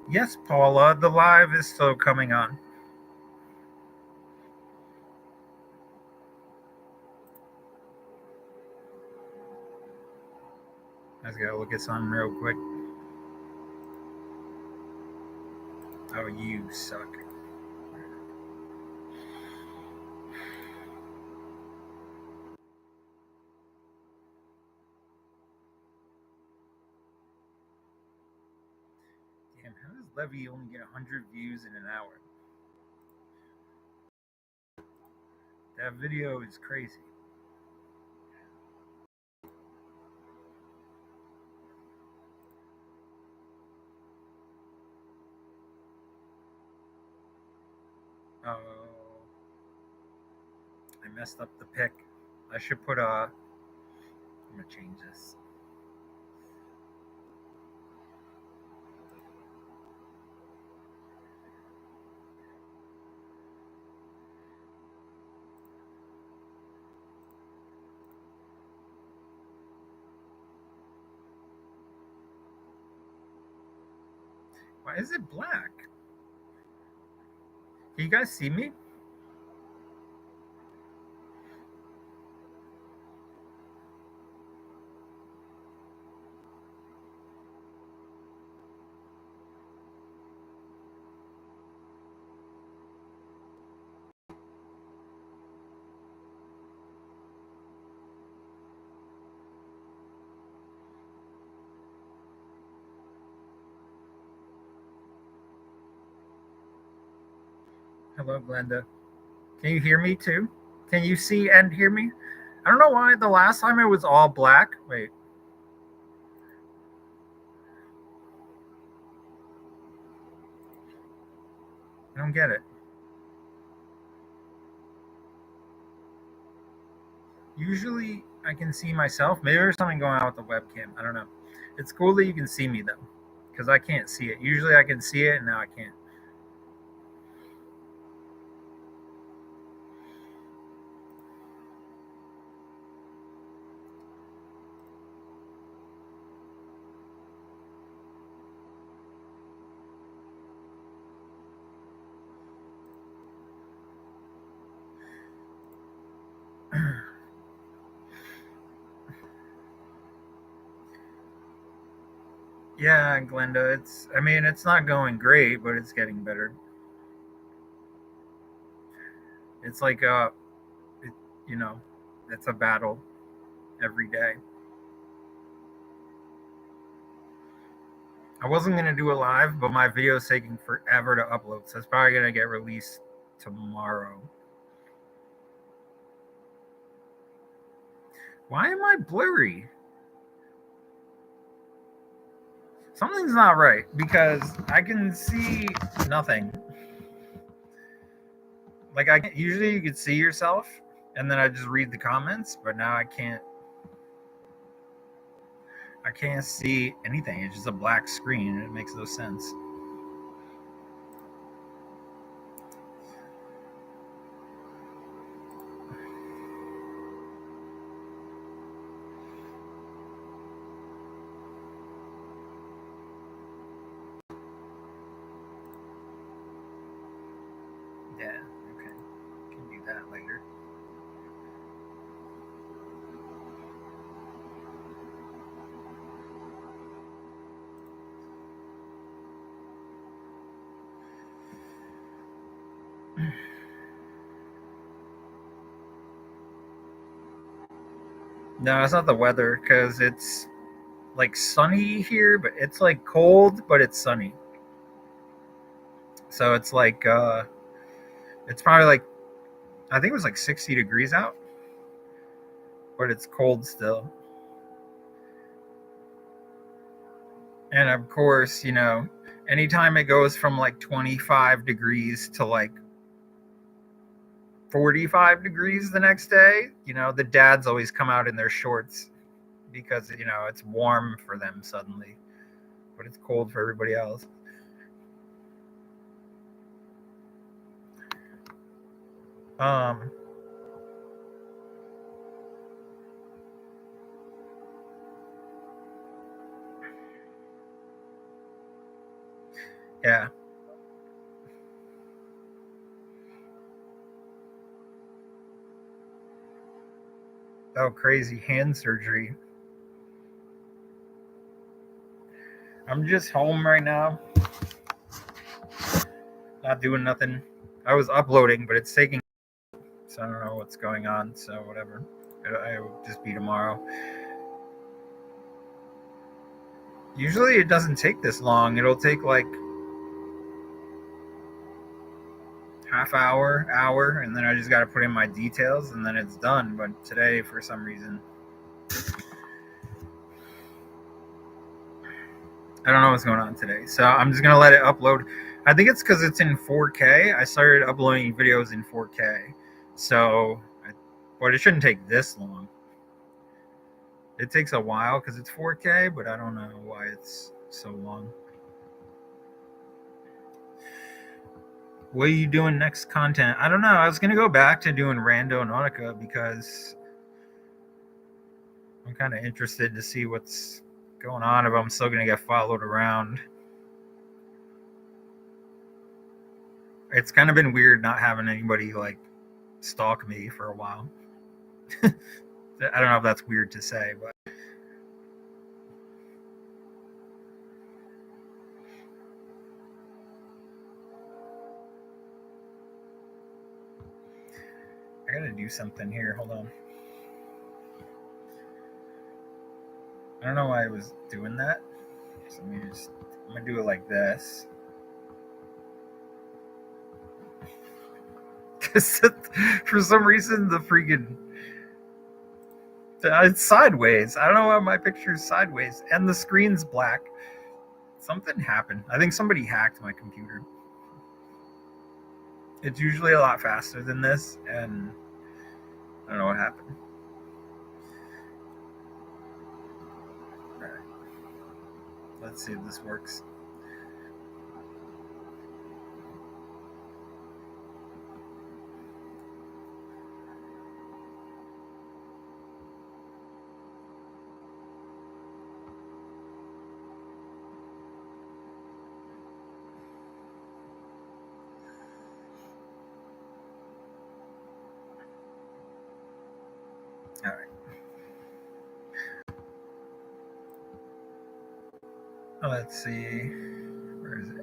Yes, Paula, the live is still coming on. I just gotta look at something real quick. Oh, you suck. Damn, how does Levy only get 100 views in an hour? That video is crazy. Oh, I messed up the pic. I should put a. I'm gonna change this. Why is it black? Can you guys see me? Hello, Glenda. Can you hear me too? Can you see and hear me? I don't know why the last time it was all black. Wait. I don't get it. Usually I can see myself. Maybe there's something going on with the webcam. I don't know. It's cool that you can see me though, because I can't see it. Usually I can see it, and now I can't. Yeah, Glenda. It's. I mean, it's not going great, but it's getting better. It's like it, you know, it's a battle every day. I wasn't gonna do a live, but my video is taking forever to upload, so it's probably gonna get released tomorrow. Why am I blurry? Something's not right because I can see nothing. Like I usually you could see yourself, and then I just read the comments, but now I can't. I can't see anything. It's just a black screen, and it makes no sense. Yeah. Okay. Can do that later. No, it's not the weather because it's like sunny here, but it's like cold, but it's sunny. So it's like it's probably like I think it was like 60 degrees out, but it's cold still. And of course, anytime it goes from like 25 degrees to like 45 degrees the next day, the dads always come out in their shorts because, it's warm for them suddenly, but it's cold for everybody else. Um, Yeah. Oh, crazy hand surgery. I'm just home right now, not doing nothing. I was uploading, but it's taking, so I don't know what's going on. So whatever. It'll just be tomorrow. Usually it doesn't take this long. It'll take like half hour, and then I just got to put in my details, and then it's done. But today, for some reason, I don't know what's going on today. So I'm just gonna let it upload. I think it's because it's in 4K. I started uploading videos in 4K, so but it shouldn't take this long. It takes a while because it's 4K, but I don't know why it's so long. What are you doing next content? I don't know. I was gonna go back to doing Randonautica because I'm kind of interested to see what's going on, if I'm still gonna get followed around. It's kind of been weird not having anybody like stalk me for a while. I don't know if that's weird to say, but I gotta do something here. Hold on. I don't know why I was doing that. So I'm gonna do it like this. For some reason, the freaking it's sideways. I don't know why my picture's sideways and the screen's black. Something happened. I think somebody hacked my computer. It's usually a lot faster than this, and I don't know what happened. All right. Let's see if this works. All right. Let's see. Where is it?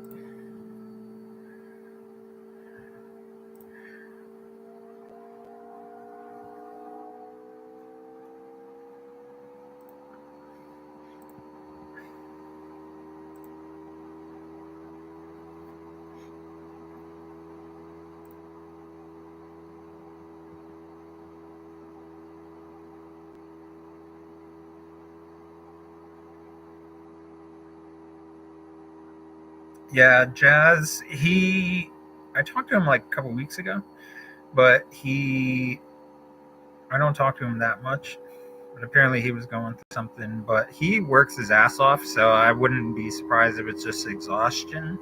Yeah, Jazz. I talked to him like a couple weeks ago, but I don't talk to him that much. But apparently he was going through something. But he works his ass off, so I wouldn't be surprised if it's just exhaustion.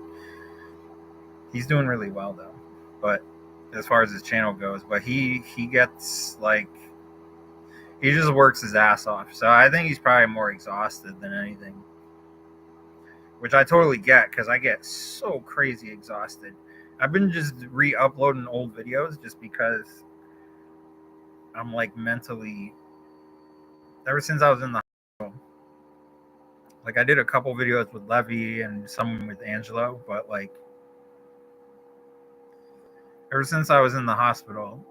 He's doing really well though, but as far as his channel goes, but he gets like he just works his ass off. So I think he's probably more exhausted than anything, which I totally get because I get so crazy exhausted. I've been just re-uploading old videos just because I'm like mentally. Ever since I was in the hospital, like I did a couple videos with Levy and some with Angelo, but like ever since I was in the hospital,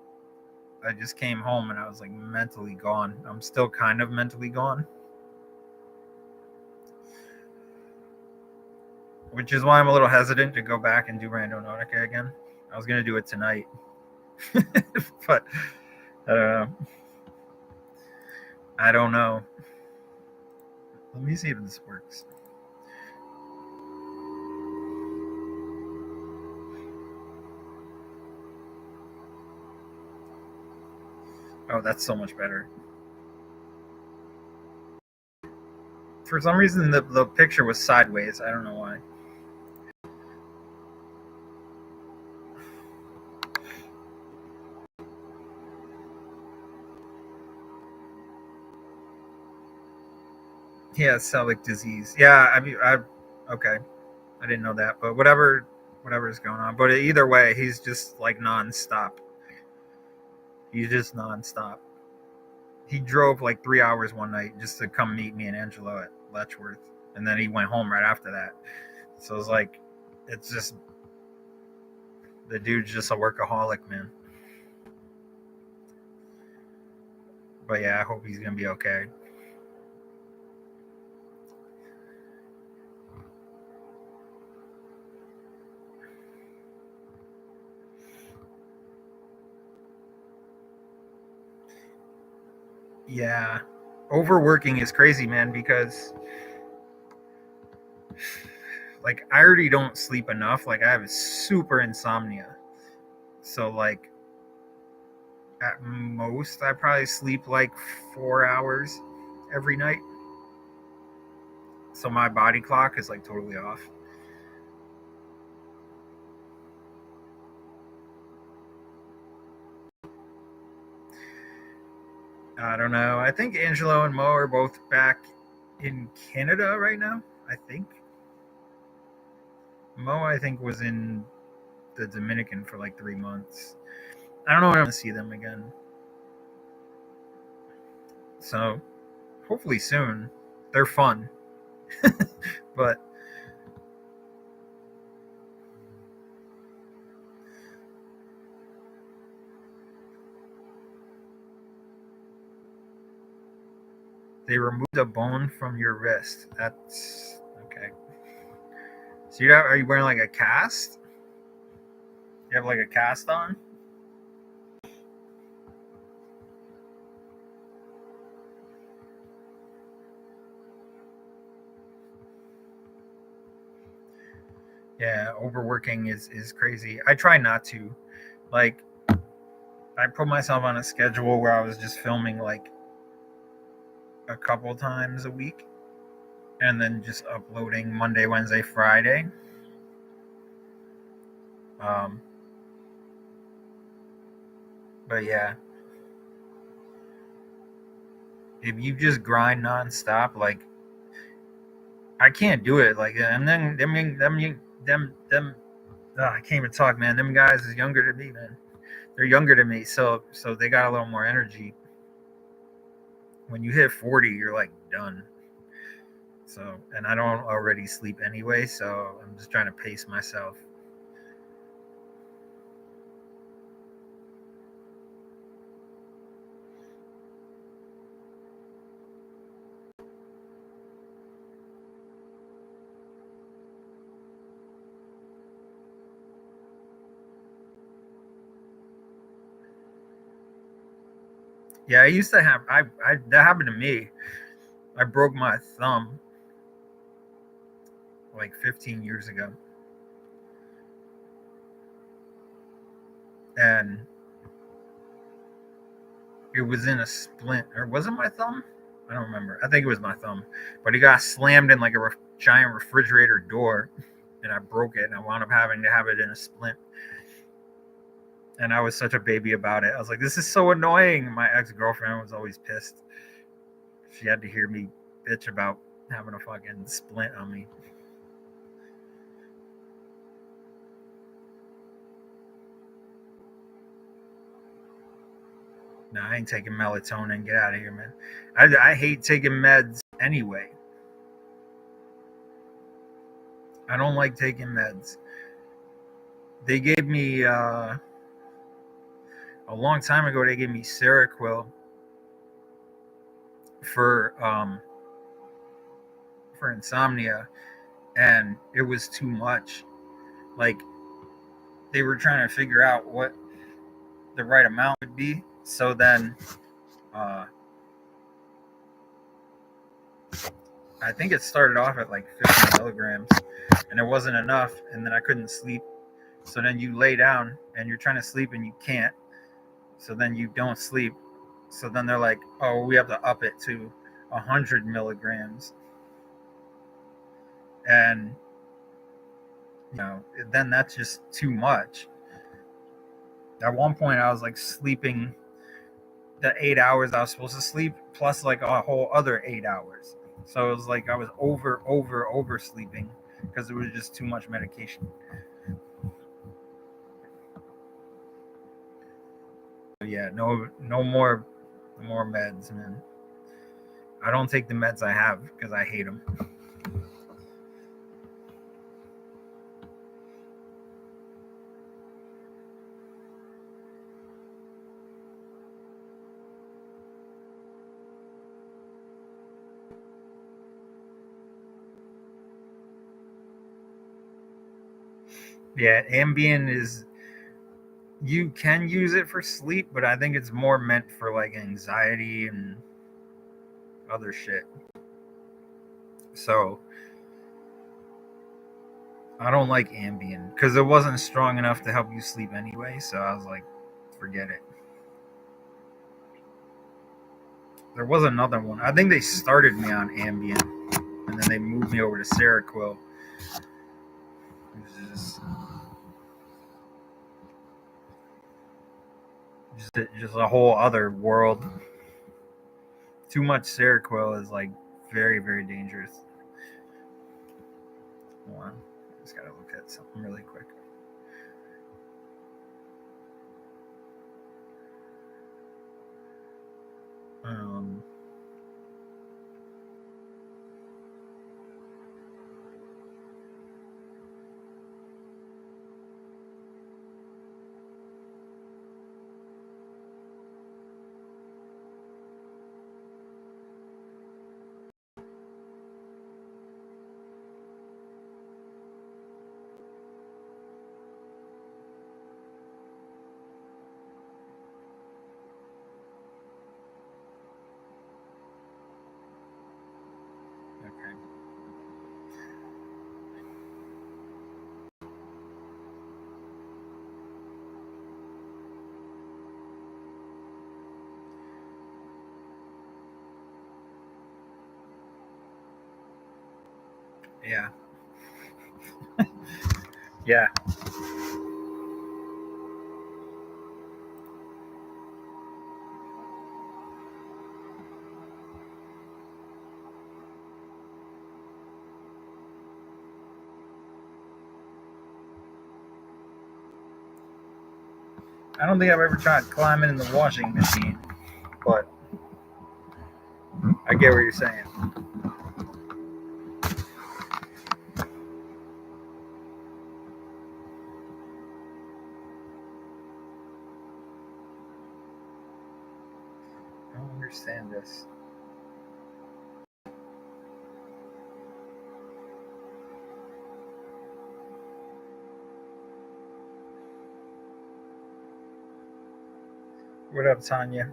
I just came home and I was like mentally gone. I'm still kind of mentally gone, which is why I'm a little hesitant to go back and do Randonautica again. I was gonna do it tonight, but I don't know. I don't know. Let me see if this works. Oh, that's so much better. For some reason, the picture was sideways. I don't know why. Yeah, celiac disease. Yeah, I mean, okay. I didn't know that, but whatever's going on. But either way, he's just like nonstop. He's just nonstop. He drove like 3 hours one night just to come meet me and Angelo at Letchworth, and then he went home right after that. So it's like, it's just the dude's just a workaholic, man. But yeah, I hope he's gonna be okay. Yeah, overworking is crazy, man, because like I already don't sleep enough. Like I have super insomnia. So like at most I probably sleep like 4 hours every night. So my body clock is like totally off. I don't know. I think Angelo and Mo are both back in Canada right now. I think Mo, I think, was in the Dominican for like 3 months. I don't know when I'm gonna see them again. So hopefully soon. They're fun, but they removed a bone from your wrist. That's okay. So are you wearing like a cast? You have like a cast on? Yeah, overworking is crazy. I try not to. Like I put myself on a schedule where I was just filming like a couple times a week and then just uploading Monday, Wednesday, Friday. Um, but yeah, if you just grind nonstop, like I can't do it. Like and then them. I can't even talk, man. Them guys is younger than me, man. They're younger than me, so they got a little more energy. When you hit 40, you're like done. So, and I don't already sleep anyway, so I'm just trying to pace myself. Yeah, I used to have. I that happened to me. I broke my thumb like 15 years ago, and it was in a splint, or was it my thumb? I don't remember. I think it was my thumb, but it got slammed in like a giant refrigerator door, and I broke it, and I wound up having to have it in a splint. And I was such a baby about it. I was like, "This is so annoying." My ex girlfriend was always pissed. She had to hear me bitch about having a fucking splint on me. No, I ain't taking melatonin. Get out of here, man. I hate taking meds anyway. I don't like taking meds. They gave me a long time ago. They gave me Seroquel for um, for insomnia, and it was too much. Like they were trying to figure out what the right amount would be. So then, uh, I think it started off at like 50 milligrams, and it wasn't enough. And then I couldn't sleep. So then you lay down and you're trying to sleep and you can't. So then you don't sleep. So then they're like, "Oh, we have to up it to 100 milligrams," and then that's just too much. At one point, I was like sleeping the 8 hours I was supposed to sleep plus like a whole other 8 hours. So it was like I was oversleeping. because it was just too much medication. Yeah, no more meds, man. I don't take the meds I have because I hate them. Yeah, Ambien is, you can use it for sleep, but I think it's more meant for like anxiety and other shit. So I don't like Ambien because it wasn't strong enough to help you sleep anyway. So I was like, forget it. There was another one. I think they started me on Ambien, and then they moved me over to Seroquel. It was just a whole other world. Too much Seroquel is like very, very dangerous. Hold on. I just gotta look at something really quick. Um, okay. Yeah. Yeah. I don't think I've ever tried climbing in the washing machine, but I get what you're saying. I don't understand this. What up, Tanya?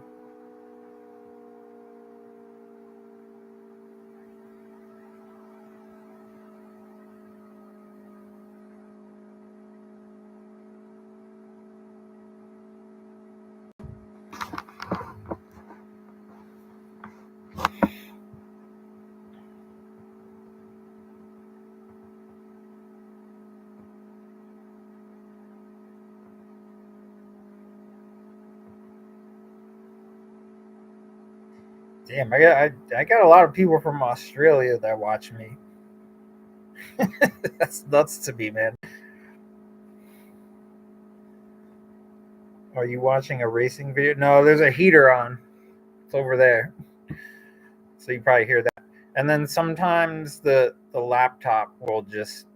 Damn, I got a lot of people from Australia that watch me. That's nuts to me, man. Are you watching a racing video? No, there's a heater on. It's over there, so you probably hear that. And then sometimes the laptop will just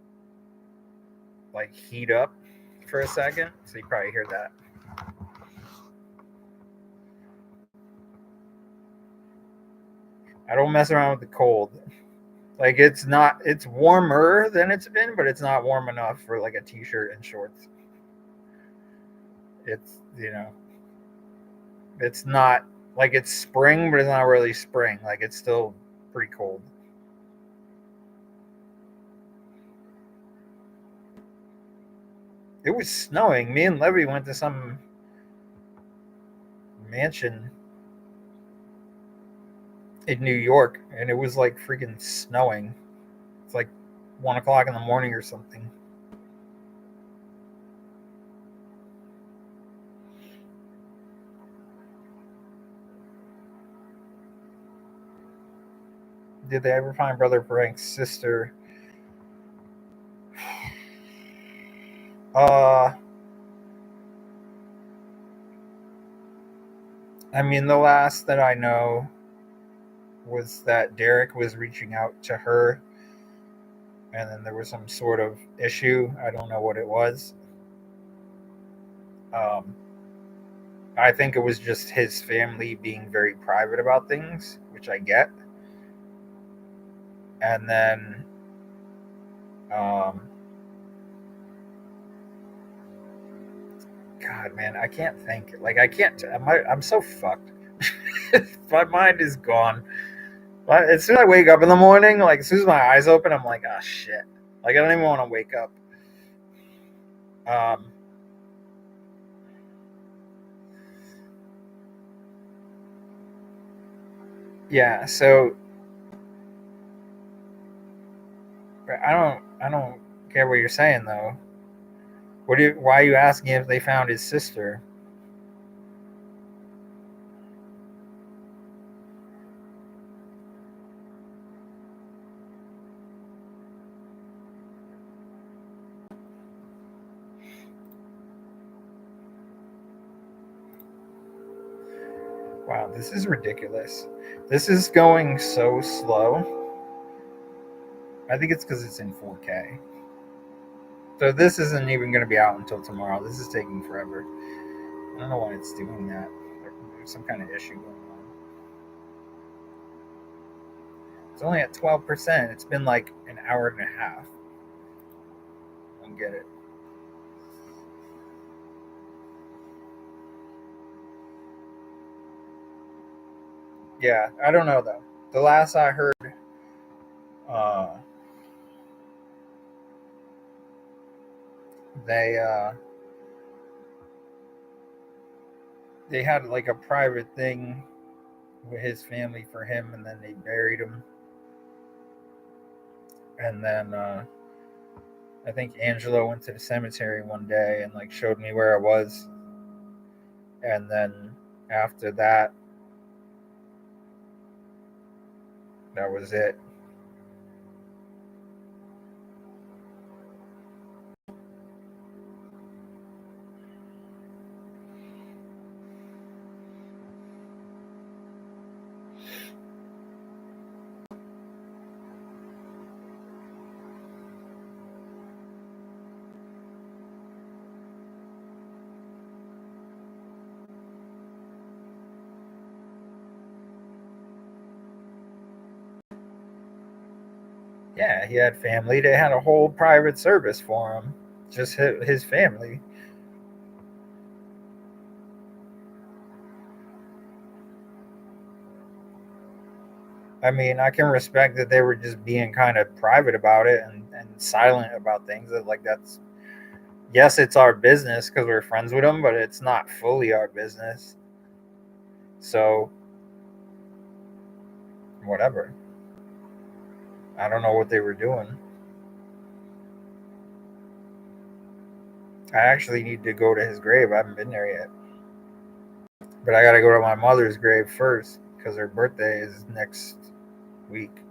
like heat up for a second, so you probably hear that. I don't mess around with the cold. Like it's warmer than it's been, but it's not warm enough for like a t-shirt and shorts. It's, it's not like it's spring, but it's not really spring. Like it's still pretty cold. It was snowing. Me and Levy went to some mansion in New York, and it was like freaking snowing. It's like 1 o'clock in the morning or something. Did they ever find Brother Frank's sister? Uh, I mean, the last that I know was that Derek was reaching out to her, and then there was some sort of issue. I don't know what it was. Um, I think it was just his family being very private about things, which I get. And then, um, God, man, I can't think. Like, I can't. I'm so fucked. My mind is gone. As soon as I wake up in the morning, like, as soon as my eyes open, I'm like, oh, shit. Like, I don't even want to wake up. Um, yeah, so I don't get what you're saying though. Why are you asking if they found his sister? Wow, this is ridiculous. This is going so slow. I think it's because it's in 4K. So this isn't even going to be out until tomorrow. This is taking forever. I don't know why it's doing that. There's some kind of issue going on. It's only at 12%. It's been like an hour and a half. I don't get it. Yeah, I don't know though. The last I heard, uh, they uh, they had like a private thing with his family for him, and then they buried him. And then I think Angelo went to the cemetery one day and like showed me where it was. And then after that, that was it. Yeah, he had family. They had a whole private service for him, just his family. I mean, I can respect that they were just being kind of private about it and silent about things. Like, that's, yes, it's our business because we're friends with them, but it's not fully our business. So, whatever. I don't know what they were doing. I actually need to go to his grave. I haven't been there yet. But I got to go to my mother's grave first because her birthday is next week.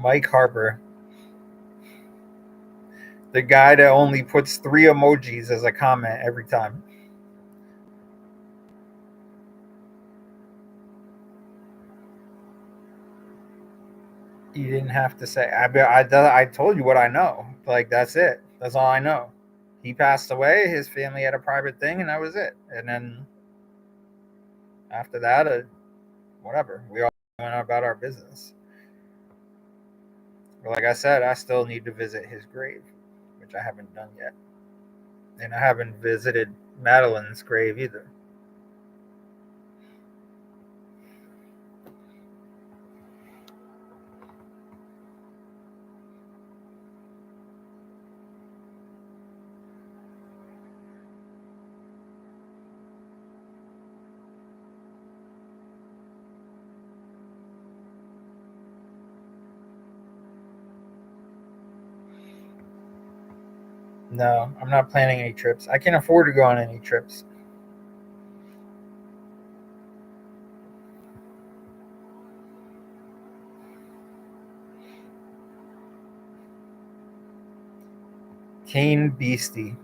Mike Harper, the guy that only puts three emojis as a comment every time. You didn't have to say. I told you what I know. Like, that's it. That's all I know. He passed away. His family had a private thing, and that was it. And then after that, whatever. We all went about our business. But like I said, I still need to visit his grave, which I haven't done yet. And I haven't visited Madeline's grave either. No, I'm not planning any trips. I can't afford to go on any trips. Kane Beastie.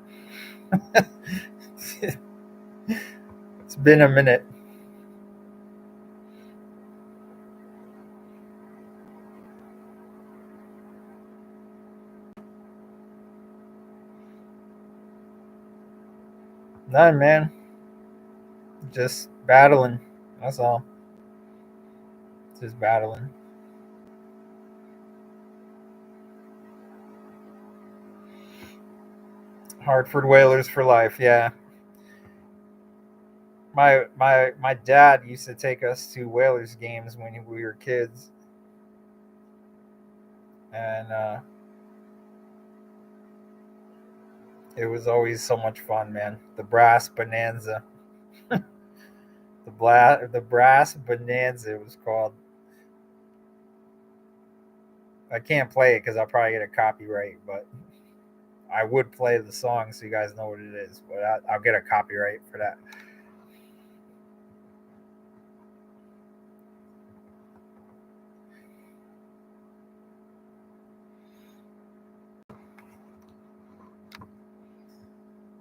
It's been a minute. None, man. Just battling. That's all. Just battling. Hartford Whalers for life. Yeah. My dad used to take us to Whalers games when we were kids, and it was always so much fun, man. The brass bonanza, the brass bonanza it was called. I can't play it because I'll probably get a copyright, but I would play the song so you guys know what it is. But I'll get a copyright for that.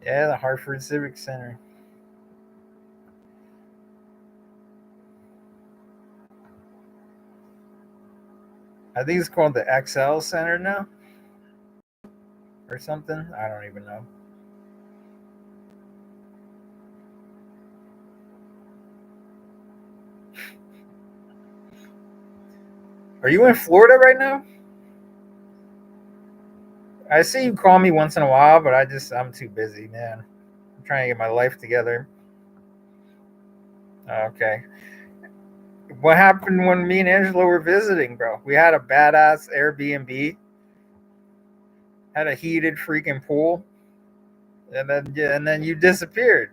Yeah, the Hartford Civic Center. I think it's called the XL Center now or something. I don't even know. Are you in Florida right now? I see you call me once in a while, but I'm too busy, man. I'm trying to get my life together. Okay. What happened when me and Angela were visiting, bro? We had a badass Airbnb, had a heated freaking pool, and then you disappeared.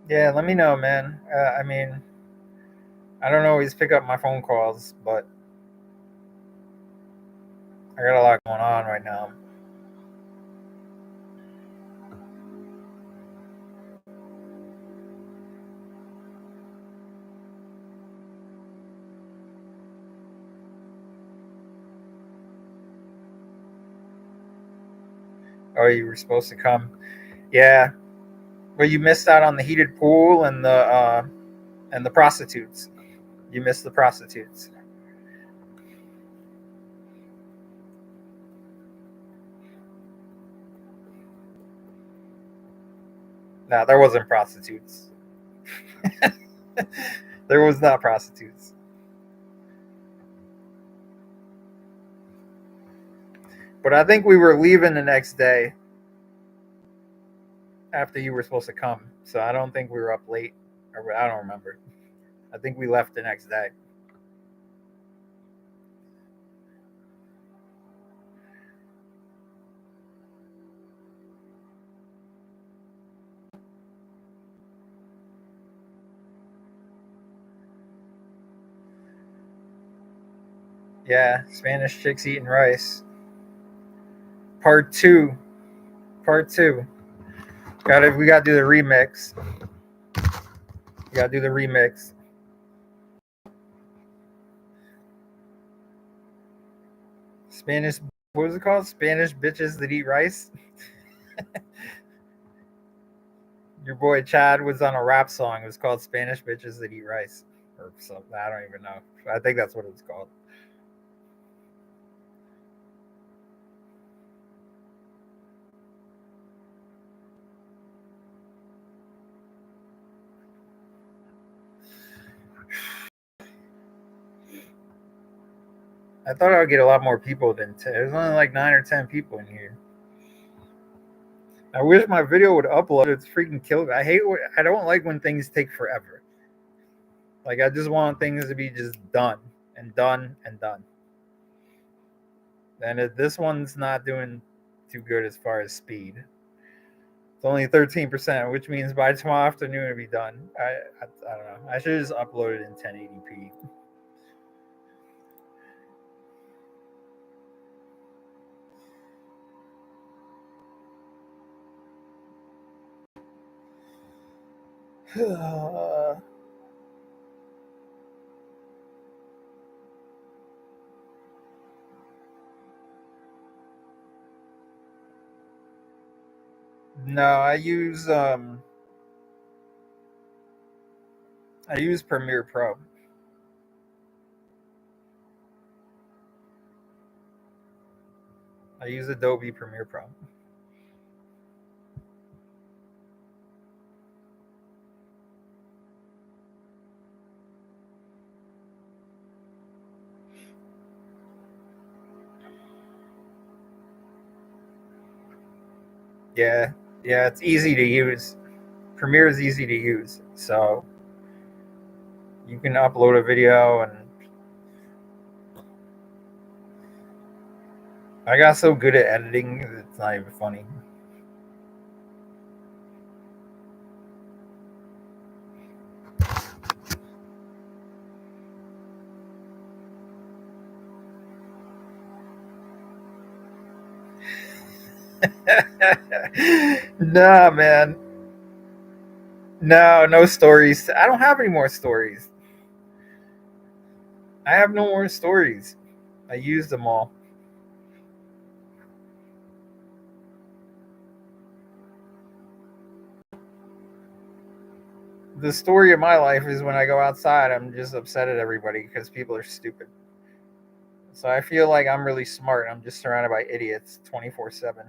Yeah, let me know, man. I mean, I don't always pick up my phone calls, but I got a lot going on right now. Oh, you were supposed to come. Yeah, but you missed out on the heated pool and the prostitutes. You missed the prostitutes. No, there wasn't prostitutes. There was not prostitutes. But I think we were leaving the next day after you were supposed to come. So I don't think we were up late. Or I don't remember. I think we left the next day. Yeah, Spanish chicks eating rice. Part two. Part two. We gotta do the remix. We gotta do the remix. Spanish what was it called? Spanish bitches that eat rice? Your boy Chad was on a rap song. It was called Spanish Bitches That Eat Rice. Or something. I don't even know. I think that's what it was called. I thought I would get a lot more people than 10. There's only like 9 or 10 people in here. I wish my video would upload. It's freaking killed me. I don't like when things take forever. Like I just want things to be just done and done and done. And if this one's not doing too good as far as speed. It's only 13%, which means by tomorrow afternoon it'll be done. I don't know. I should just upload it in 1080p. No, I use Premiere Pro. I use Adobe Premiere Pro. Yeah, it's easy to use. Premiere is easy to use, so you can upload a video, and I got so good at editing, it's not even funny. Nah, man. No stories. I don't have any more stories. I have no more stories. I used them all. The story of my life is when I go outside, I'm just upset at everybody because people are stupid. So I feel like I'm really smart. I'm just surrounded by idiots 24/7.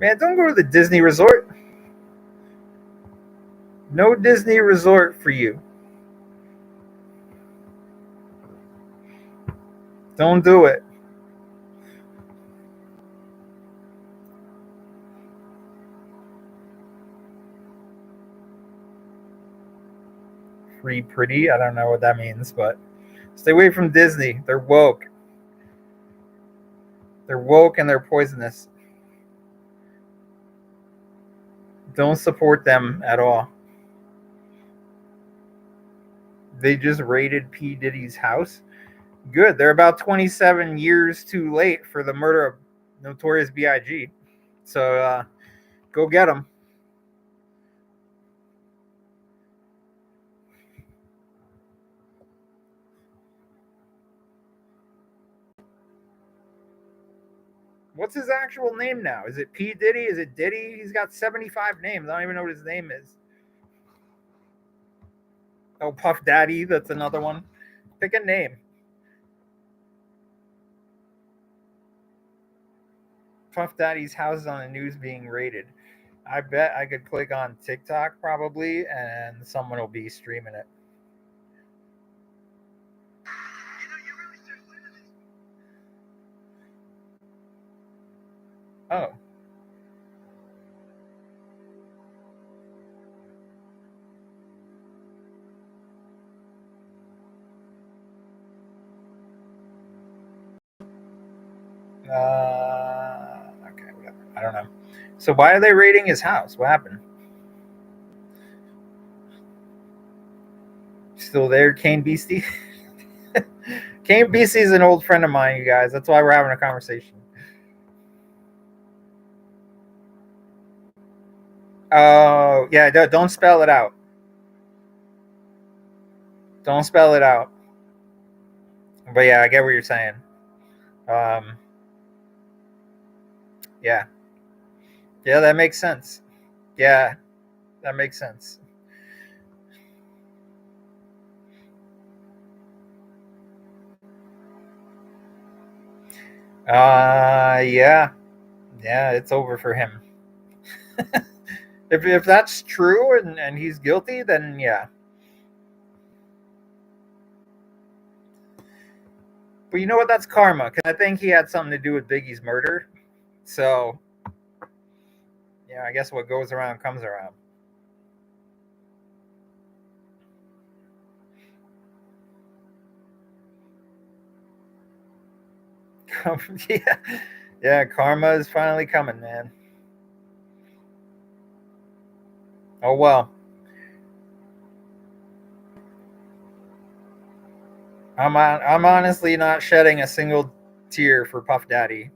Man, don't go to the Disney resort. No Disney resort for you. Don't do it. Free pretty. I don't know what that means, but stay away from Disney. They're woke. They're woke and they're poisonous. Don't support them at all. They just raided P. Diddy's house. Good. They're about 27 years too late for the murder of Notorious B.I.G. So go get them. What's his actual name now? Is it P. Diddy? Is it Diddy? He's got 75 names. I don't even know what his name is. Oh, Puff Daddy. That's another one. Pick a name. Puff Daddy's house is on the news being raided. I bet I could click on TikTok probably, and someone will be streaming it. Oh. Okay, whatever. I don't know. So why are they raiding his house? What happened? Still there, Kane Beastie? Kane Beastie is an old friend of mine, you guys. That's why we're having a conversation. Oh, yeah, don't spell it out. Don't spell it out. But yeah, I get what you're saying. Yeah. Yeah, that makes sense. Yeah, that makes sense. Yeah, it's over for him. If that's true and he's guilty, then yeah. But you know what? That's karma. Because I think he had something to do with Biggie's murder. So yeah, I guess what goes around comes around. yeah, yeah. Karma is finally coming, man. Oh well. I'm honestly not shedding a single tear for Puff Daddy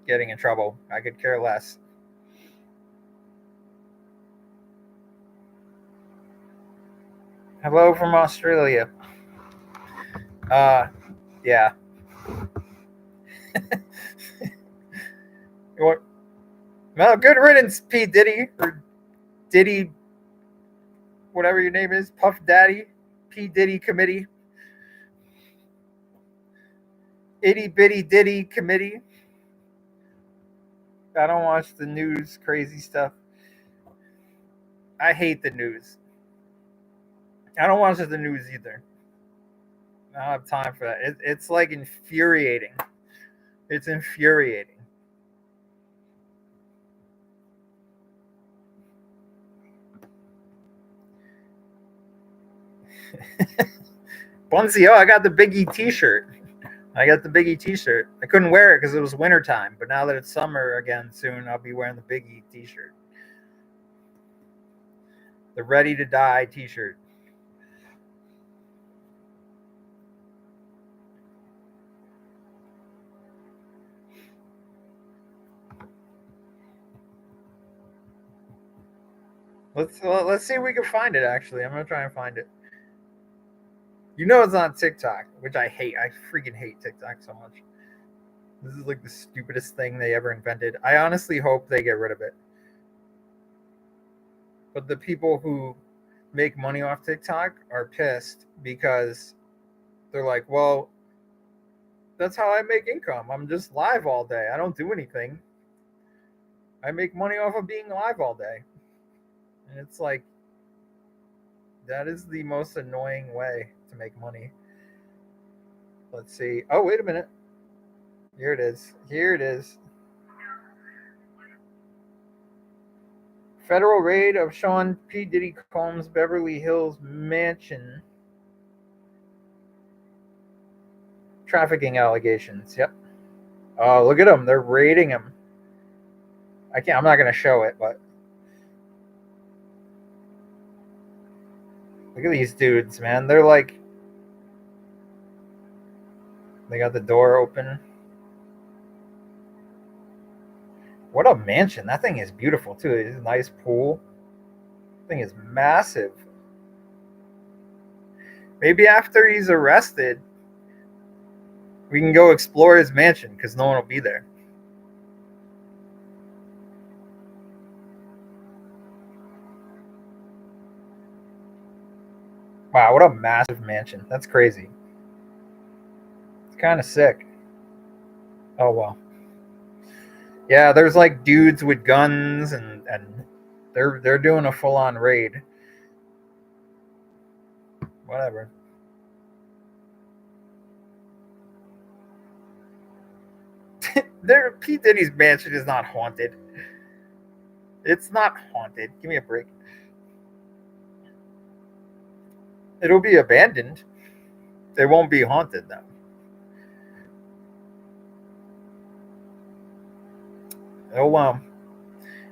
getting in trouble. I could care less. Hello from Australia. Uh, yeah. What? Well, good riddance, P Diddy or Diddy, whatever your name is, Puff Daddy, P Diddy Committee, Itty Bitty Diddy Committee. I don't watch the news, crazy stuff. I hate the news. I don't watch the news either. I don't have time for that. It's like infuriating. It's infuriating. Bunsy, I got the Biggie T-shirt. I got the Biggie T-shirt. I couldn't wear it because it was wintertime, but now that it's summer again soon, I'll be wearing the Biggie T-shirt. The Ready to Die T-shirt. Let's see if we can find it. Actually, I'm gonna try and find it. You know it's on TikTok, which I hate. I freaking hate TikTok so much. This is like the stupidest thing they ever invented. I honestly hope they get rid of it. But the people who make money off TikTok are pissed because they're like, well, that's how I make income. I'm just live all day. I don't do anything. I make money off of being live all day. And it's like, that is the most annoying way to make money. Let's see. Oh, wait a minute. Here it is. Here it is. Federal raid of Sean P. Diddy Combs' Beverly Hills mansion. Trafficking allegations. Yep. Oh, look at them. They're raiding him. I'm not going to show it, but look at these dudes, man. They're like, they got the door open. What a mansion. That thing is beautiful, too. It's a nice pool. That thing is massive. Maybe after he's arrested, we can go explore his mansion because no one will be there. Wow, what a massive mansion. That's crazy. It's kind of sick. Oh, well. Yeah, there's like dudes with guns and they're doing a full-on raid. Whatever. P. Diddy's mansion is not haunted. It's not haunted. Give me a break. It'll be abandoned. It won't be haunted though. Oh well.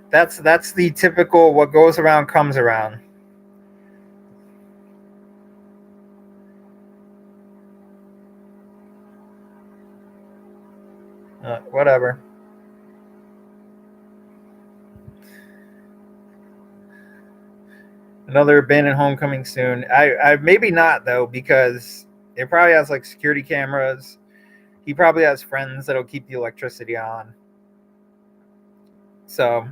That's the typical what goes around comes around. Whatever. Another abandoned home coming soon. I maybe not though because it probably has like security cameras. He probably has friends that'll keep the electricity on. So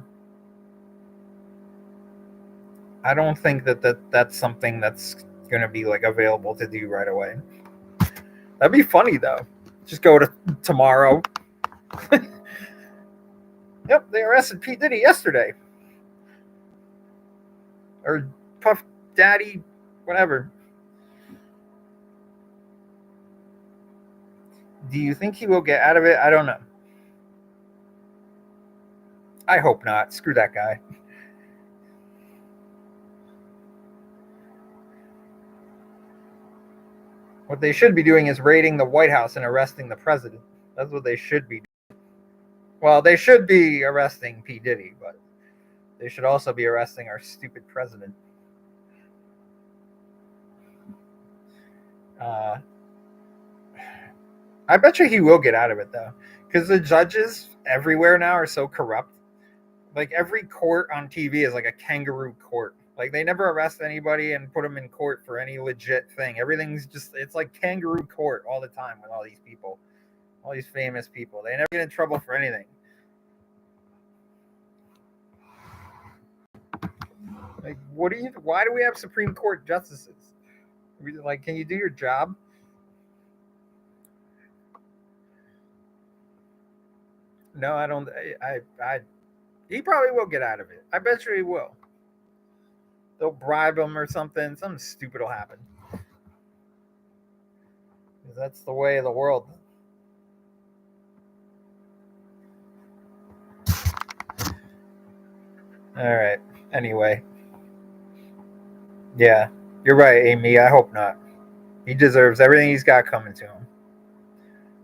I don't think that's something that's going to be like available to do right away. That'd be funny though. Just go to tomorrow. Yep, they arrested P. Diddy yesterday. Or Puff Daddy, whatever. Do you think he will get out of it? I don't know. I hope not. Screw that guy. What they should be doing is raiding the White House and arresting the president. That's what they should be doing. Well, they should be arresting P. Diddy, but they should also be arresting our stupid president. I bet you he will get out of it, though, because the judges everywhere now are so corrupt. Like, every court on TV is like a kangaroo court. Like, they never arrest anybody and put them in court for any legit thing. Everything's just, it's like kangaroo court all the time with all these people, all these famous people. They never get in trouble for anything. Like, why do we have Supreme Court justices? Like, can you do your job? No, I don't. He probably will get out of it. I bet you he will. They'll bribe him or something. Something stupid will happen. Because that's the way of the world. All right. Anyway. Yeah. You're right, Amy. I hope not. He deserves everything he's got coming to him.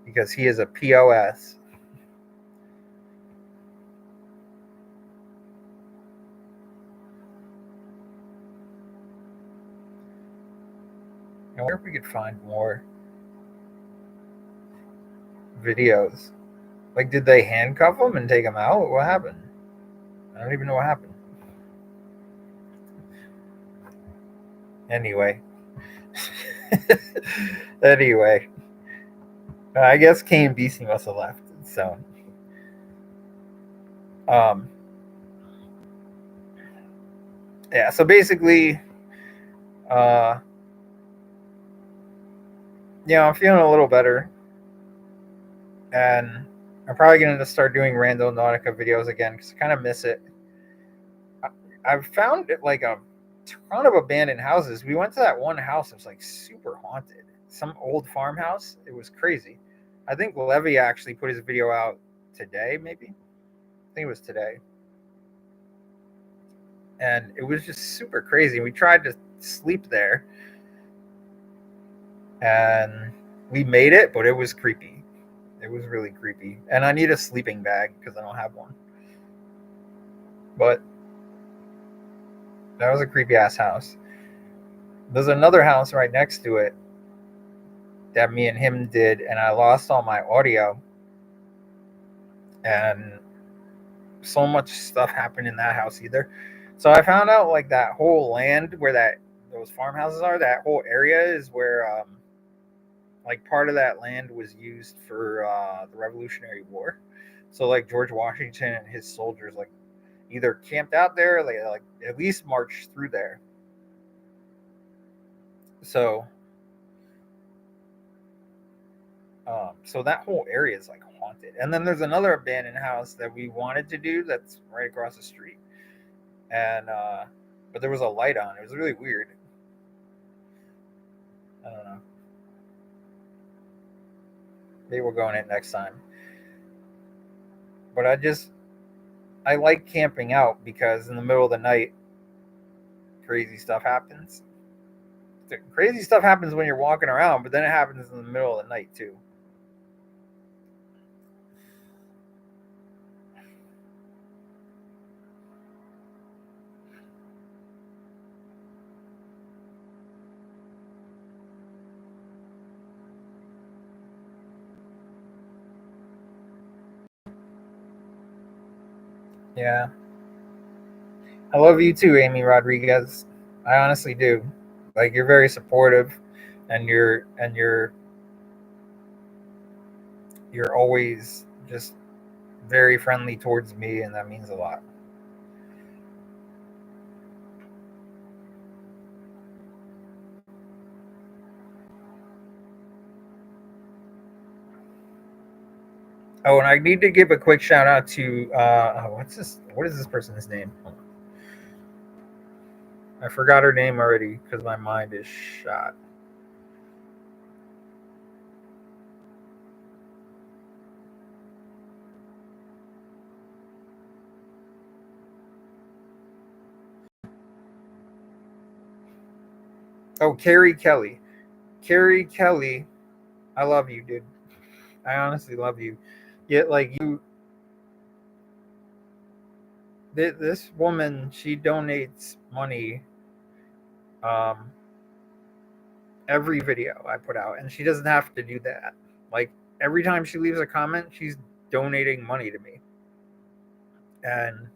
Because he is a POS. I wonder if we could find more videos. Like, did they handcuff him and take him out? What happened? I don't even know what happened. Anyway. Anyway. I guess Kane BC must have left. So. Yeah, so basically, I'm feeling a little better. And I'm probably going to start doing Randonautica videos again because I kind of miss it. I've found it like a ton of abandoned houses. We went to that one house that was like super haunted. Some old farmhouse. It was crazy. I think Levy actually put his video out today, maybe. I think it was today. And it was just super crazy. We tried to sleep there. And we made it, but it was creepy. It was really creepy. And I need a sleeping bag because I don't have one. But that was a creepy ass house. There's another house right next to it that me and him did, and I lost all my audio. And so much stuff happened in that house either. So I found out like that whole land where those farmhouses are, that whole area is where like part of that land was used for the Revolutionary War. So like George Washington and his soldiers like either camped out there, like at least marched through there. So so that whole area is like haunted. And then there's another abandoned house that we wanted to do that's right across the street. And but there was a light on. It was really weird. I don't know. Maybe we'll go on it next time. But I like camping out because in the middle of the night, crazy stuff happens. Crazy stuff happens when you're walking around, but then it happens in the middle of the night too. Yeah. I love you too, Amy Rodriguez. I honestly do. Like, you're very supportive, and you're always just very friendly towards me, and that means a lot. Oh, and I need to give a quick shout out to what is this person's name? I forgot her name already because my mind is shot. Oh, Carrie Kelly. Carrie Kelly, I love you, dude. I honestly love you. Yet, like you, this woman, she donates money um, every video I put out, and she doesn't have to do that. Like every time she leaves a comment, she's donating money to me, and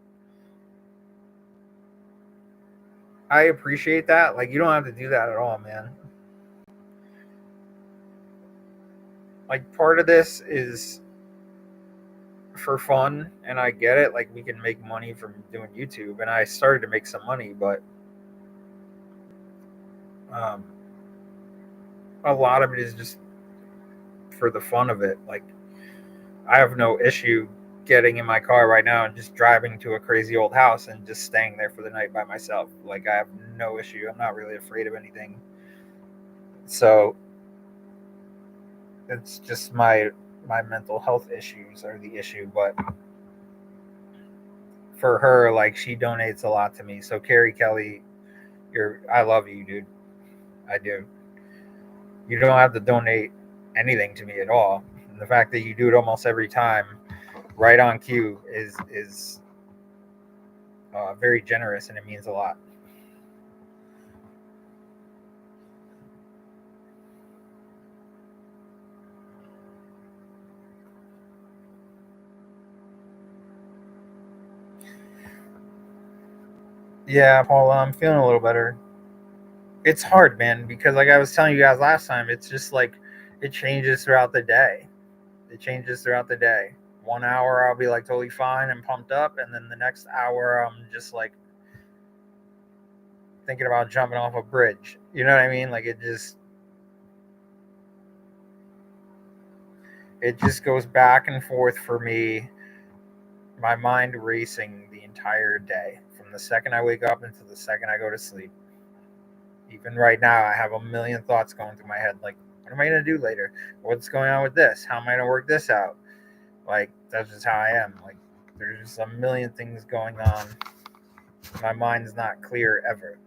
I appreciate that. Like you don't have to do that at all, man. Like part of this is for fun, and I get it. Like we can make money from doing YouTube, and I started to make some money, but um, a lot of it is just for the fun of it. Like I have no issue getting in my car right now and just driving to a crazy old house and just staying there for the night by myself. Like I have no issue. I'm not really afraid of anything. So it's just my mental health issues are the issue, but for her, like she donates a lot to me. So Carrie Kelly, I love you, dude. I do. You don't have to donate anything to me at all. And the fact that you do it almost every time, right on cue, is very generous, and it means a lot. Yeah, Paula, I'm feeling a little better. It's hard, man, because like I was telling you guys last time, it's just like it changes throughout the day. It changes throughout the day. 1 hour I'll be like totally fine and pumped up, and then the next hour I'm just like thinking about jumping off a bridge. You know what I mean? Like it just goes back and forth for me. My mind racing the entire day from the second I wake up until the second I go to sleep. Even right now, I have a million thoughts going through my head. Like, what am I gonna do later? What's going on with this? How am I gonna work this out? Like, that's just how I am. Like, there's just a million things going on. My mind's not clear ever.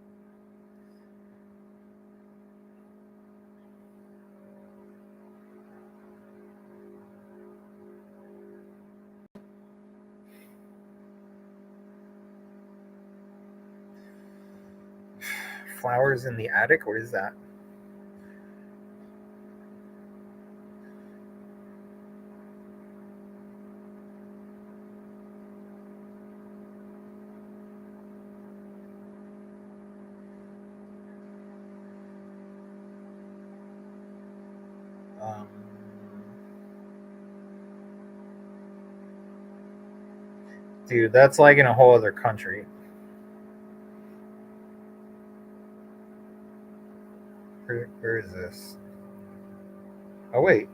Flowers in the attic? What is that? Um, dude, that's like in a whole other country. Where is this? Oh wait,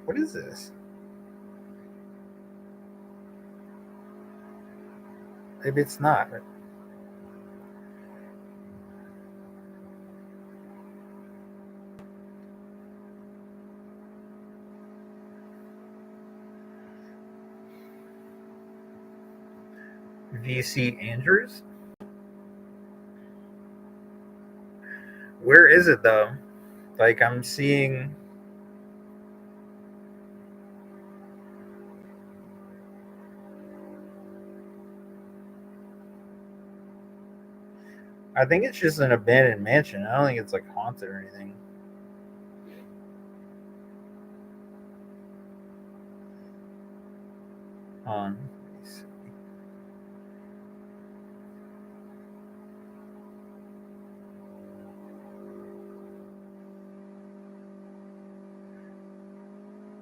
what is this? Maybe it's not. VC Andrews? Where is it though? Like I'm seeing. I think it's just an abandoned mansion. I don't think it's like haunted or anything. On.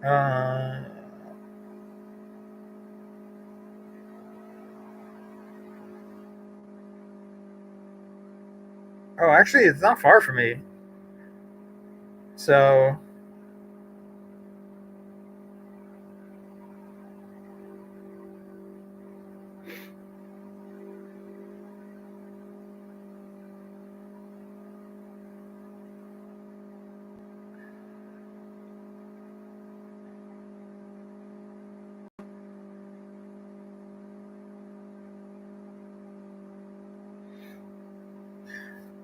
Uh, oh, actually, it's not far from me. So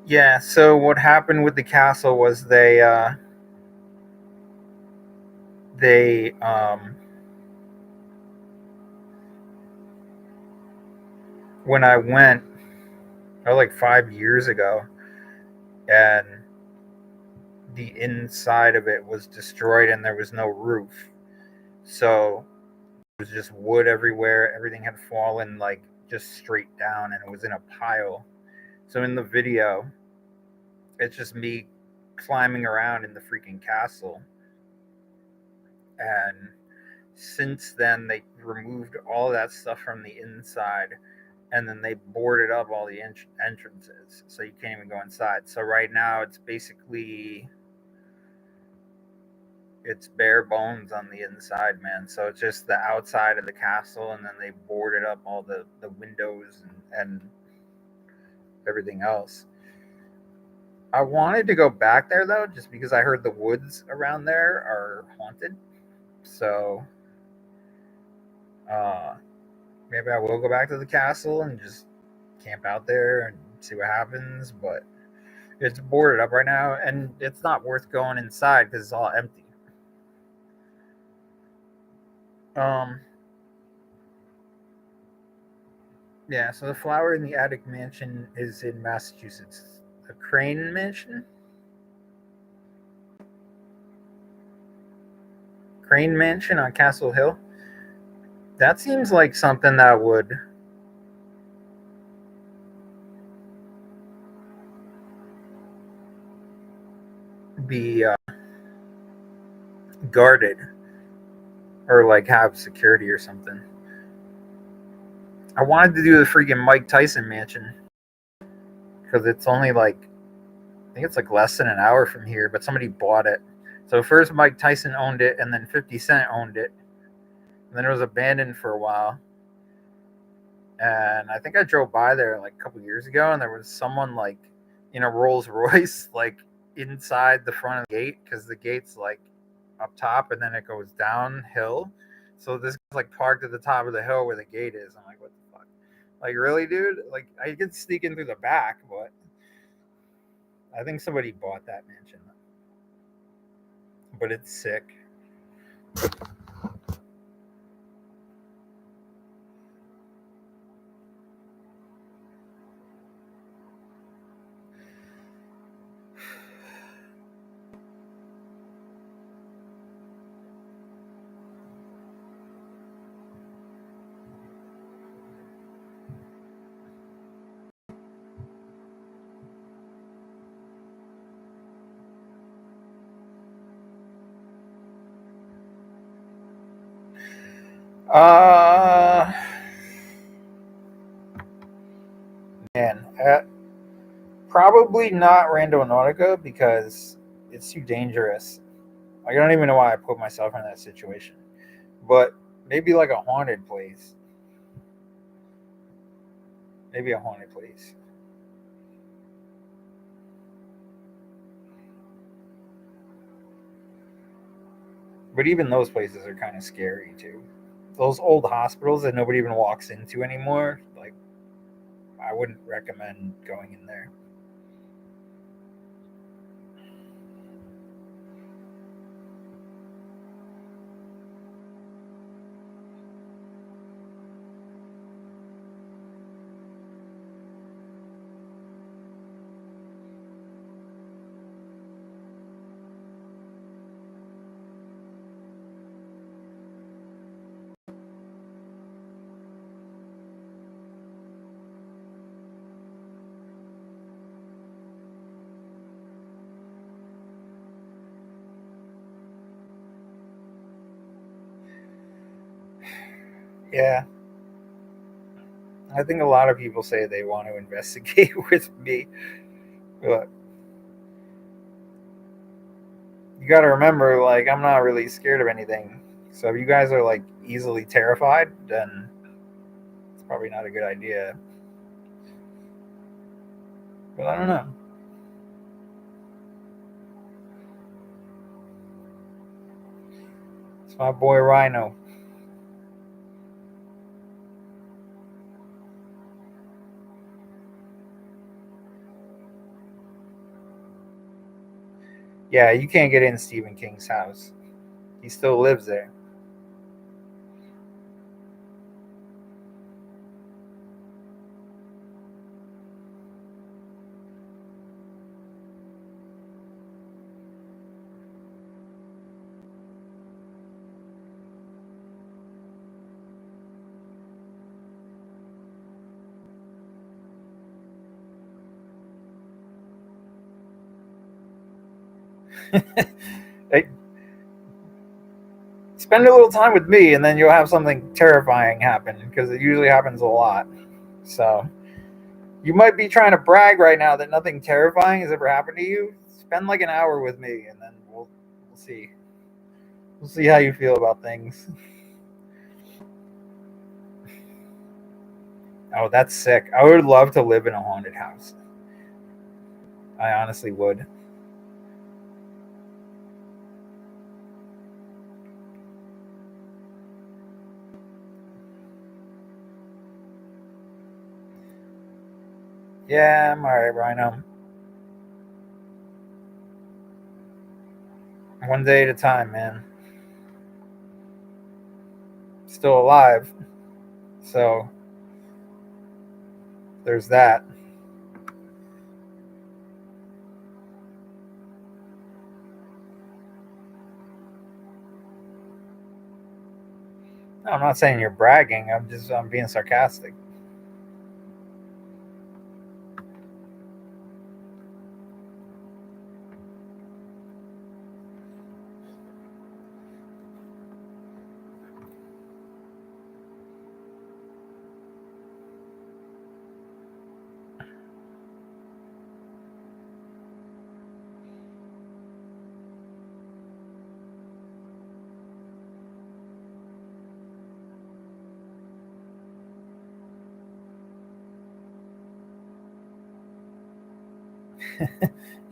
Yeah, so what happened with the castle was they when I went, like 5 years ago, and the inside of it was destroyed and there was no roof. So it was just wood everywhere. Everything had fallen like just straight down and it was in a pile. So in the video, it's just me climbing around in the freaking castle. And since then, they removed all that stuff from the inside and then they boarded up all the entrances. So you can't even go inside. So right now, it's bare bones on the inside, man. So it's just the outside of the castle, and then they boarded up all the windows and everything else. I wanted to go back there though, just because I heard the woods around there are haunted. So uh, maybe I will go back to the castle and just camp out there and see what happens. But it's boarded up right now, and it's not worth going inside because it's all empty. Um, Yeah, so the Flower in the Attic Mansion is in Massachusetts. The Crane Mansion? Crane Mansion on Castle Hill? That seems like something that would be guarded or like have security or something. I wanted to do the freaking Mike Tyson Mansion because it's only like, I think it's like less than an hour from here, but somebody bought it. So first Mike Tyson owned it, and then 50 Cent owned it. And then it was abandoned for a while. And I think I drove by there like a couple years ago, and there was someone like in a Rolls Royce, like inside the front of the gate, because the gate's like up top and then it goes downhill. So this guy's like parked at the top of the hill where the gate is. I'm like, what the fuck? Like, really, dude? Like, I could sneak in through the back, but I think somebody bought that mansion. But it's sick. Uh, man, probably not Randonautica because it's too dangerous. I don't even know why I put myself in that situation. But maybe like a haunted place. Maybe a haunted place. But even those places are kind of scary too. Those old hospitals that nobody even walks into anymore, like, I wouldn't recommend going in there. Yeah, I think a lot of people say they want to investigate with me, but you got to remember, like, I'm not really scared of anything. So if you guys are like easily terrified, then it's probably not a good idea. But I don't know. It's my boy Rhino. Yeah, you can't get in Stephen King's house. He still lives there. Hey, spend a little time with me, and then you'll have something terrifying happen because it usually happens a lot. So you might be trying to brag right now that nothing terrifying has ever happened to you. Spend like an hour with me, and then we'll see. We'll see how you feel about things. Oh, that's sick. I would love to live in a haunted house. I honestly would. Yeah, I'm alright, Rhino. One day at a time, man. Still alive. So there's that. No, I'm not saying you're bragging. I'm being sarcastic.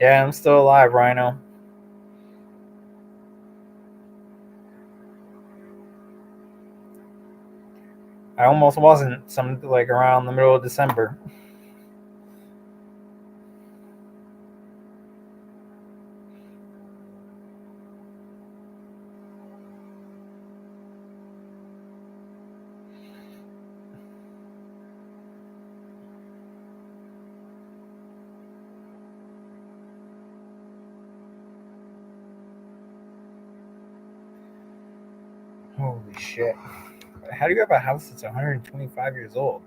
Yeah, I'm still alive, Rhino. I almost wasn't some like around the middle of December. Holy shit! How do you have a house that's 125 years old?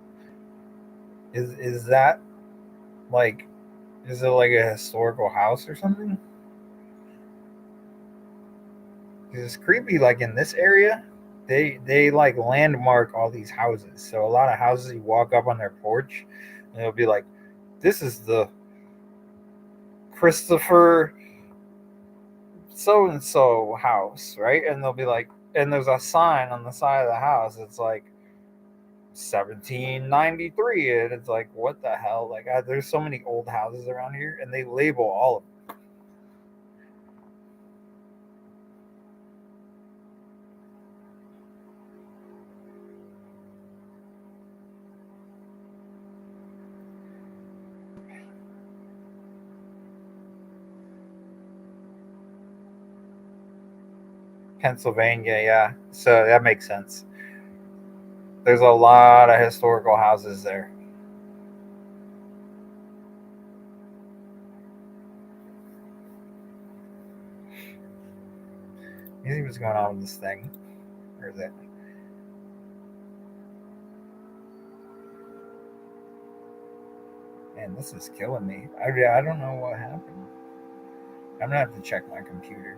Is that like is it like a historical house or something? 'Cause it's creepy. Like in this area, they like landmark all these houses. So a lot of houses you walk up on their porch, and it'll be like, "This is the Christopher so and so house," right? And they'll be like, and there's a sign on the side of the house. It's like 1793, and it's like, what the hell? Like, there's so many old houses around here, and they label all of them. Pennsylvania, yeah. So that makes sense. There's a lot of historical houses there. You see what's going on with this thing? Or is it? Man, this is killing me. I don't know what happened. I'm gonna have to check my computer.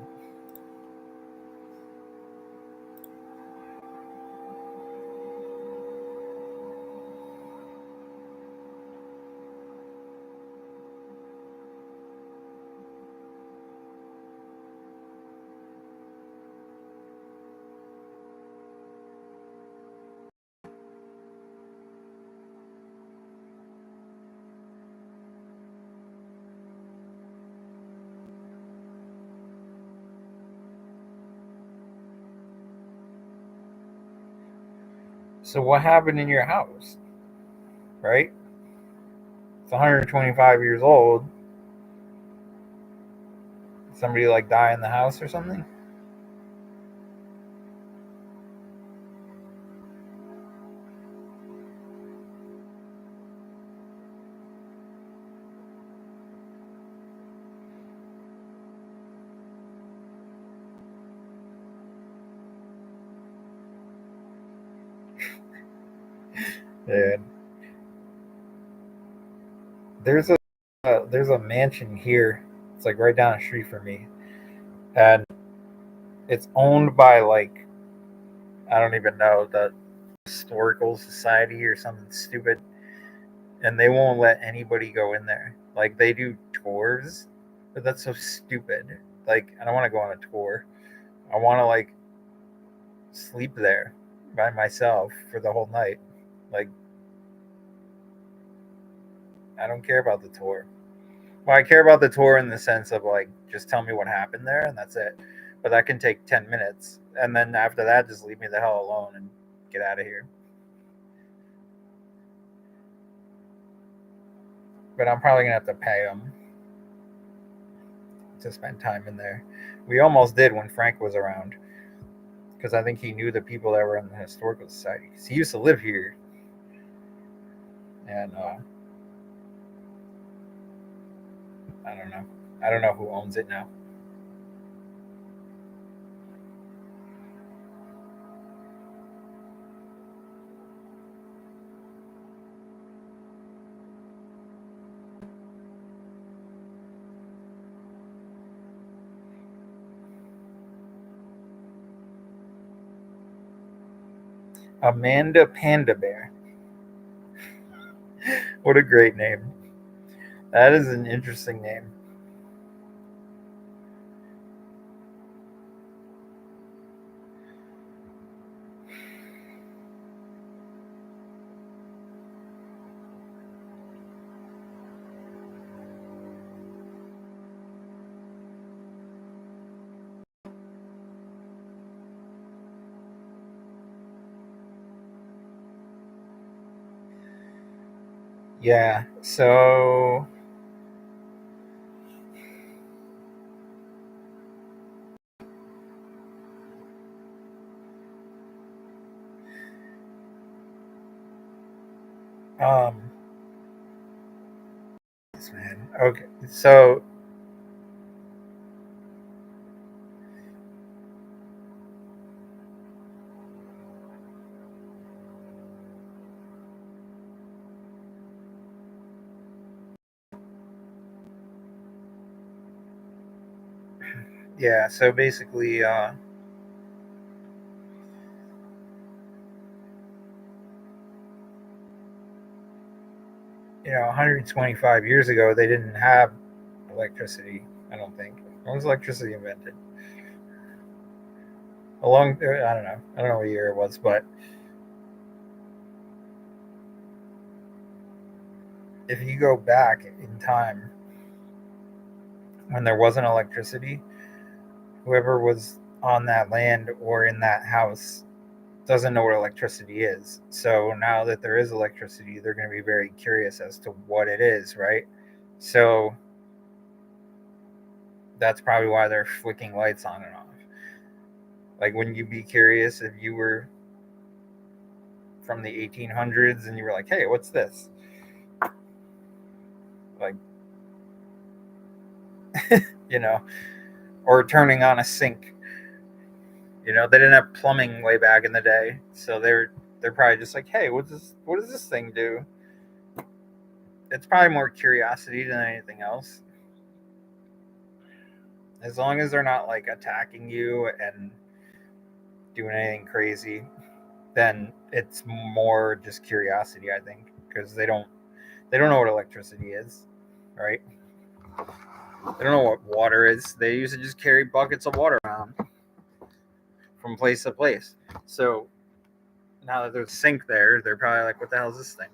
So what happened in your house? Right? It's 125 years old. Somebody like die in the house or something? Yeah. There's a mansion here. It's like right down the street from me, and it's owned by like I don't even know the historical society or something stupid, and they won't let anybody go in there. Like they do tours, but that's so stupid. Like I don't want to go on a tour. I want to like sleep there by myself for the whole night. Like I don't care about the tour. Well, I care about the tour in the sense of like just tell me what happened there and that's it. But that can take 10 minutes, and then after that, just leave me the hell alone and get out of here. But I'm probably gonna have to pay them to spend time in there. We almost did when Frank was around, because I think he knew the people that were in the historical society. Because he used to live here, and I don't know. I don't know who owns it now. Amanda Panda Bear. What a great name. That is an interesting name. Yeah. So um man. Okay. So yeah, so basically 125 years ago they didn't have electricity, I don't think. When was electricity invented? I don't know. I don't know what year it was, but if you go back in time when there wasn't electricity, whoever was on that land or in that house doesn't know what electricity is. So now that there is electricity, they're going to be very curious as to what it is, right? So that's probably why they're flicking lights on and off. Like, wouldn't you be curious if you were from the 1800s and you were like, hey, what's this? Like, you know, or turning on a sink. They didn't have plumbing way back in the day, so they're probably just like, hey, what's this? What does this thing do? It's probably more curiosity than anything else. As long as they're not like attacking you and doing anything crazy, then it's more just curiosity, I think, because they don't know what electricity is, right? They don't know what water is. They used to just carry buckets of water around from place to place. So now that there's a sink there, they're probably like, what the hell is this thing?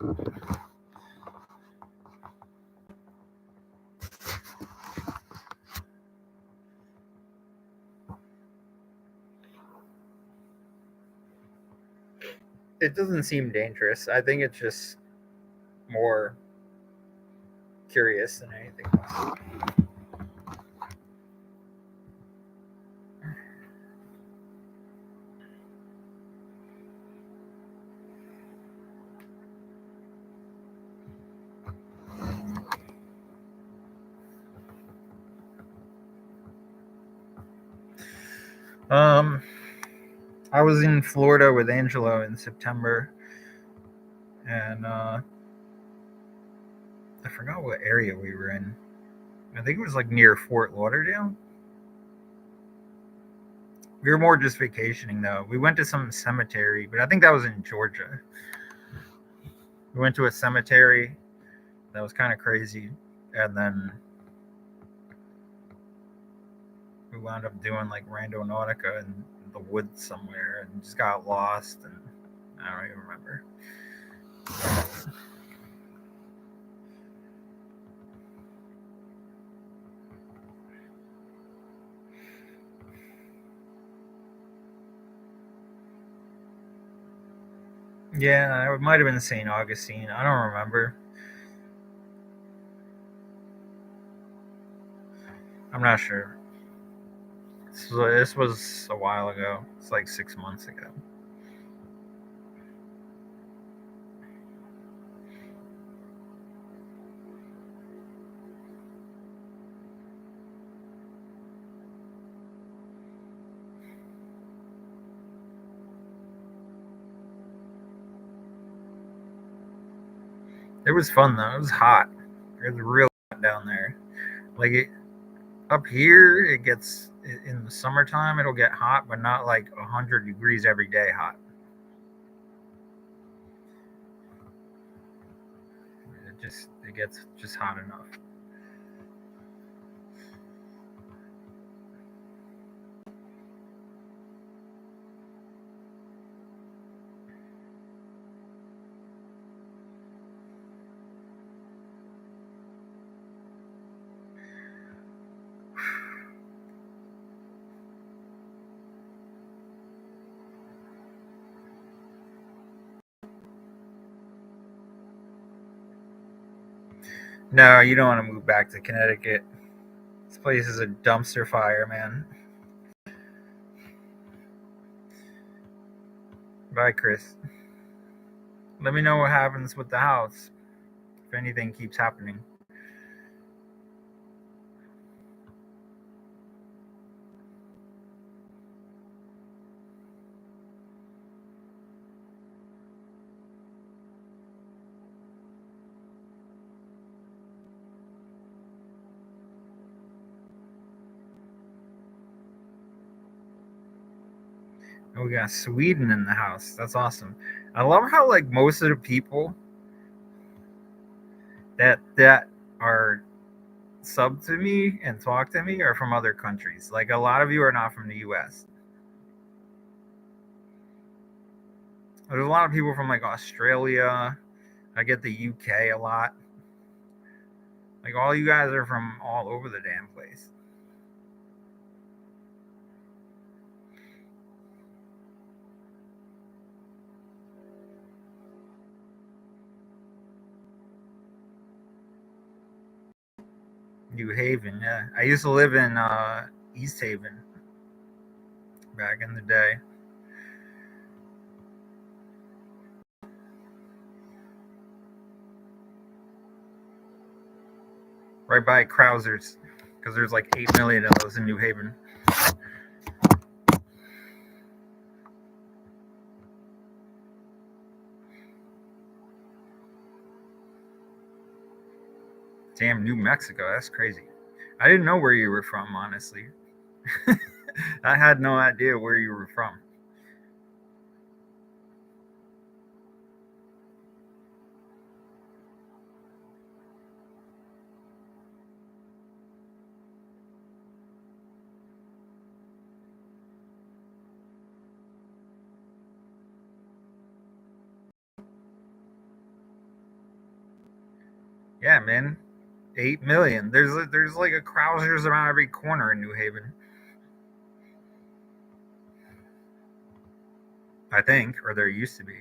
It doesn't seem dangerous. I think it's just more curious than anything else. Um, I was in Florida with Angelo in September, and I forgot what area we were in. I think it was like near Fort Lauderdale. We were more just vacationing though. We went to some cemetery, but I think that was in Georgia. We went to a cemetery that was kind of crazy, and then we wound up doing like Randonautica in the woods somewhere, and just got lost, and I don't even remember. Yeah, it might have been St. Augustine. I don't remember. I'm not sure. So this was a while ago. It's like 6 months ago. It was fun though. It was hot. It was real hot down there. Like it up here, it gets in the summertime. It'll get hot, but not like 100 degrees every day hot. It gets just hot enough. No, you don't want to move back to Connecticut. This place is a dumpster fire, man. Bye, Chris. Let me know what happens with the house if anything keeps happening. Oh, we got Sweden in the house. That's awesome. I love how like most of the people that are sub to me and talk to me are from other countries. Like a lot of you are not from the US. There's a lot of people from like Australia. I get the UK a lot. Like all you guys are from all over the damn place. New Haven, yeah. I used to live in East Haven back in the day. Right by Krausers. Because there's like 8 million of those in New Haven. Damn, New Mexico. That's crazy. I didn't know where you were from, honestly. I had no idea where you were from. Yeah, man. 8 million. There's like a Krausers around every corner in New Haven. I think, or there used to be.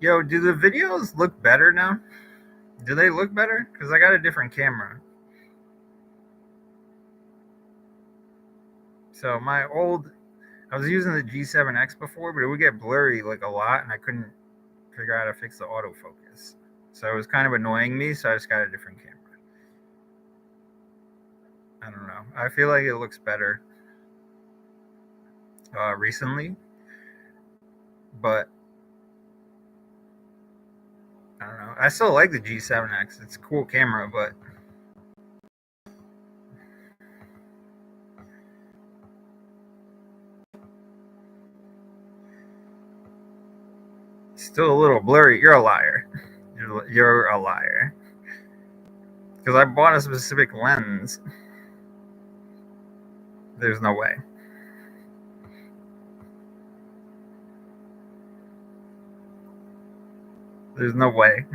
Yo, do the videos look better now? Do they look better? Because I got a different camera. So I was using the G7X before, but it would get blurry like a lot, and I couldn't figure out how to fix the autofocus. So it was kind of annoying me, so I just got a different camera. I don't know. I feel like it looks better recently, but I don't know. I still like the G7X. It's a cool camera, but still a little blurry. You're a liar. You're a liar. Because I bought a specific lens. There's no way. There's no way.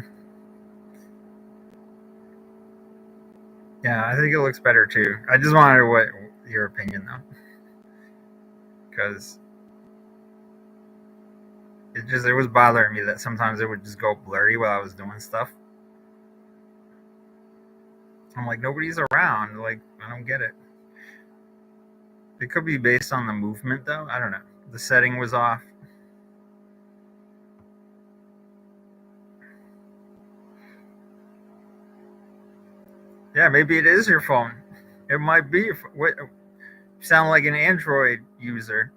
Yeah, I think it looks better too. I just wanted what your opinion though, because it was bothering me that sometimes it would just go blurry while I was doing stuff. I'm like, nobody's around. Like, I don't get it. It could be based on the movement though. I don't know. The setting was off. Yeah, maybe it is your phone. It might be. What? You sound like an Android user.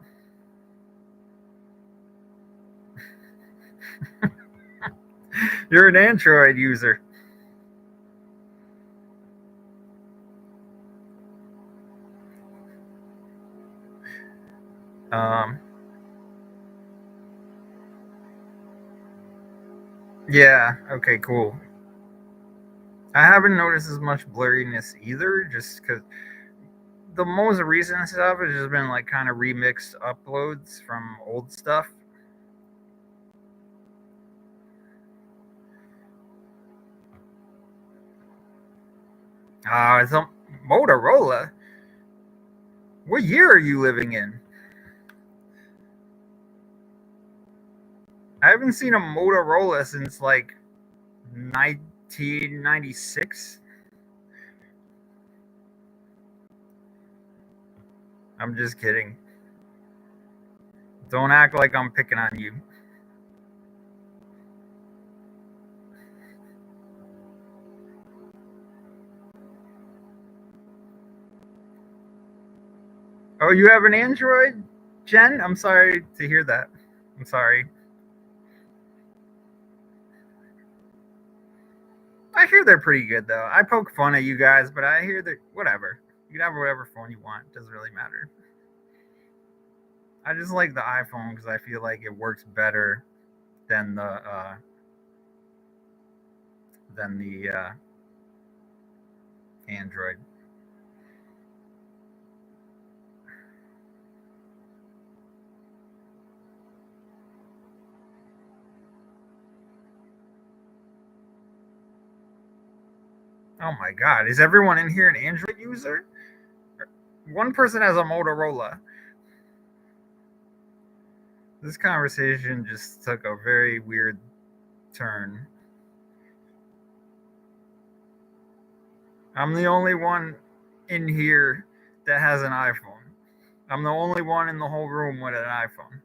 You're an Android user. Um, yeah. Okay. Cool. I haven't noticed as much blurriness either, just because the most recent stuff has just been like kind of remixed uploads from old stuff. It's a Motorola. What year are you living in? I haven't seen a Motorola since like 1996. I'm just kidding. Don't act like I'm picking on you. Oh, you have an Android, Jen? I'm sorry to hear that. I'm sorry. I hear they're pretty good though. I poke fun at you guys, but I hear that whatever. You can have whatever phone you want. It doesn't really matter. I just like the iPhone because I feel like it works better than the Android. Oh my God, is everyone in here an Android user? One person has a Motorola. This conversation just took a very weird turn. I'm the only one in here that has an iPhone. I'm the only one in the whole room with an iPhone.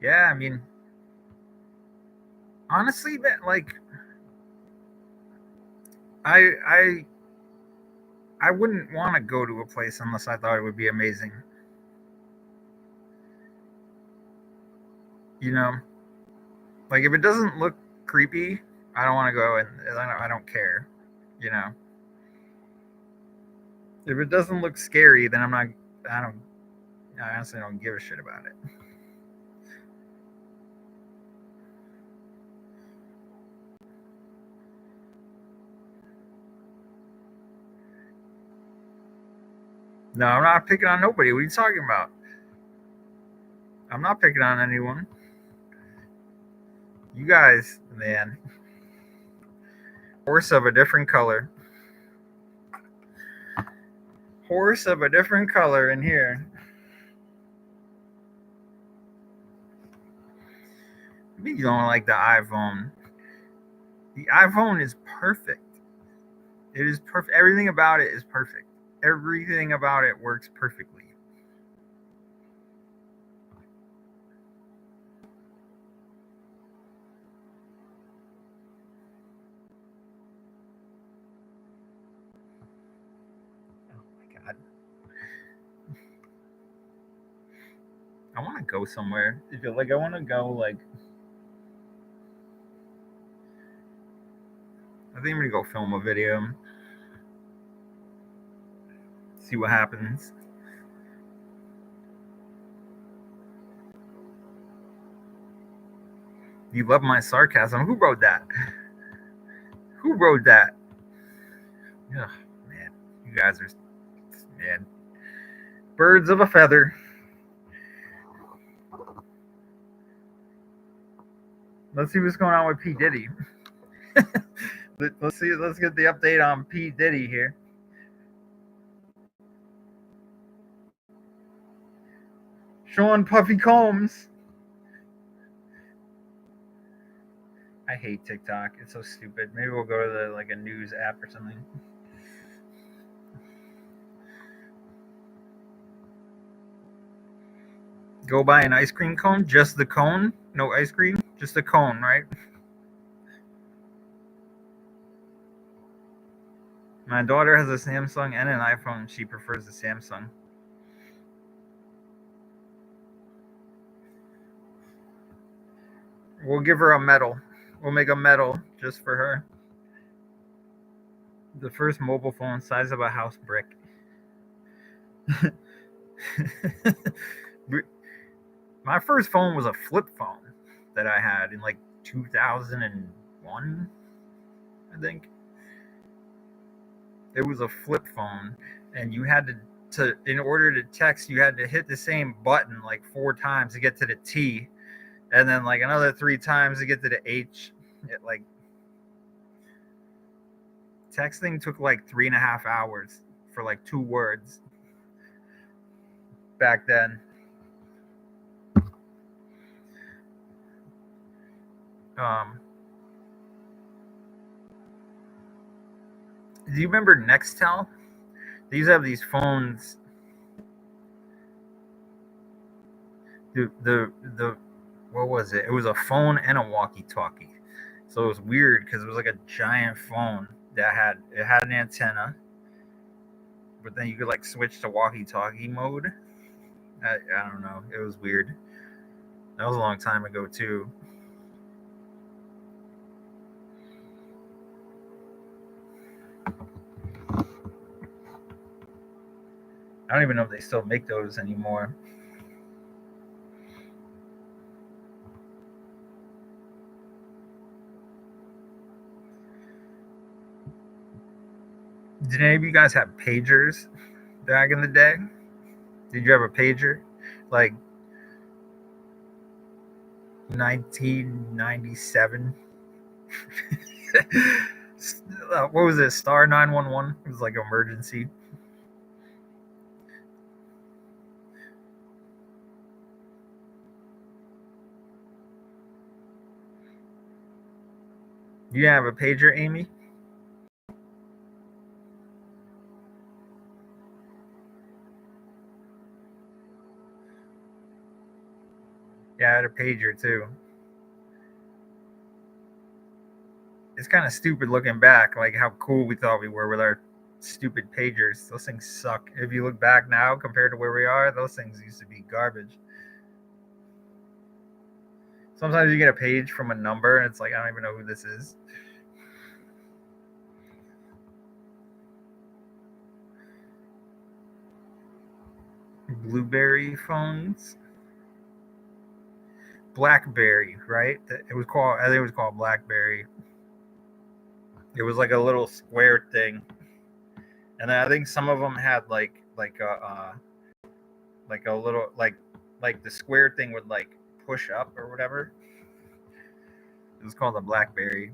Yeah, I mean, honestly, that like, I I I wouldn't want to go to a place unless I thought it would be amazing. You know, like if it doesn't look creepy, I don't want to go, and I don't care. You know, if it doesn't look scary, then I'm not. I don't. I honestly don't give a shit about it. No, I'm not picking on nobody. What are you talking about? I'm not picking on anyone. You guys, man. Horse of a different color. Horse of a different color in here. You don't like the iPhone. The iPhone is perfect. It is perfect. Everything about it is perfect. Everything about it works perfectly. Oh my god. I want to go somewhere. I want to go like. I think I'm gonna go film a video. See what happens. You love my sarcasm. Who wrote that? Who wrote that? Ugh, man, you guys are, man, birds of a feather. Let's see what's going on with P. Diddy. Let's see. Let's get the update on P. Diddy here. Sean Puffy Combs. I hate TikTok. It's so stupid. Maybe we'll go to a news app or something. Go buy an ice cream cone. Just the cone. No ice cream. Just the cone, right? My daughter has a Samsung and an iPhone. She prefers the Samsung. We'll give her a medal. We'll make a medal just for her. The first mobile phone size of a house brick. My first phone was a flip phone that I had in 2001, I think. It was a flip phone, and you had to in order to text, you had to hit the same button 4 times to get to the T, and then another 3 times to get to the H. Texting took 3.5 hours for 2 words back then. Do you remember Nextel? They used to have these phones. The what was it? It was a phone and a walkie-talkie. So it was weird because it was like a giant phone that had an antenna, but then you could switch to walkie-talkie mode. I don't know. It was weird. That was a long time ago too. I don't even know if they still make those anymore. Did any of you guys have pagers back in the day? Did you have a pager? Like 1997? What was it? Star 911? It was like emergency. You have a pager, Amy? Yeah, I had a pager too. It's kind of stupid looking back, like how cool we thought we were with our stupid pagers. Those things suck. If you look back now compared to where we are, those things used to be garbage. Sometimes you get a page from a number and it's like, I don't even know who this is. Blueberry phones. Blackberry, right? It was called. I think it was called Blackberry. It was like a little square thing, and then I think some of them had like like a little like the square thing would like push up or whatever. It was called a BlackBerry.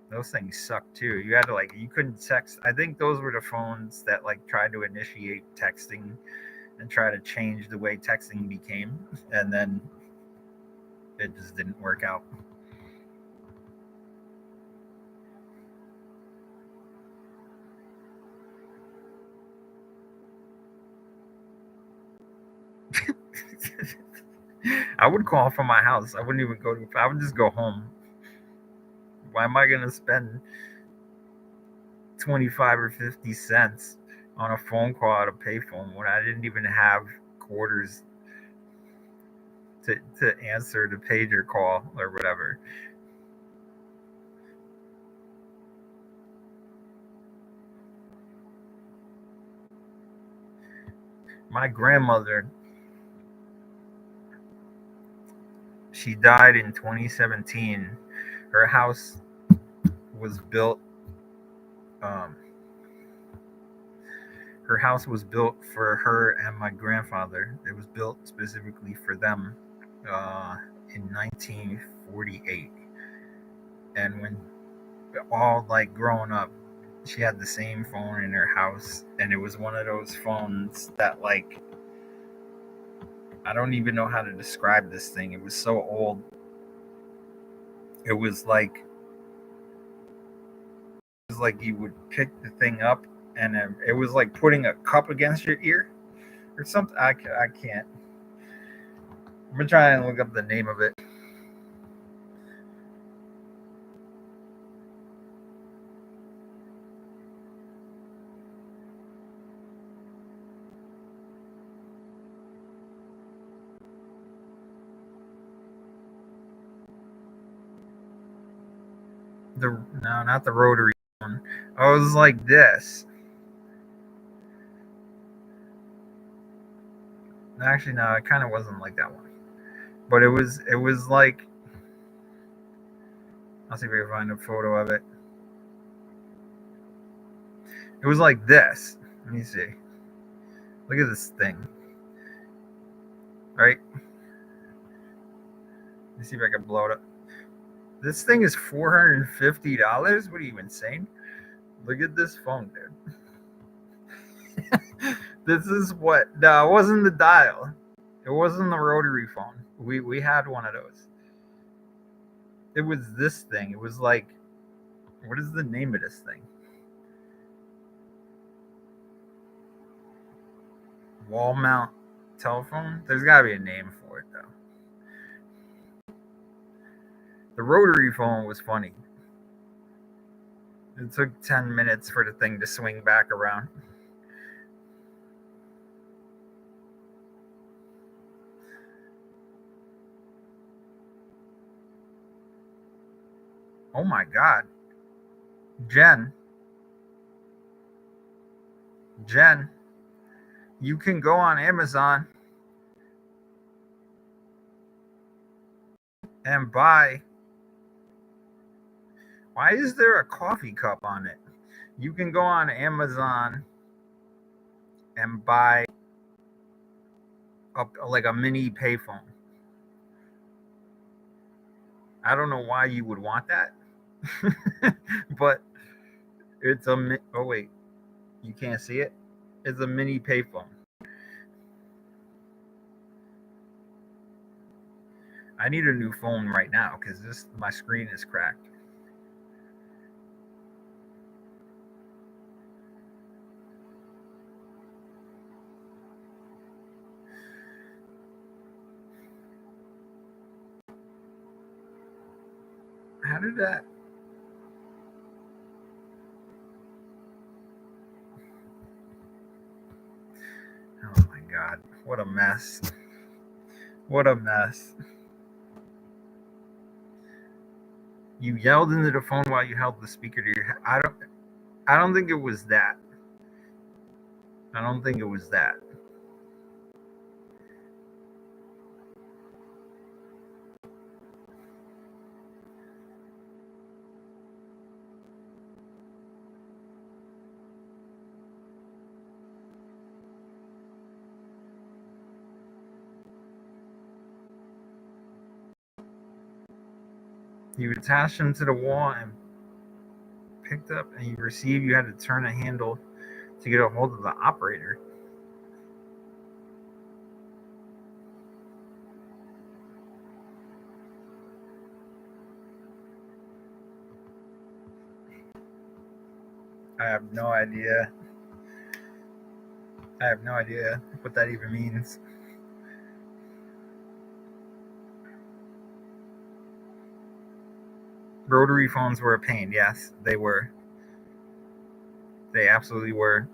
Those things suck too. You had to like you couldn't text. I think those were the phones that like tried to initiate texting and try to change the way texting became, and then it just didn't work out. I would call from my house. I wouldn't even go to. I would just go home. Why am I gonna spend 25 or 50 cents on a phone call at a payphone when I didn't even have quarters to answer the pager call or whatever? My grandmother, she died in 2017. Her house was built. Um, her house was built for her and my grandfather. It was built specifically for them uh, in 1948. And when all like growing up, she had the same phone in her house, and it was one of those phones that like I don't even know how to describe this thing. It was so old. It was like you would pick the thing up, and it was like putting a cup against your ear or something. I can't. I'm gonna try and look up the name of it. The No, not the rotary one. I was like this. Actually, no, it kind of wasn't like that one. But it was like I'll see if I can find a photo of it. It was like this. Let me see. Look at this thing. Right? Let me see if I can blow it up. This thing is $450. What are you insane? Look at this phone, dude. This is what? No, it wasn't the dial. It wasn't the rotary phone. We had one of those. It was this thing. It was like, what is the name of this thing? Wall mount telephone. There's got to be a name for it though. The rotary phone was funny. It took 10 minutes for the thing to swing back around. Oh my god, Jen, Jen, you can go on Amazon and buy. Why is there a coffee cup on it? You can go on Amazon and buy like a mini payphone. I don't know why you would want that, but it's a. Oh wait, you can't see it. It's a mini payphone. I need a new phone right now because this my screen is cracked. How did that? Oh my god! What a mess! What a mess! You yelled into the phone while you held the speaker to your head. I don't think it was that. I don't think it was that. You attached them to the wall and picked up, and you received. You had to turn a handle to get a hold of the operator. I have no idea. I have no idea what that even means. Rotary phones were a pain. Yes, they were. They absolutely were.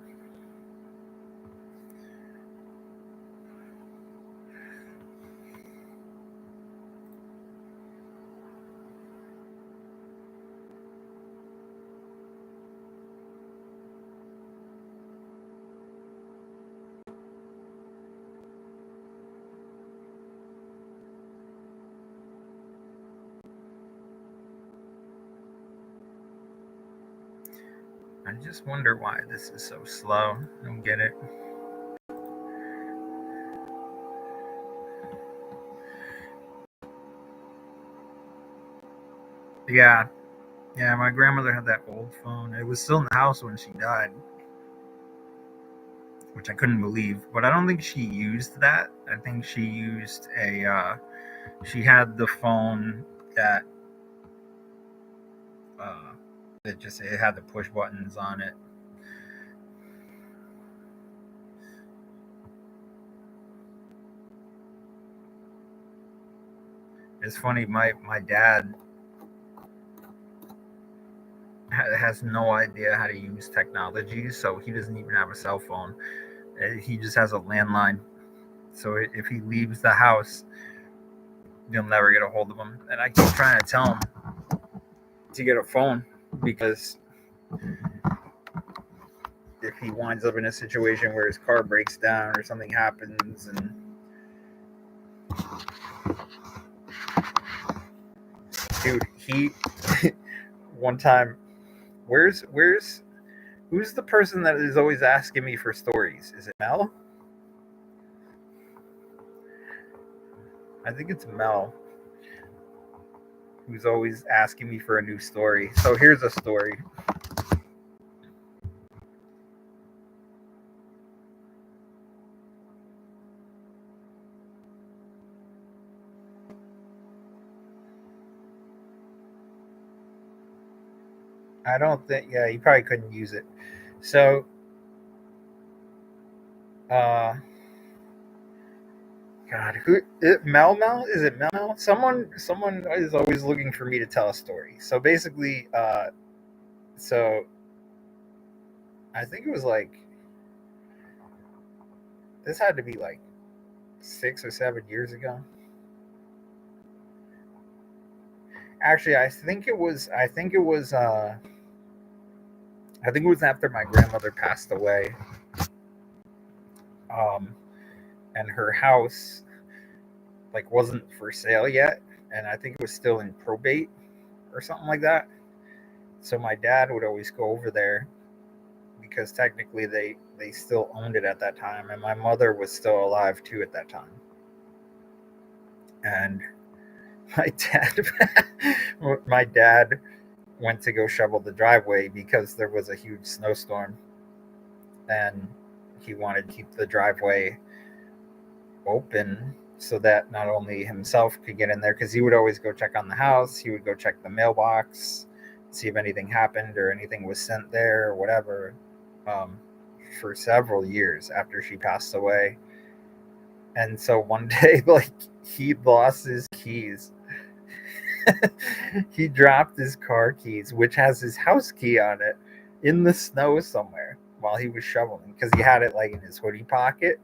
I just wonder why this is so slow. I don't get it. Yeah, yeah. My grandmother had that old phone. It was still in the house when she died, which I couldn't believe. But I don't think she used that. I think she used a. She had the phone that. Uh, it had the push buttons on it. It's funny. My dad has no idea how to use technology, so he doesn't even have a cell phone. He just has a landline. So if he leaves the house, you'll never get a hold of him. And I keep trying to tell him to get a phone because if he winds up in a situation where his car breaks down or something happens, and dude, he one time, where's who's the person that is always asking me for stories? Is it Mel? I think it's Mel who's always asking me for a new story. So here's a story. I don't think. Yeah, you probably couldn't use it. So, uh, God, Mel Mel? Is it Mel Mel? Someone is always looking for me to tell a story. So basically, so I think it was like this had to be like 6 or 7 years ago. Actually, I think it was after my grandmother passed away. Um, and her house like wasn't for sale yet, and I think it was still in probate or something like that. So my dad would always go over there because technically they still owned it at that time, and my mother was still alive too at that time. And my dad, my dad went to go shovel the driveway because there was a huge snowstorm, and he wanted to keep the driveway open so that not only himself could get in there because he would always go check on the house, he would go check the mailbox, see if anything happened or anything was sent there or whatever. Um, for several years after she passed away, and so one day, like he lost his keys. He dropped his car keys, which has his house key on it, in the snow somewhere while he was shoveling because he had it like in his hoodie pocket,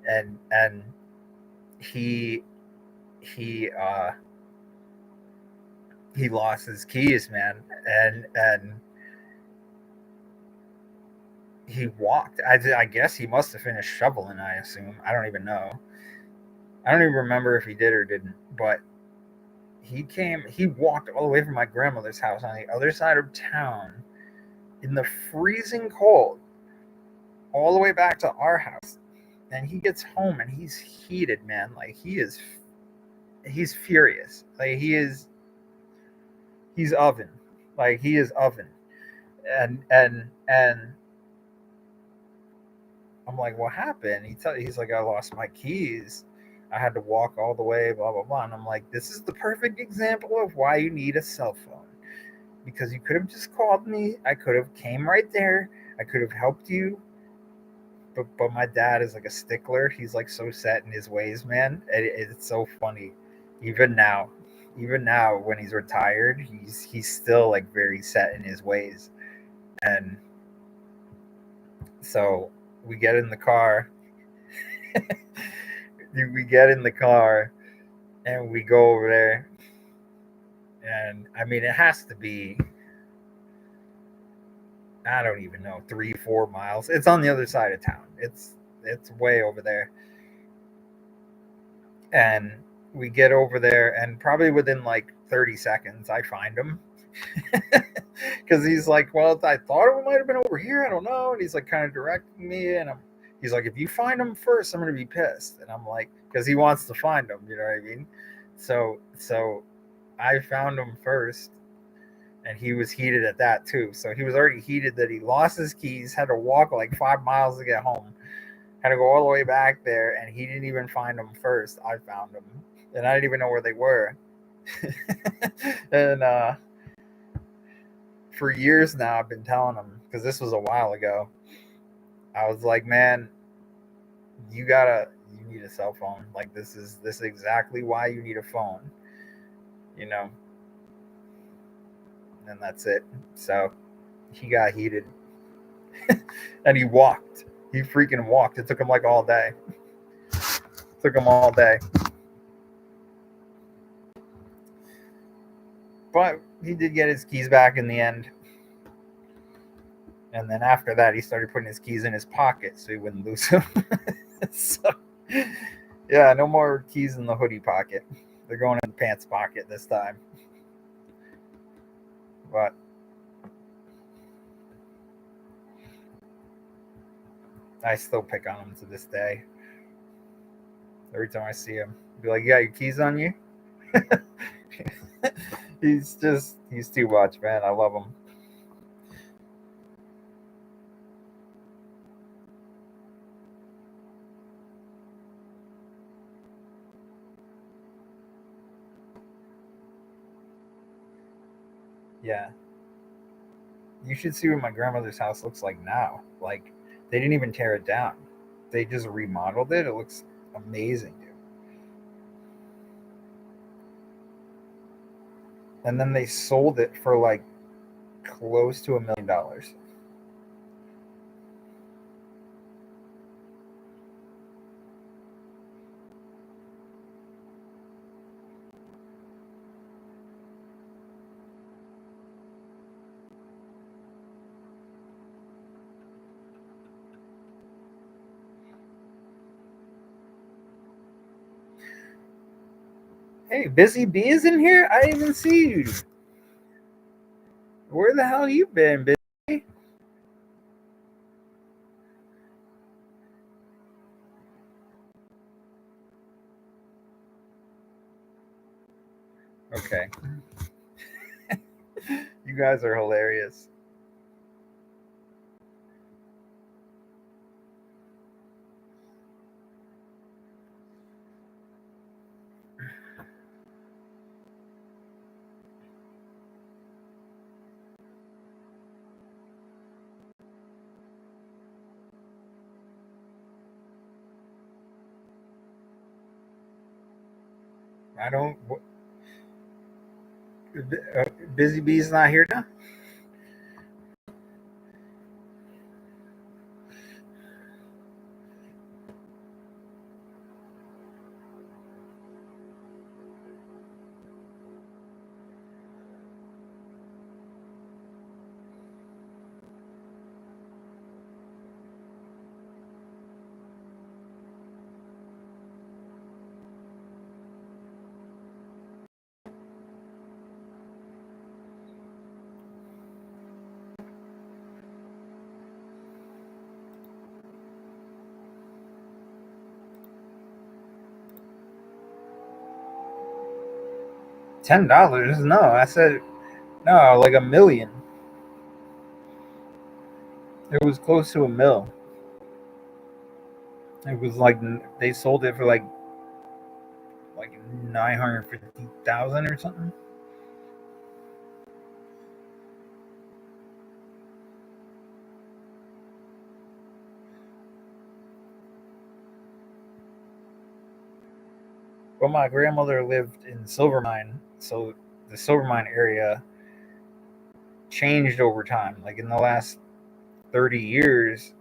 and he he uh he lost his keys, man, and he walked. I guess he must have finished shoveling. I assume. I don't even know. I don't even remember if he did or didn't. But he came. He walked all the way from my grandmother's house on the other side of town in the freezing cold, all the way back to our house. And he gets home and he's heated, man. Like he's furious. Like he is. He's oven. Like he is oven. And I'm like, what happened? He's like, I lost my keys. I had to walk all the way, blah blah blah. And I'm like, this is the perfect example of why you need a cell phone. Because you could have just called me. I could have came right there. I could have helped you. But my dad is like a stickler. He's like so set in his ways, man. It's so funny. Even now, even now when he's retired, he's still like very set in his ways. And so we get in the car. We get in the car and we go over there. And I mean, it has to be, I don't even know, 3, 4 miles. It's on the other side of town. It's way over there. And we get over there, and probably within like 30 seconds, I find him. Because he's like, well, I thought it might have been over here. I don't know. And he's like kind of directing me. And he's like, if you find him first, I'm going to be pissed. And I'm like, because he wants to find him. You know what I mean? So I found him first. And he was heated at that too. So he was already heated that he lost his keys, had to walk like 5 miles to get home, had to go all the way back there, and he didn't even find them first. I found them, and I didn't even know where they were. And for years now, I've been telling him, because this was a while ago. I was like, man, you need a cell phone. Like this is exactly why you need a phone. You know, and that's it. So he got heated, and he walked. He freaking walked. It took him like all day. Took him all day. But he did get his keys back in the end. And then after that, he started putting his keys in his pocket so he wouldn't lose them. So, yeah, no more keys in the hoodie pocket. They're going in the pants pocket this time. But I still pick on him to this day. Every time I see him, be like, "You got your keys on you?" he's too much, man. I love him. Yeah. You should see what my grandmother's house looks like now. Like, they didn't even tear it down. They just remodeled it. It looks amazing, dude. And then they sold it for like close to $1 million. Hey, Busy Bee is in here? I didn't even see you. Where the hell you been, Busy? Okay. You guys are hilarious. I don't. Busy Bee's not here now? $10? No, I said No, like 1 million. It was close to 1 mil. It was like they sold it for like 950,000 or something. But my grandmother lived in Silvermine, so the Silvermine area changed over time. Like in the last 30 years,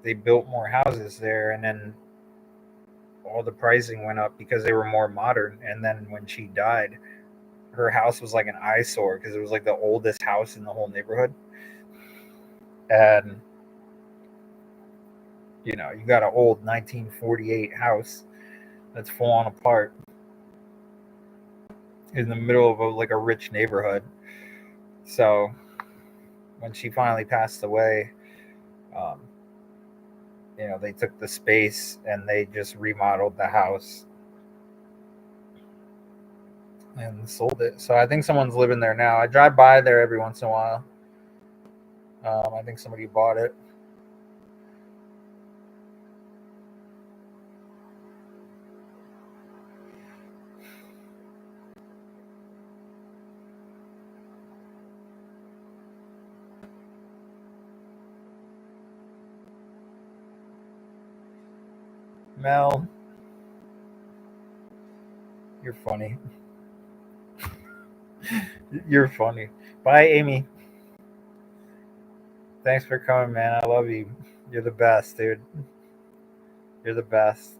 they built more houses there, and then all the pricing went up because they were more modern. And then when she died, her house was like an eyesore because it was like the oldest house in the whole neighborhood. And you got an old 1948 house that's falling apart in the middle of like a rich neighborhood. So when she finally passed away, um, they took the space and they just remodeled the house and sold it. So I think someone's living there now. I drive by there every once in a while. I think somebody bought it. Mel, you're funny. You're funny. Bye, Amy. Thanks for coming, man. I love you. You're the best, dude. You're the best.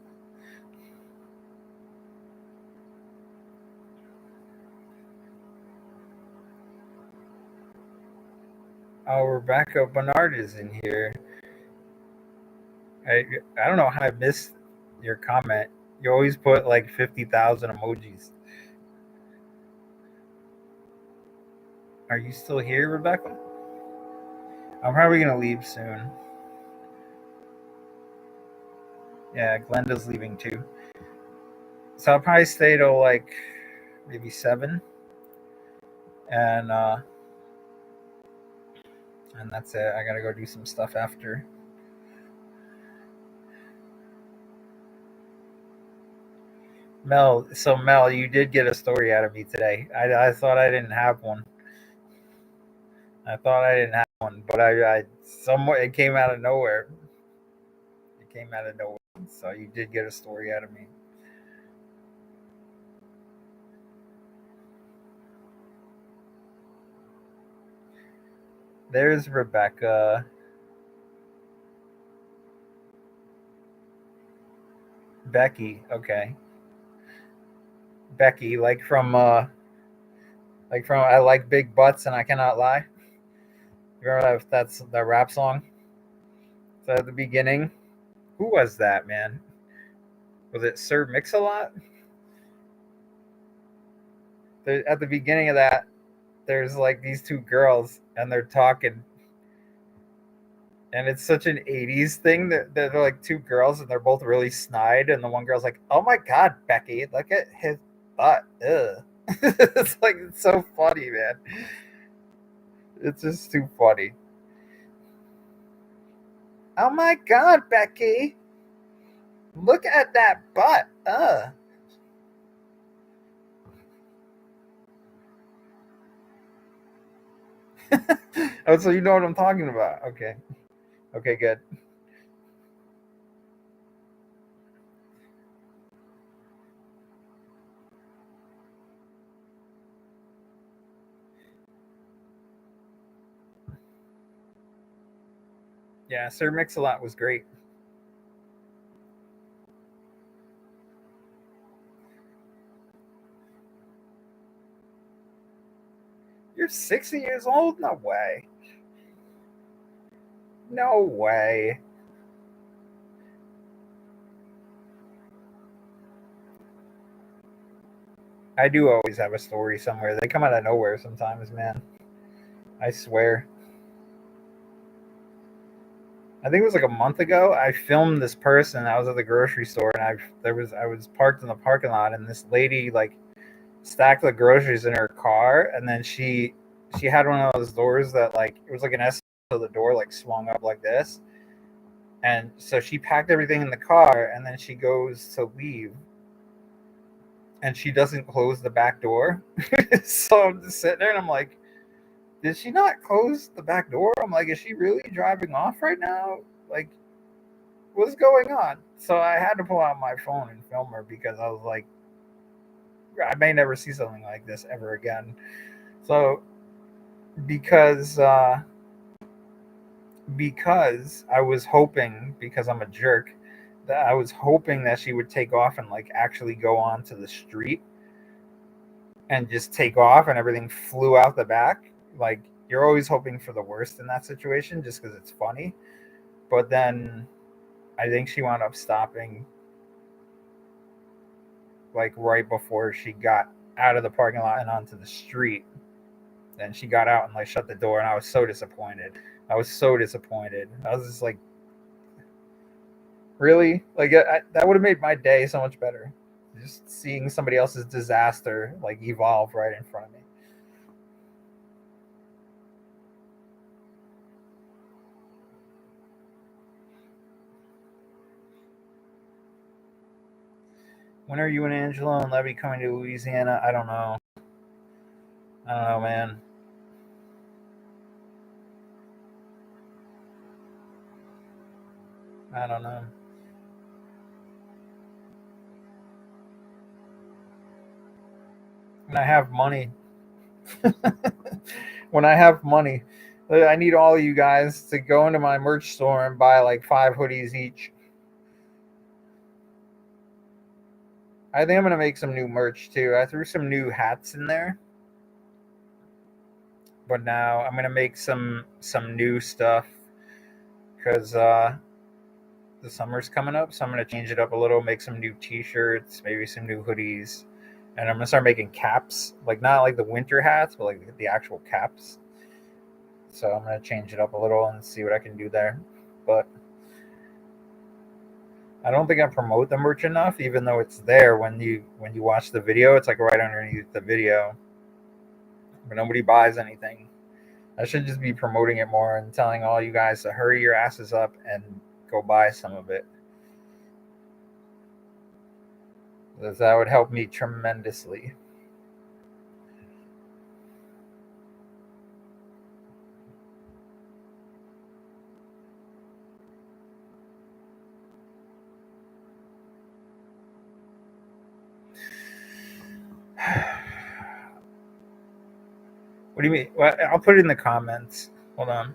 Oh, Rebecca Bernard is in here. I I don't know how I missed your comment. You always put like 50,000 emojis. Are you still here, Rebecca? I'm probably gonna leave soon. Yeah, Glenda's leaving too. So I'll probably stay till like maybe 7, and and that's it. I gotta go do some stuff after. Mel, you did get a story out of me today. I thought I didn't have one. I thought I didn't have one, but I somewhere it came out of nowhere. It came out of nowhere. So you did get a story out of me. There's Rebecca. Becky. Okay. Becky, like from I like big butts and I cannot lie. You remember that's the rap song? So at the beginning, who was that, man? Was it Sir Mix-a-Lot? At the beginning of that, there's like these two girls and they're talking, and it's such an 80s thing that they're like two girls and they're both really snide, and the one girl's like, "Oh my god, Becky, look at his butt." Ugh. It's so funny, man. It's just too funny. Oh my god, Becky, look at that butt. Oh, so you know what I'm talking about. Okay. Okay, good. Yeah, Sir Mix-a-Lot was great. You're 60 years old? No way. No way. I do always have a story somewhere. They come out of nowhere sometimes, man. I swear. I think it was like a month ago. I filmed this person. I was at the grocery store and I was parked in the parking lot, and this lady like stacked the groceries in her car, and then she she had one of those doors that like it was like an S, so the door like swung up like this. And so she packed everything in the car, and then she goes to leave, and she doesn't close the back door. So I'm just sitting there, and I'm like, did she not close the back door? I'm like, is she really driving off right now? Like, what's going on? So I had to pull out my phone and film her because I was like, I may never see something like this ever again. So because uh, because I was hoping, because I'm a jerk, that I was hoping that she would take off and like actually go onto the street and just take off and everything flew out the back. Like, you're always hoping for the worst in that situation just because it's funny. But then I think she wound up stopping like right before she got out of the parking lot and onto the street. And she got out and like shut the door, and I was so disappointed. I was so disappointed. I was just like, really? Like, that would have made my day so much better. Just seeing somebody else's disaster like evolve right in front of me. When are you and Angela and Levy coming to Louisiana? I don't know. I don't know, man. I don't know. When I have money, when I have money, I need all of you guys to go into my merch store and buy like 5 hoodies each. I think I'm gonna make some new merch too. I threw some new hats in there, but now I'm gonna make some new stuff because the summer's coming up. So I'm gonna change it up a little, make some new T-shirts, maybe some new hoodies, and I'm gonna start making caps. Like, not like the winter hats, but like the actual caps. So I'm gonna change it up a little and see what I can do there. But I don't think I promote the merch enough, even though it's there when you watch the video. It's like right underneath the video, but nobody buys anything. I should just be promoting it more and telling all you guys to hurry your asses up and go buy some of it. Because that would help me tremendously. What do you mean? Well, I'll put it in the comments. Hold on.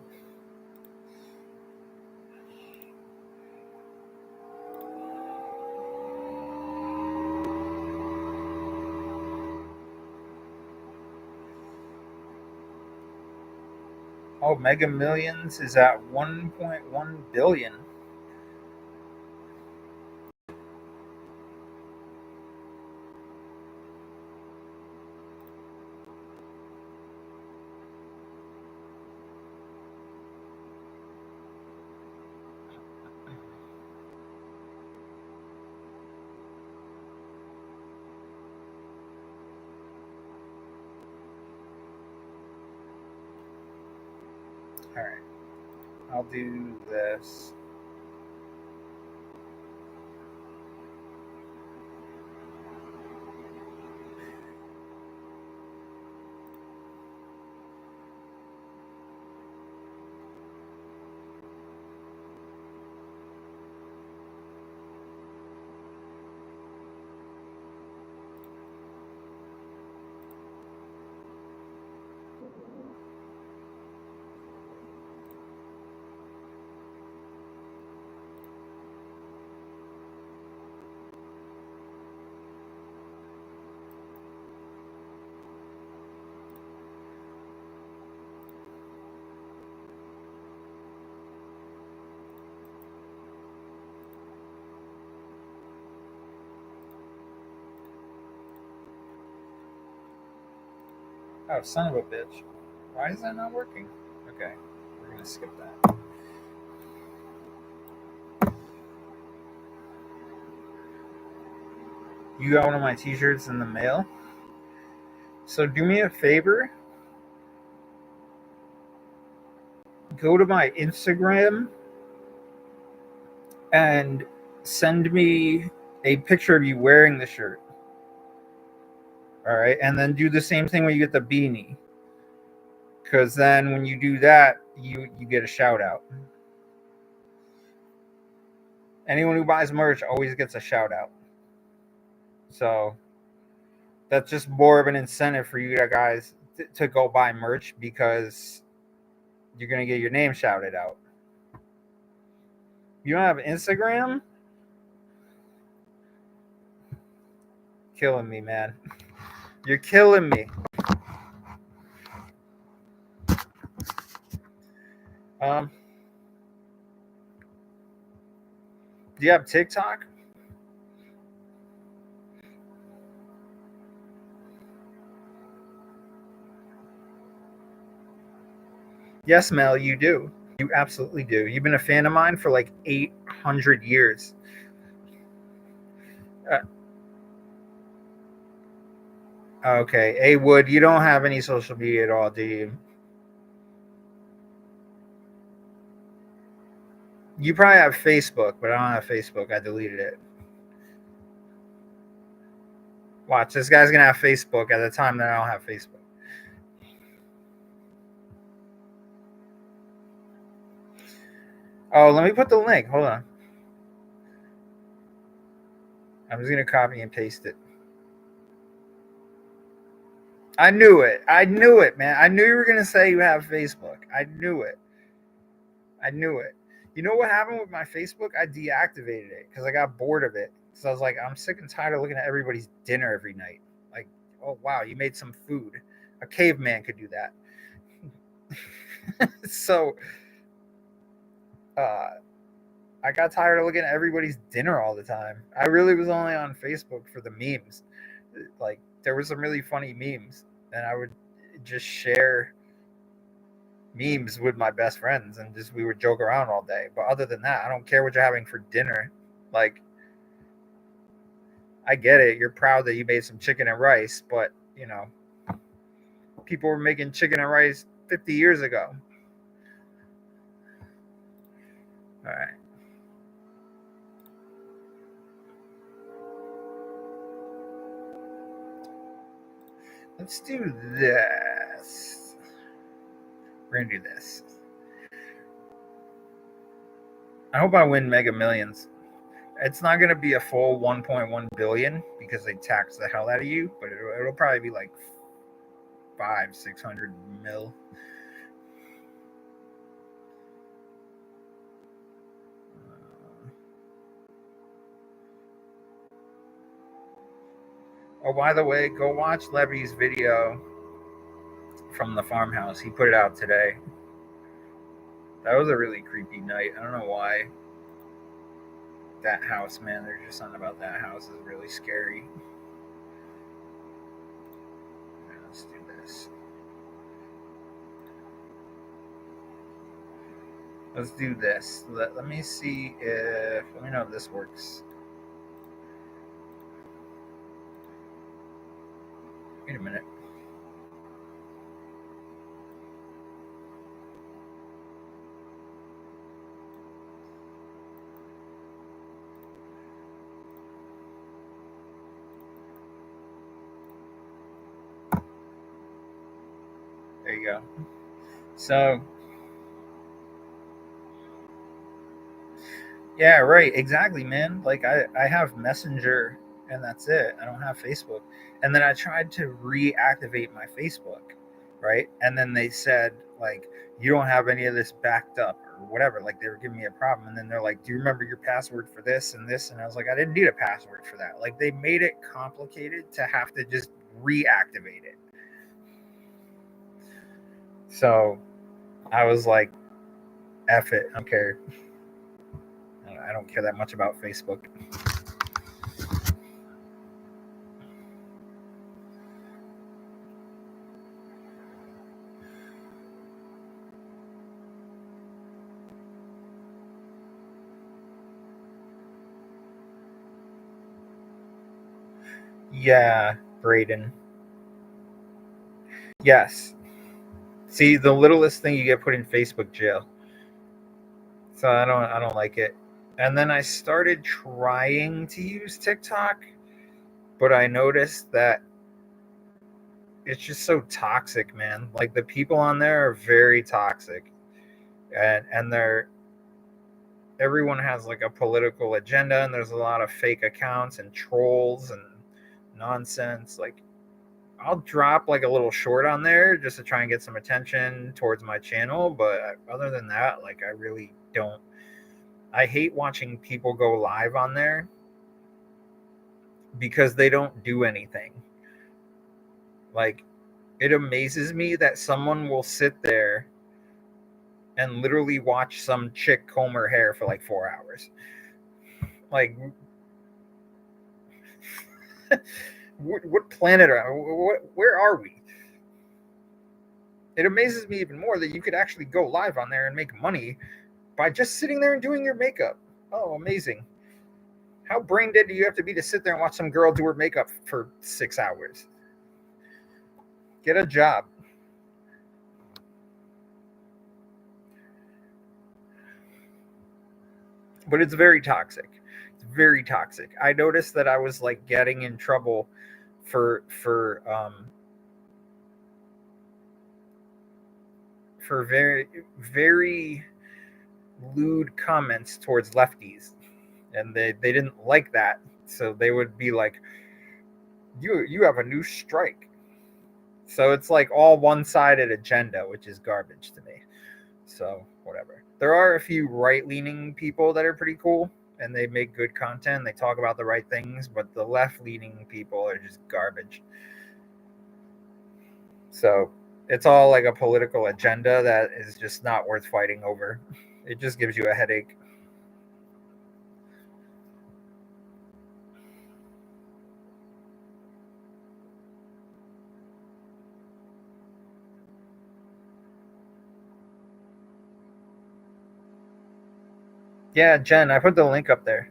Oh, Mega Millions is at 1.1 billion. All right, I'll do this. Oh, son of a bitch! Why is that not working? Okay, we're gonna skip that. You got one of my T-shirts in the mail. So do me a favor. go to my Instagram and send me a picture of you wearing the shirt. All right, and then do the same thing when you get the beanie, because then when you do that, you get a shout out. Anyone who buys merch always gets a shout out. So that's just more of an incentive for you guys to go buy merch, because you're gonna get your name shouted out. You don't have Instagram? Killing me, man. You're killing me. Do you have TikTok? Yes, Mel, you do. You absolutely do. You've been a fan of mine for like 800 years. Uh, okay. Hey, Wood, you don't have any social media at all, do you? You probably have Facebook, but I don't have Facebook. I deleted it. Watch, this guy's gonna have Facebook at the time that I don't have Facebook. Oh, let me put the link. Hold on. I'm just gonna copy and paste it. I knew it. I knew it, man. I knew you were gonna say you have Facebook. I knew it. I knew it. You know what happened with my Facebook? I deactivated it because I got bored of it. So I was like, I'm sick and tired of looking at everybody's dinner every night. Like, oh wow, you made some food. A caveman could do that. So I got tired of looking at everybody's dinner all the time. I really was only on Facebook for the memes. Like, there were some really funny memes, and I would just share memes with my best friends, and just we would joke around all day. But other than that, I don't care what you're having for dinner. Like, I get it. You're proud that you made some chicken and rice, but people were making chicken and rice 50 years ago. All right. Let's do this. We're going to do this. I hope I win Mega Millions. It's not going to be a full 1.1 billion because they tax the hell out of you, but it'll probably be like 500-600 mil. Oh, by the way, go watch Levy's video from the farmhouse. He put it out today. That was a really creepy night. I don't know why. That house, man, there's just something about that house is really scary. Let's do this. Let's do this. Let me see if... Let me know if this works. Wait a minute. There you go. So... Yeah, right. Exactly, man. Like, I have Messenger and that's it. I don't have Facebook. And then I tried to reactivate my Facebook, right? And then they said, like, you don't have any of this backed up or whatever. Like, they were giving me a problem. And then they're like, do you remember your password for this and this? And I was like, I didn't need a password for that. Like, they made it complicated to have to just reactivate it. So I was like, F it. I don't care. I don't care that much about Facebook. Yeah, Braden. Yes. See, the littlest thing you get put in Facebook jail. So I don't like it. And then I started trying to use TikTok, but I noticed that it's just so toxic, man. Like the people on there are very toxic. And they're everyone has like a political agenda, and there's a lot of fake accounts and trolls and nonsense. Like I'll drop like a little short on there just to try and get some attention towards my channel, but other than that, like I really don't. I hate watching people go live on there because they don't do anything. Like it amazes me that someone will sit there and literally watch some chick comb her hair for like 4 hours. Like, what planet are? Where are we? It amazes me even more that you could actually go live on there and make money by just sitting there and doing your makeup. Oh, amazing! How brain dead do you have to be to sit there and watch some girl do her makeup for 6 hours? Get a job. But it's very toxic. It's very toxic. I noticed that I was like getting in trouble for very very lewd comments towards lefties, and they didn't like that, so they would be like, you have a new strike. So it's like all one-sided agenda, which is garbage to me. So whatever. There are a few right-leaning people that are pretty cool, and they make good content. They talk about the right things, but the left-leaning people are just garbage. So it's all like a political agenda that is just not worth fighting over. It just gives you a headache. Yeah, Jen, I put the link up there.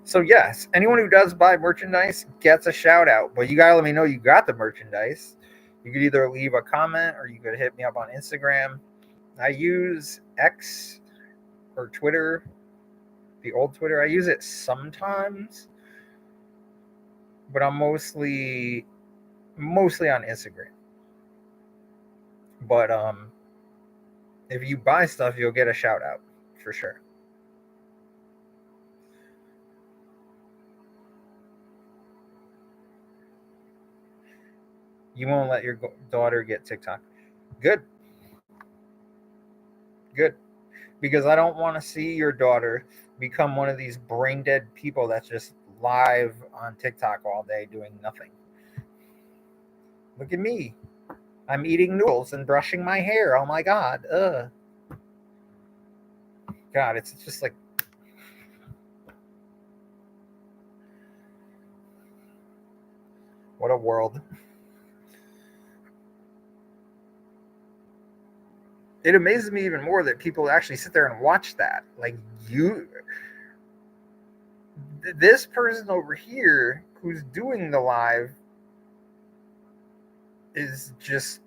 So yes, anyone who does buy merchandise gets a shout out, but you gotta let me know you got the merchandise. You could either leave a comment or you could hit me up on Instagram. I use X or Twitter, the old Twitter. I use it sometimes, but I'm mostly on Instagram. But if you buy stuff, you'll get a shout out for sure. You won't let your daughter get TikTok. Good, good. Because I don't want to see your daughter become one of these brain dead people that's just live on TikTok all day doing nothing. Look at me. I'm eating noodles and brushing my hair. Oh my god. Ugh. God, it's just like what a world. It amazes me even more that people actually sit there and watch that. Like you this person over here who's doing the live is just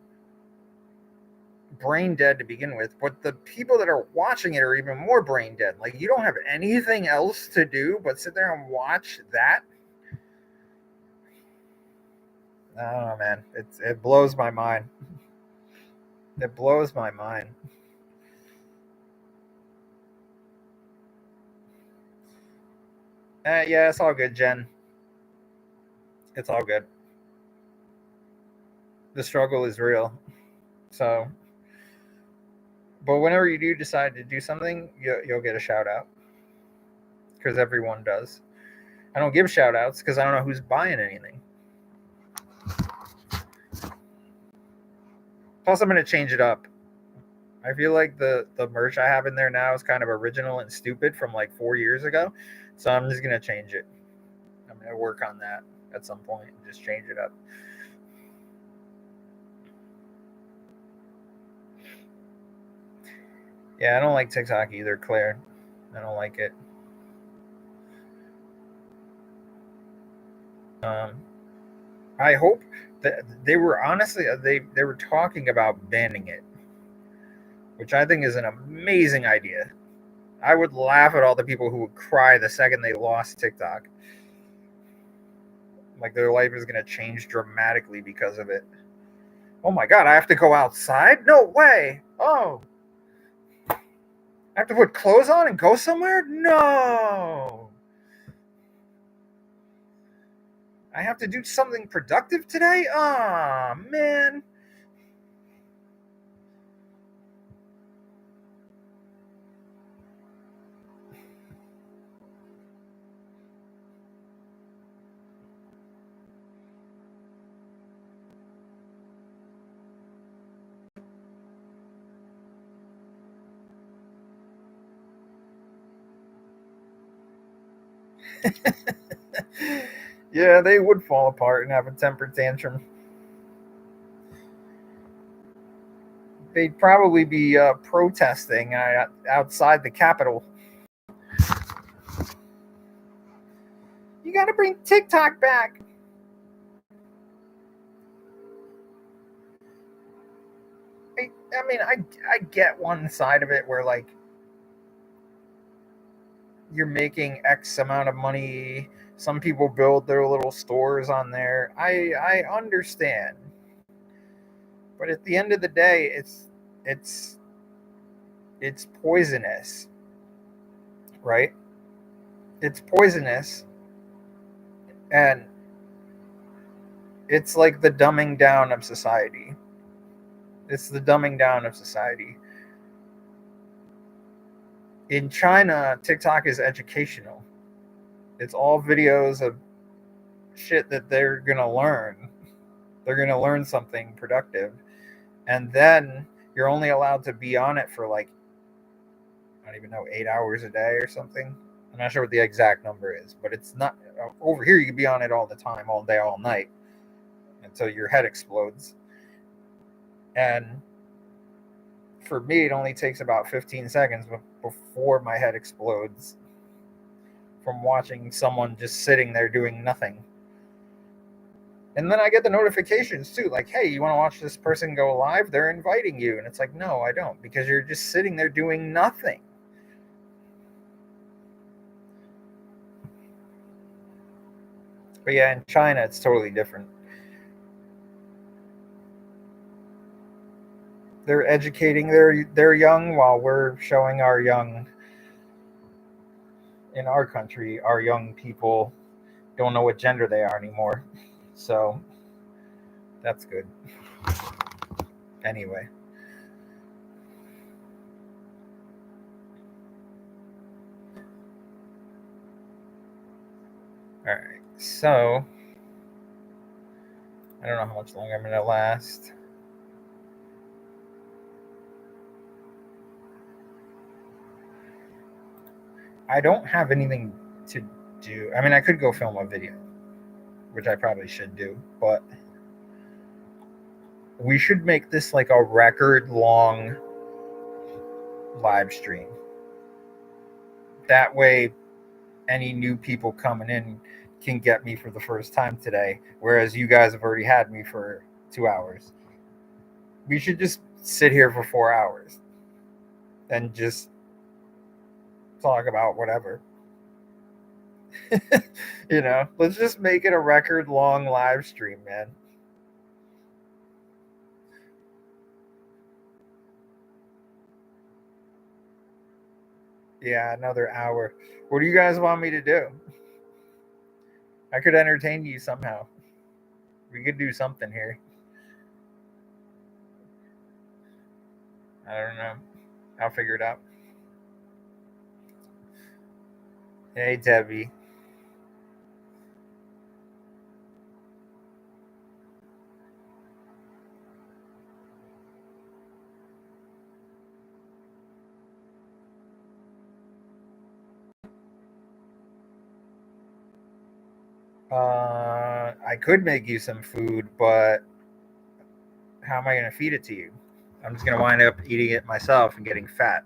brain dead to begin with, but the people that are watching it are even more brain dead. Like you don't have anything else to do but sit there and watch that. I don't know, man. It blows my mind. It blows my mind. Yeah, it's all good, Jen. It's all good. The struggle is real. So, but whenever you do decide to do something, you'll get a shout out because everyone does. I don't give shout outs because I don't know who's buying anything. Plus, I'm going to change it up. I feel like the merch I have in there now is kind of original and stupid from like 4 years ago. So I'm just going to change it. I'm going to work on that at some point and just change it up. Yeah, I don't like TikTok either, Claire. I don't like it. Um, I hope that they were honestly they were talking about banning it. which I think is an amazing idea. I would laugh at all the people who would cry the second they lost TikTok. Like their life is going to change dramatically because of it. Oh my God, I have to go outside? No way. Oh. I have to put clothes on and go somewhere? No. I have to do something productive today? Aw, man. Yeah, they would fall apart and have a temper tantrum. They'd probably be protesting outside the Capitol. You gotta bring TikTok back. I mean, I get one side of it where, like, you're making X amount of money. Some people build their little stores on there. I understand. But at the end of the day, it's it's poisonous, right? It's poisonous, and it's like the dumbing down of society. It's the dumbing down of society. In China, TikTok is educational. It's all videos of shit that they're gonna learn. They're gonna learn something productive, and then you're only allowed to be on it for, like, I don't even know, 8 hours a day or something. I'm not sure what the exact number is, but it's not over here. You can be on it all the time, all day, all night, until your head explodes. And for me, it only takes about 15 seconds before my head explodes from watching someone just sitting there doing nothing. And then I get the notifications too, like, hey, you want to watch this person go live? They're inviting you. And it's like, no, I don't, because you're just sitting there doing nothing. But yeah, in China, it's totally different. They're educating their young, while we're showing our young in our country, our young people don't know what gender they are anymore. So that's good. Anyway. All right. So I don't know how much longer I'm going to last. I don't have anything to do. I mean, I could go film a video, which I probably should do, but we should make this like a record long live stream. That way, any new people coming in can get me for the first time today, whereas you guys have already had me for 2 hours. We should just sit here for 4 hours and just talk about whatever. Let's just make it a record long live stream, man. Yeah, another hour. What do you guys want me to do? I could entertain you somehow. We could do something here. I don't know. I'll figure it out. Hey, Debbie. I could make you some food, but how am I going to feed it to you? I'm just going to wind up eating it myself and getting fat.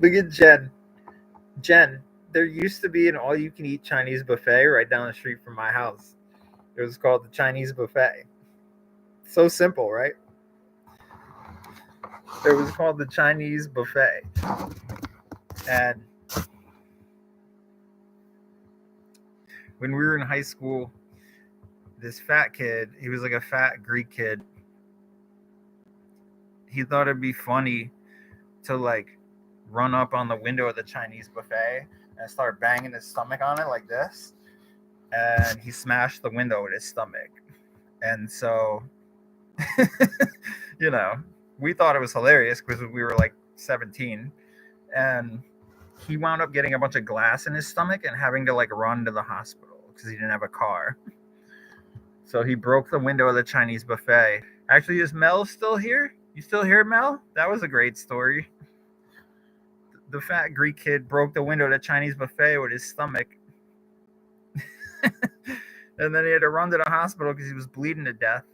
Look at Jen. Jen, there used to be an all-you-can-eat Chinese buffet right down the street from my house. It was called the Chinese Buffet. So simple, right? It was called the Chinese Buffet. And when we were in high school, this fat kid, he was like a fat Greek kid. He thought it'd be funny to like run up on the window of the Chinese buffet and start banging his stomach on it like this. And he smashed the window with his stomach. And so, you know, we thought it was hilarious because we were like 17. And he wound up getting a bunch of glass in his stomach and having to like run to the hospital because he didn't have a car. So he broke the window of the Chinese buffet. Actually, is Mel still here? You still here, Mel? That was a great story. The fat Greek kid broke the window of the Chinese buffet with his stomach. And then he had to run to the hospital because he was bleeding to death.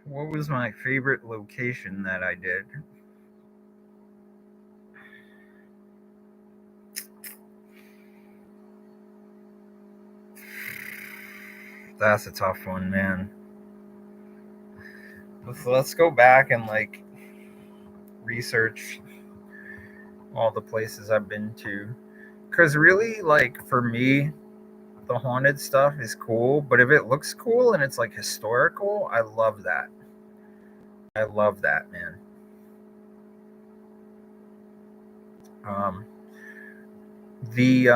What was my favorite location that I did? That's a tough one, man. Let's go back and like research all the places I've been to. Because really, like, for me, the haunted stuff is cool, but if it looks cool and it's like historical, I love that. I love that, man. Um, the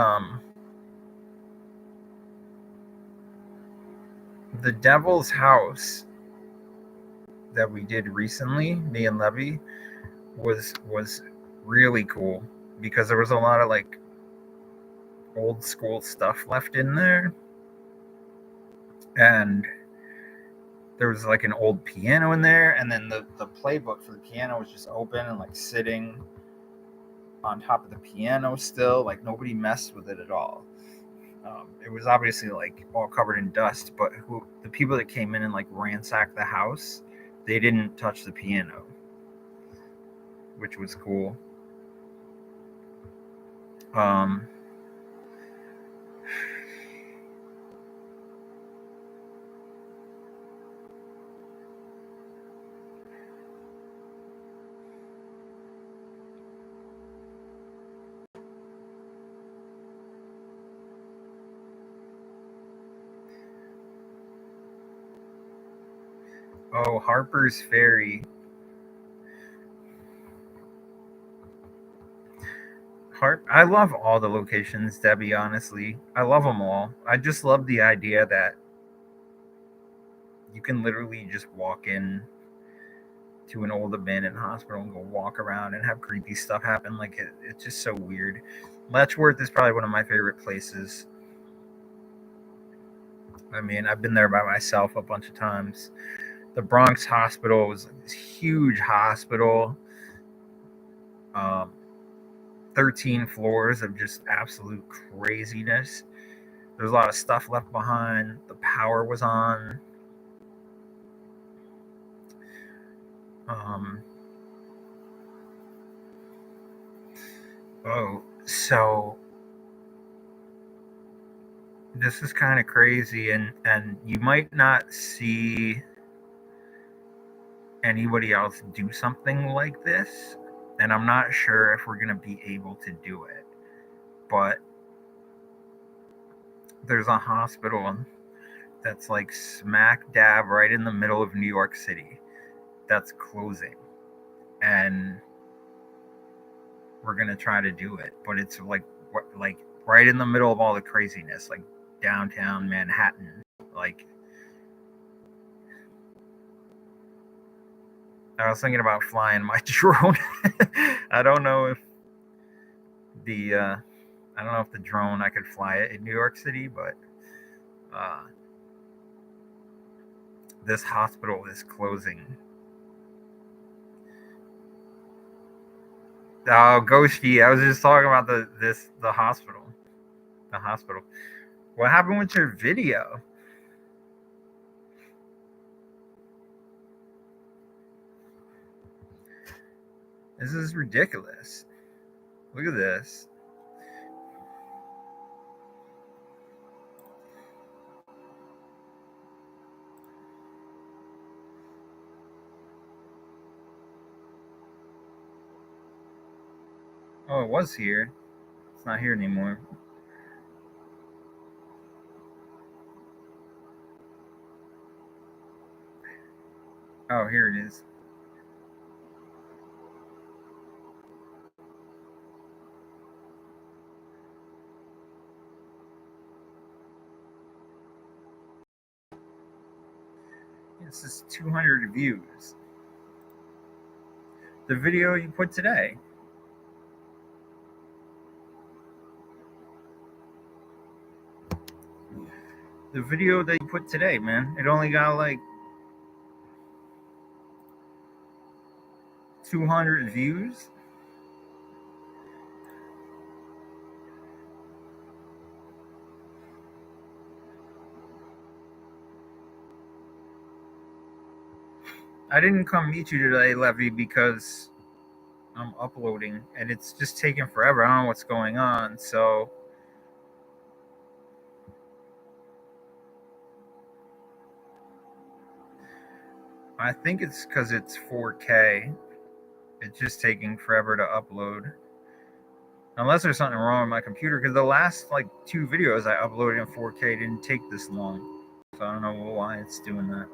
the Devil's House that we did recently, me and Levy, was really cool because there was a lot of like old school stuff left in there, and there was like an old piano in there, and then the playbook for the piano was just open and like sitting on top of the piano still, like nobody messed with it at all. It was obviously like all covered in dust, but the people that came in and like ransacked the house, they didn't touch the piano, which was cool. Um, oh, Harper's Ferry. I love all the locations, Debbie, honestly. I love them all. I just love the idea that you can literally just walk in to an old abandoned hospital and go walk around and have creepy stuff happen. Like it's just so weird. Letchworth is probably one of my favorite places. I mean, I've been there by myself a bunch of times. The Bronx Hospital was this huge hospital. Um, 13 floors of just absolute craziness. There's a lot of stuff left behind. The power was on. Um, so this is kind of crazy, and you might not see anybody else do something like this, and I'm not sure if we're going to be able to do it, but there's a hospital that's like smack dab right in the middle of New York City that's closing, and we're going to try to do it, but it's like right in the middle of all the craziness, like downtown Manhattan. Like, I was thinking about flying my drone. I don't know if the I don't know if the drone I could fly it in New York City, but uh, this hospital is closing. Oh, Ghosty! I was just talking about the hospital. the hospital. What happened with your video? This is ridiculous. Look at this. Oh, it was here. It's not here anymore. Oh, here it is. This is 200 views. The video you put today. The video that you put today, man. It only got like 200 views. I didn't come meet you today, Levy, because I'm uploading and it's just taking forever. I don't know what's going on. So I think it's because it's 4K. It's just taking forever to upload. Unless there's something wrong with my computer, because the last like 2 videos I uploaded in 4K didn't take this long. So I don't know why it's doing that.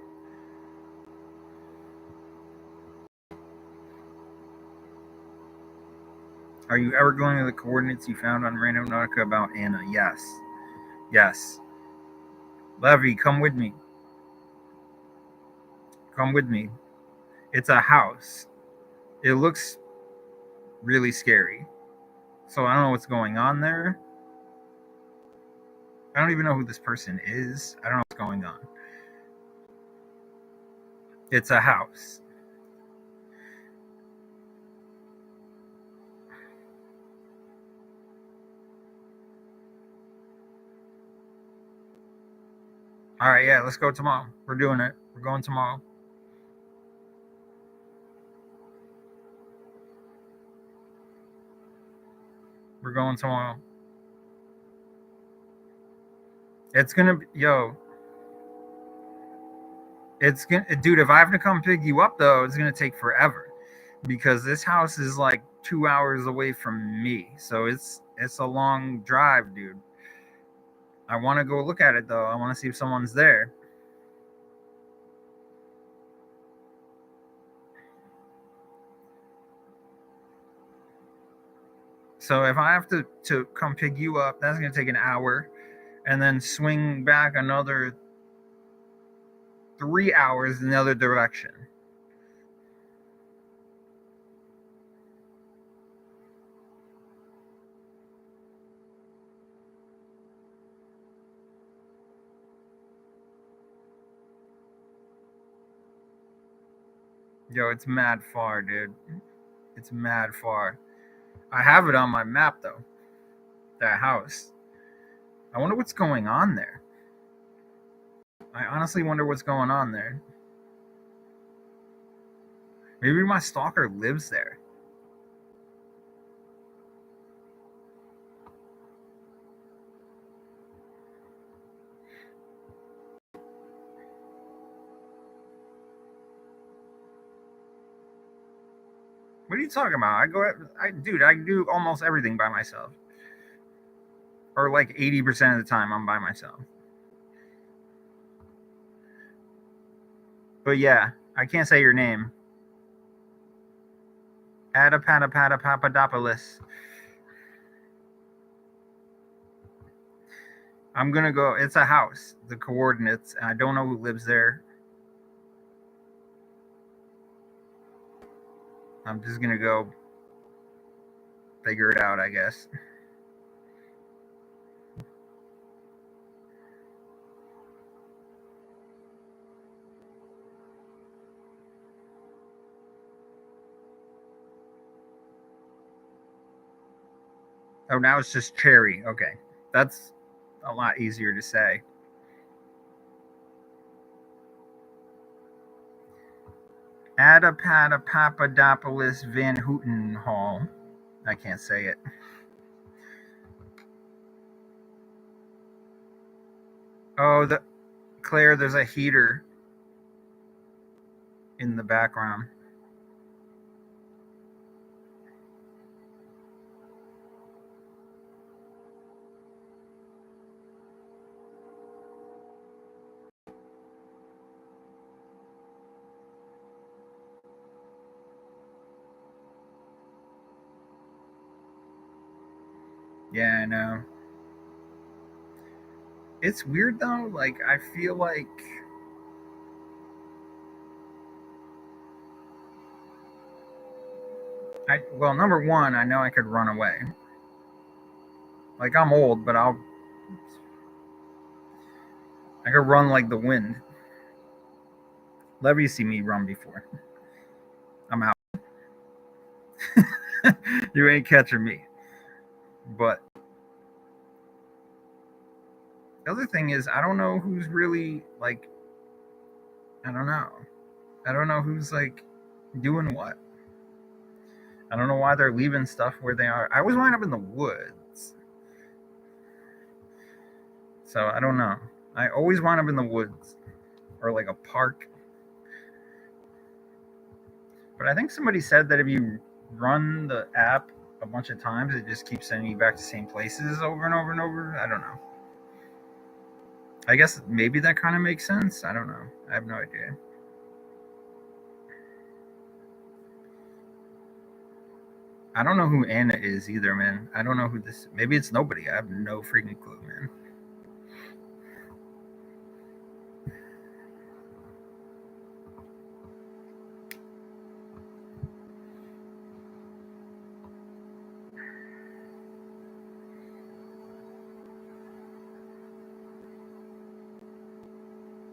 Are you ever going to the coordinates you found on Randonautica about Anna? Yes. Yes. Levy, come with me. Come with me. It's a house. It looks really scary. So I don't know what's going on there. I don't even know who this person is. I don't know what's going on. It's a house. All right, yeah, let's go tomorrow. We're doing it. We're going tomorrow. We're going tomorrow. It's gonna be, it's gonna, dude, if I have to come pick you up though, it's gonna take forever because this house is like 2 hours away from me. So it's a long drive, dude. I want to go look at it though. I want to see if someone's there. So if I have to come pick you up, that's gonna take an hour, and then swing back another 3 hours in the other direction. Yo, it's mad far, dude. It's mad far. I have it on my map though. That house. I wonder what's going on there. I honestly wonder what's going on there. Maybe my stalker lives there. What are you talking about? I do almost everything by myself. Or like 80% of the time I'm by myself. But yeah, I can't say your name. Papadopoulos. I'm gonna go. It's a house. The coordinates. I don't know who lives there. I'm just gonna go figure it out, I guess. Oh, now it's just Cherry. Okay. That's a lot easier to say. Adapata Papadopoulos Van Houten Hall. I can't say it. Oh, Claire, there's a heater in the background. Yeah, I know. It's weird though. Like, I feel like well, number one, I know I could run away. Like, I'm old, but I could run like the wind. Let me see me run before. I'm out. You ain't catching me. But the other thing is, I don't know who's really like. I don't know. I don't know who's like doing what. I don't know why they're leaving stuff where they are. I always wind up in the woods. So I don't know. I always wind up in the woods or like a park. But I think somebody said that if you run the app a bunch of times, it just keeps sending you back to the same places over and over and over. I don't know. I guess maybe that kind of makes sense. I don't know. I have no idea. I don't know who Anna is either, man. I don't know who this. Maybe it's nobody. I have no freaking clue, man.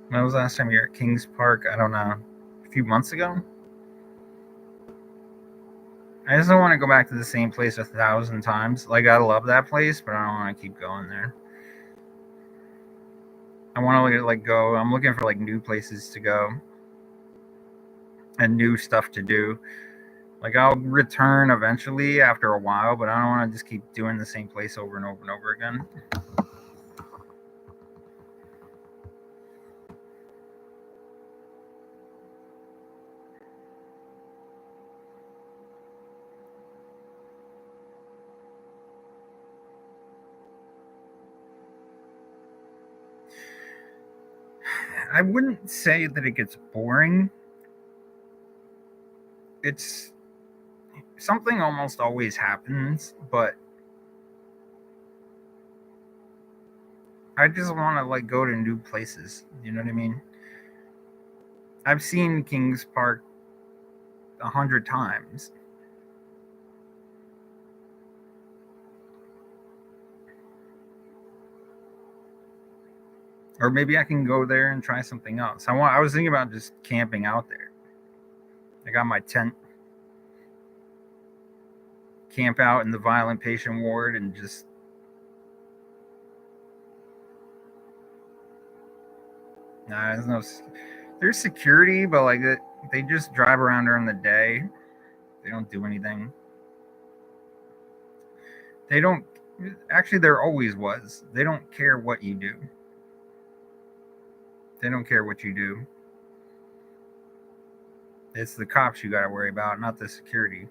When was the last time you were at Kings Park? I don't know. A few months ago? I just don't want to go back to the same place 1,000 times. Like, I love that place, but I don't want to keep going there. I want to like go. I'm looking for like new places to go and new stuff to do. Like, I'll return eventually after a while, but I don't want to just keep doing the same place over and over and over again. I wouldn't say that it gets boring. It's something almost always happens, but I just want to like go to new places. You know what I mean? I've seen Kings Park 100 times. Or maybe I can go there and try something else. I was thinking about just camping out there. I got my tent, camp out in the violent patient ward, and just there's security, but like they just drive around during the day. They don't do anything. They don't. Actually, there always was. They don't care what you do. They don't care what you do. It's the cops you got to worry about, not the security.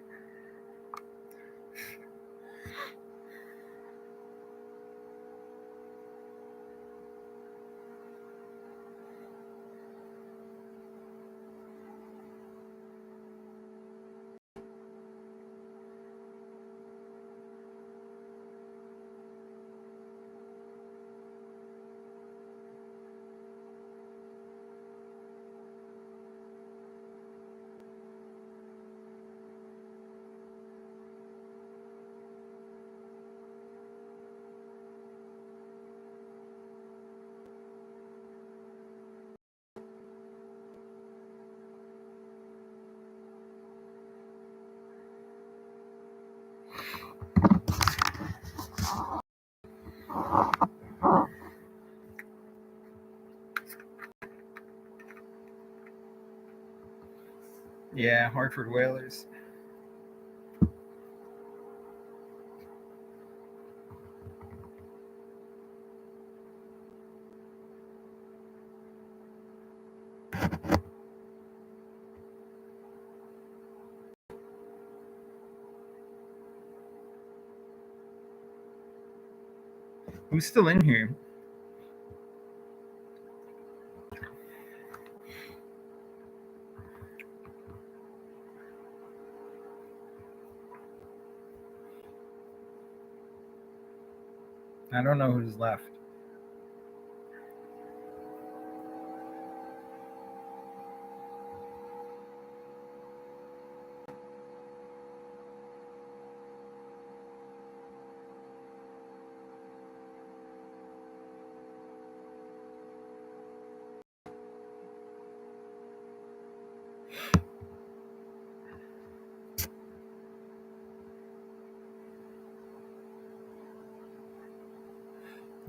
Yeah, Hartford Whalers. Who's still in here? I don't know who's left.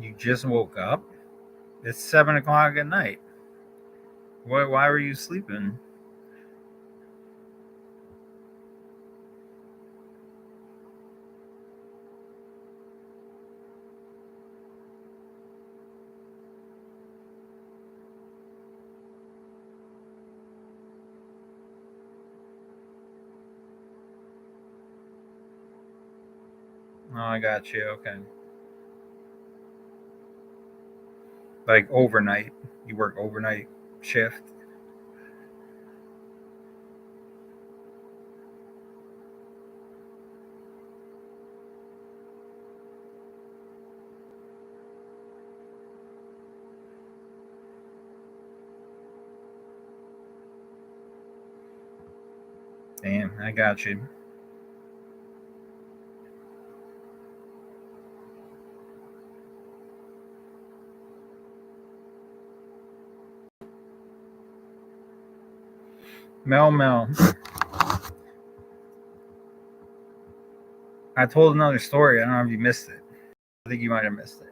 You just woke up? It's 7 o'clock at night. Why were you sleeping? Oh, I got you. Okay. Like overnight. You work overnight shift. Damn, I got you. Mel. I told another story. I don't know if you missed it. I think you might have missed it.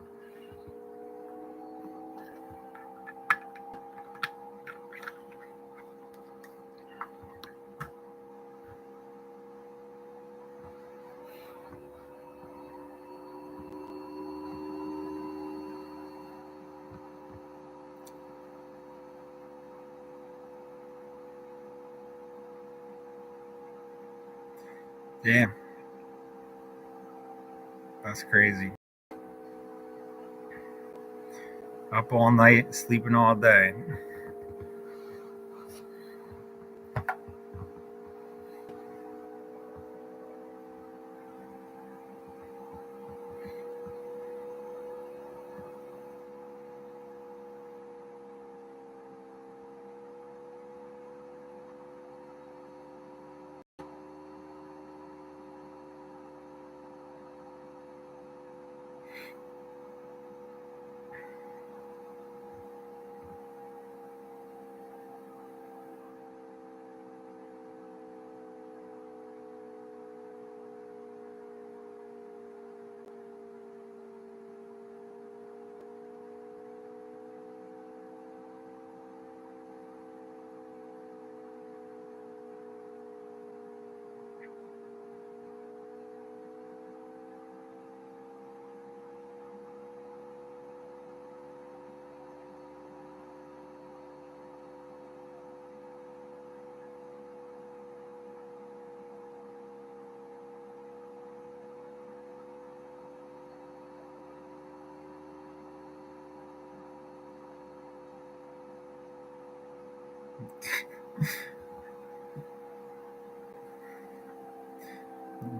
Damn. That's crazy. Up all night, sleeping all day.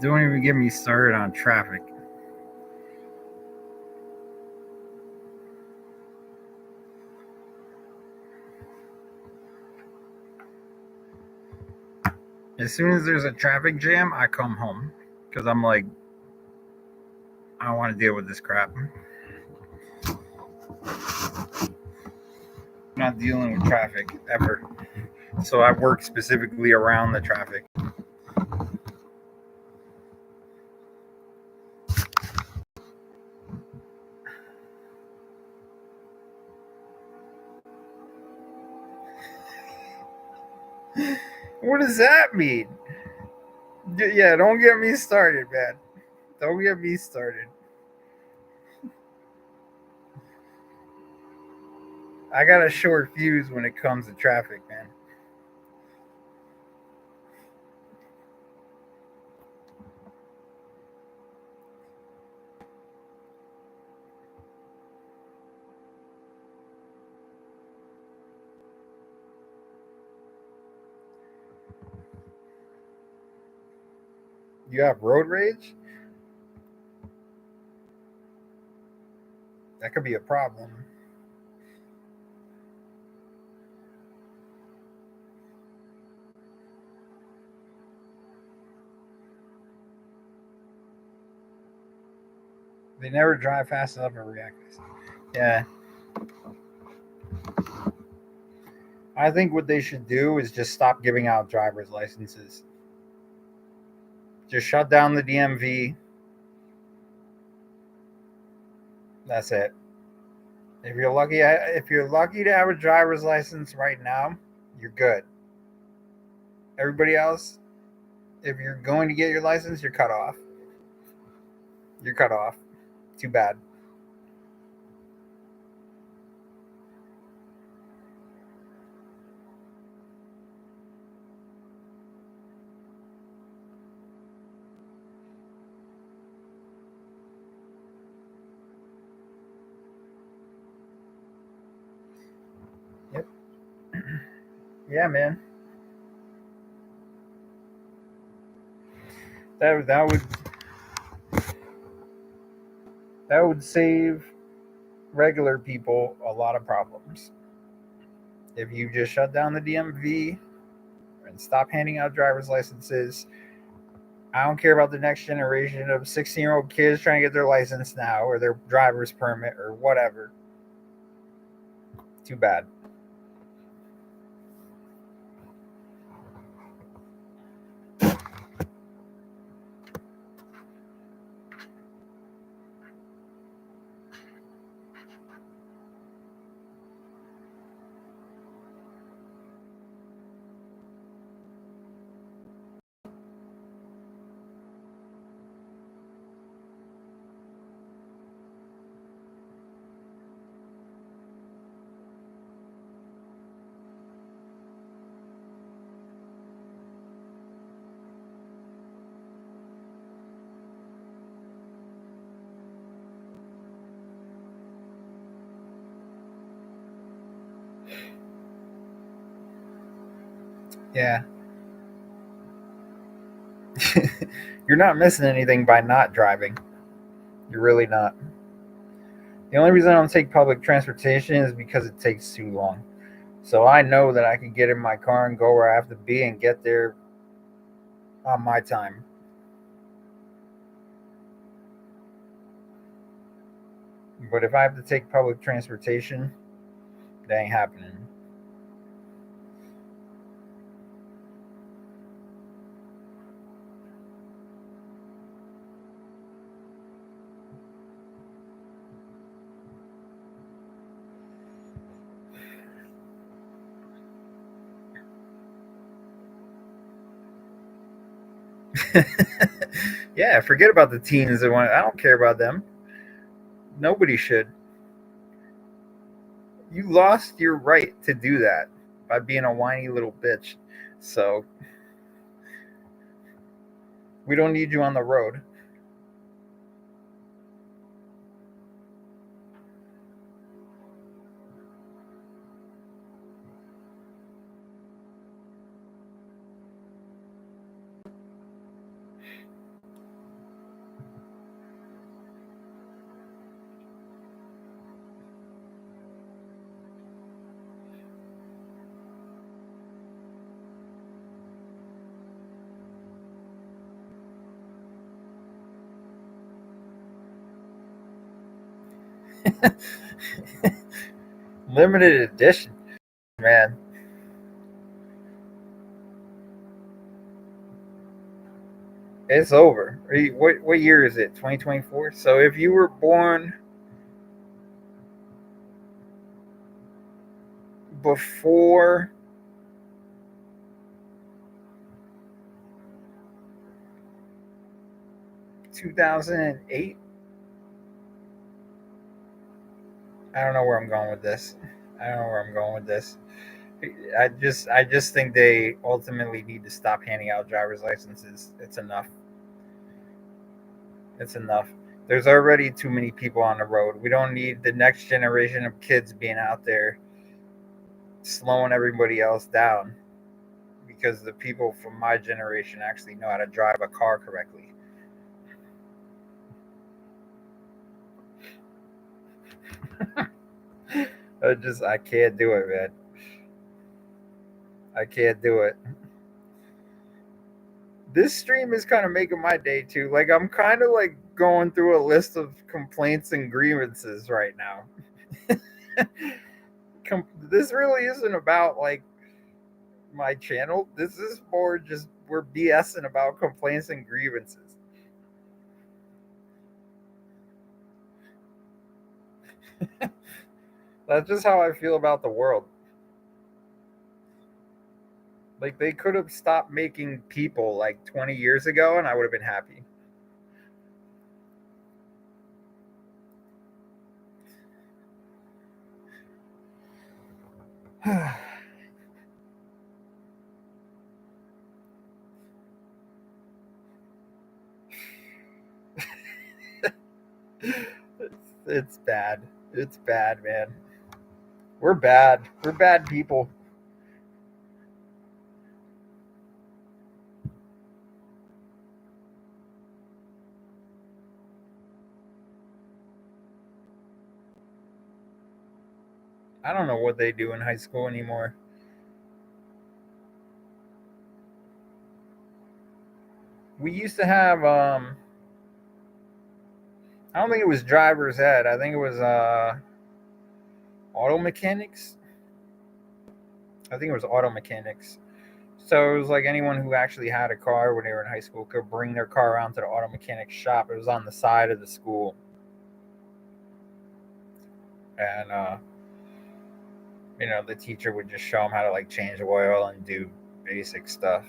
Don't even get me started on traffic. As soon as there's a traffic jam, I come home because I'm like, I don't want to deal with this crap. I'm not dealing with traffic ever. So I work specifically around the traffic. What does that mean? Yeah, don't get me started, man. Don't get me started. I got a short fuse when it comes to traffic, man. You have road rage? That could be a problem. They never drive fast enough to react. Yeah. I think what they should do is just stop giving out driver's licenses. Just shut down the DMV. That's it. If you're lucky to have a driver's license right now, you're good. Everybody else, if you're going to get your license, you're cut off. You're cut off. Too bad. Yep. Yeah, man. That would save regular people a lot of problems. If you just shut down the DMV and stop handing out driver's licenses, I don't care about the next generation of 16-year-old kids trying to get their license now or their driver's permit or whatever. Too bad. Yeah. You're not missing anything by not driving. You're really not. The only reason I don't take public transportation is because it takes too long. So I know that I can get in my car and go where I have to be and get there on my time. But if I have to take public transportation, that ain't happening. Yeah, forget about the teens that want. I don't care about them. Nobody should. You lost your right to do that by being a whiny little bitch. So we don't need you on the road. Limited edition, man. It's over. What year is it? 2024. So if you were born before 2008. I don't know where I'm going with this. I don't know where I'm going with this. I just think they ultimately need to stop handing out driver's licenses. It's enough. It's enough. There's already too many people on the road. We don't need the next generation of kids being out there slowing everybody else down because the people from my generation actually know how to drive a car correctly. I can't do it, man. I can't do it. This stream is kind of making my day too. Like I'm kind of like going through a list of complaints and grievances right now. This really isn't about like my channel. This is more just we're BSing about complaints and grievances. That's just how I feel about the world. Like they could have stopped making people like 20 years ago and I would have been happy. It's bad. It's bad, man. We're bad. We're bad people. I don't know what they do in high school anymore. We used to have I don't think it was driver's ed. I think it was auto mechanics. I think it was auto mechanics. So it was like anyone who actually had a car when they were in high school could bring their car around to the auto mechanic shop. It was on the side of the school. And the teacher would just show them how to like change oil and do basic stuff.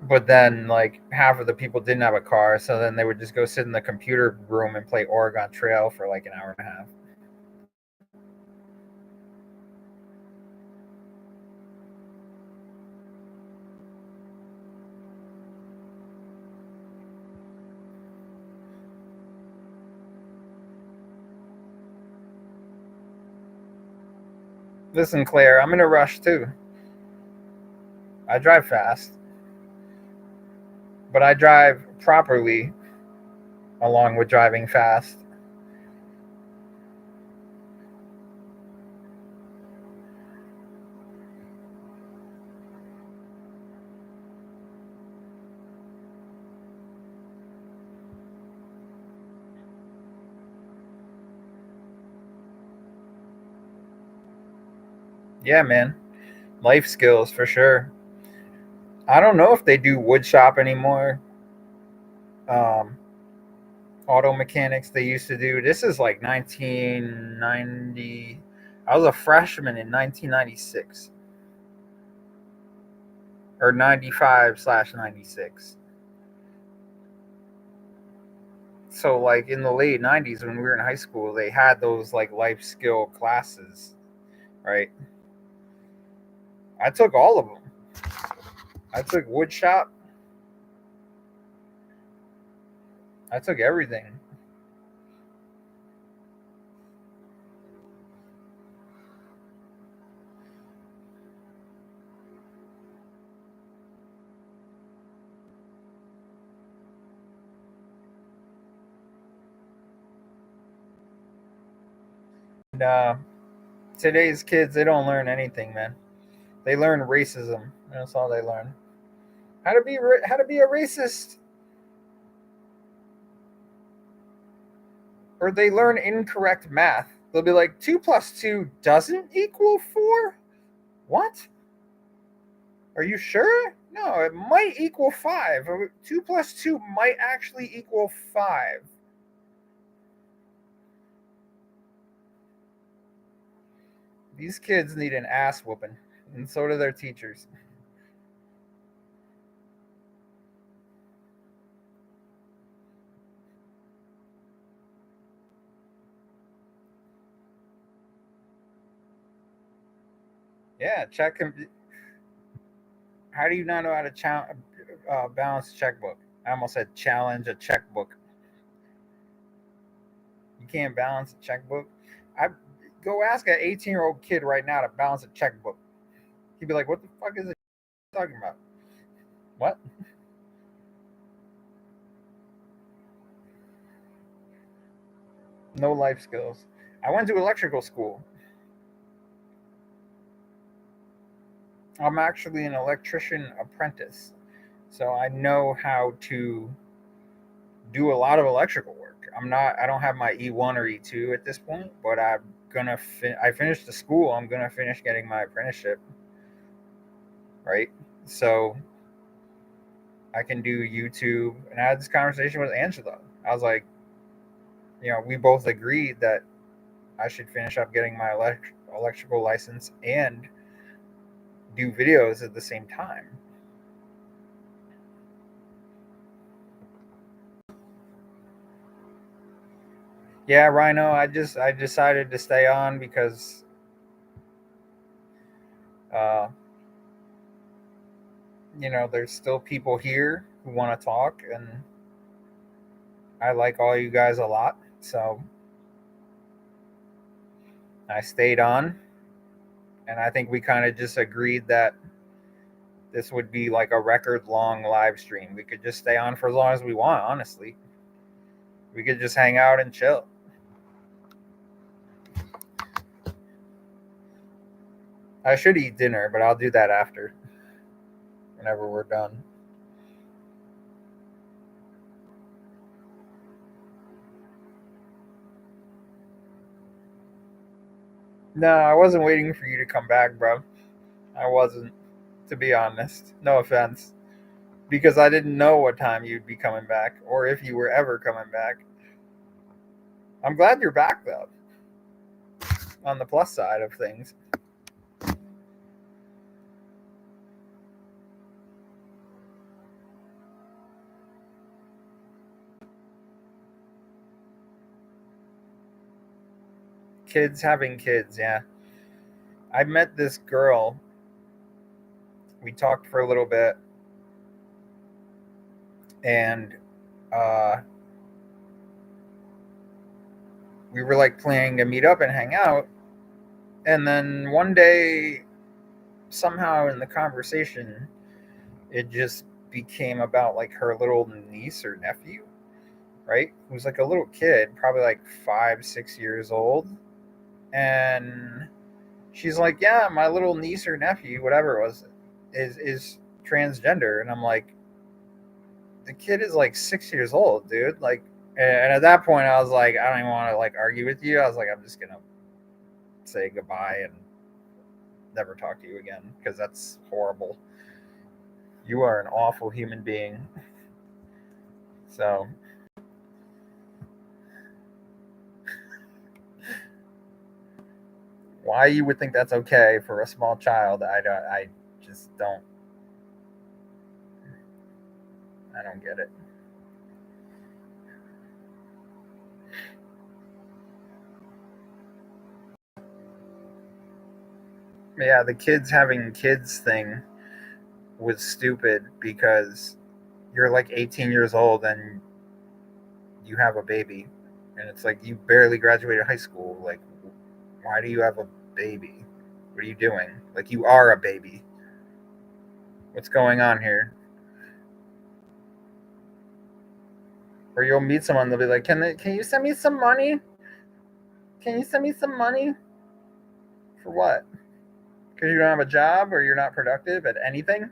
But then like half of the people didn't have a car, so then they would just go sit in the computer room and play Oregon Trail for like an hour and a half. Listen, Claire, I'm in a rush too. I drive fast, but I drive properly along with driving fast. Yeah, man. Life skills for sure. I don't know if they do wood shop anymore. Um, Auto mechanics they used to do. This is like 1990. I was a freshman in 1996 or 95/96. So like in the late 90s when we were in high school, they had those like life skill classes, right? I took all of them. I took wood shop. I took everything. And today's kids, they don't learn anything, man. They learn racism. That's all they learn. How to be a racist, or they learn incorrect math. They'll be like 2 plus 2 doesn't equal 4. What? Are you sure? No, it might equal 5. 2 plus 2 might actually equal 5. These kids need an ass whooping, and so do their teachers. Yeah, check him. How do you not know how to balance a checkbook? I almost said challenge a checkbook. You can't balance a checkbook. I Go ask an 18-year-old kid right now to balance a checkbook. He'd be like, "What the fuck is it talking about? What?" No life skills. I went to electrical school. I'm actually an electrician apprentice, so I know how to do a lot of electrical work. I'm not. I don't have my E1 or E2 at this point, but I finished the school. I'm gonna finish getting my apprenticeship, right? So I can do YouTube. And I had this conversation with Angela. I was like, we both agreed that I should finish up getting my electrical license and do videos at the same time. Yeah, Rhino, I decided to stay on because uh, there's still people here who want to talk, and I like all you guys a lot. So I stayed on, and I think we kind of just agreed that this would be like a record long live stream. We could just stay on for as long as we want, honestly. We could just hang out and chill. I should eat dinner, but I'll do that after, whenever we're done. No, I wasn't waiting for you to come back, bro. I wasn't, to be honest. No offense. Because I didn't know what time you'd be coming back or if you were ever coming back. I'm glad you're back, though, on the plus side of things. Kids having kids, yeah. I met this girl. We talked for a little bit, and uh, we were like planning to meet up and hang out. And then one day, somehow in the conversation, it just became about like her little niece or nephew, right? Who's like a little kid, probably like 5, 6 years old. And she's like, "Yeah, my little niece or nephew, whatever it was, is transgender." And I'm like, "The kid is like 6 years old, dude." Like, and at that point, I was like, "I don't even want to like argue with you." I was like, "I'm just gonna say goodbye and never talk to you again because that's horrible. You are an awful human being." So why you would think that's okay for a small child, I just don't. I don't get it. Yeah, the kids having kids thing was stupid because you're like 18 years old and you have a baby, and it's like you barely graduated high school. Like, why do you have a baby? What are you doing? Like, you are a baby. What's going on here? Or you'll meet someone, they'll be like, can you send me some money? Can you send me some money? For what? Because you don't have a job or you're not productive at anything?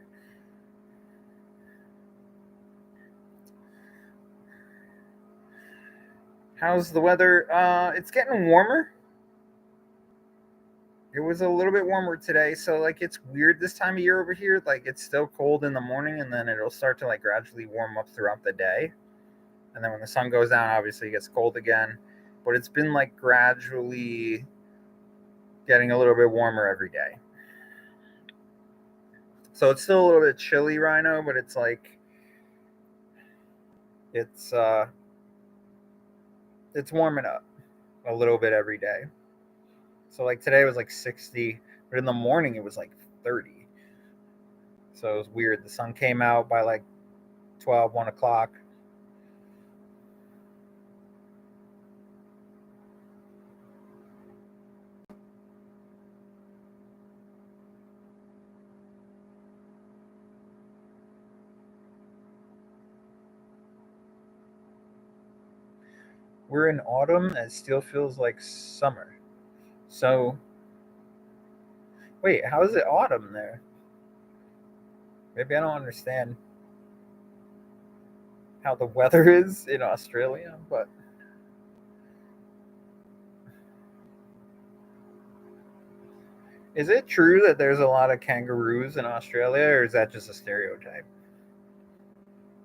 How's the weather? It's getting warmer. It was a little bit warmer today, so like it's weird this time of year over here. Like it's still cold in the morning, and then it'll start to like gradually warm up throughout the day. And then when the sun goes down, obviously it gets cold again. But it's been like gradually getting a little bit warmer every day. So it's still a little bit chilly, Rhino, but it's like it's uh it's warming up a little bit every day. So like today was like 60. but in the morning it was like 30. So it was weird. The sun came out by like 12, 1 o'clock. We're in autumn and it still feels like summer. So, wait, how is it autumn there? Maybe I don't understand how the weather is in Australia, but is it true that there's a lot of kangaroos in Australia, or is that just a stereotype?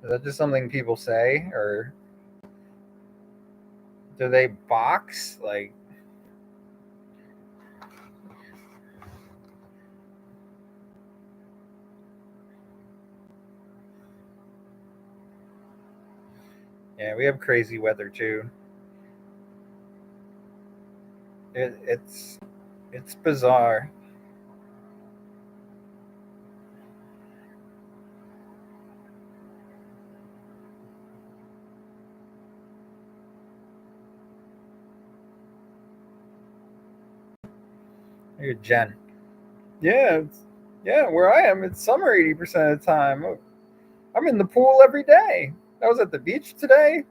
Is that just something people say, or do they box? Like, yeah, we have crazy weather too. It's bizarre. You're Jen. Yeah, yeah. Where I am, it's summer 80% of the time. I'm in the pool every day. I was at the beach today.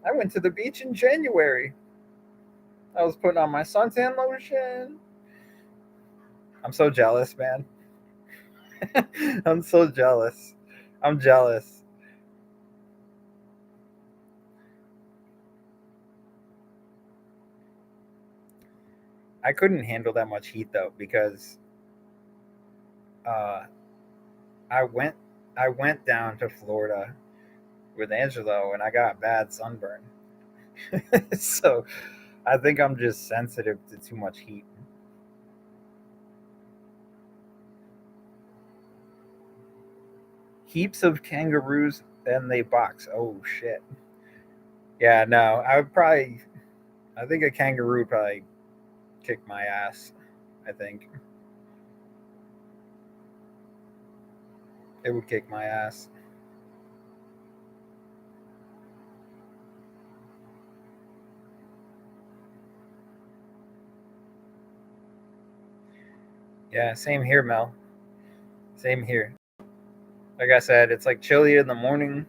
I went to the beach in January. I was putting on my suntan lotion. I'm so jealous, man. I'm so jealous. I'm jealous. I couldn't handle that much heat though because uh, I went I went down to Florida with Angelo and I got bad sunburn. So I think I'm just sensitive to too much heat. Heaps of kangaroos and they box. Oh shit. Yeah, no, I think a kangaroo would probably kick my ass. I think it would kick my ass. Yeah, same here, Mel. Same here. Like I said, it's like chilly in the morning.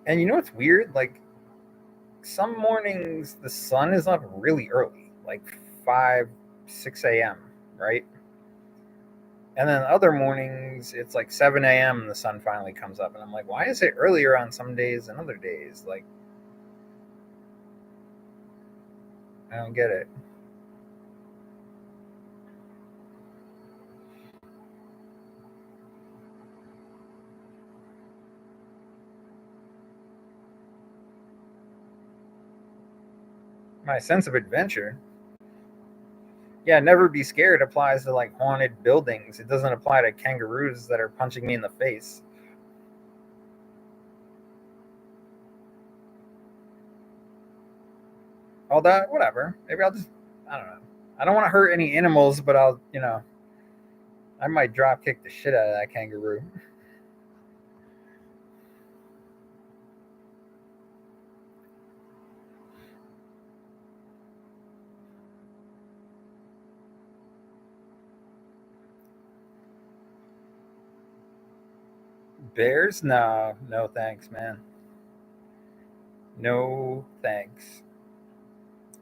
And you know what's weird? Like some mornings the sun is up really early, like 5, 6 a.m., right? And then other mornings it's like 7 a.m. and the sun finally comes up. And I'm like, why is it earlier on some days than other days? Like, I don't get it. My sense of adventure. Yeah, never be scared applies to like haunted buildings. It doesn't apply to kangaroos that are punching me in the face. All that, whatever. Maybe I'll just, I don't know. I don't want to hurt any animals, but I might drop kick the shit out of that kangaroo. Bears? No, no thanks, man. No thanks.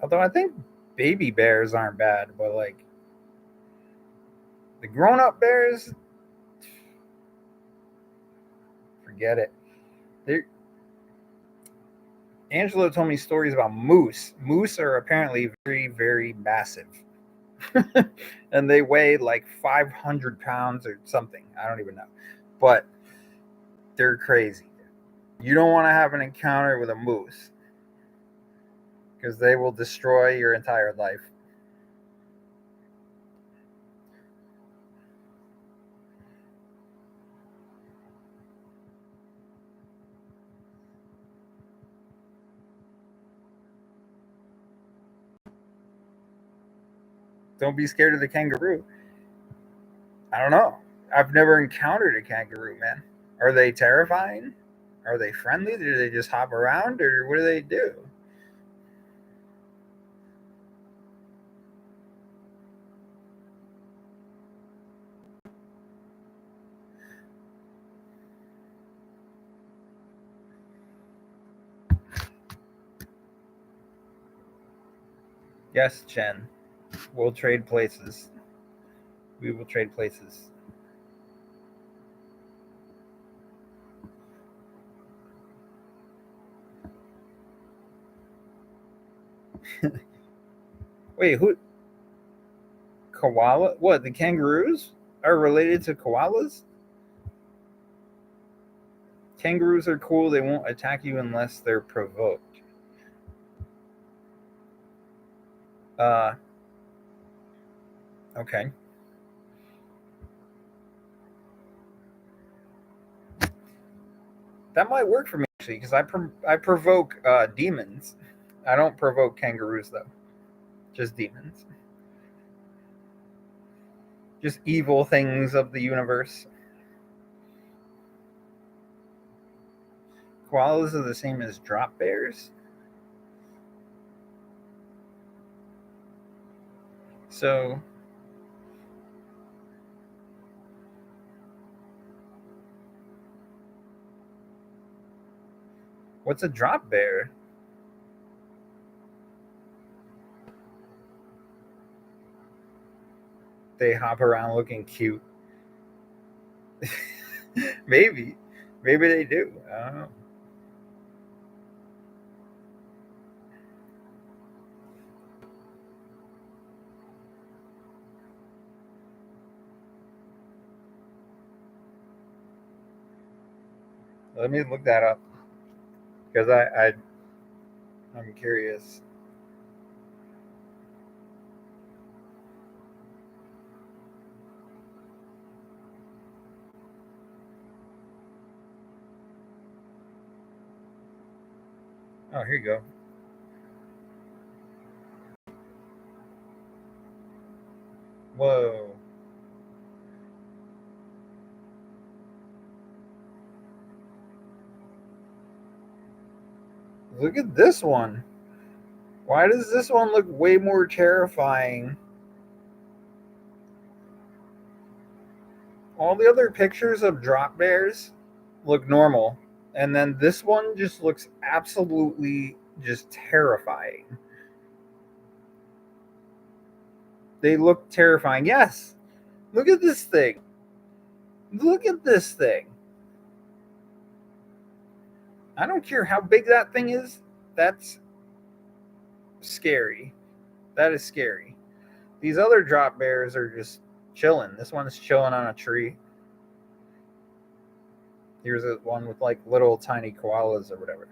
Although I think baby bears aren't bad, but like the grown up bears, forget it. They're, Angelo told me stories about moose. Moose are apparently very, very massive. And they weigh like 500 pounds or something. I don't even know. But they're crazy. You don't want to have an encounter with a moose because they will destroy your entire life. don't be scared of the kangaroo. I don't know. I've never encountered a kangaroo, man. Are they terrifying? Are they friendly? Do they just hop around, or what do they do? Yes, Chen. We'll trade places. We will trade places. Wait, who? Koala? What? The kangaroos are related to koalas? Kangaroos are cool. They won't attack you unless they're provoked. Uh, okay. That might work for me actually, because I provoke demons. I don't provoke kangaroos though. Just demons. Just evil things of the universe. Koalas are the same as drop bears. So what's a drop bear? They hop around looking cute. Maybe. Maybe they do. I don't know. Let me look that up because I'm curious. Oh, here you go. Whoa. Look at this one. Why does this one look way more terrifying? All the other pictures of drop bears look normal, and then this one just looks absolutely just terrifying. They look terrifying. Yes. Look at this thing. Look at this thing. I don't care how big that thing is. That's scary. That is scary. These other drop bears are just chilling. This one's chilling on a tree. Here's a one with like little tiny koalas or whatever.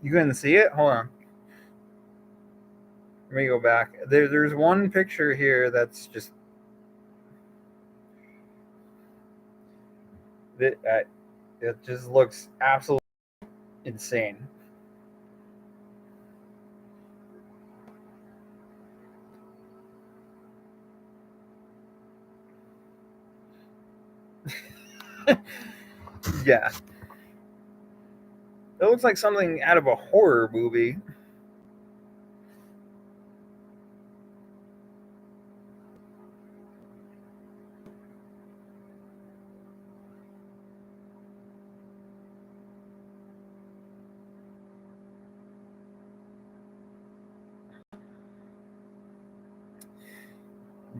You couldn't see it? Hold on. Let me go back. There's one picture here that's just it just looks absolutely insane. Yeah. It looks like something out of a horror movie.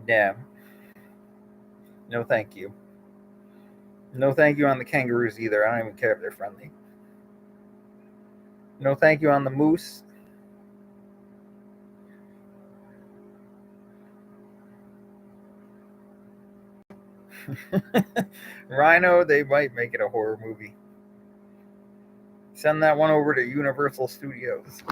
Yeah. No, thank you. No, thank you on the kangaroos either. I don't even care if they're friendly. No, thank you on the moose. Rhino, they might make it a horror movie. Send that one over to Universal Studios.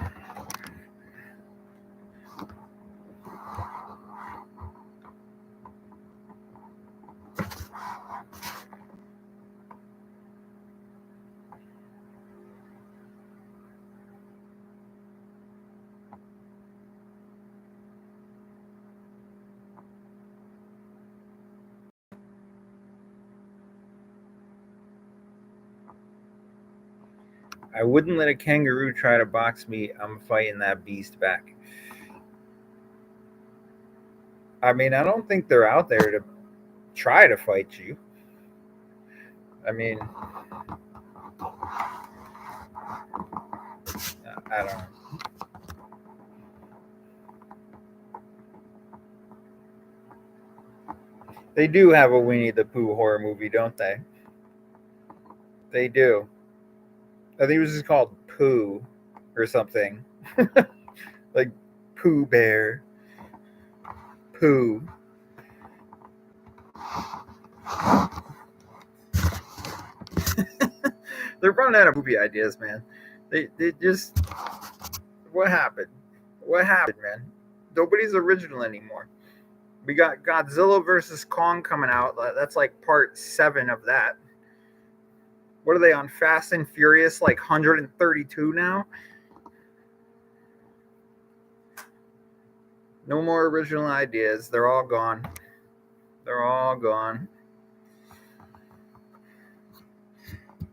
I wouldn't let a kangaroo try to box me. I'm fighting that beast back. I mean, I don't think they're out there to try to fight you. I mean, I don't know. They do have a Winnie the Pooh horror movie, don't they? They do. I think it was just called Pooh or something. Like Pooh Bear. Pooh. They're running out of movie ideas, man. They just. What happened? What happened, man? Nobody's original anymore. We got Godzilla versus Kong coming out. That's like part 7 of that. What are they on? Fast and Furious, like 132 now? No more original ideas. They're all gone. They're all gone.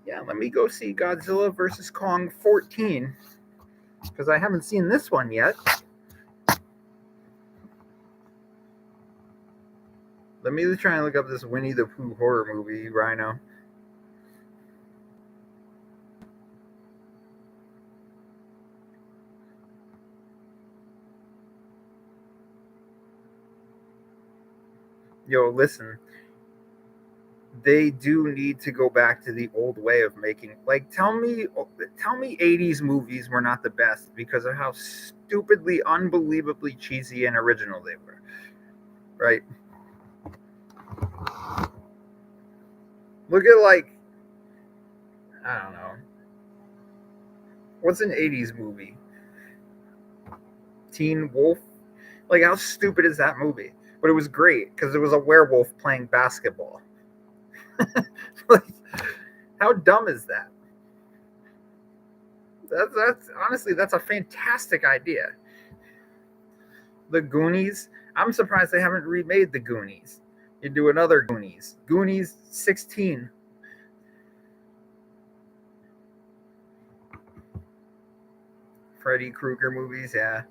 Yeah, let me go see Godzilla versus Kong 14 because I haven't seen this one yet. Let me try and look up this Winnie the Pooh horror movie, Rhino. Yo, listen. They do need to go back to the old way of making. Like, tell me 80s movies were not the best because of how stupidly, unbelievably cheesy and original they were. Right? Look at, like, I don't know. What's an 80s movie? Teen Wolf? Like, how stupid is that movie? But it was great because it was a werewolf playing basketball. Like, how dumb is that? That's honestly, that's a fantastic idea. The Goonies. I'm surprised they haven't remade the Goonies. You do another Goonies. Goonies 16. Freddy Krueger movies, yeah.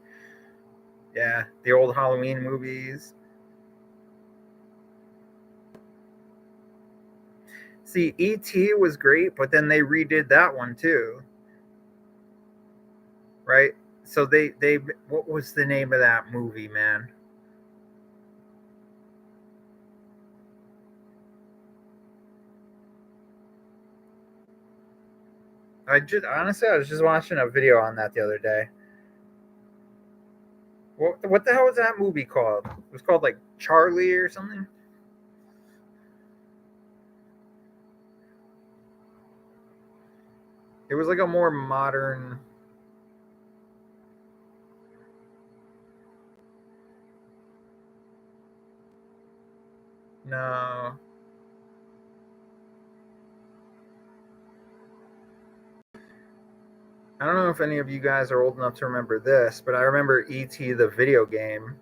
Yeah, the old Halloween movies. See, E.T. was great, but then they redid that one too. Right? So they what was the name of that movie, man? I was just watching a video on that the other day. What the hell was that movie called? It was called like Charlie or something. It was like a more modern. No, I don't know if any of you guys are old enough to remember this, but I remember E.T. the video game.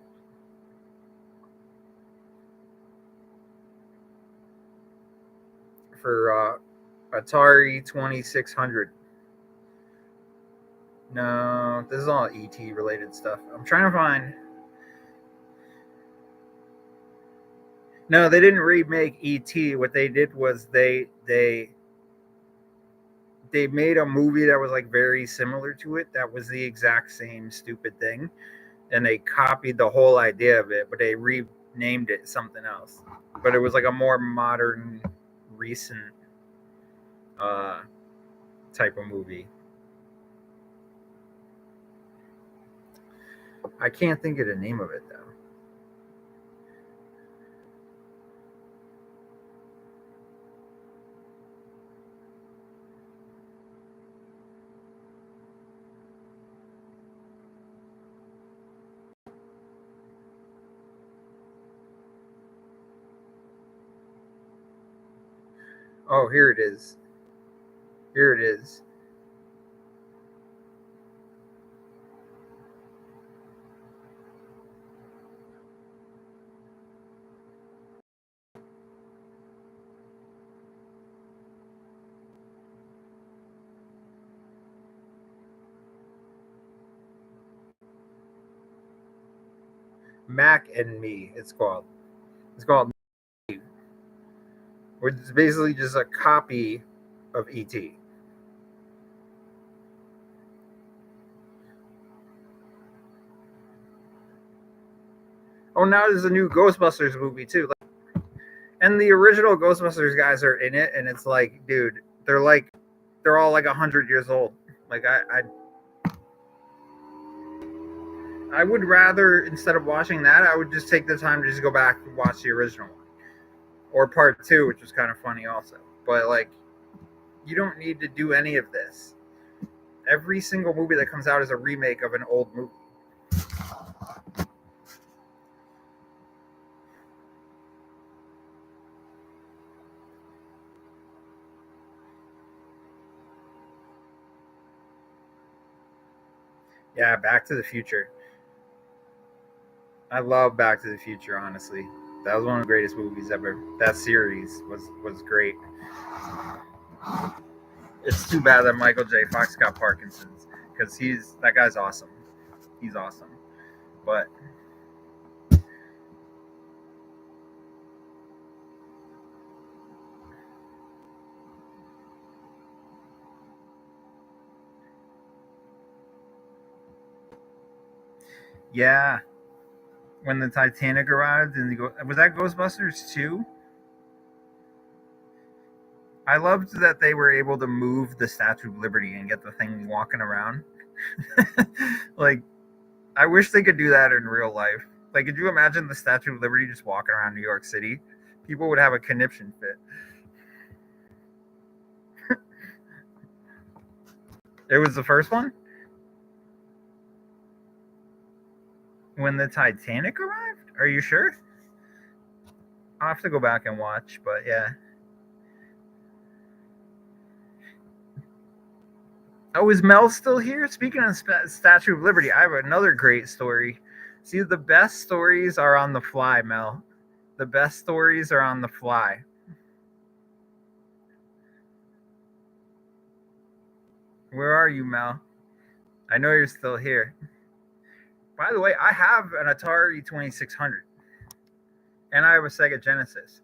For Atari 2600. No, this is all ET related stuff. I'm trying to find. No, they didn't remake ET. What they did was they made a movie that was like very similar to it. That was the exact same stupid thing, and they copied the whole idea of it, but they renamed it something else. But it was like a more modern, recent uh, type of movie. I can't think of the name of it though. Oh, here it is. Here it is. Mac and Me. It's called. It's called. Which is basically just a copy of E.T. Oh, now there's a new Ghostbusters movie too. And the original Ghostbusters guys are in it, and it's like, dude, they're all like 100 years old. Like I would rather, instead of watching that, I would just take the time to just go back and watch the original one or part two, which was kind of funny also. But like, you don't need to do any of this. Every single movie that comes out is a remake of an old movie. Yeah, Back to the Future. I love Back to the Future, honestly. That was one of the greatest movies ever. That series was great. It's too bad that Michael J. Fox got Parkinson's, because that guy's awesome. He's awesome. But yeah, when the Titanic arrived, and was that Ghostbusters 2? I loved that they were able to move the Statue of Liberty and get the thing walking around. Like, I wish they could do that in real life. Like, could you imagine the Statue of Liberty just walking around New York City? People would have a conniption fit. It was the first one? When the Titanic arrived? Are you sure? I'll have to go back and watch, but yeah. Oh, is Mel still here? Speaking of Statue of Liberty, I have another great story. See, the best stories are on the fly, Mel. The best stories are on the fly. Where are you, Mel? I know you're still here. By the way, I have an Atari 2600. And I have a Sega Genesis.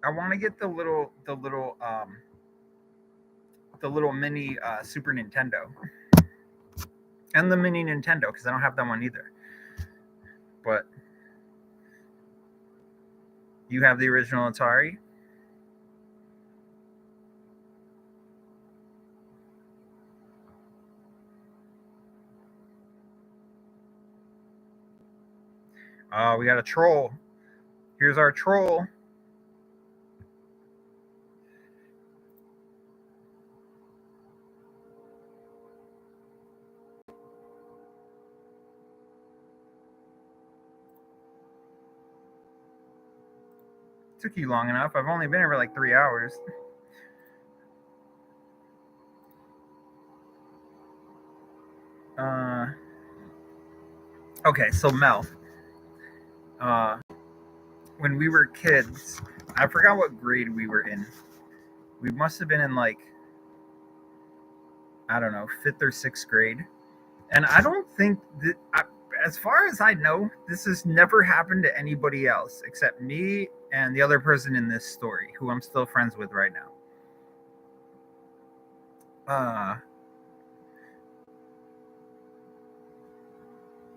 I want to get the little mini Super Nintendo and the mini Nintendo, because I don't have that one either. But you have the original Atari. We got a troll. Here's our troll. Took you long enough. I've only been here for like 3 hours. Okay, so Mel, when we were kids, I forgot what grade we were in. We must have been in like, I don't know, 5th or 6th grade. And I don't think that, as far as I know, this has never happened to anybody else except me and the other person in this story, who I'm still friends with right now.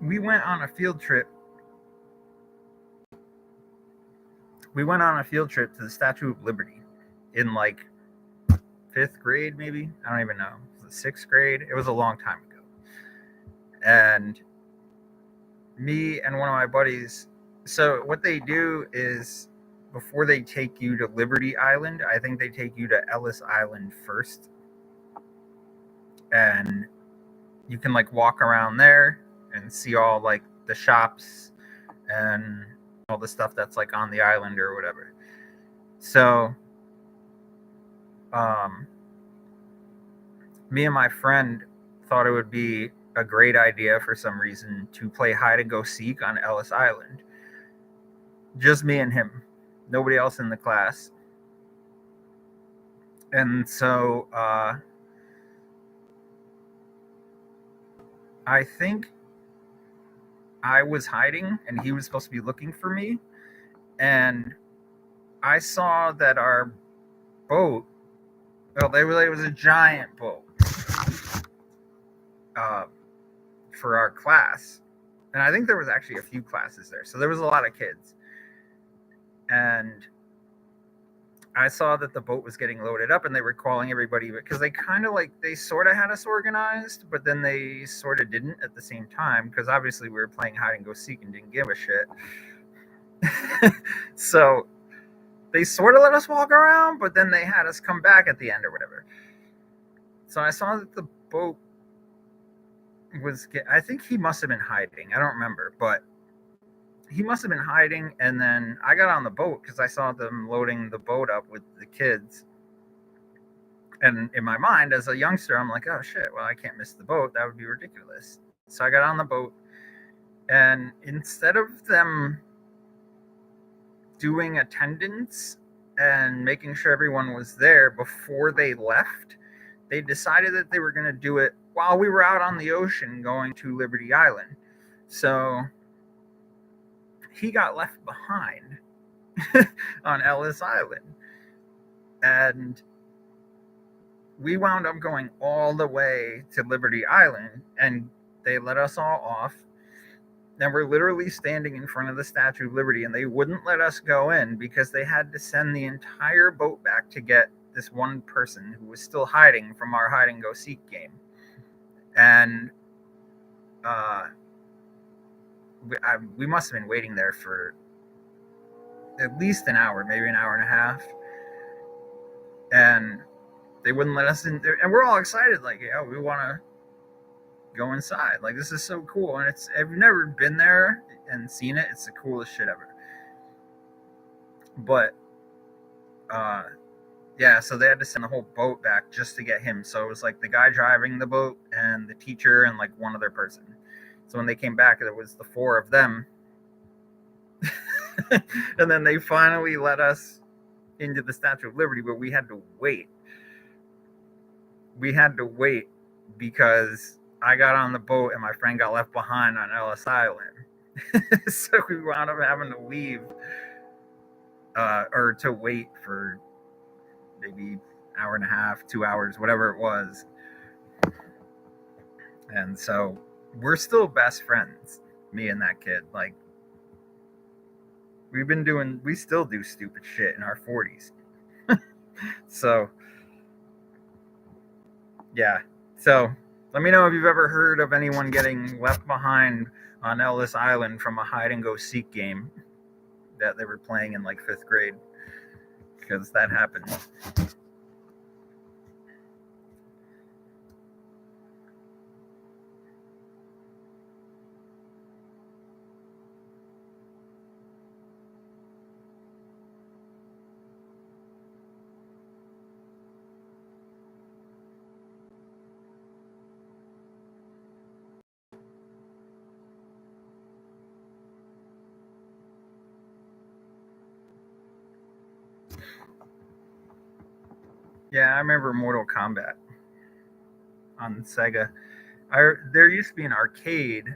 We went on a field trip. We went on a field trip to the Statue of Liberty in like 5th grade, maybe. I don't even know. It was the 6th grade. It was a long time ago. And me and one of my buddies. So what they do is, before they take you to Liberty Island, I think they take you to Ellis Island first, and you can like walk around there and see all like the shops and all the stuff that's like on the island or whatever. So me and my friend thought it would be a great idea for some reason to play hide and go seek on Ellis Island. Just me and him. nobody else in the class. And so I think I was hiding and he was supposed to be looking for me. And I saw that our boat, it was a giant boat for our class. And I think there was actually a few classes there. So there was a lot of kids. And I saw that the boat was getting loaded up and they were calling everybody because they sort of had us organized, but then they sort of didn't at the same time because obviously we were playing hide and go seek and didn't give a shit. So they sort of let us walk around, but then they had us come back at the end or whatever. So I saw that the boat I think he must have been hiding. I don't remember, but he must have been hiding. And then I got on the boat because I saw them loading the boat up with the kids. And in my mind, as a youngster, I'm like, oh shit, well, I can't miss the boat. That would be ridiculous. So I got on the boat, and instead of them doing attendance and making sure everyone was there before they left, they decided that they were going to do it while we were out on the ocean going to Liberty Island. So he got left behind on Ellis Island. And we wound up going all the way to Liberty Island, and they let us all off. And we're literally standing in front of the Statue of Liberty, and they wouldn't let us go in because they had to send the entire boat back to get this one person who was still hiding from our hide and go seek game. And we must have been waiting there for at least an hour, maybe an hour and a half. And they wouldn't let us in there. And we're all excited, like, yeah, we want to go inside. Like, this is so cool. And I've never been there and seen it. It's the coolest shit ever. But yeah, so they had to send the whole boat back just to get him. So it was like the guy driving the boat and the teacher and like one other person. So when they came back, there was the four of them. And then they finally let us into the Statue of Liberty, but we had to wait. We had to wait because I got on the boat and my friend got left behind on Ellis Island. So we wound up having to leave or to wait for maybe hour and a half, 2 hours, whatever it was. And so we're still best friends, me and that kid. Like, we still do stupid shit in our 40s. So, yeah. So, let me know if you've ever heard of anyone getting left behind on Ellis Island from a hide and go seek game that they were playing in like 5th grade. Because that happened. Yeah, I remember Mortal Kombat on Sega. There used to be an arcade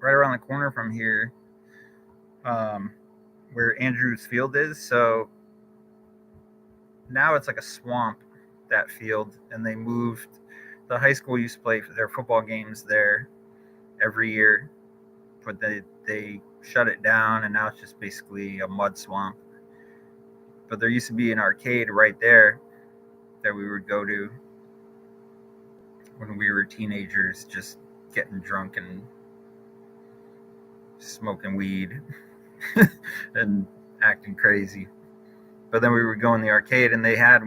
right around the corner from here, where Andrews Field is. So now it's like a swamp, that field, and they moved. The high school used to play their football games there every year, but they shut it down, and now it's just basically a mud swamp. But there used to be an arcade right there that we would go to when we were teenagers, just getting drunk and smoking weed and acting crazy. But then we would go in the arcade, and they had,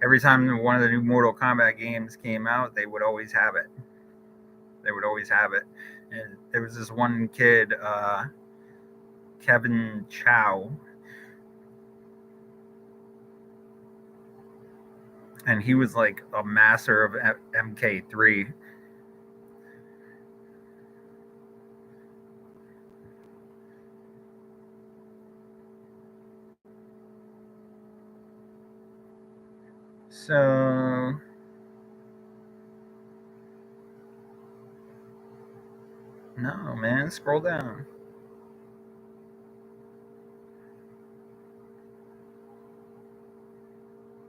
every time one of the new Mortal Kombat games came out, they would always have it. They would always have it. And there was this one kid, Kevin Chow, and he was like a master of MK3. So no, man, scroll down.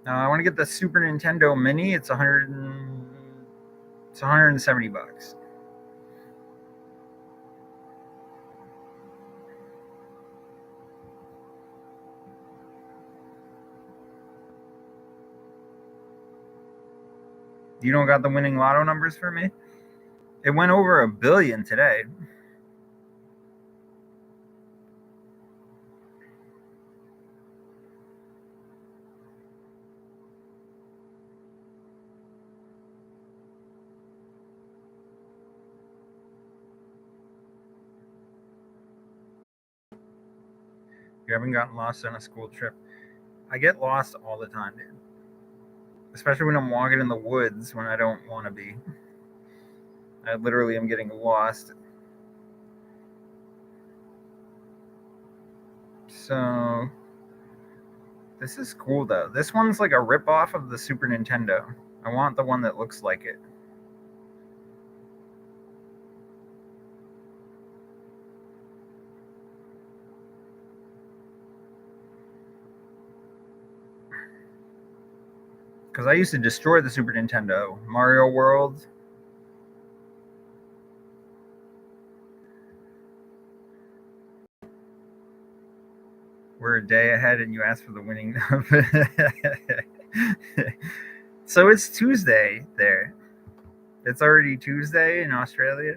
I want to get the Super Nintendo Mini. It's it's $170. You don't got the winning lotto numbers for me? It went over 1 billion today. You haven't gotten lost on a school trip. I get lost all the time, dude. Especially when I'm walking in the woods when I don't want to be. I literally am getting lost. So this is cool though. This one's like a ripoff of the Super Nintendo. I want the one that looks like it. Because I used to destroy the Super Nintendo. Mario World. We're a day ahead and you asked for the winning number. So it's Tuesday there. It's already Tuesday in Australia.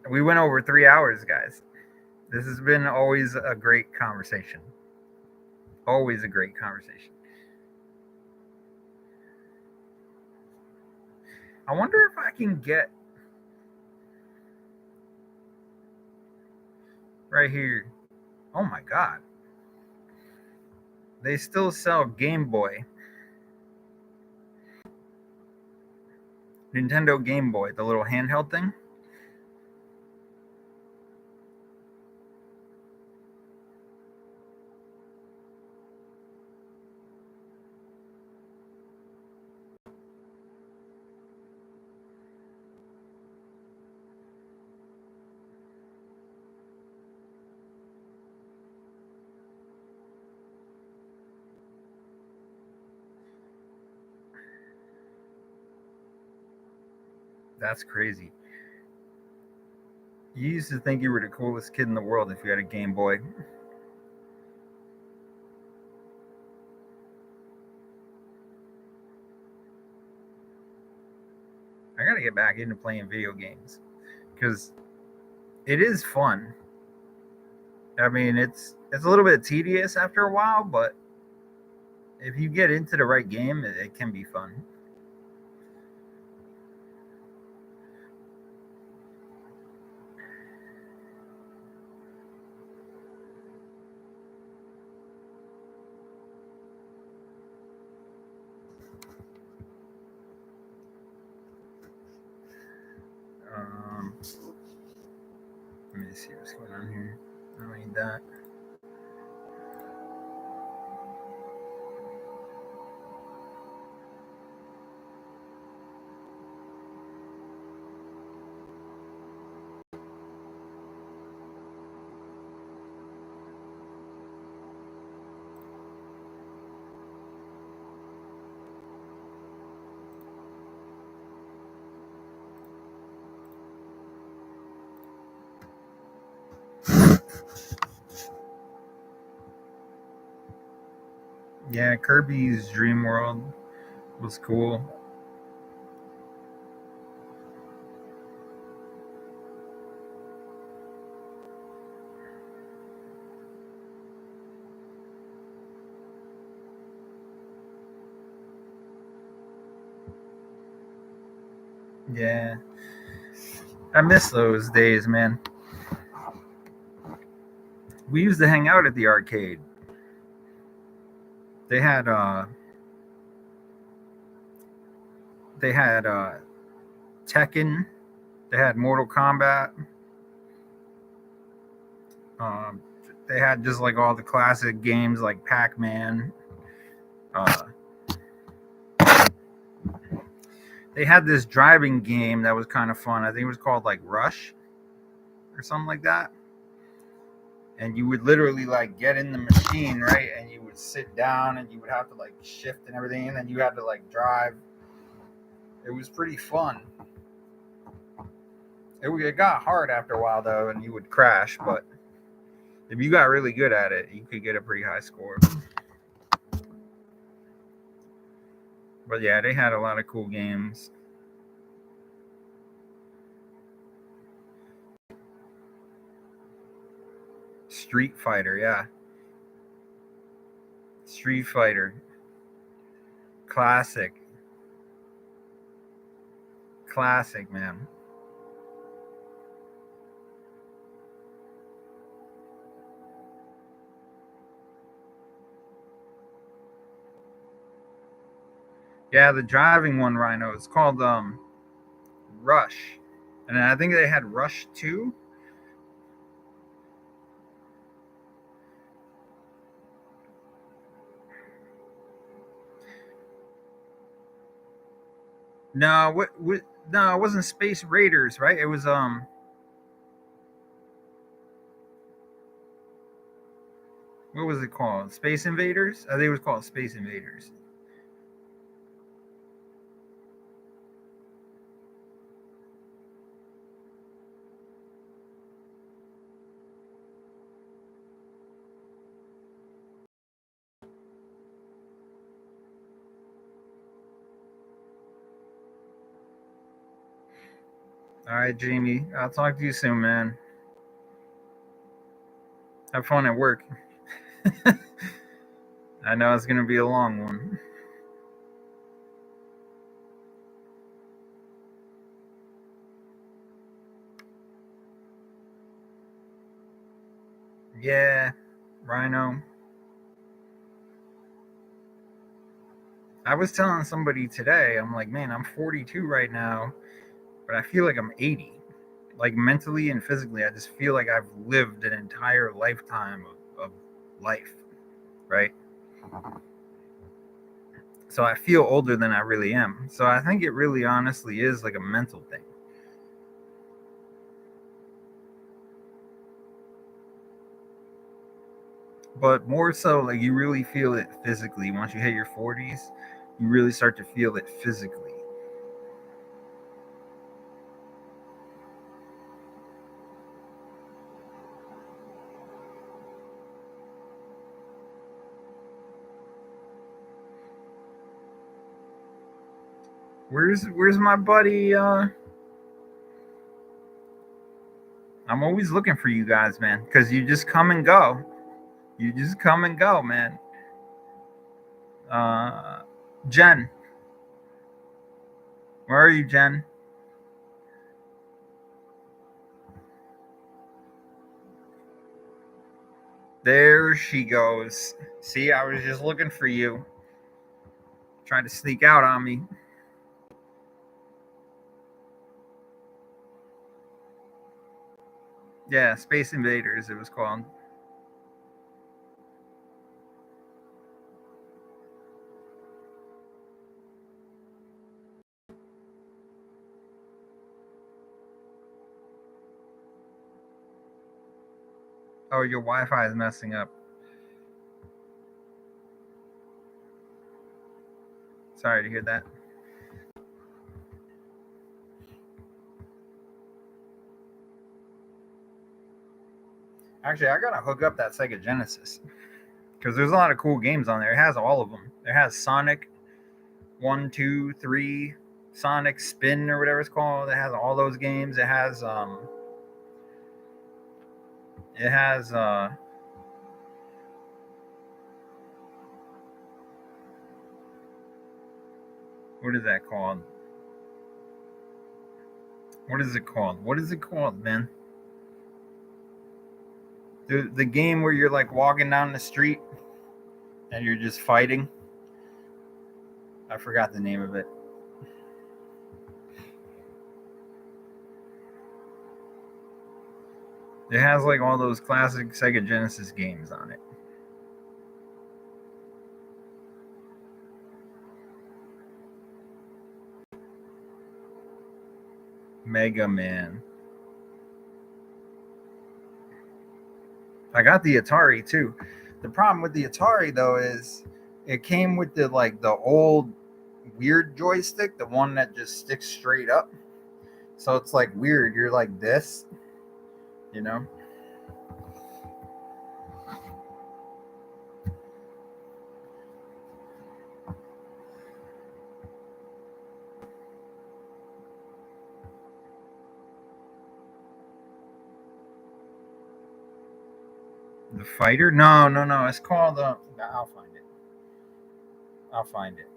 We went over 3 hours, guys. This has been always a great conversation. Always a great conversation. I wonder if I can get right here. Oh my God. They still sell Game Boy. Nintendo Game Boy, the little handheld thing. That's crazy. You used to think you were the coolest kid in the world if you had a Game Boy. I gotta get back into playing video games because it is fun. I mean, it's a little bit tedious after a while, but if you get into the right game, it can be fun. Let me see what's going on here. I don't need that. Yeah, Kirby's Dream World was cool. Yeah, I miss those days, man. We used to hang out at the arcade. They had Tekken. They had Mortal Kombat. Um, They had just like all the classic games like Pac-Man. They had this driving game that was kind of fun. I think it was called like Rush or something like that. And you would literally like get in the machine, right? And you would sit down and you would have to like shift and everything. And then you had to like drive. It was pretty fun. It got hard after a while though, and you would crash. But if you got really good at it, you could get a pretty high score. But yeah, they had a lot of cool games. Street Fighter, yeah. Street Fighter. Classic. Classic, man. Yeah, the driving one, Rhino. It's called Rush. And I think they had Rush 2. No, what no, it wasn't Space Raiders, right? It was what was it called? Space Invaders? I think it was called Space Invaders. All right, Jamie. I'll talk to you soon, man. Have fun at work. I know it's going to be a long one. Yeah, Rhino. I was telling somebody today, I'm like, man, I'm 42 right now, but I feel like I'm 80. Like mentally and physically, I just feel like I've lived an entire lifetime of life, right? So I feel older than I really am. So I think it really honestly is like a mental thing. But more so, like you really feel it physically. Once you hit your 40s, you really start to feel it physically. Where's my buddy? I'm always looking for you guys, man, because you just come and go. You just come and go, man. Uh, Jen, where are you, Jen? There she goes. See, I was just looking for you, trying to sneak out on me. Yeah, Space Invaders, it was called. Oh, your Wi-Fi is messing up. Sorry to hear that. Actually, I gotta hook up that Sega Genesis because there's a lot of cool games on there. It has all of them. It has Sonic 1, 2, 3, Sonic Spin or whatever it's called. It has all those games. It has what is that called? What is it called? What is it called, man? The game where you're like walking down the street and you're just fighting. I forgot the name of it. It has like all those classic Sega Genesis games on it. Mega Man. I got the Atari too. The problem with the Atari though is it came with the old weird joystick, the one that just sticks straight up. So it's like weird. You're like this, you know. The fighter? No, no, no. It's called. I'll find it. I'll find it.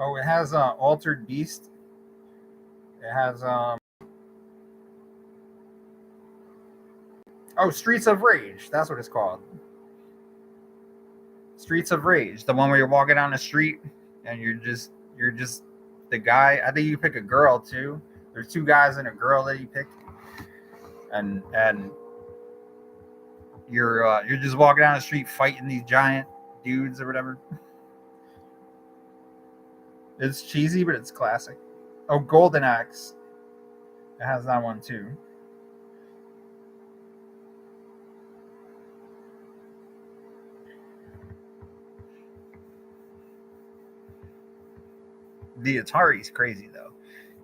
Oh, it has Altered Beast. It has oh, Streets of Rage. That's what it's called. Streets of Rage, the one where you're walking down the street and you're just the guy. I think you pick a girl too. There's two guys and a girl that you pick, and you're just walking down the street fighting these giant dudes or whatever. It's cheesy, but it's classic. Oh, Golden Axe. It has that one too. The Atari's crazy though.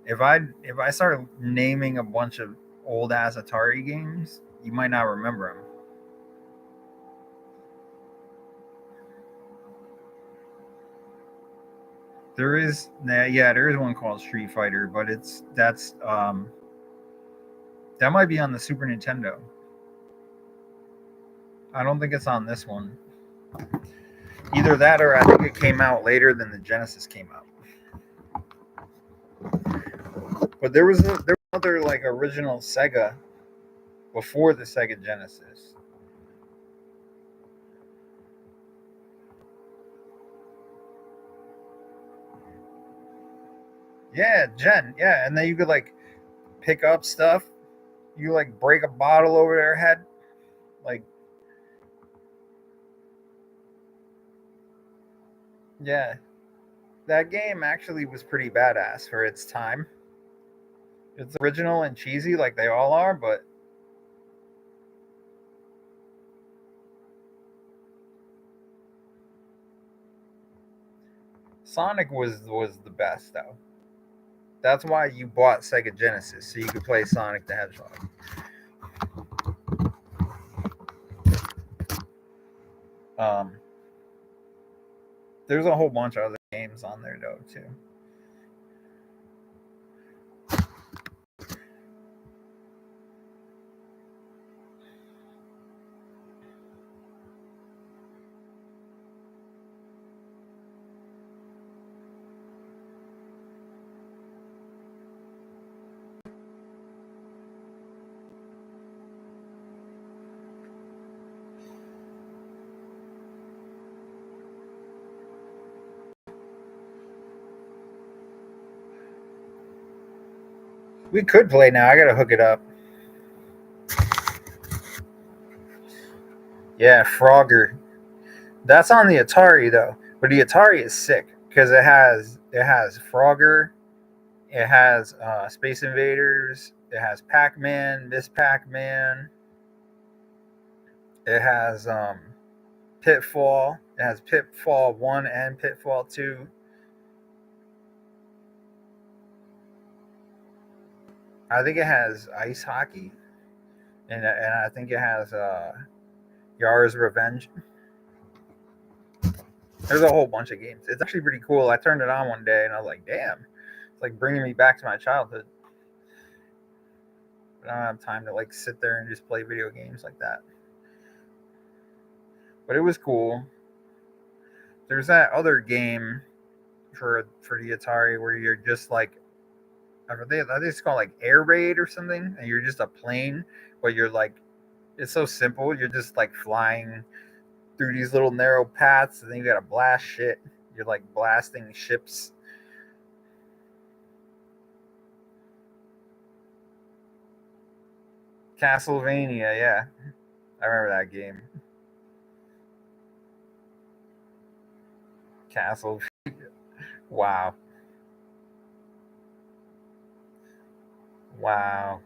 If I start naming a bunch of old ass Atari games, you might not remember them. There is, yeah, there is one called Street Fighter, but that might be on the Super Nintendo. I don't think it's on this one. Either that, or I think it came out later than the Genesis came out. But there was another like original Sega before the Sega Genesis. Yeah, Yeah, and then you could like pick up stuff. You like break a bottle over their head. Like, yeah, that game actually was pretty badass for its time. It's original and cheesy like they all are, but Sonic was the best though. That's why you bought Sega Genesis so you could play Sonic the Hedgehog. Um, there's a whole bunch of other games on there though too. We could play now. I gotta hook it up. Yeah, Frogger. That's on the Atari though, but the Atari is sick because it has Frogger, it has Space Invaders, it has Pac Man, Miss Pac Man, it has Pitfall, it has Pitfall 1 and Pitfall 2. I think it has Ice Hockey, and I think it has Yara's Revenge. There's a whole bunch of games. It's actually pretty cool. I turned it on one day and I was like, damn, it's like bringing me back to my childhood. But I don't have time to like sit there and just play video games like that. But it was cool. There's that other game for the Atari where you're just like I think it's called like air raid or something, and you're just a plane, but you're like it's so simple. You're just like flying through these little narrow paths, and then you gotta blast shit. You're like blasting ships. Castlevania, yeah, I remember that game. Castle, wow, wow.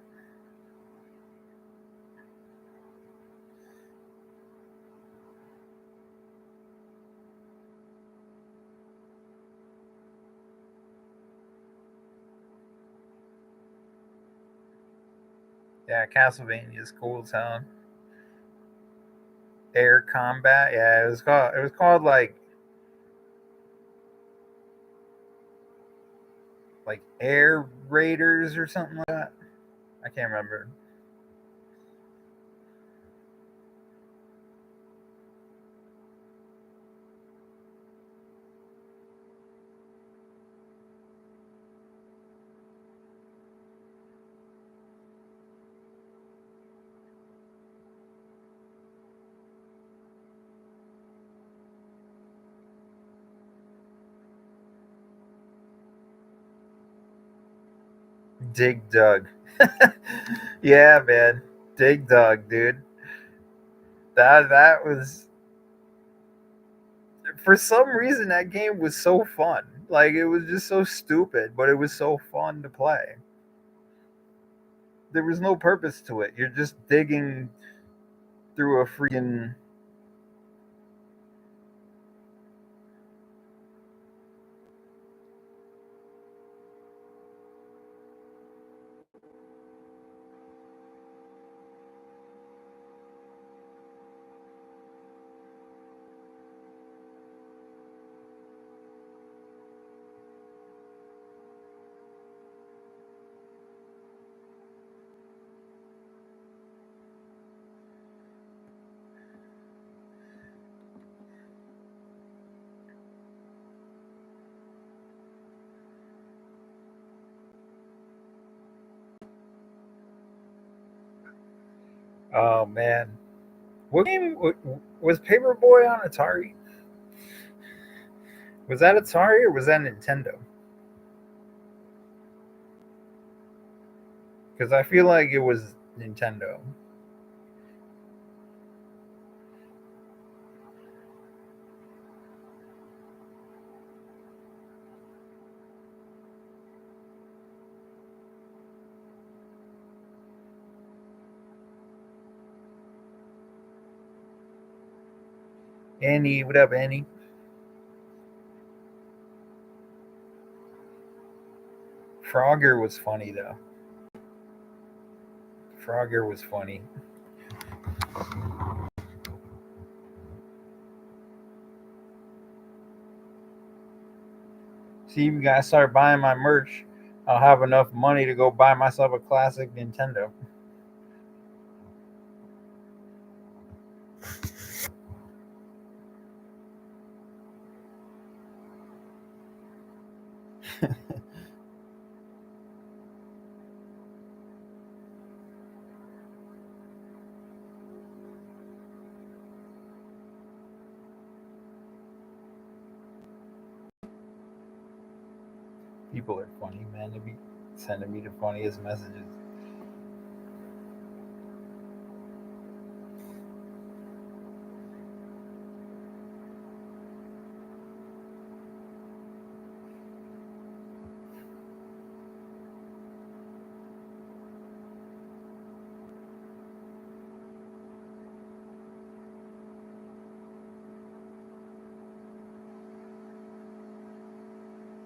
Yeah, Castlevania is cool as hell. Air combat, yeah, it was called like Air Raiders or something like that. I can't remember. Dig Dug. Yeah, man. Dig Dug, dude. That was for some reason that game was so fun. Like it was just so stupid, but it was so fun to play. There was no purpose to it. You're just digging through a freaking. Oh man, what game was Paperboy on Atari? Was that Atari or was that Nintendo? Because I feel like it was Nintendo. Annie, what up, Annie? Frogger was funny though. Frogger was funny. See, you guys start buying my merch. I'll have enough money to go buy myself a classic Nintendo. People are funny, man. They be sending me the funniest messages.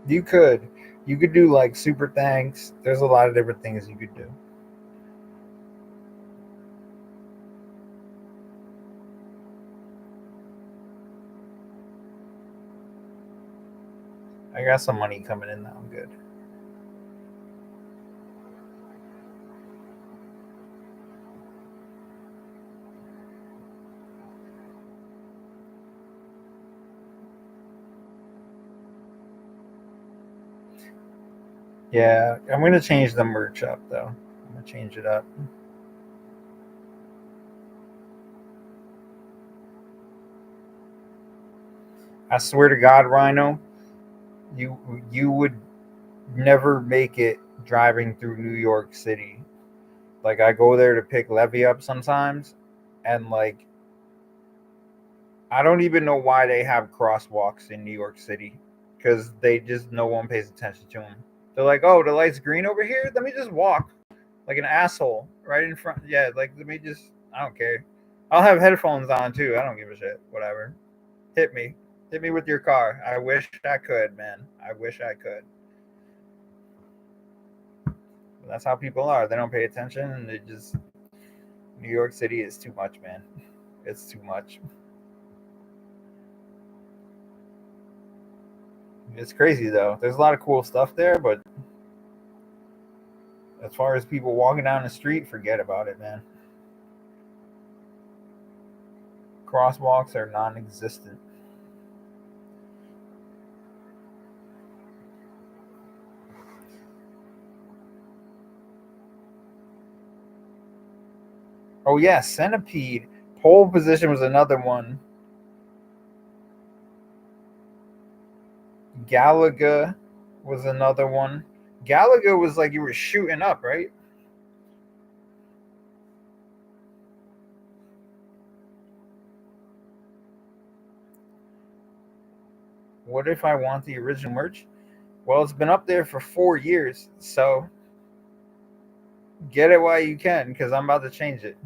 You could. You could do like super thanks. There's a lot of different things you could do. I got some money coming in now. I'm good. Yeah, I'm gonna change the merch up though. I'm gonna change it up. I swear to God, Rhino, you you would never make it driving through New York City. Like I go there to pick Levy up sometimes, and like I don't even know why they have crosswalks in New York City because they just no one pays attention to them. They're like, oh, the light's green over here. Let me just walk like an asshole right in front. Yeah, like let me just. I don't care. I'll have headphones on too. I don't give a shit. Whatever. Hit me. Hit me with your car. I wish I could, man. I wish I could. But that's how people are. They don't pay attention, and they just. New York City is too much, man. It's too much. It's crazy though. There's a lot of cool stuff there, but as far as people walking down the street, forget about it, man. Crosswalks are non-existent. Oh yeah, Centipede. Pole position was another one. Galaga was another one. Galaga was like you were shooting up, right? What if I want the original merch? Well, it's been up there for 4 years, so get it while you can, because I'm about to change it.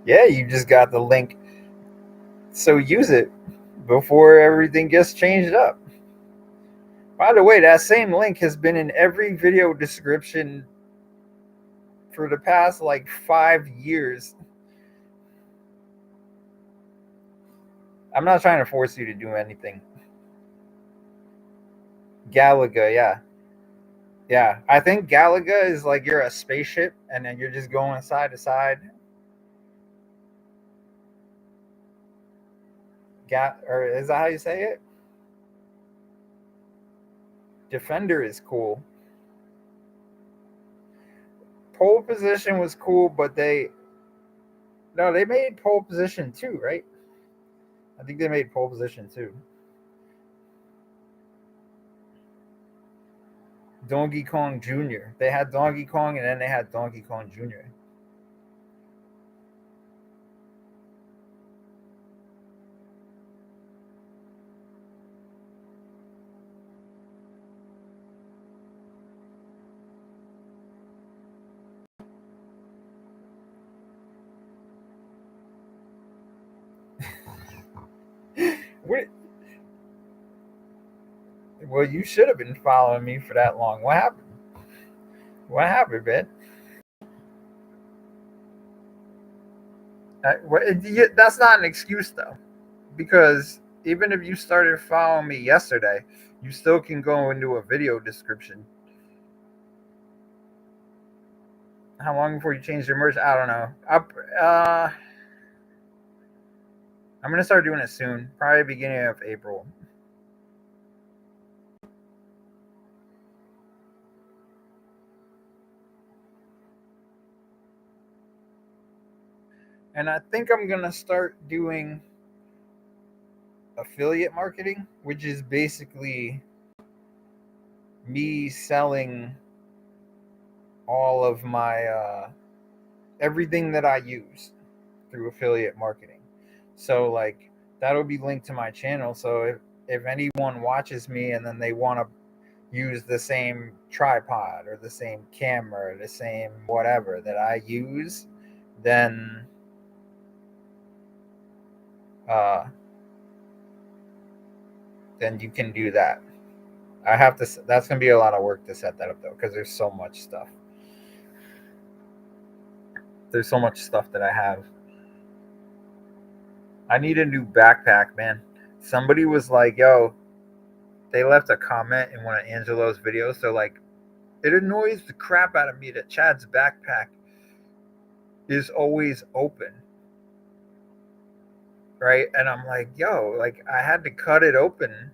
Yeah, you just got the link, so use it before everything gets changed up. By the way, that same link has been in every video description for the past like 5 years. I'm not trying to force you to do anything. Galaga, yeah. Yeah. I think Galaga is like you're a spaceship and then you're just going side to side. Or is that how you say it? Defender is cool. Pole position was cool, but they made pole position too, right? I think they made pole position too. Donkey Kong Jr. They had Donkey Kong and then they had Donkey Kong Jr. What? Well, you should have been following me for that long. What happened? What happened, man? That's not an excuse though, because even if you started following me yesterday, you still can go into a video description. How long before you change your merch? I don't know. I'm gonna start doing it soon, probably beginning of April. And I think I'm gonna start doing affiliate marketing, which is basically me selling all of my everything that I use through affiliate marketing. So like that'll be linked to my channel. So if anyone watches me and then they want to use the same tripod or the same camera or the same whatever that I use, then then you can do that. I have to. That's gonna be a lot of work to set that up though, because there's so much stuff. There's so much stuff that I have. I need a new backpack, man. Somebody was like, "Yo," they left a comment in one of Angelo's videos. They're like, "It annoys the crap out of me that Chad's backpack is always open." Right? And I'm like, "Yo, like I had to cut it open.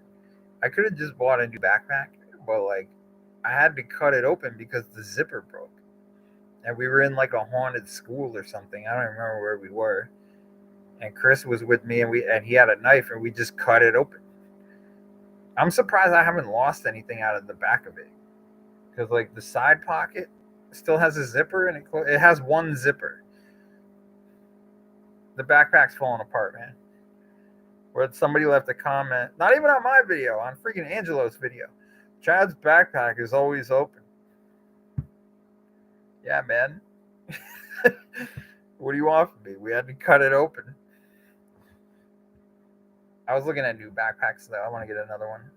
I could have just bought a new backpack, but like I had to cut it open because the zipper broke." And we were in like a haunted school or something. I don't remember where we were. And Chris was with me, and he had a knife, and we just cut it open. I'm surprised I haven't lost anything out of the back of it, because like the side pocket still has a zipper, and it has one zipper. The backpack's falling apart, man. Where somebody left a comment, not even on my video, on freaking Angelo's video. Chad's backpack is always open. Yeah, man. What do you want from me? We had to cut it open. I was looking at new backpacks though. I want to get another one.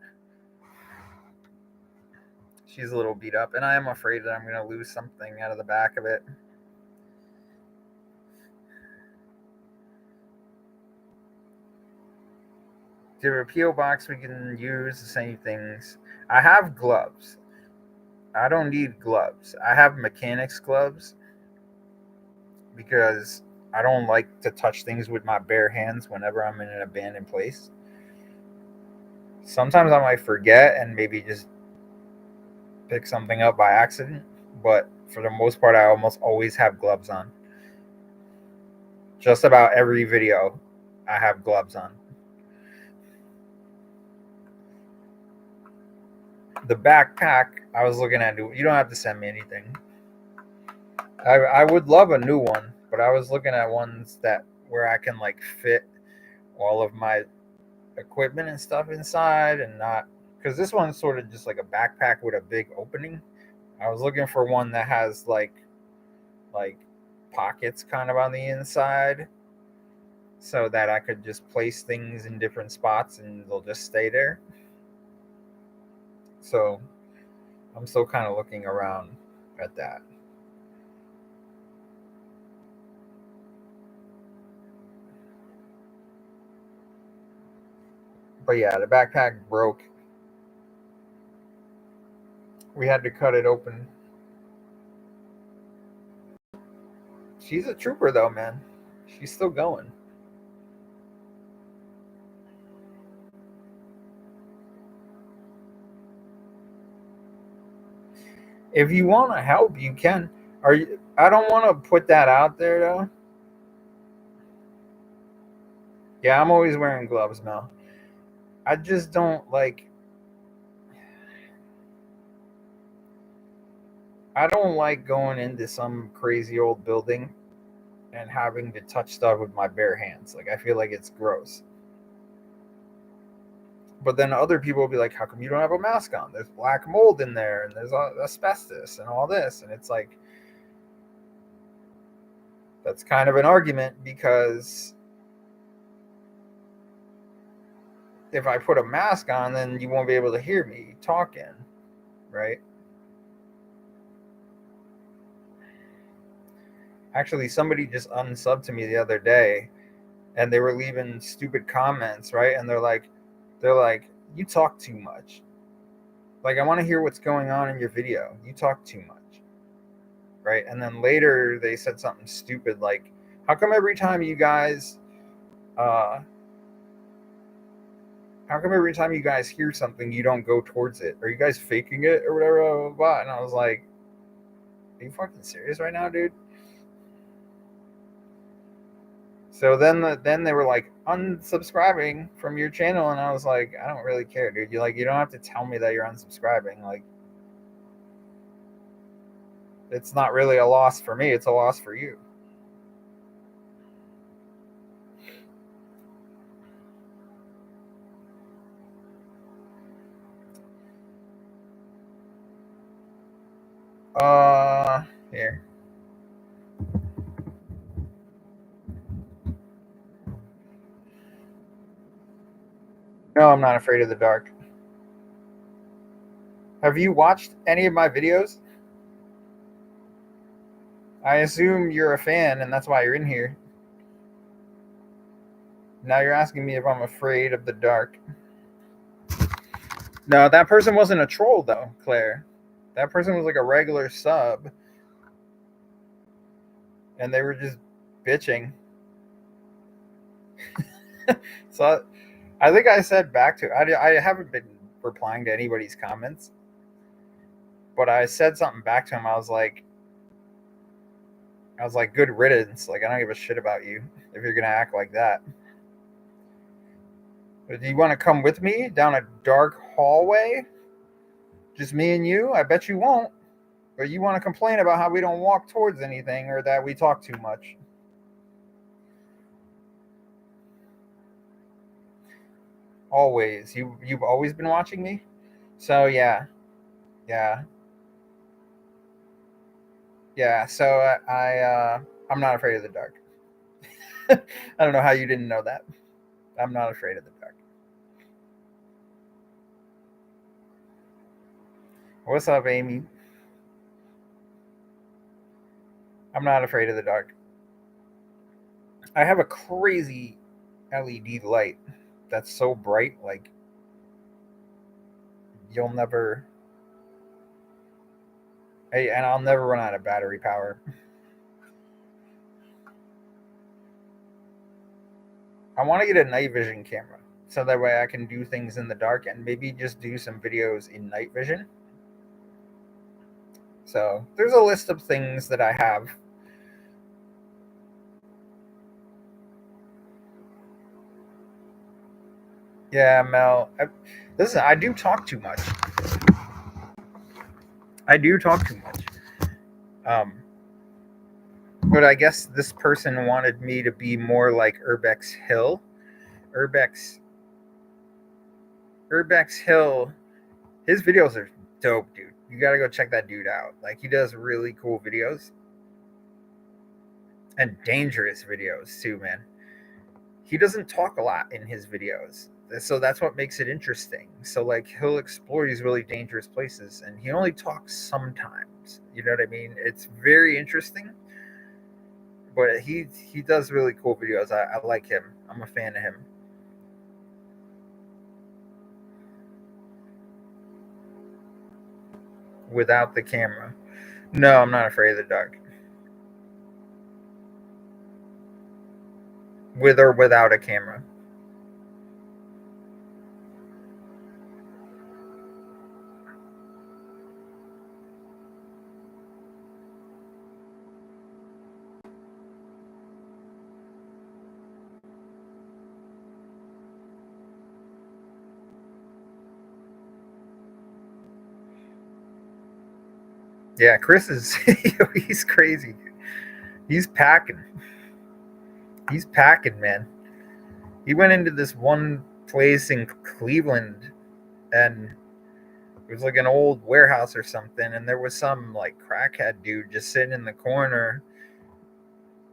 She's a little beat up, and I am afraid that I'm going to lose something out of the back of it. Is there a P.O. box we can use the same things? I have gloves. I don't need gloves. I have mechanics gloves because I don't like to touch things with my bare hands whenever I'm in an abandoned place. Sometimes I might forget and maybe just pick something up by accident, but for the most part, I almost always have gloves on. Just about every video, I have gloves on. The backpack I was looking at, you don't have to send me anything. I would love a new one, but I was looking at ones that where I can like fit all of my equipment and stuff inside, and not, because this one's sort of just like a backpack with a big opening. I was looking for one that has like pockets kind of on the inside, so that I could just place things in different spots and they'll just stay there. So I'm still kind of looking around at that. But yeah, the backpack broke. We had to cut it open. She's a trooper though, man. She's still going. If you want to help, you can. Are you? I don't want to put that out there though. Yeah, I'm always wearing gloves now. I just don't like. I don't like going into some crazy old building and having to touch stuff with my bare hands. Like I feel like it's gross. But then other people will be like, "How come you don't have a mask on? There's black mold in there, and there's asbestos and all this." And it's like, that's kind of an argument, because if I put a mask on, then you won't be able to hear me talking, right? Actually, somebody just unsubbed to me the other day, and they were leaving stupid comments, right? And they're like, "You talk too much. Like, I want to hear what's going on in your video. You talk too much." Right? And then later they said something stupid like, "How come every time you guys uh how come every time you guys hear something you don't go towards it? Are you guys faking it or whatever, blah, blah, blah?" And I was like, "Are you fucking serious right now, dude?" So then they were like unsubscribing from your channel, and I was like, "I don't really care, dude. You don't have to tell me that you're unsubscribing. Like, it's not really a loss for me, it's a loss for you." Here. No, I'm not afraid of the dark. Have you watched any of my videos? I assume you're a fan and that's why you're in here. Now you're asking me if I'm afraid of the dark. No, that person wasn't a troll though, Claire. That person was like a regular sub. And they were just bitching. So I think I said back to I haven't been replying to anybody's comments, but I said something back to him. I was like, good riddance. Like I don't give a shit about you if you're gonna act like that. But do you want to come with me down a dark hallway? Just me and you? I bet you won't. But you want to complain about how we don't walk towards anything or that we talk too much. Always. You've always been watching me? So yeah. Yeah. Yeah, so I'm not afraid of the dark. I don't know how you didn't know that. I'm not afraid of the dark. What's up, Amy? I'm not afraid of the dark. I have a crazy LED light that's so bright, like you'll never. Hey, and I'll never run out of battery power. I want to get a night vision camera so that way I can do things in the dark and maybe just do some videos in night vision. So there's a list of things that I have. Yeah, Mel. Listen, I do talk too much. I do talk too much. Um, but I guess this person wanted me to be more like Urbex Hill. Urbex Urbex Hill. His videos are dope, dude. You gotta go check that dude out. Like he does really cool videos and dangerous videos too, man. He doesn't talk a lot in his videos, so that's what makes it interesting. So like he'll explore these really dangerous places, and he only talks sometimes. You know what I mean? It's very interesting, but he does really cool videos. I like him. I'm a fan of him. Without the camera, no, I'm not afraid of the dark. With or without a camera. Yeah, Chris is he's crazy. He's packing. He's packing, man. He went into this one place in Cleveland and it was like an old warehouse or something, and there was some like crackhead dude just sitting in the corner,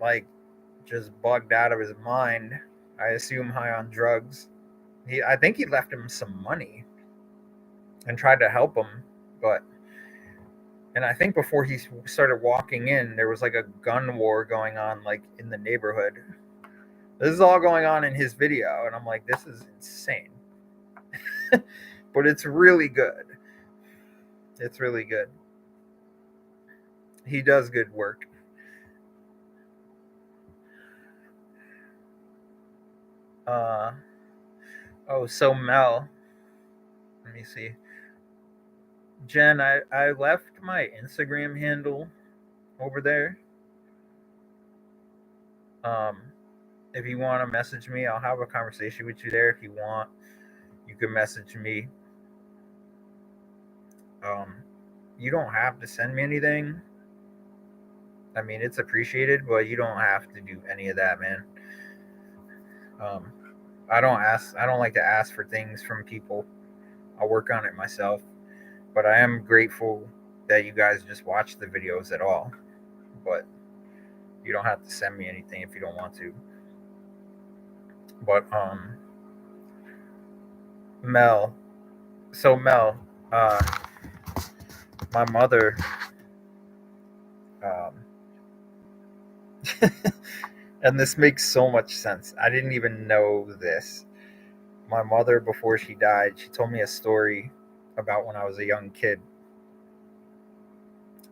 like just bugged out of his mind. I assume high on drugs. I think he left him some money and tried to help him, but and I think before he started walking in, there was like a gun war going on, like in the neighborhood. This is all going on in his video, and I'm like, this is insane. But it's really good. It's really good. He does good work. Uh, oh, so Mel, let me see. Jen, I left my Instagram handle over there. Um, if you want to message me, I'll have a conversation with you there. If you want, you can message me. Um, you don't have to send me anything. I mean, it's appreciated, but you don't have to do any of that, man. Um, I don't ask. I don't like to ask for things from people. I'll work on it myself. But I am grateful that you guys just watch the videos at all. But you don't have to send me anything if you don't want to. But Mel. So Mel, uh, my mother, um, and this makes so much sense. I didn't even know this. My mother, before she died, she told me a story about when I was a young kid.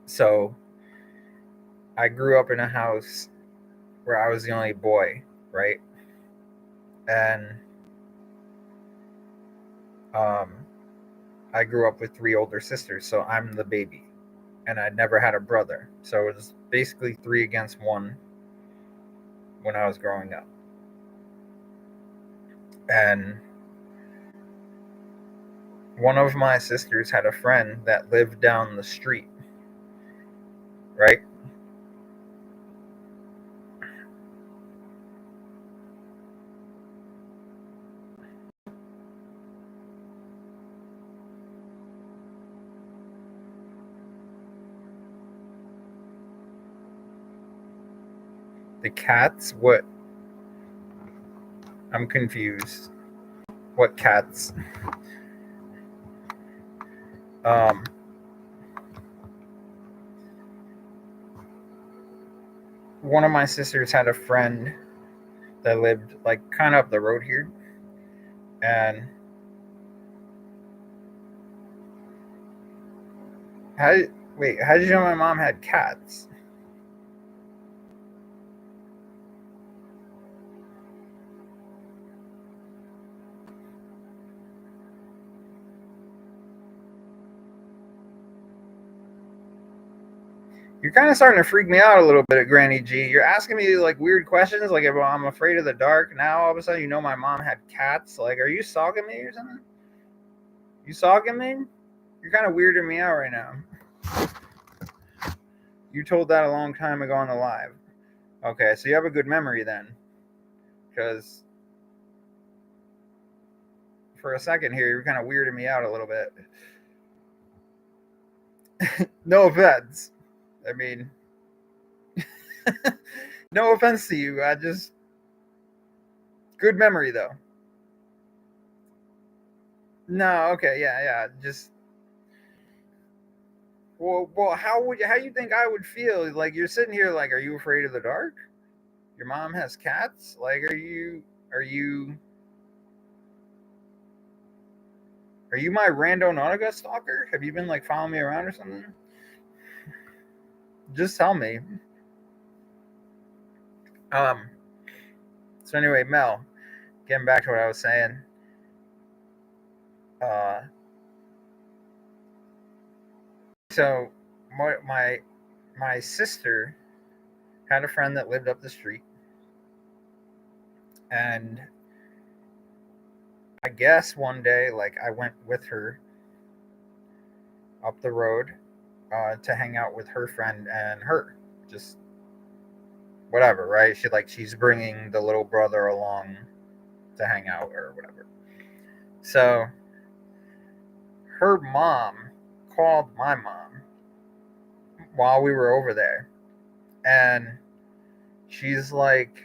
So I grew up in a house where I was the only boy, right? And um, I grew up with three older sisters, so I'm the baby, and I never had a brother. So it was basically three against one when I was growing up. And one of my sisters had a friend that lived down the street, right? The cats? What? I'm confused. What cats? Um, One of my sisters had a friend that lived like kind of up the road here, and how? Wait, how did you know my mom had cats? You're kind of starting to freak me out a little bit, Granny G. You're asking me like weird questions, like if I'm afraid of the dark. Now all of a sudden, you know my mom had cats. Like, are you stalking me or something? You stalking me? You're kind of weirding me out right now. You told that a long time ago on the live. Okay, so you have a good memory then, because for a second here, you're kind of weirding me out a little bit. No offense. I mean, no offense to you. I just good memory though. No, okay, yeah, yeah. Just well, how you think I would feel? Like you're sitting here, like, are you afraid of the dark? Your mom has cats. Like, are you my rando Nautica stalker? Have you been like following me around or something? Just tell me. Um. So anyway, Mel, getting back to what I was saying. Uh. So my sister had a friend that lived up the street, and I guess one day, like, I went with her up the road to hang out with her friend and her, just whatever, right? She's bringing the little brother along to hang out or whatever. So her mom called my mom while we were over there, and she's like,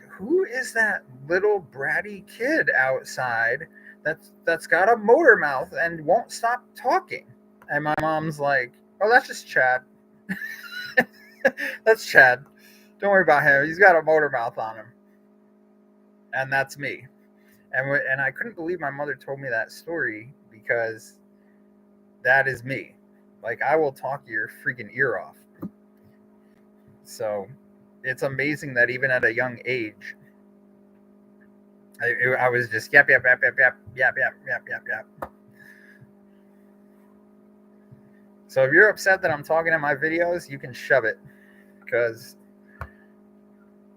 who is that little bratty kid outside that's got a motor mouth and won't stop talking? And my mom's like, oh, that's just Chad. That's Chad. Don't worry about him. He's got a motor mouth on him, and that's me. And I couldn't believe my mother told me that story because that is me. Like, I will talk your freaking ear off. So it's amazing that even at a young age, I was just yap yap yap yap yap yap yap yap yap yap. So if you're upset that I'm talking in my videos, you can shove it, because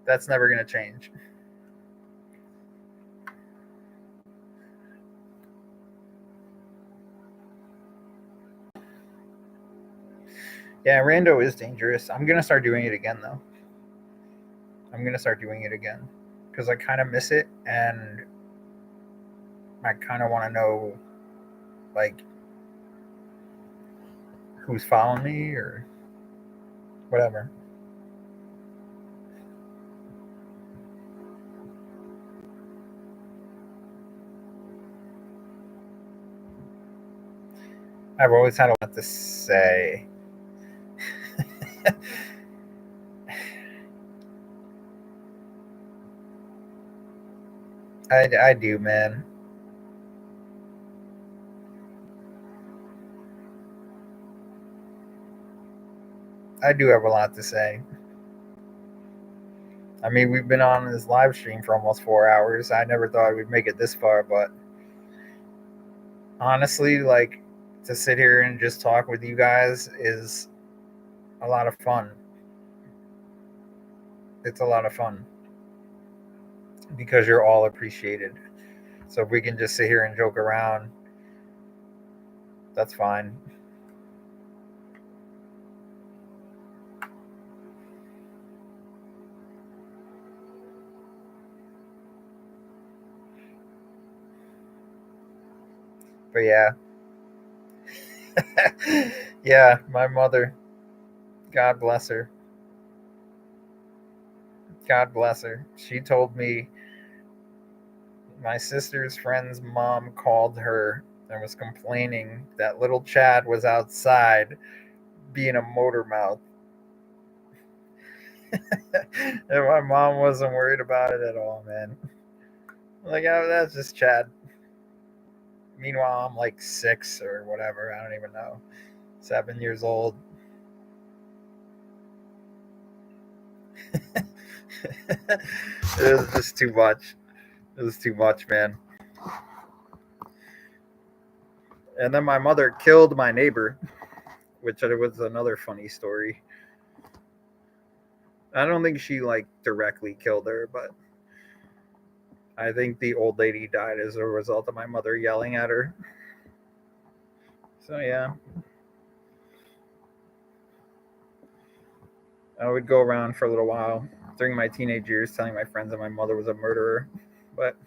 that's never gonna change. Yeah, rando is dangerous. I'm gonna start doing it again though. I'm gonna start doing it again because I kind of miss it, and I kind of want to know, like, who's following me or whatever. I've always had a lot to say. I do, man. I do have a lot to say. I mean, we've been on this live stream for almost 4 hours. I never thought we'd make it this far, but honestly, like, to sit here and just talk with you guys is a lot of fun. It's a lot of fun because you're all appreciated. So if we can just sit here and joke around, that's fine. But yeah. Yeah, my mother. God bless her. God bless her. She told me my sister's friend's mom called her and was complaining that little Chad was outside being a motor mouth. And my mom wasn't worried about it at all, man. Like, oh, that's just Chad. Meanwhile, I'm like 6 or whatever. I don't even know. 7 years old. It was just too much. It was too much, man. And then my mother killed my neighbor, which was another funny story. I don't think she like directly killed her, but I think the old lady died as a result of my mother yelling at her. So yeah. I would go around for a little while during my teenage years telling my friends that my mother was a murderer. But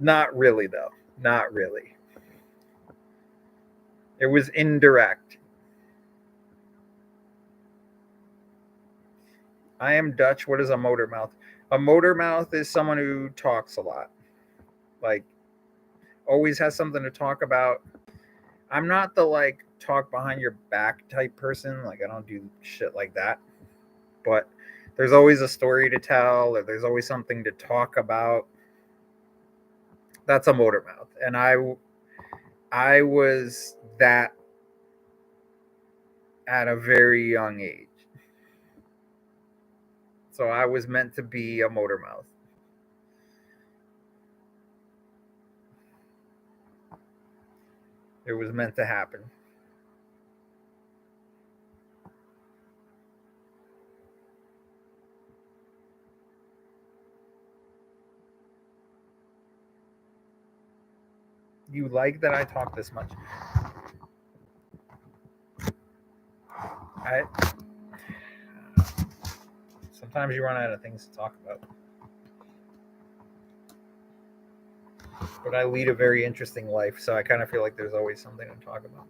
not really, though. Not really. It was indirect. I am Dutch. What is a motor mouth? A motor mouth is someone who talks a lot. Like, always has something to talk about. I'm not the like talk behind your back type person. Like, I don't do shit like that. But there's always a story to tell, or there's always something to talk about. That's a motor mouth. And I was that at a very young age. So I was meant to be a motor mouth. It was meant to happen. You like that I talk this much? Sometimes you run out of things to talk about. But I lead a very interesting life, so I kind of feel like there's always something to talk about.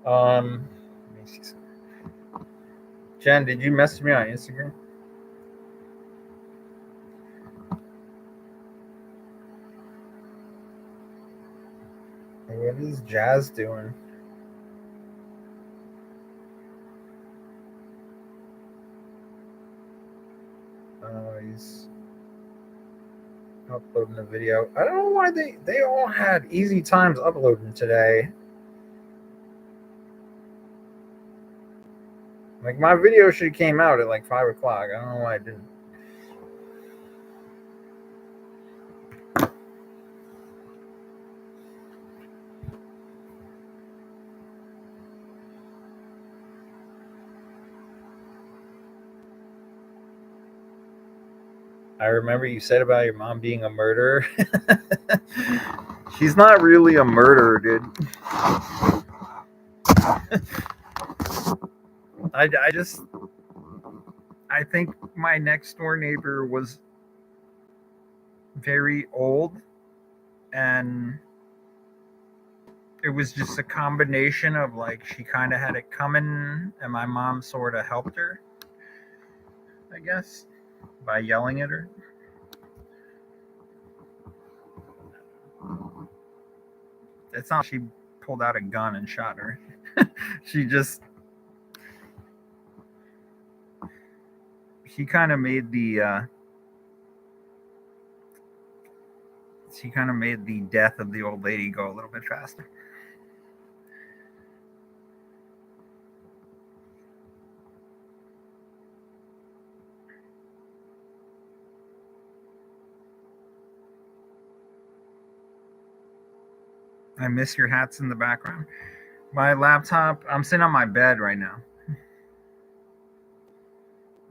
Let me see something. Jen, did you message me on Instagram? What is Jazz doing? He's uploading a video. I don't know why they all had easy times uploading today. Like, my video should have came out at like 5 o'clock. I don't know why it didn't. I remember you said about your mom being a murderer. She's not really a murderer, dude. I just I think my next door neighbor was very old, and it was just a combination of like she kind of had it coming, and my mom sort of helped her, I guess, by yelling at her. It's not like she pulled out a gun and shot her. she just she kind of made the she kind of made the death of the old lady go a little bit faster. I miss your hats in the background. My laptop, I'm sitting on my bed right now.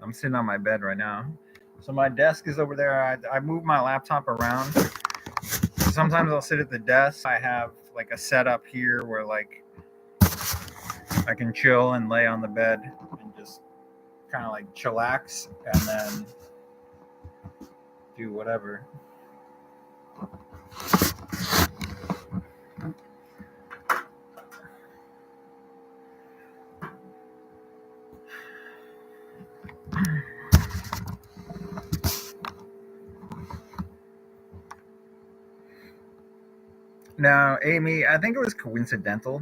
I'm sitting on my bed right now. So my desk is over there. I move my laptop around. Sometimes I'll sit at the desk. I have like a setup here where like I can chill and lay on the bed and just kind of like chillax and then do whatever. Now, Amy, I think it was coincidental.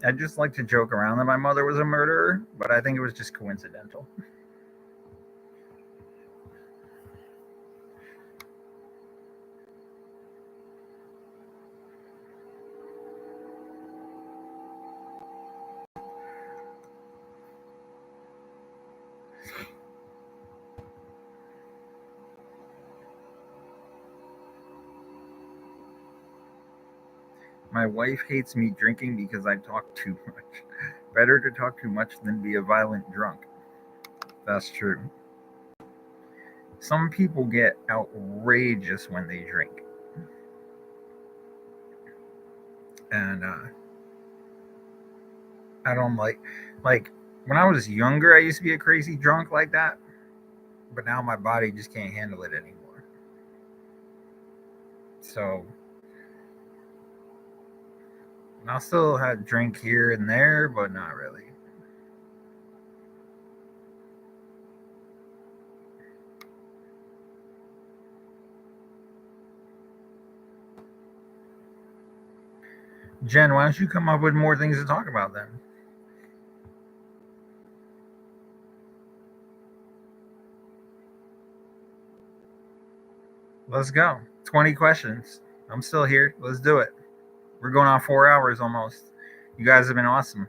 I just like to joke around that my mother was a murderer, but I think it was just coincidental. My wife hates me drinking because I talk too much. Better to talk too much than be a violent drunk. That's true. Some people get outrageous when they drink. And I don't like when I was younger I used to be a crazy drunk like that, but now my body just can't handle it anymore. So I'll still have drink here and there, but not really. Jen, why don't you come up with more things to talk about then? Let's go. 20 questions. I'm still here. Let's do it. We're going on 4 hours almost. You guys have been awesome.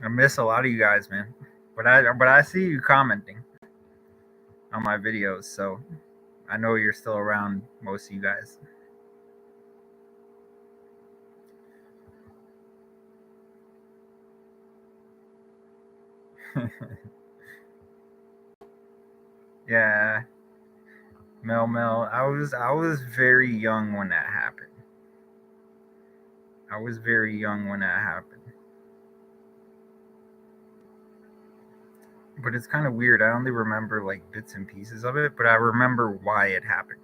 I miss a lot of you guys, man. But I see you commenting on my videos, so I know you're still around, most of you guys. Yeah, Mel. I was very young when that happened. I was very young when that happened. But it's kind of weird. I only remember like bits and pieces of it, but I remember why it happened.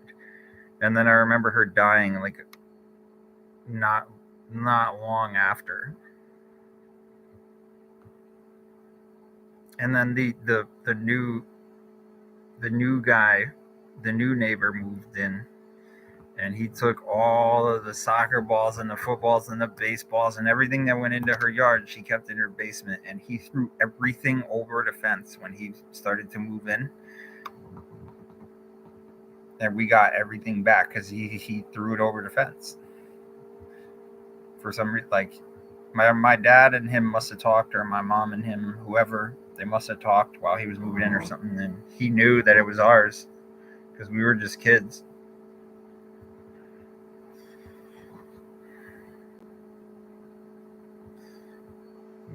And then I remember her dying like not not long after. And then the new guy, the new neighbor moved in, and he took all of the soccer balls and the footballs and the baseballs and everything that went into her yard. She kept in her basement, and he threw everything over the fence when he started to move in. And we got everything back because he threw it over the fence for some reason. Like my dad and him must have talked, or my mom and him, whoever, they must have talked while he was moving in or something. And he knew that it was ours because we were just kids.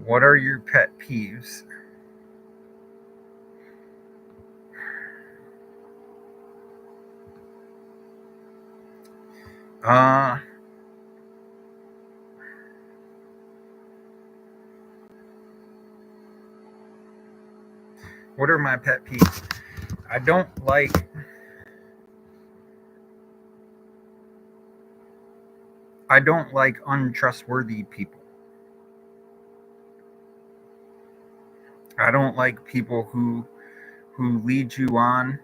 What are your pet peeves? Uh, What are my pet peeves? I don't like untrustworthy people. I don't like people who lead you on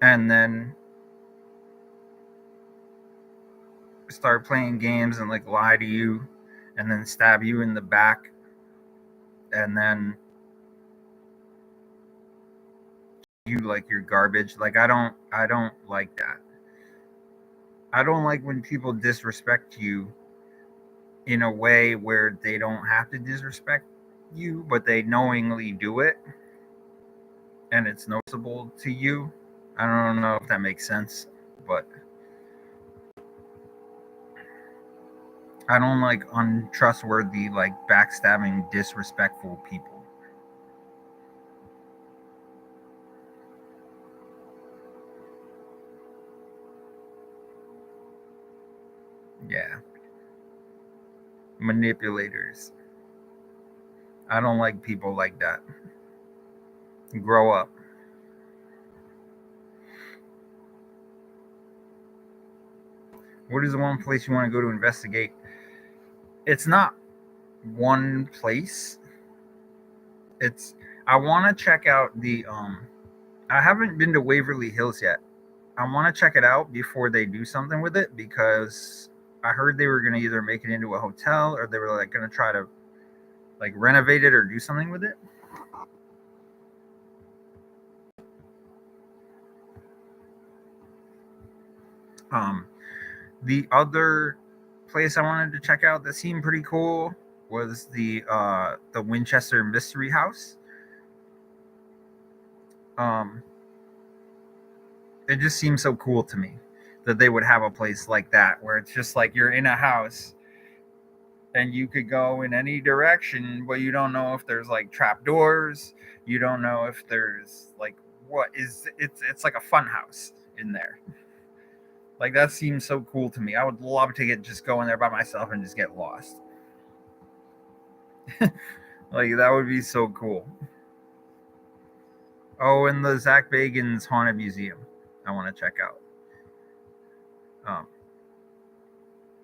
and then start playing games and like lie to you and then stab you in the back and then you like your garbage. Like I don't like that. I don't like when people disrespect you in a way where they don't have to disrespect you, but they knowingly do it and it's noticeable to you. I don't know if that makes sense, but I don't like untrustworthy, like backstabbing, disrespectful people. Yeah. Manipulators. I don't like people like that. Grow up. What is the one place you want to go to investigate? It's not one place. It's I want to check out the I haven't been to Waverly Hills yet. I want to check it out before they do something with it because I heard they were going to either make it into a hotel or they were like going to try to like renovate it or do something with it. Um, the other place I wanted to check out that seemed pretty cool was the Winchester Mystery House. Um, it just seems so cool to me that they would have a place like that where it's just like you're in a house and you could go in any direction, but you don't know if there's like trap doors. You don't know if there's like what is it's like a fun house in there. Like that seems so cool to me. I would love to get just go in there by myself and just get lost. Like that would be so cool. Oh, and the Zach Bagans Haunted Museum, I want to check out. Um,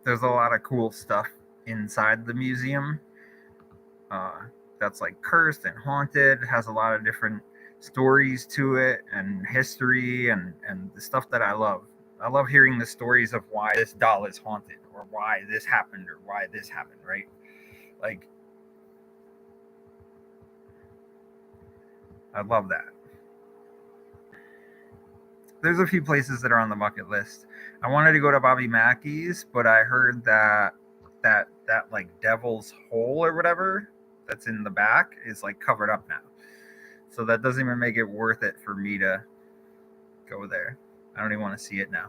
there's a lot of cool stuff inside the museum. Uh, that's like cursed and haunted. It has a lot of different stories to it and history and the stuff that I love. I love hearing the stories of why this doll is haunted or why this happened or why this happened, right? Like I love that. There's a few places that are on the bucket list. I wanted to go to Bobby Mackey's, but I heard that like Devil's Hole or whatever that's in the back is like covered up now. So that doesn't even make it worth it for me to go there. I don't even want to see it now.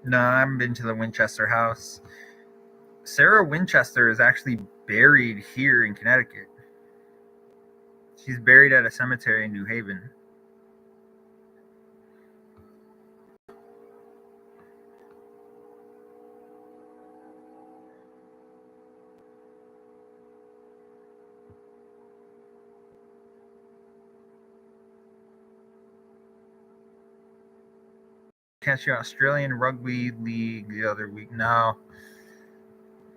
No, I haven't been to the Winchester house. Sarah Winchester is actually buried here in Connecticut. She's buried at a cemetery in New Haven. Catch the Australian Rugby League the other week. No,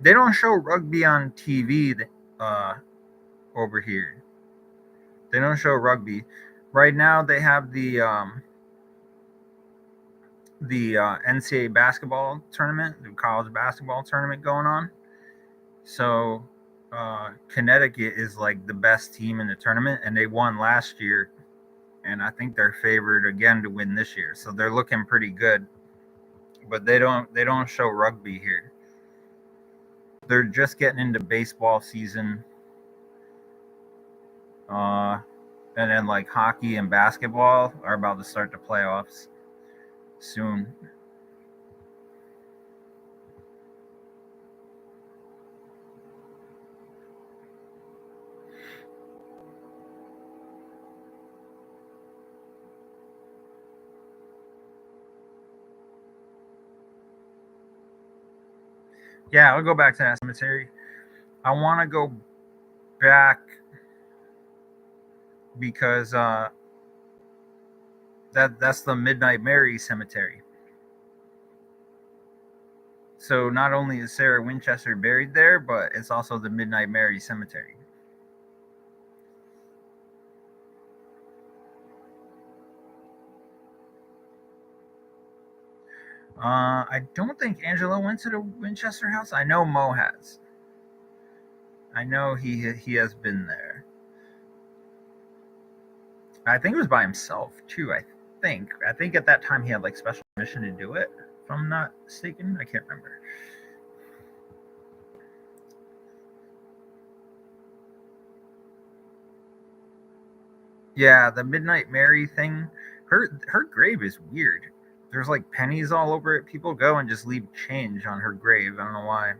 they don't show rugby on TV uh, over here. They don't show rugby. Right now, they have the NCAA basketball tournament, the college basketball tournament going on. So Connecticut is like the best team in the tournament, and they won last year, and I think they're favored again to win this year. So they're looking pretty good. But they don't show rugby here. They're just getting into baseball season, uh, and then like hockey and basketball are about to start the playoffs soon. Yeah, I'll go back to that cemetery. I want to go back because that's the Midnight Mary Cemetery. So not only is Sarah Winchester buried there, but it's also the Midnight Mary Cemetery. I don't think Angelo went to the Winchester house. I know Mo has. I know he has been there. I think it was by himself too. I think at that time he had like special permission to do it. If I'm not mistaken, I can't remember. Yeah, the Midnight Mary thing. Her grave is weird. There's like pennies all over it. People go and just leave change on her grave. I don't know why.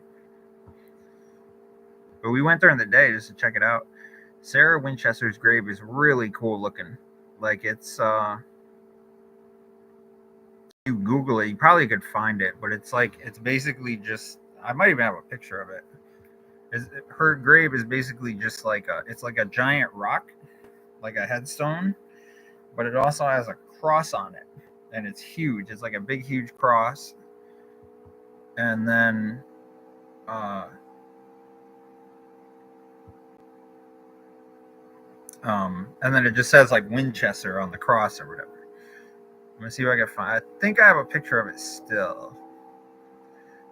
But we went during the day just to check it out. Sarah Winchester's grave is really cool looking. Like it's you Google it, you probably could find it, but it's basically just I might even have a picture of it. Her grave is basically just like it's like a giant rock, like a headstone, but it also has a cross on it, and it's huge. It's like a big, huge cross, and then uh, and then it just says like Winchester on the cross or whatever. Let me see if I can find. I think I have a picture of it still.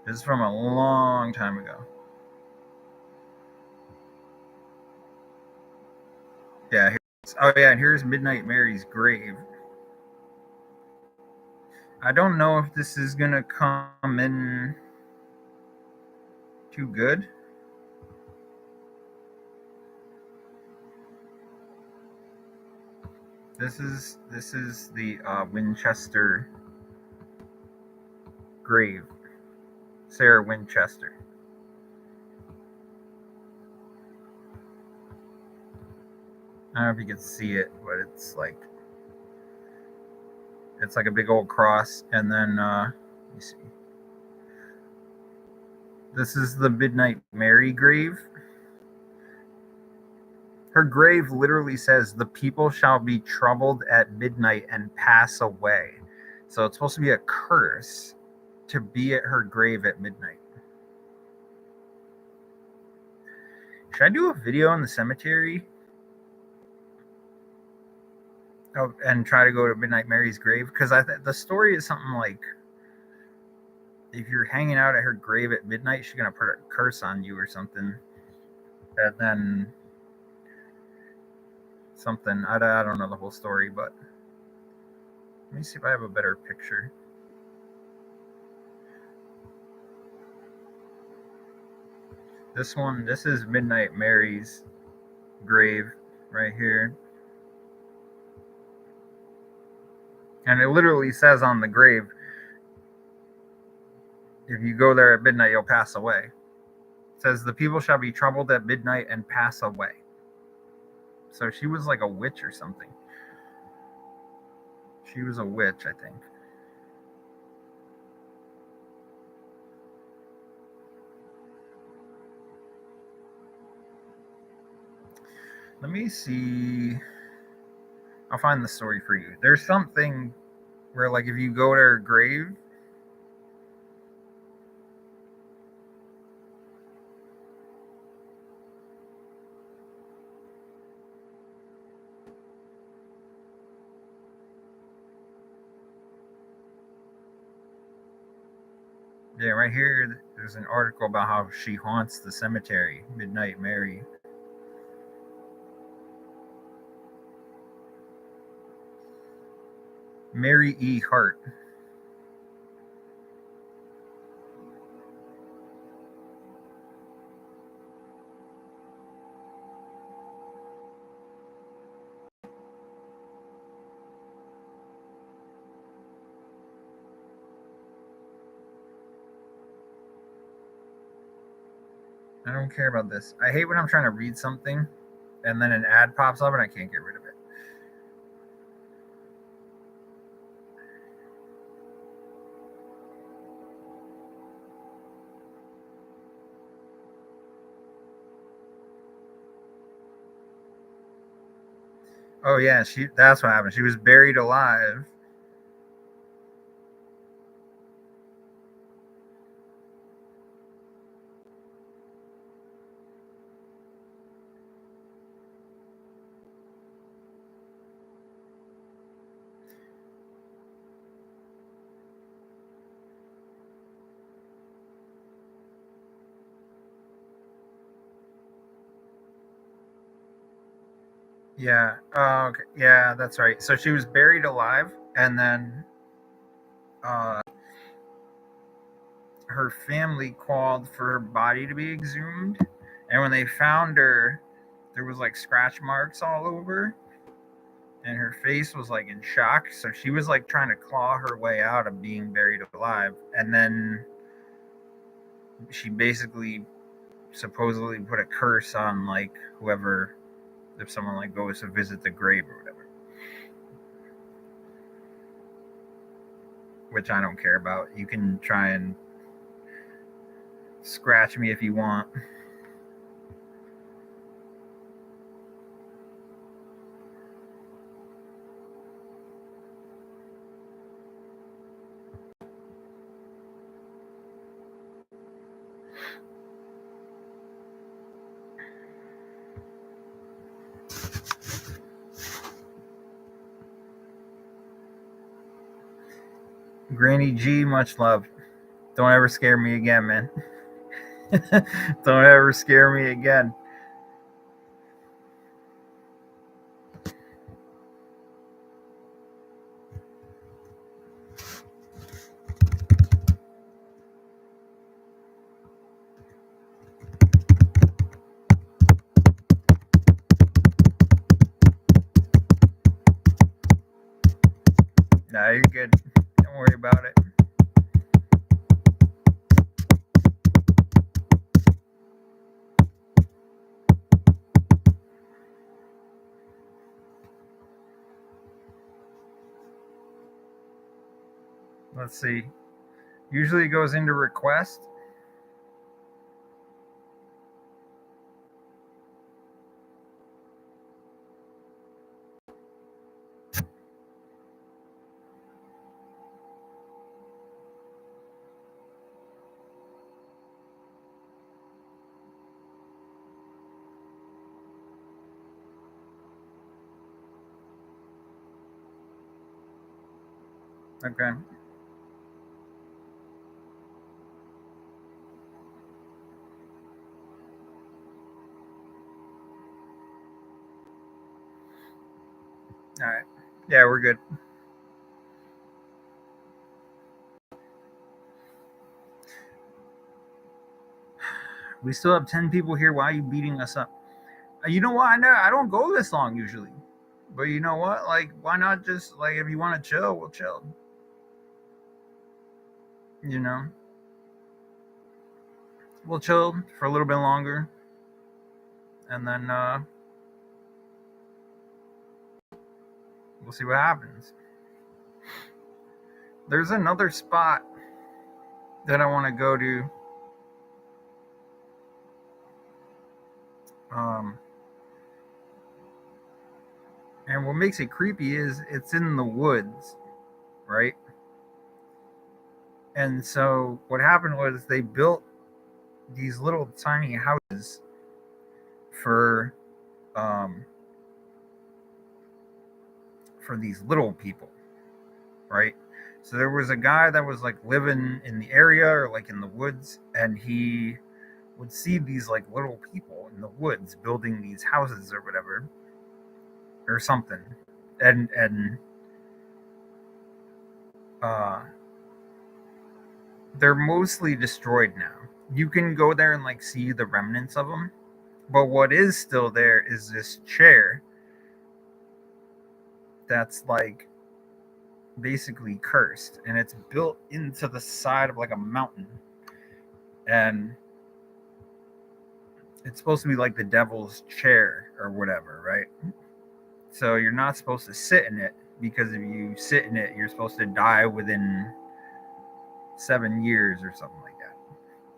This is from a long time ago. Yeah. Oh yeah, and here's Midnight Mary's grave. I don't know if this is gonna come in too good. This is the Winchester grave, Sarah Winchester. I don't know if you can see it, but it's like a big old cross, and then let me see. This is the Midnight Mary grave. Her grave literally says, "The people shall be troubled at midnight and pass away." So it's supposed to be a curse to be at her grave at midnight. Should I do a video in the cemetery? Oh, and try to go to Midnight Mary's grave? Because the story is something like if you're hanging out at her grave at midnight, she's gonna put a curse on you or something. And then something. I don't know the whole story, but let me see if I have a better picture. This is Midnight Mary's grave right here. And it literally says on the grave, if you go there at midnight, you'll pass away. It says, "The people shall be troubled at midnight and pass away." So she was like a witch or something. She was a witch, I think. Let me see. I'll find the story for you. There's something where, like, if you go to her grave, yeah, right here, there's an article about how she haunts the cemetery, Midnight Mary. Mary E. Hart. I don't care about this. I hate when I'm trying to read something and then an ad pops up and I can't get rid of it. Oh yeah, that's what happened. She was buried alive. Yeah. Okay. Yeah, that's right. So she was buried alive, and then uh, her family called for her body to be exhumed, and when they found her, there was like scratch marks all over, and her face was like in shock. So she was like trying to claw her way out of being buried alive, and then she basically supposedly put a curse on like whoever, if someone like goes to visit the grave or whatever, which I don't care about. You can try and scratch me if you want. Granny G, much love. Don't ever scare me again, man. Don't ever scare me again. Nah, you're good. Don't worry about it. Let's see. Usually it goes into request. Okay. All right. Yeah, we're good. We still have 10 people here. Why are you beating us up? You know what? I don't go this long usually. But you know what? Like, why not just, like, if you want to chill, we'll chill. You know? We'll chill for a little bit longer. And then we'll see what happens. There's another spot that I want to go to. Um, and what makes it creepy is it's in the woods, right? And so what happened was they built these little tiny houses for um, for these little people, right? So there was a guy that was like living in the area or like in the woods, and he would see these like little people in the woods building these houses or whatever or something, and uh, they're mostly destroyed now. You can go there and like see the remnants of them, but what is still there is this chair that's like basically cursed, and it's built into the side of like a mountain, and it's supposed to be like the devil's chair or whatever, right? So you're not supposed to sit in it, because if you sit in it, you're supposed to die within 7 years or something like that.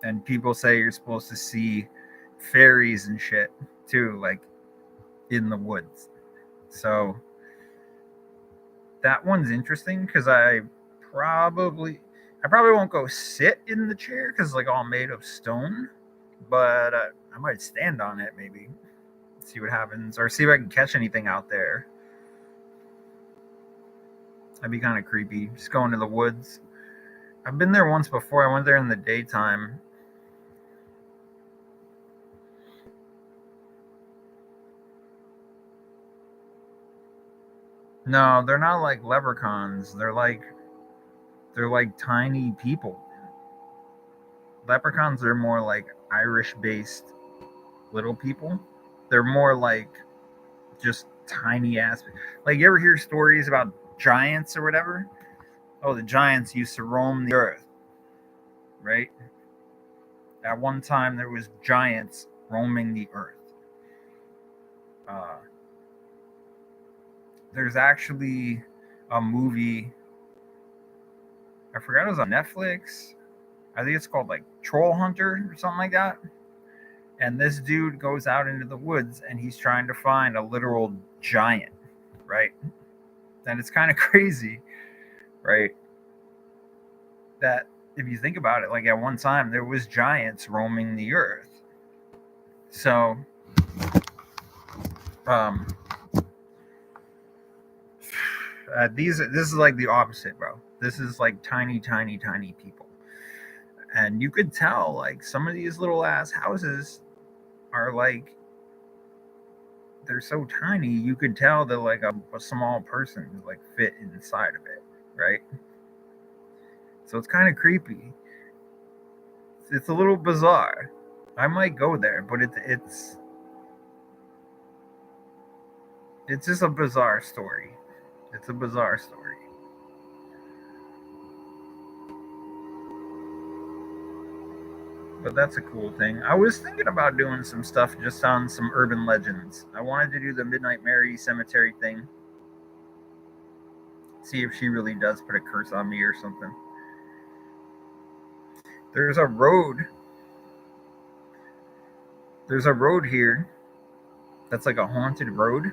And people say you're supposed to see fairies and shit too, like in the woods. So that one's interesting because I probably won't go sit in the chair because it's like all made of stone, but I might stand on it maybe, see what happens, or see if I can catch anything out there. That'd be kind of creepy. Just going to the woods. I've been there once before. I went there in the daytime. No, they're not like leprechauns. They're like tiny people. Leprechauns are more like Irish-based little people. They're more like just tiny ass. Like, you ever hear stories about giants or whatever? Oh, the giants used to roam the earth, right? At one time, there was giants roaming the earth. Uh, there's actually a movie. I forgot it was on Netflix. I think it's called like Troll Hunter or something like that. And this dude goes out into the woods and he's trying to find a literal giant, right? And it's kind of crazy, right? That if you think about it, like at one time there was giants roaming the earth. So, um, this is like the opposite, bro. This is like tiny, tiny, tiny people, and you could tell like some of these little ass houses are like they're so tiny. You could tell that like a small person would like fit inside of it, right? So it's kind of creepy. It's a little bizarre. I might go there, but it's just a bizarre story. It's a bizarre story. But that's a cool thing. I was thinking about doing some stuff just on some urban legends. I wanted to do the Midnight Mary cemetery thing. See if she really does put a curse on me or something. There's a road. There's a road here that's like a haunted road.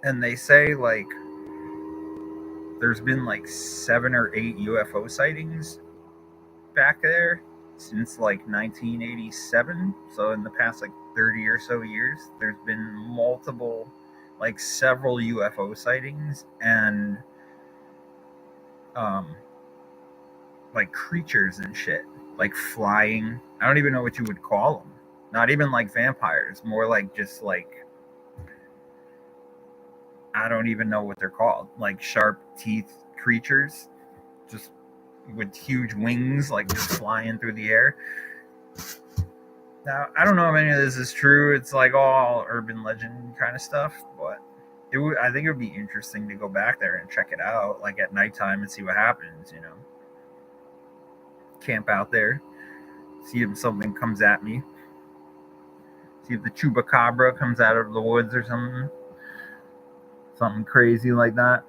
And they say like there's been like 7 or 8 UFO sightings back there since like 1987. So in the past like 30 or so years, there's been multiple, like several UFO sightings and like creatures and shit, like flying. I don't even know what you would call them. Not even like vampires, more like just like I don't even know what they're called. Like sharp teeth creatures, just with huge wings, like just flying through the air. Now, I don't know if any of this is true. It's like all urban legend kind of stuff, but I think it would be interesting to go back there and check it out, like at nighttime, and see what happens. You know, camp out there, see if something comes at me, see if the chupacabra comes out of the woods or something crazy like that.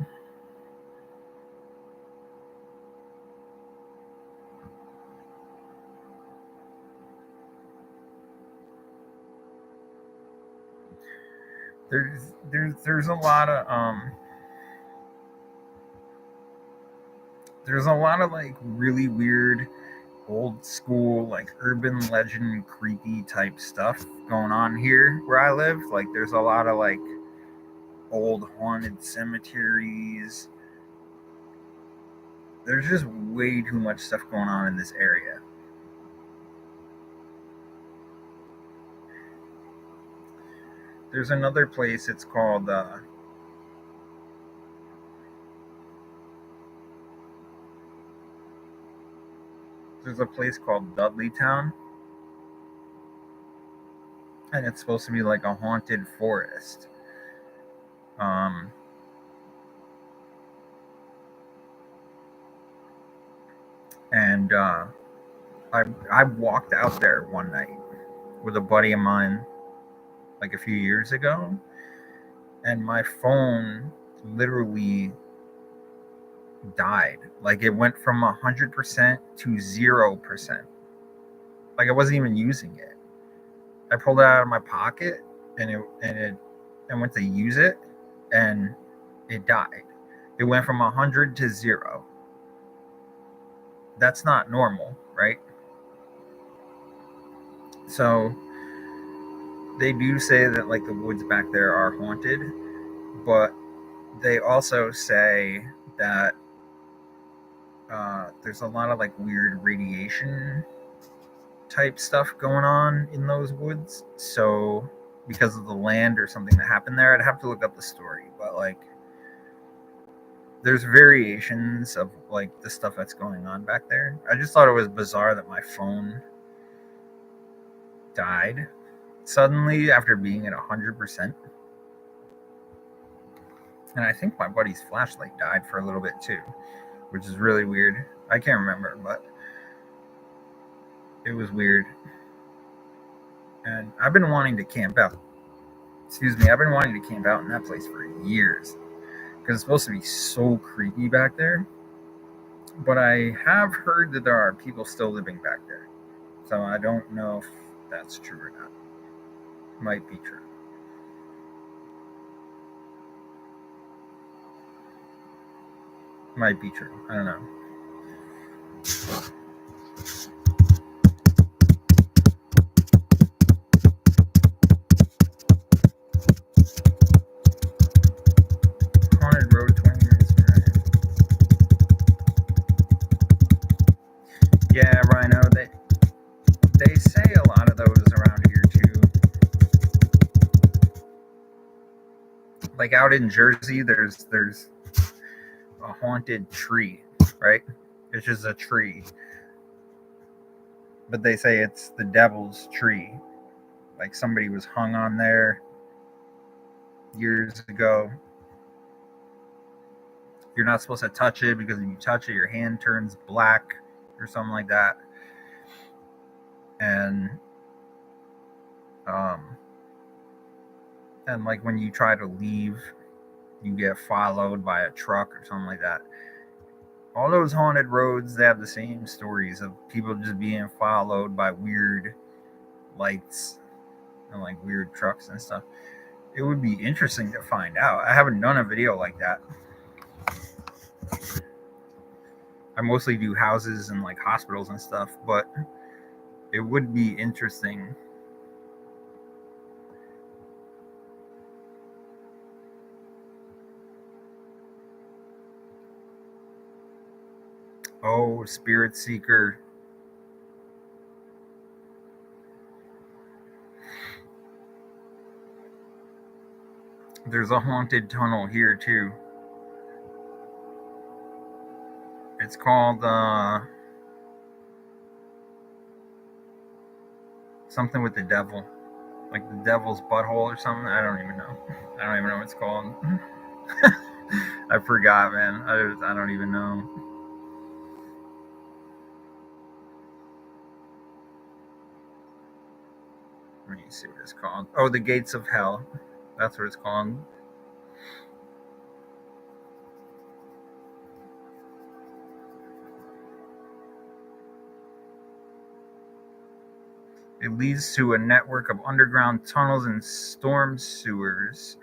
There's a lot of there's a lot of like really weird old school like urban legend creepy type stuff going on here where I live. Like there's a lot of like old haunted cemeteries. There's just way too much stuff going on in this area. There's another place. It's called there's a place called Dudleytown, and it's supposed to be like a haunted forest. Um, and I walked out there one night with a buddy of mine, like a few years ago, and my phone literally died. Like it went from 100% to 0%. Like I wasn't even using it. I pulled it out of my pocket, and and went to use it, and it died. It went from 100 to 0. That's not normal, right? So they do say that like the woods back there are haunted, but they also say that there's a lot of like weird radiation type stuff going on in those woods. So because of the land or something that happened there, I'd have to look up the story, but like there's variations of like the stuff that's going on back there. I just thought it was bizarre that my phone died suddenly after being at 100%. And I think my buddy's flashlight died for a little bit too, which is really weird. I can't remember, but it was weird. And I've been wanting to camp out. I've been wanting to camp out in that place for years because it's supposed to be so creepy back there. But I have heard that there are people still living back there. So I don't know if that's true or not. Might be true. Might be true. I don't know. Haunted road 20 minutes from here. Yeah, Rhino, they say a lot of those around here too. Like out in Jersey, there's a haunted tree, right? It's just a tree. But they say it's the devil's tree. Like somebody was hung on there years ago. You're not supposed to touch it because if you touch it, your hand turns black or something like that. And like when you try to leave, you get followed by a truck or something like that. All those haunted roads, they have the same stories of people just being followed by weird lights and like weird trucks and stuff. It would be interesting to find out. I haven't done a video like that. I mostly do houses and like hospitals and stuff, but it would be interesting. Oh, Spirit Seeker. There's a haunted tunnel here too. It's called something with the devil, like the devil's butthole or something. I don't even know. I don't even know what it's called. I forgot, man. I don't even know. Let me see what it's called. Oh, the Gates of Hell. That's what it's called. It leads to a network of underground tunnels and storm sewers.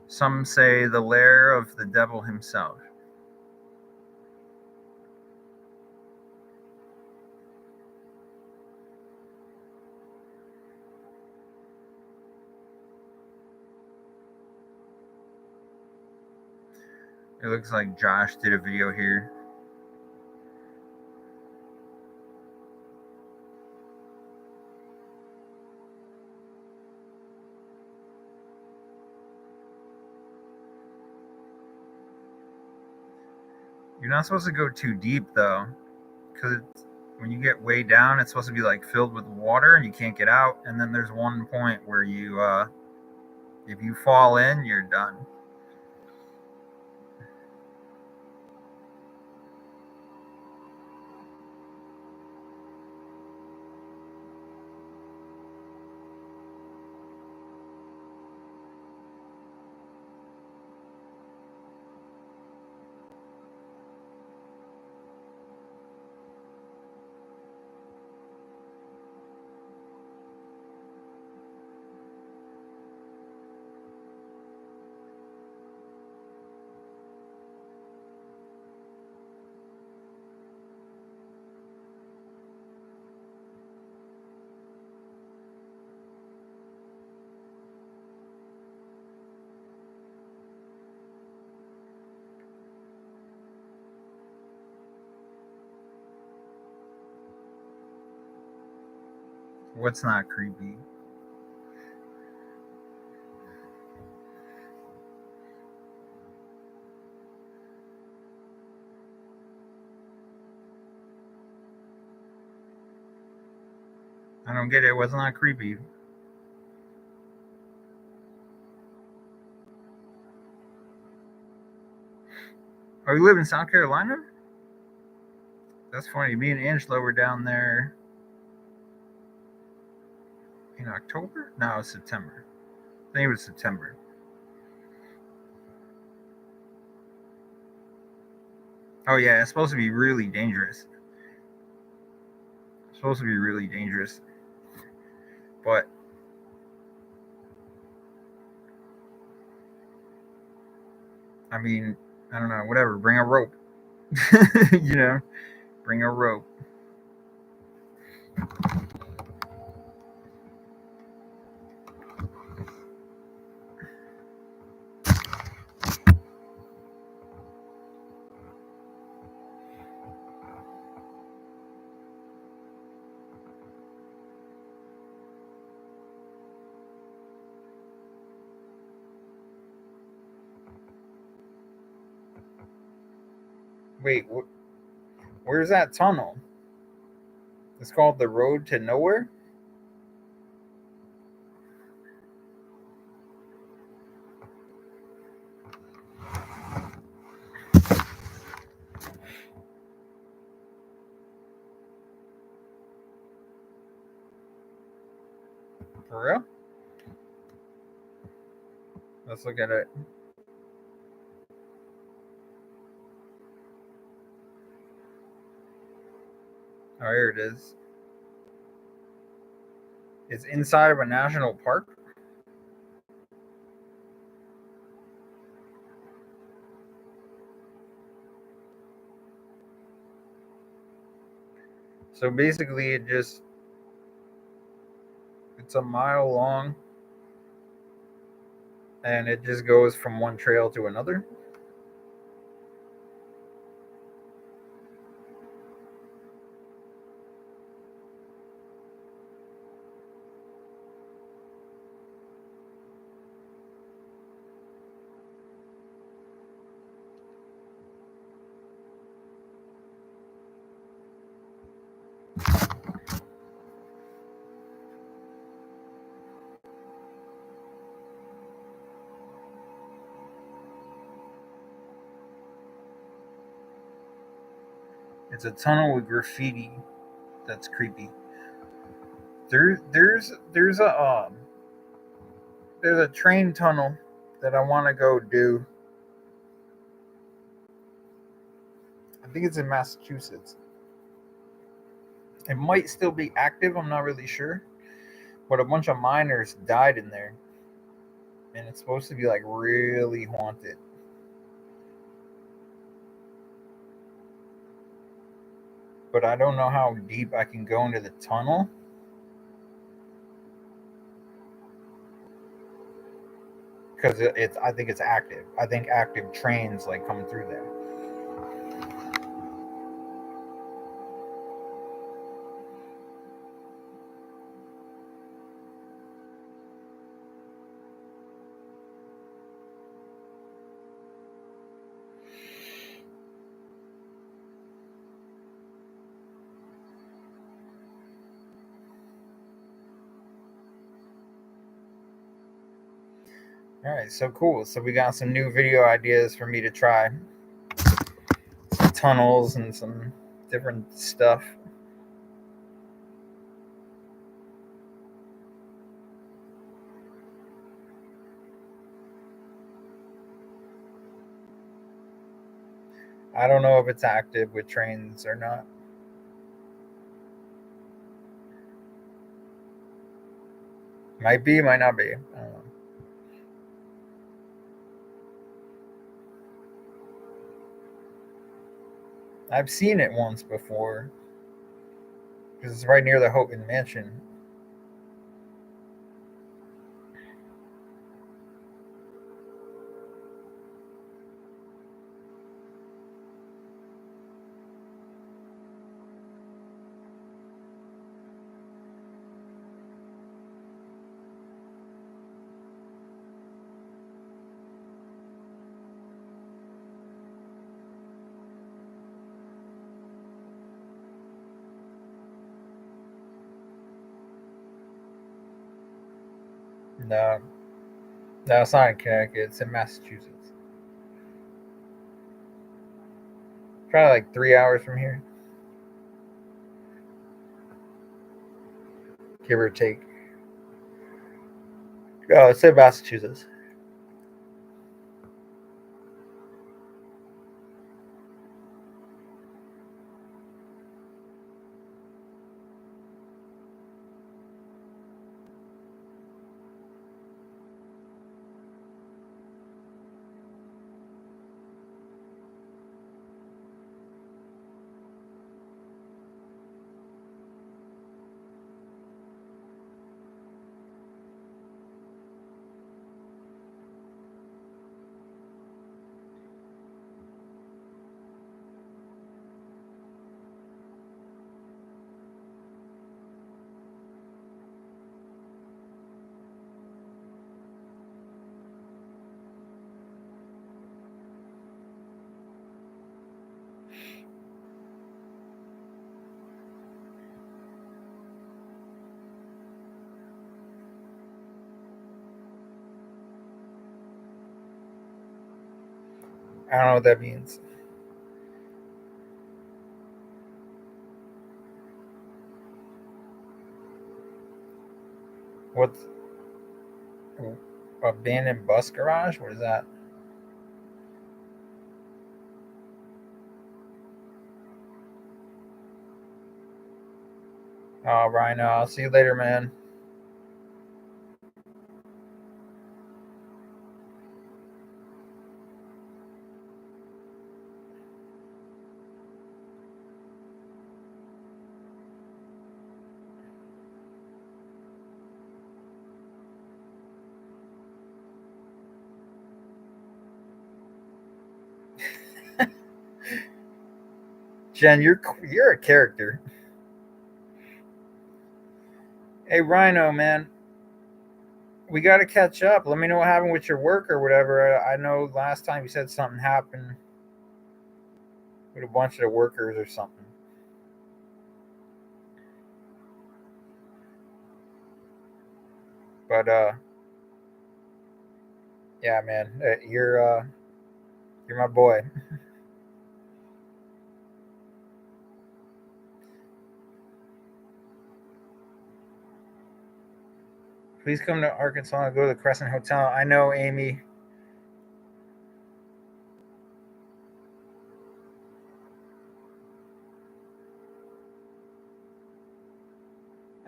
Some say the lair of the devil himself. It looks like Josh did a video here. You're not supposed to go too deep though, because when you get way down, it's supposed to be like filled with water and you can't get out. And then there's one point where you, if you fall in, you're done. What's not creepy? I don't get it. What's not creepy? Oh, you live in South Carolina? That's funny. Me and Angela were down there in October? No, it was September. I think it was September. Oh yeah, it's supposed to be really dangerous. It's supposed to be really dangerous. But I mean, I don't know, whatever. Bring a rope. you know, bring a rope. Wait, where's that tunnel? It's called the Road to Nowhere. For real? Let's look at it. Oh, here it is. It's inside of a national park. So basically, it's a mile long, and it just goes from one trail to another. It's a tunnel with graffiti. That's creepy. There's a train tunnel that I want to go do. I think it's in Massachusetts. It might still be active. I'm not really sure, but a bunch of miners died in there, and it's supposed to be like really haunted. But I don't know how deep I can go into the tunnel because it's. I think it's active. I think active trains like coming through there. All right, so cool. So we got some new video ideas for me to try. Some tunnels and some different stuff. I don't know if it's active with trains or not. Might be, might not be. I don't know. I've seen it once before because it's right near the Houghton Mansion. No, no, it's not in Connecticut. It's in Massachusetts. Probably like 3 hours from here, give or take. Oh, it's in Massachusetts. I don't know what that means. What's abandoned bus garage? What is that? Oh, Rhino. I'll see you later, man. Jen, you're a character. Hey, Rhino, man, we got to catch up. Let me know what happened with your work or whatever. I know last time you said something happened with a bunch of the workers or something. But yeah, man, you're my boy. Please come to Arkansas and go to the Crescent Hotel. I know, Amy.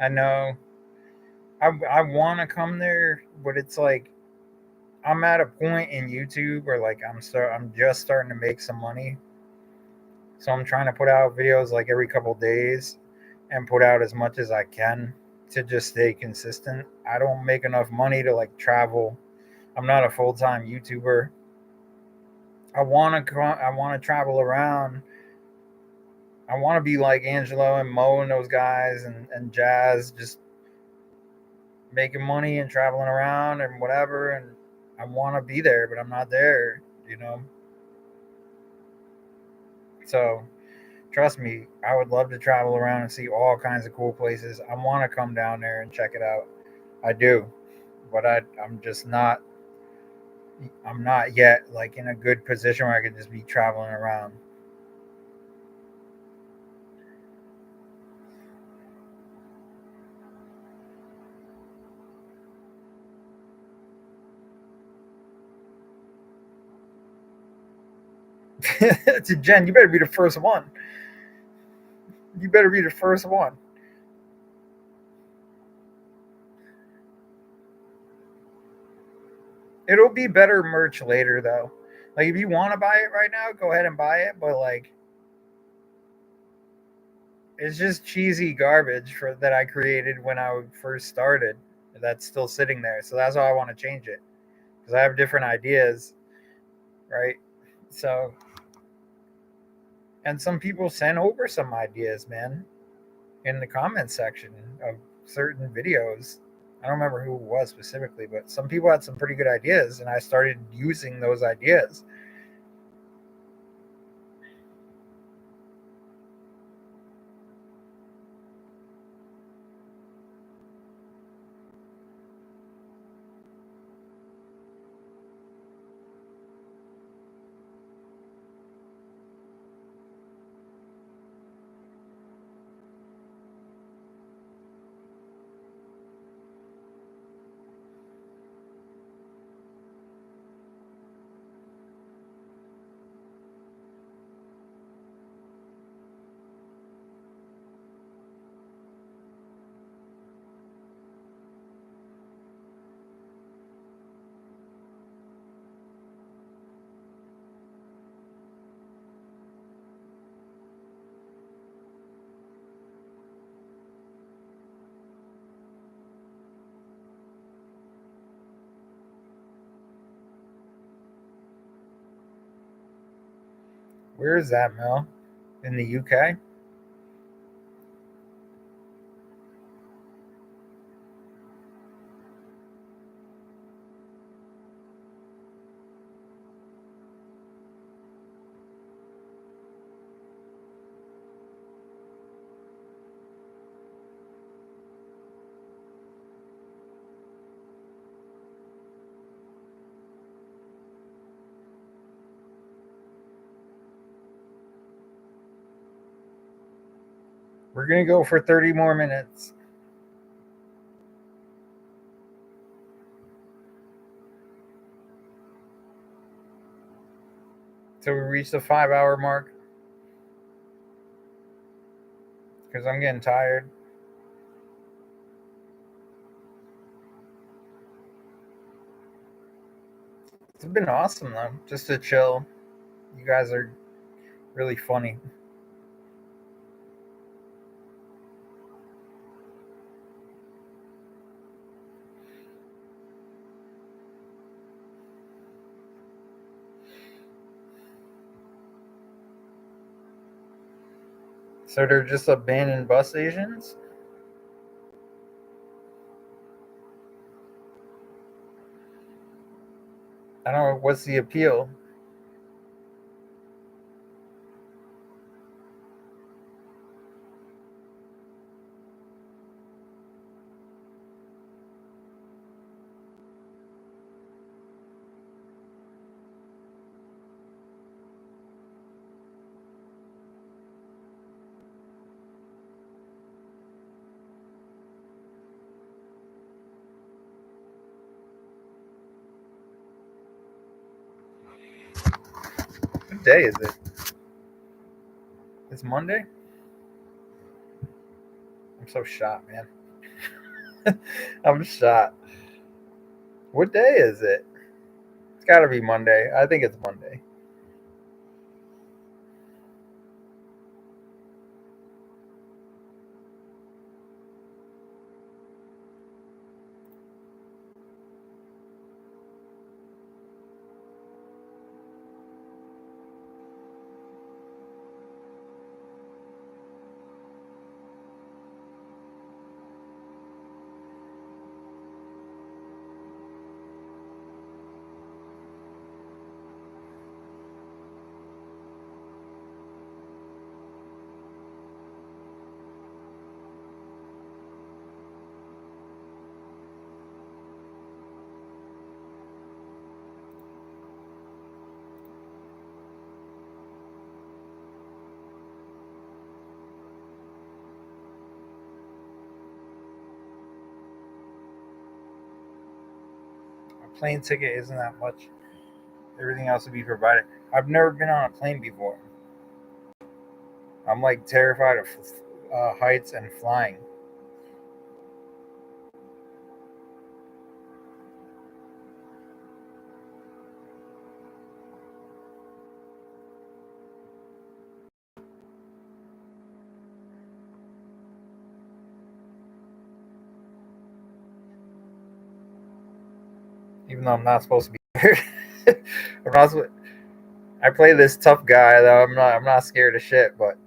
I know. I want to come there, but it's like I'm at a point in YouTube where like I'm just starting to make some money, so I'm trying to put out videos like every couple days and put out as much as I can to just stay consistent. I don't make enough money to like travel. I'm not a full time YouTuber. I want to travel around. I want to be like Angelo and Mo and those guys and Jazz, just making money and traveling around and whatever. And I want to be there, but I'm not there, you know? So trust me, I would love to travel around and see all kinds of cool places. I want to come down there and check it out. I do, but I'm just not. I'm not yet like in a good position where I could just be traveling around. To Jen, you better be the first one. You better be the first one. It'll be better merch later though. Like if you want to buy it right now, go ahead and buy it. But like, it's just cheesy garbage for that I created when I first started. That's still sitting there. So that's why I want to change it because I have different ideas, right? So, and some people sent over some ideas, man, in the comment section of certain videos. I don't remember who it was specifically, but some people had some pretty good ideas, and I started using those ideas. Where is that, Mel? In the UK? We're going to go for 30 more minutes. Till we reach the 5 hour mark. Because I'm getting tired. It's been awesome, though. Just to chill. You guys are really funny. So they're just abandoned bus stations? I don't know. What's the appeal? What day is it? It's Monday? I'm so shot, man. I'm shot. What day is it? It's got to be Monday. I think it's Monday. A plane ticket isn't that much. Everything else would be provided. I've never been on a plane before. I'm like terrified of heights and flying. Even though I'm not supposed to be scared. I'm not. I play this tough guy though. I'm not scared of shit. But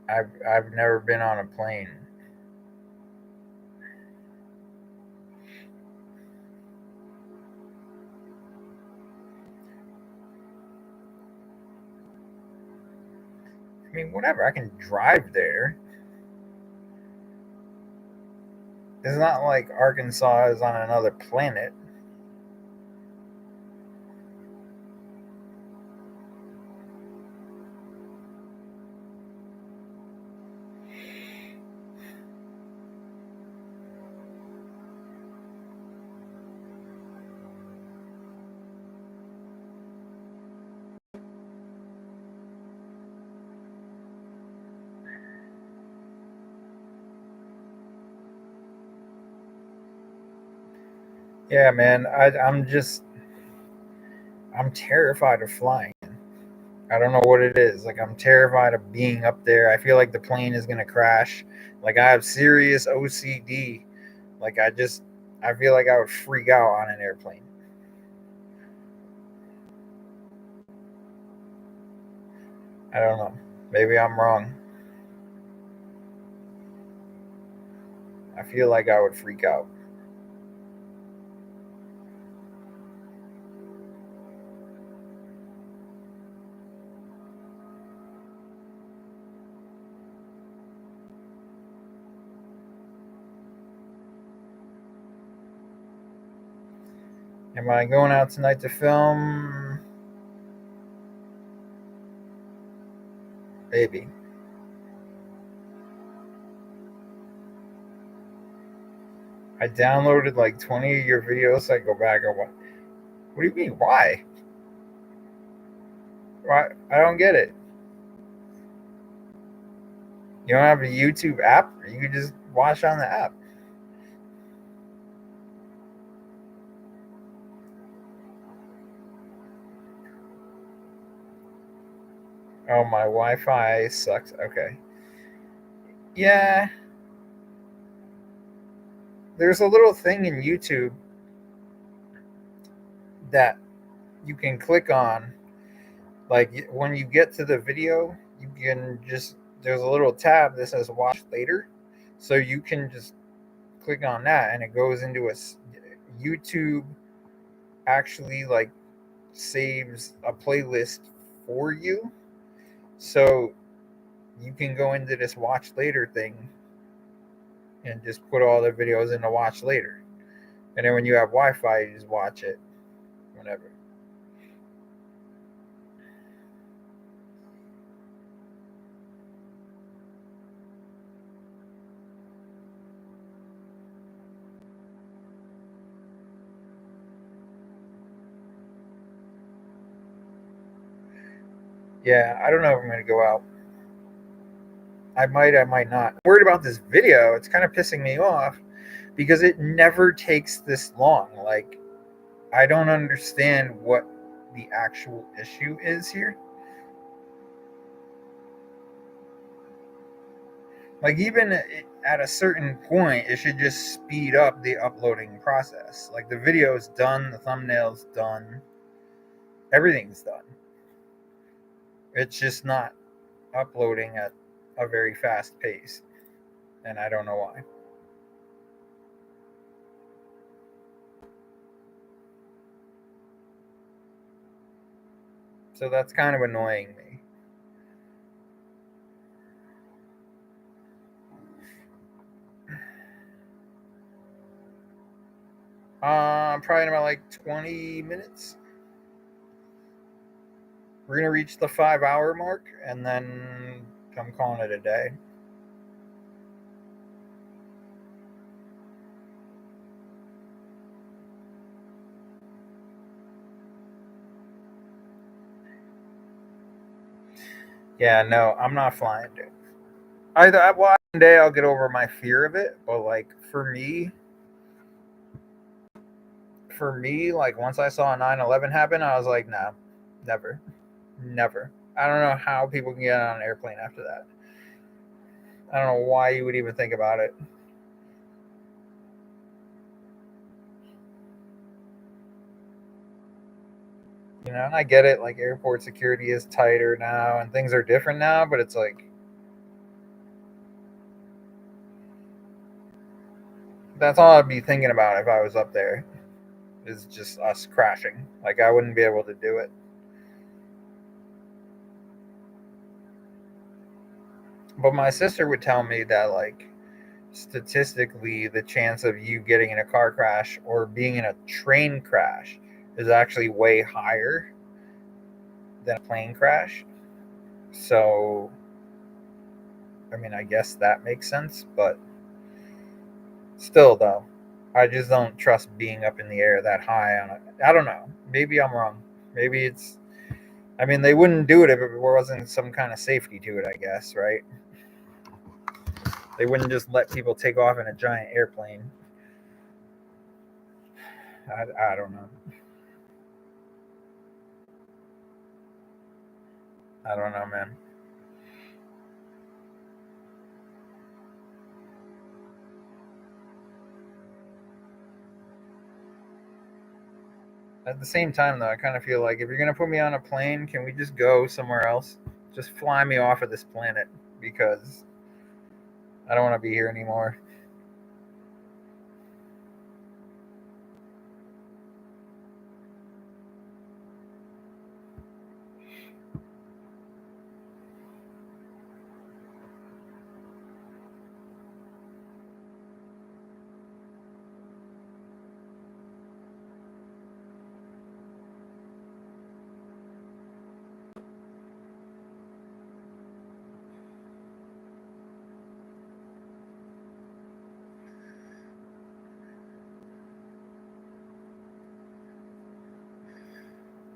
I've never been on a plane. I mean, whatever. I can drive there. It's not like Arkansas is on another planet. Yeah, man. I'm terrified of flying. I don't know what it is. Like I'm terrified of being up there. I feel like the plane is gonna crash. Like I have serious OCD. Like I feel like I would freak out on an airplane. I don't know. Maybe I'm wrong. I feel like I would freak out. Am I going out tonight to film? Maybe. I downloaded like 20 of your videos. So I go back and what? What do you mean? Why? Why? I don't get it. You don't have a YouTube app? You can just watch on the app. Oh, my Wi-Fi sucks. Okay. Yeah, there's a little thing in YouTube that you can click on. Like when you get to the video, you can just there's a little tab that says "Watch Later," so you can just click on that, and it goes into a YouTube. Actually, like saves a playlist for you, so you can go into this Watch Later thing and just put all the videos into Watch Later. And then when you have Wi-Fi, you just watch it whenever. Yeah, I don't know if I'm gonna go out. I might not. I'm worried about this video. It's kind of pissing me off because it never takes this long. Like, I don't understand what the actual issue is here. Like, even at a certain point, it should just speed up the uploading process. Like, the video is done, the thumbnail's done, everything's done. It's just not uploading at a very fast pace, and I don't know why. So that's kind of annoying me. Probably in about like 20 minutes. We're gonna reach the 5 hour mark, and then I'm calling it a day. Yeah, no, I'm not flying, dude. Either well, one day I'll get over my fear of it, but like for me, like once I saw 9/11 happen, I was like, nah, never, never. I don't know how people can get on an airplane after that. I don't know why you would even think about it. You know, and I get it. Like airport security is tighter now, and things are different now. But it's like that's all I'd be thinking about if I was up there. Is just us crashing. Like I wouldn't be able to do it. But my sister would tell me that like statistically the chance of you getting in a car crash or being in a train crash is actually way higher than a plane crash. So I mean I guess that makes sense, but still though, I just don't trust being up in the air that high on it. I don't know. Maybe I'm wrong. Maybe it's I mean they wouldn't do it if it wasn't some kind of safety to it, I guess, right? They wouldn't just let people take off in a giant airplane. I don't know. I don't know, man. At the same time, though, I kind of feel like if you're gonna put me on a plane, can we just go somewhere else? Just fly me off of this planet because I don't want to be here anymore.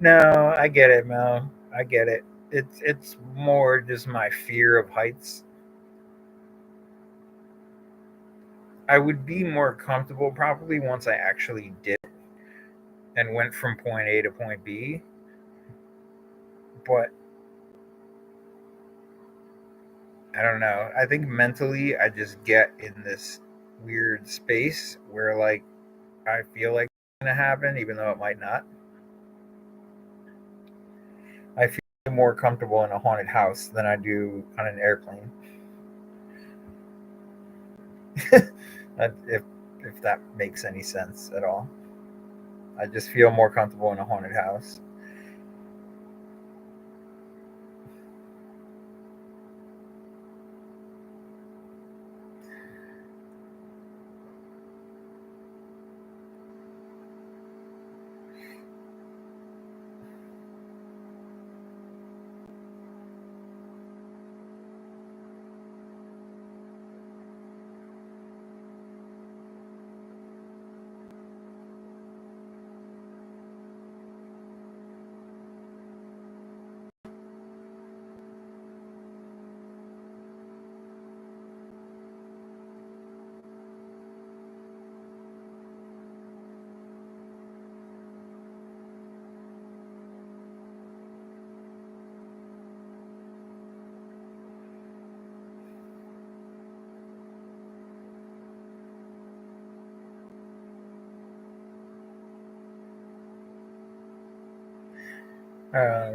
No, I get it, Mel. I get it. It's more just my fear of heights. I would be more comfortable probably once I actually did and went from point A to point B. But I don't know. I think mentally I just get in this weird space where like I feel like it's gonna happen even though it might not. I feel more comfortable in a haunted house than I do on an airplane. if that makes any sense at all. I just feel more comfortable in a haunted house.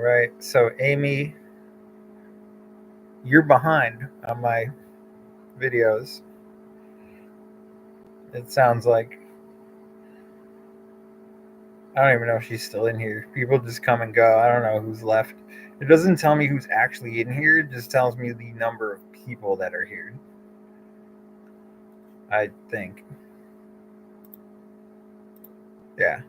Right. So, Amy, you're behind on my videos. It sounds like I don't even know if she's still in here. People just come and go. I don't know who's left. It doesn't tell me who's actually in here. It just tells me the number of people that are here. I think. Yeah.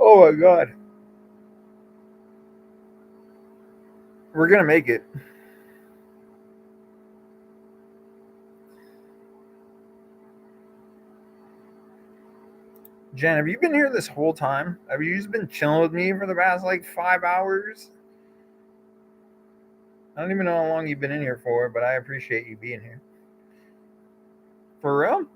Oh my god. We're gonna make it. Jen, have you been here this whole time? Have you just been chilling with me for the past like 5 hours? I don't even know how long you've been in here for, but I appreciate you being here. For real?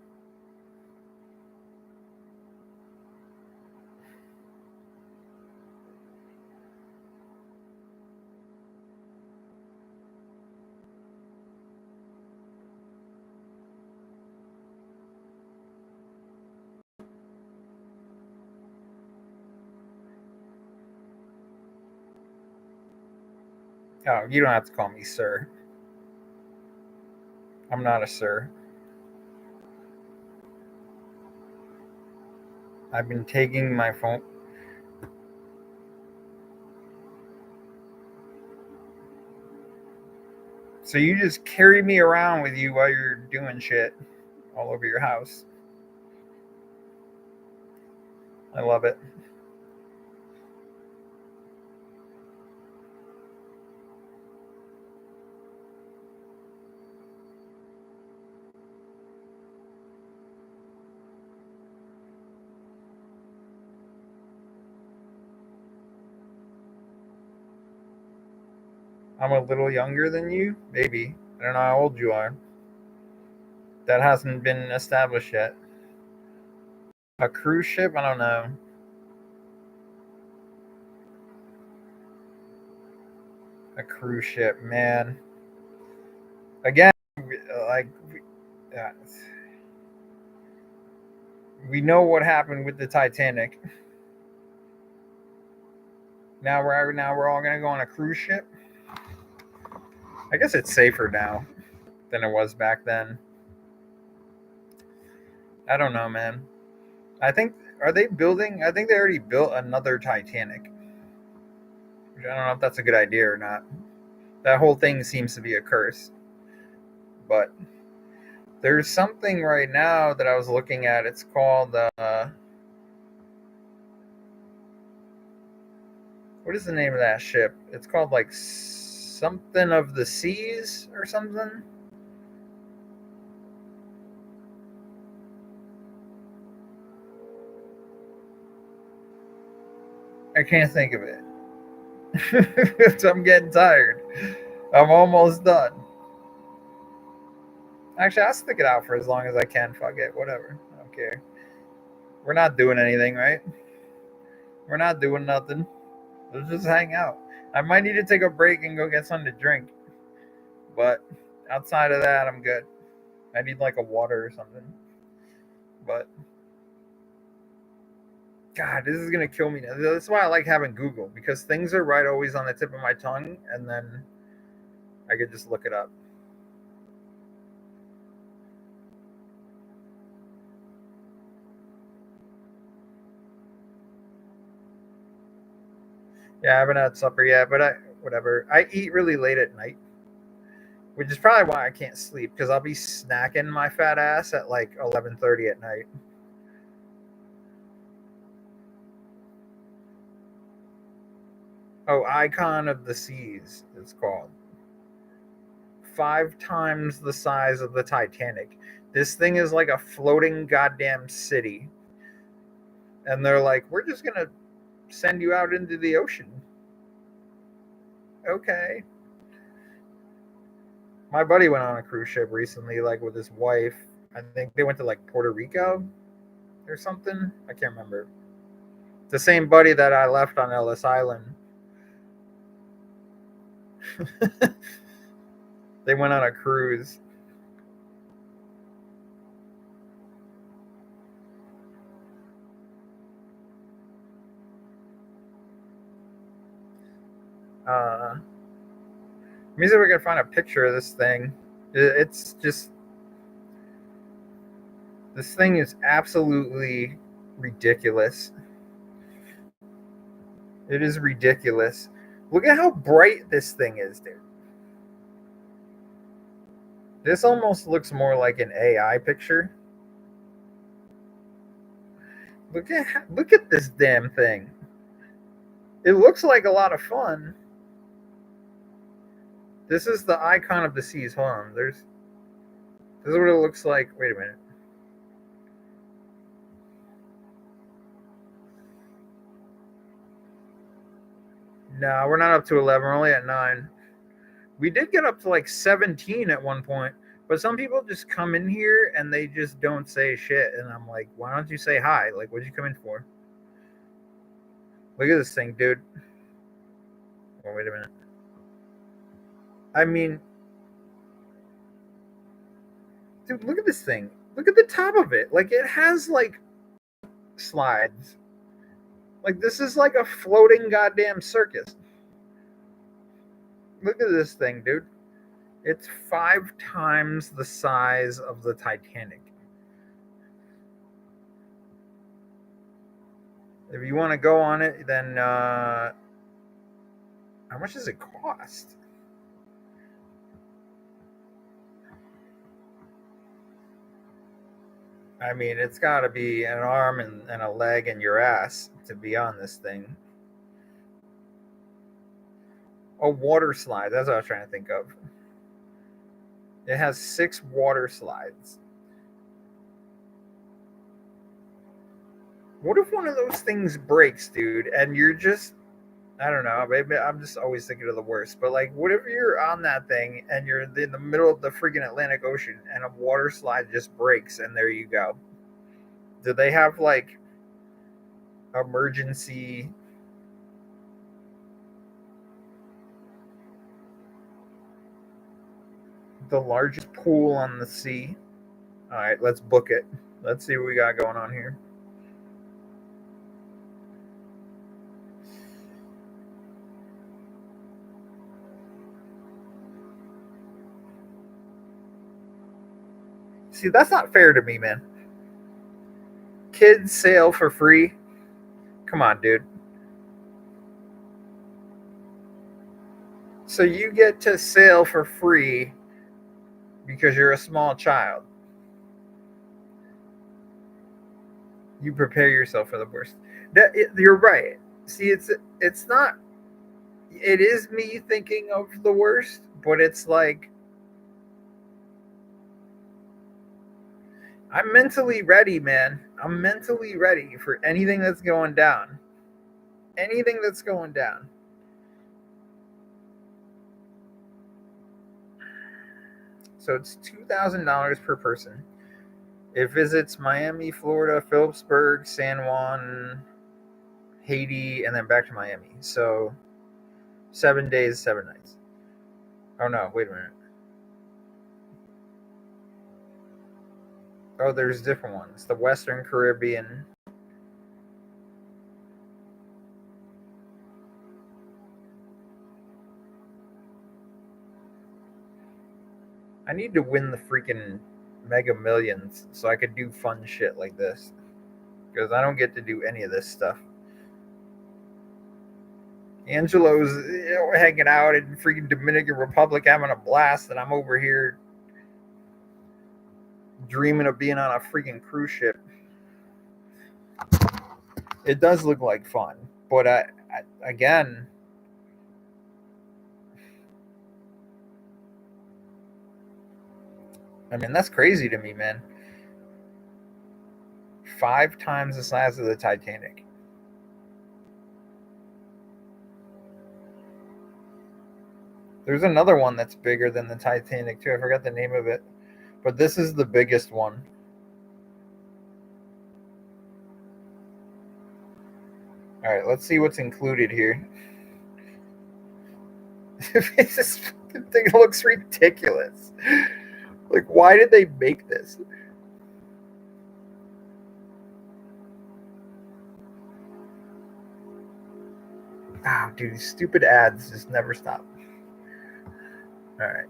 Oh, you don't have to call me sir. I'm not a sir. I've been taking my phone. So you just carry me around with you while you're doing shit all over your house. I love it. I'm a little younger than you, maybe. I don't know how old you are. That hasn't been established yet. A cruise ship? I don't know. A cruise ship, man. Again, like we know what happened with the Titanic. Now we're all gonna go on a cruise ship. I guess it's safer now than it was back then. I don't know, man. I think are they building? I think they already built another Titanic. I don't know if that's a good idea or not. That whole thing seems to be a curse. But there's something right now that I was looking at. It's called what is the name of that ship? It's called like something of the seas or something. I can't think of it. So I'm getting tired. I'm almost done. Actually, I'll stick it out for as long as I can. Fuck it, whatever. I don't care. We're not doing anything, right? We're not doing nothing. Let's just hang out. I might need to take a break and go get something to drink. But outside of that, I'm good. I need like a water or something. But God, this is gonna kill me. That's why I like having Google, because things are right always on the tip of my tongue, and then I could just look it up. Yeah, I haven't had supper yet, but whatever. I eat really late at night, which is probably why I can't sleep, because I'll be snacking my fat ass at like 11:30 at night. Oh, Icon of the Seas, it's called. 5 times the size of the Titanic. This thing is like a floating goddamn city. And they're like, we're just going to send you out into the ocean. Okay. My buddy went on a cruise ship recently, like with his wife. I think they went to like Puerto Rico or something. I can't remember. The same buddy that I left on Ellis Island. They went on a cruise. Let me see if we can find a picture of this thing. It's just, this thing is absolutely ridiculous. It is ridiculous. Look at how bright this thing is, dude. This almost looks more like an AI picture. Look at this damn thing. It looks like a lot of fun. This is the Icon of the Seas. Hold on. This is what it looks like. Wait a minute. No, we're not up to 11. We're only at 9. We did get up to like 17 at one point, but some people just come in here and they just don't say shit. And I'm like, why don't you say hi? Like, what'd you come in for? Look at this thing, dude. Oh, wait a minute. I mean, dude, look at this thing. Look at the top of it. Like, it has like slides. Like, this is like a floating goddamn circus. Look at this thing, dude. It's 5 times the size of the Titanic. If you want to go on it, then how much does it cost? I mean, it's got to be an arm and a leg and your ass to be on this thing. A water slide. That's what I was trying to think of. It has 6 water slides. What if one of those things breaks, dude, and you're just, I don't know, maybe I'm just always thinking of the worst, but like, what if you're on that thing and you're in the middle of the freaking Atlantic Ocean and a water slide just breaks and there you go? Do they have like emergency? The largest pool on the sea. All right, let's book it. Let's see what we got going on here. See, that's not fair to me, man. Kids sail for free. Come on, dude. So you get to sail for free because you're a small child. You prepare yourself for the worst. You're right. See, it's not. It is me thinking of the worst, but it's like I'm mentally ready, man. I'm mentally ready for anything that's going down. Anything that's going down. So it's $2,000 per person. It visits Miami, Florida, Phillipsburg, San Juan, Haiti, and then back to Miami. So 7 days, 7 nights. Oh no, wait a minute. Oh, there's different ones. The Western Caribbean. I need to win the freaking Mega Millions so I could do fun shit like this. Because I don't get to do any of this stuff. Angelo's hanging out in freaking Dominican Republic having a blast, and I'm over here dreaming of being on a freaking cruise ship. It does look like fun, but again, I mean, that's crazy to me, man. 5 times the size of the Titanic. There's another one that's bigger than the Titanic too. I forgot the name of it, but this is the biggest one. All right, let's see what's included here. This thing looks ridiculous. Like, why did they make this? Oh, dude, stupid ads just never stop. All right.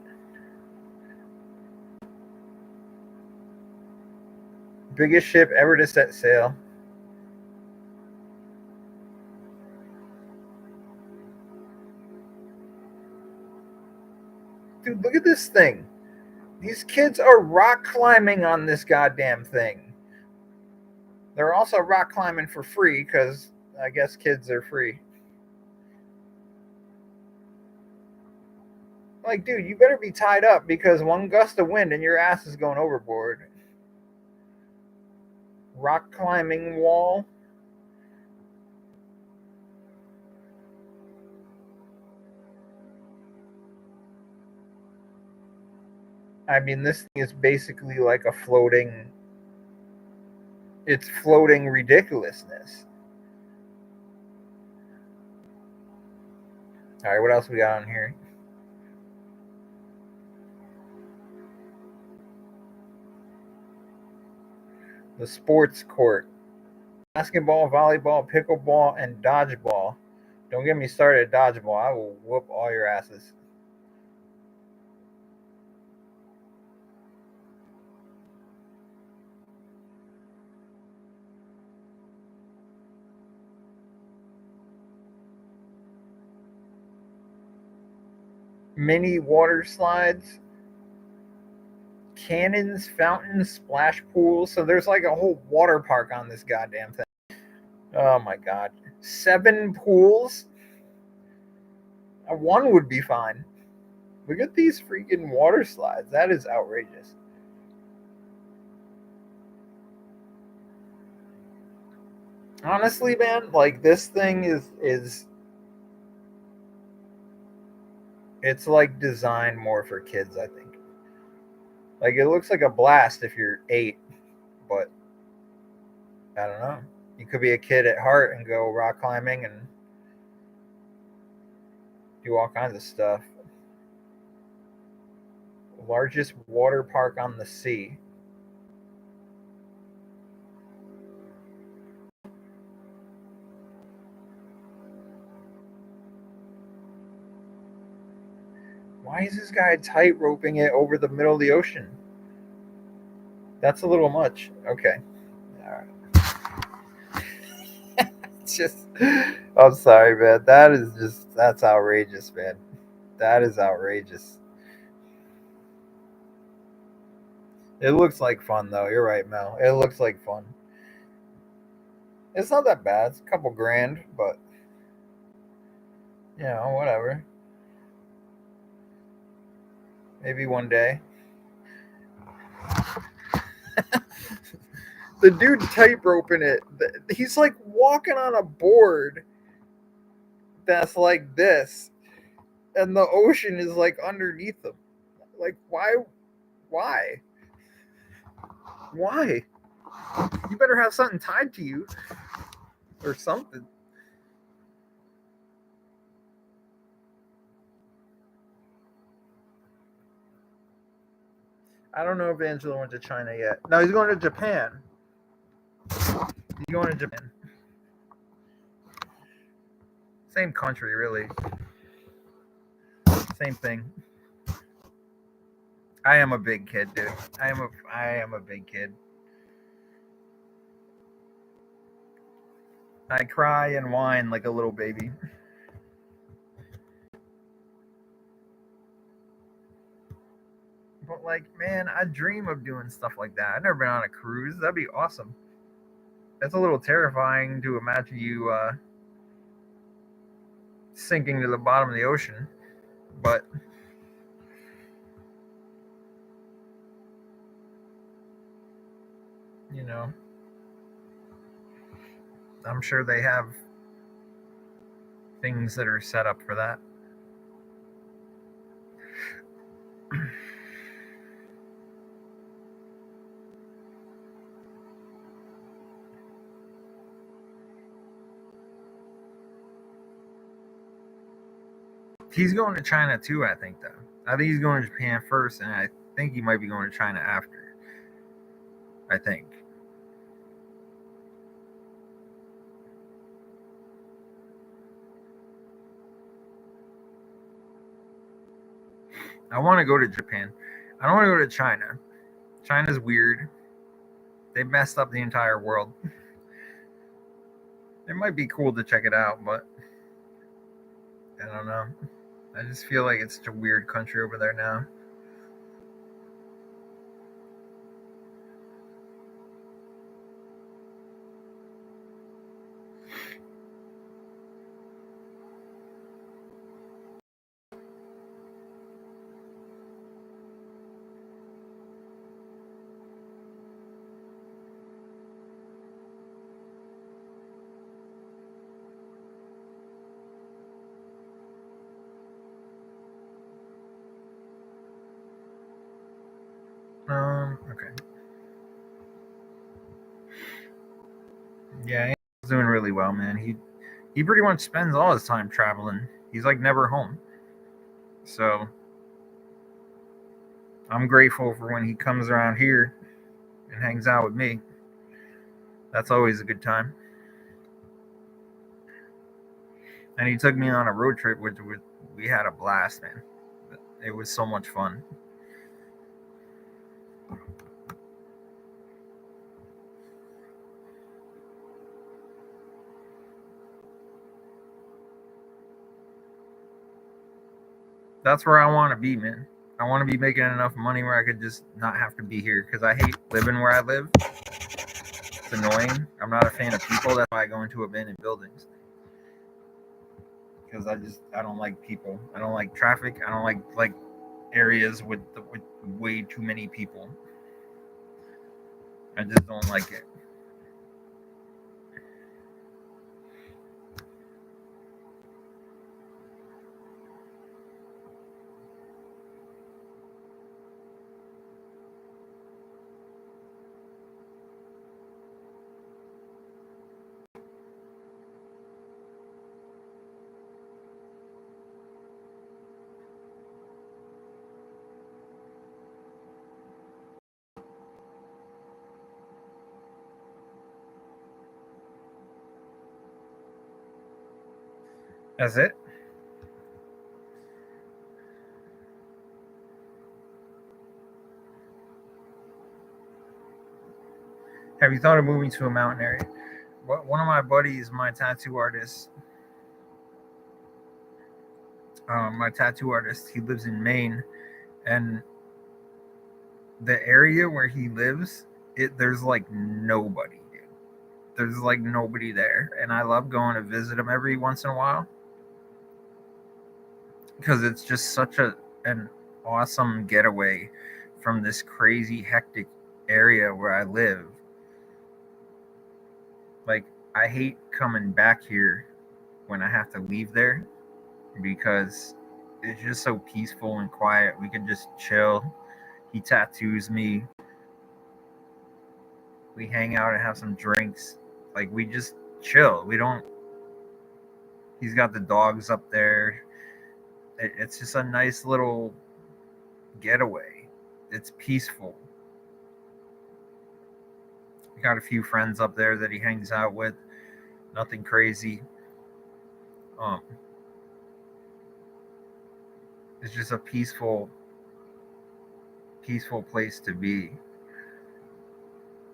Biggest ship ever to set sail. Dude, look at this thing. These kids are rock climbing on this goddamn thing. They're also rock climbing for free because I guess kids are free. Like, dude, you better be tied up because one gust of wind and your ass is going overboard. Rock climbing wall. I mean, this thing is basically like a floating. It's floating ridiculousness. All right, what else we got on here? The sports court. Basketball, volleyball, pickleball, and dodgeball. Don't get me started at dodgeball. I will whoop all your asses. Mini water slides, cannons, fountains, splash pools. So there's like a whole water park on this goddamn thing. Oh my god. 7 pools? One would be fine. Look at these freaking water slides. That is outrageous. Honestly, man, like this thing is it's like designed more for kids, I think. Like it looks like a blast if you're 8, but I don't know. You could be a kid at heart and go rock climbing and do all kinds of stuff. Largest water park on the sea. Why is this guy tight roping it over the middle of the ocean? That's a little much. Okay. All right. It's just, I'm sorry, man. That's outrageous, man. That is outrageous. It looks like fun, though. You're right, Mel. It looks like fun. It's not that bad. It's a couple grand, but, whatever. Maybe one day. The dude tight roping it. He's like walking on a board that's like this, and the ocean is like underneath him. Like, why? Why? Why? You better have something tied to you or something. I don't know if Angelo went to China yet. No, he's going to Japan. He's going to Japan. Same country, really. Same thing. I am a big kid, dude. I am a big kid. I cry and whine like a little baby. But like, man, I dream of doing stuff like that. I've never been on a cruise. That'd be awesome. That's a little terrifying to imagine you sinking to the bottom of the ocean. But you know, I'm sure they have things that are set up for that. He's going to China too, I think, though. I think he's going to Japan first, and I think he might be going to China after. I think. I want to go to Japan. I don't want to go to China. China's weird. They messed up the entire world. It might be cool to check it out, but I don't know. I just feel like it's such a weird country over there now. Okay. Yeah, he's doing really well, man. He pretty much spends all his time traveling. He's like never home. So I'm grateful for when he comes around here and hangs out with me. That's always a good time. And he took me on a road trip, which we had a blast, man. It was so much fun. That's where I want to be, man. I want to be making enough money where I could just not have to be here because I hate living where I live. It's annoying. I'm not a fan of people. That's why I go into abandoned buildings because I don't like people. I don't like traffic. I don't like areas with way too many people. I just don't like it. That's it. Have you thought of moving to a mountain area? One of my buddies, my tattoo artist, he lives in Maine, and the area where he lives, there's like nobody. There's like nobody there, and I love going to visit him every once in a while because it's just such an awesome getaway from this crazy hectic area where I live. Like, I hate coming back here when I have to leave there because it's just so peaceful and quiet. We can just chill. He tattoos me. We hang out and have some drinks. Like, we just chill. We don't. He's got the dogs up there. It's just a nice little getaway. It's peaceful. We got a few friends up there that he hangs out with. Nothing crazy. Um, it's just a peaceful place to be.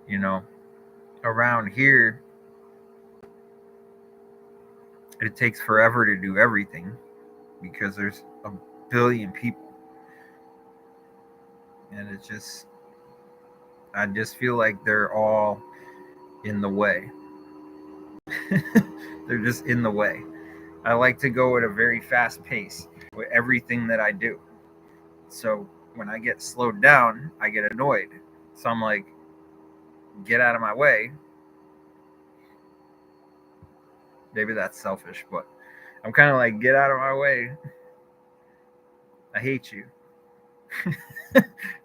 You know, around here, it takes forever to do everything because there's a billion people, and it's just, I just feel like they're all in the way. They're just in the way. I like to go at a very fast pace with everything that I do. So when I get slowed down, I get annoyed. So I'm like, get out of my way. Maybe that's selfish, but I'm kind of like, get out of my way. I hate you.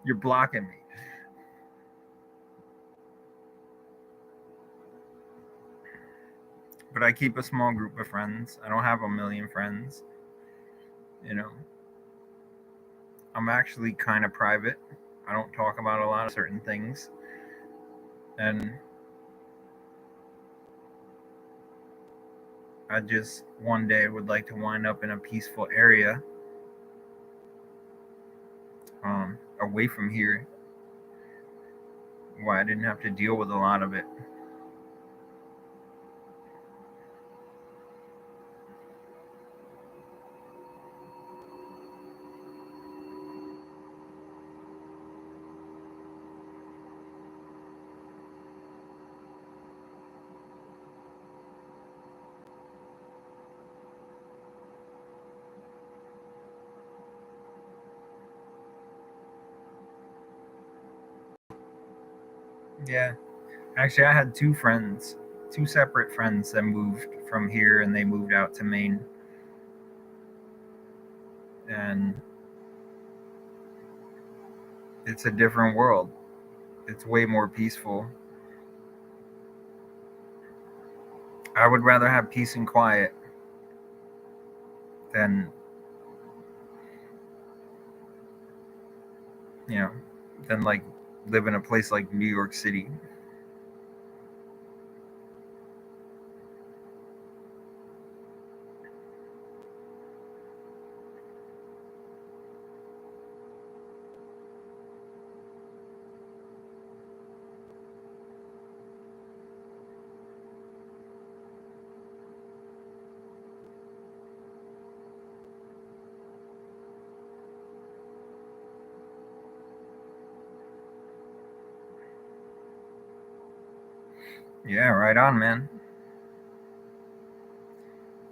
You're blocking me. But I keep a small group of friends. I don't have a million friends. You know, I'm actually kind of private. I don't talk about a lot of certain things. And I just one day would like to wind up in a peaceful area, away from here, where I didn't have to deal with a lot of it. Yeah. Actually, I had two separate friends that moved from here and they moved out to Maine. And it's a different world. It's way more peaceful. I would rather have peace and quiet than, you know, than like live in a place like New York City. Yeah, right on, man.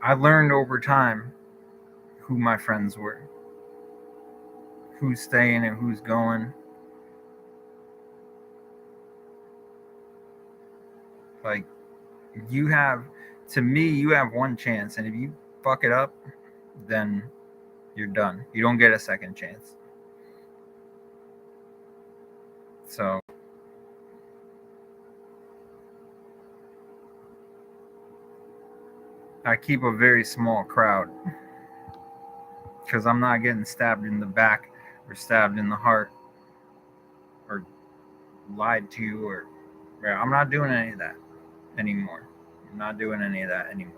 I learned over time who my friends were, who's staying and who's going. Like, you have, to me, you have one chance, and if you fuck it up, then you're done. You don't get a second chance. So I keep a very small crowd because I'm not getting stabbed in the back or stabbed in the heart or lied to, or yeah, I'm not doing any of that anymore. I'm not doing any of that anymore.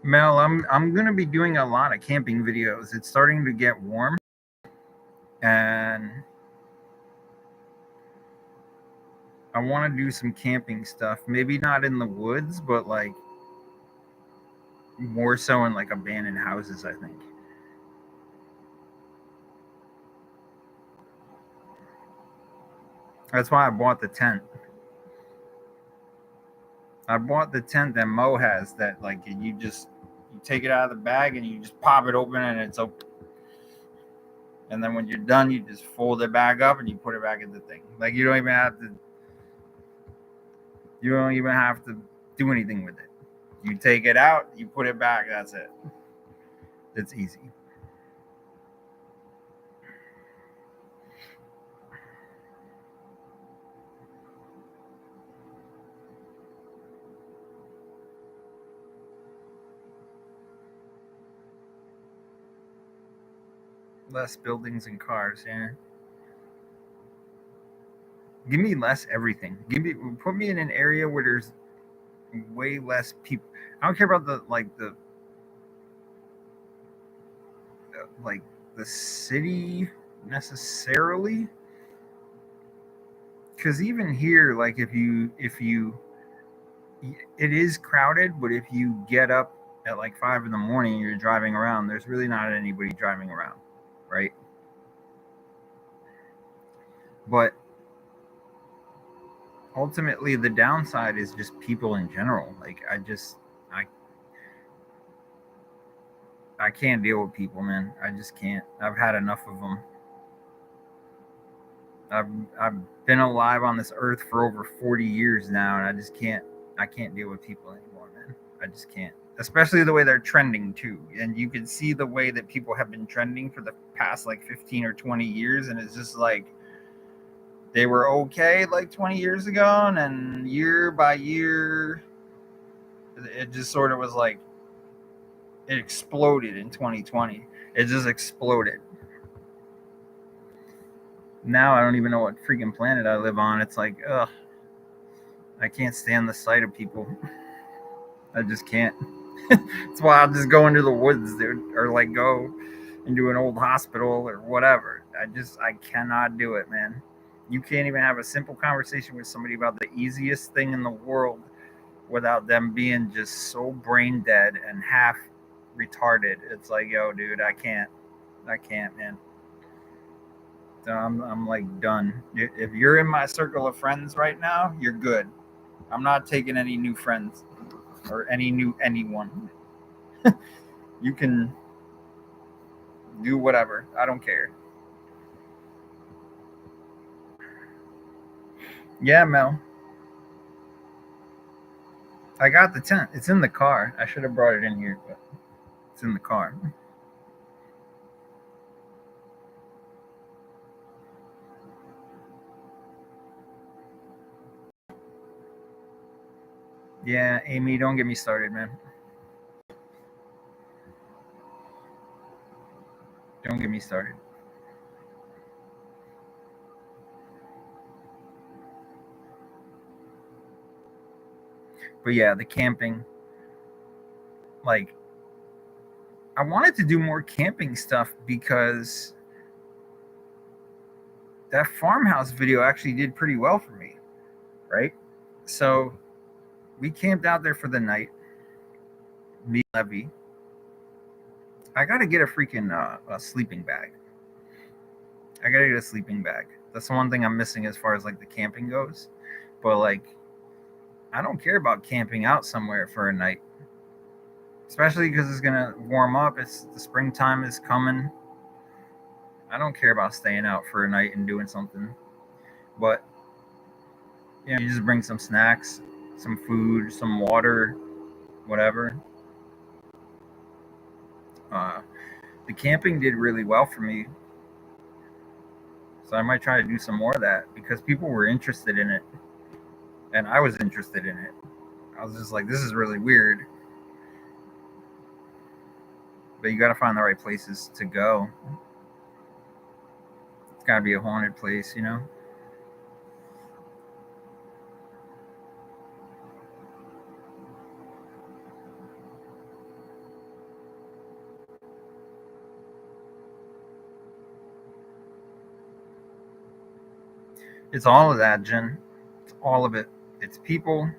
Mel, I'm gonna be doing a lot of camping videos. It's starting to get warm, and I want to do some camping stuff. Maybe not in the woods, but like more so in like abandoned houses, I think. That's why I bought the tent. I bought the tent that Mo has that like you take it out of the bag and you just pop it open and it's open. And then when you're done, you just fold it back up and you put it back in the thing. Like you don't even have to do anything with it. You take it out, you put it back, that's it. It's easy. Less buildings and cars, yeah. Give me less everything. Put me in an area where there's way less people. I don't care about like the city necessarily, because even here, like if you it is crowded, but if you get up at like 5 in the morning and you're driving around, there's really not anybody driving around, right? But ultimately the downside is just people in general. Like I can't deal with people, man. I just can't. I've had enough of them. I've been alive on this earth for over 40 years now, and I can't deal with people anymore, man. I just can't. Especially the way they're trending too. And you can see the way that people have been trending for the past like 15 or 20 years, and it's just like they were okay like 20 years ago, and then year by year it just sort of was like it exploded in 2020. It just exploded. Now I don't even know what freaking planet I live on. It's like, ugh, I can't stand the sight of people. I just can't. That's why I'll just go into the woods, dude, or like go into an old hospital or whatever. I cannot do it, man. You can't even have a simple conversation with somebody about the easiest thing in the world without them being just so brain dead and half retarded. It's like, yo, dude, I can't, man. So I'm like done. If you're in my circle of friends right now, you're good. I'm not taking any new friends or any new anyone. You can do whatever. I don't care. Yeah, Mel. I got the tent. It's in the car. I should have brought it in here, but it's in the car. Yeah, Amy, don't get me started, man. Don't get me started. But yeah, the camping. Like, I wanted to do more camping stuff because that farmhouse video actually did pretty well for me, right? So we camped out there for the night. Me, Levy. I gotta get a freaking a sleeping bag. I gotta get a sleeping bag. That's the one thing I'm missing as far as like the camping goes. But like, I don't care about camping out somewhere for a night, especially because it's gonna warm up. It's the springtime is coming. I don't care about staying out for a night and doing something. But you just bring some snacks, some food, some water, whatever. Uh, the camping did really well for me, so I might try to do some more of that because people were interested in it, and I was interested in it. I was just like, this is really weird, but you got to find the right places to go. It's got to be a haunted place, you know. It's all of that, Jen. It's all of it. It's people,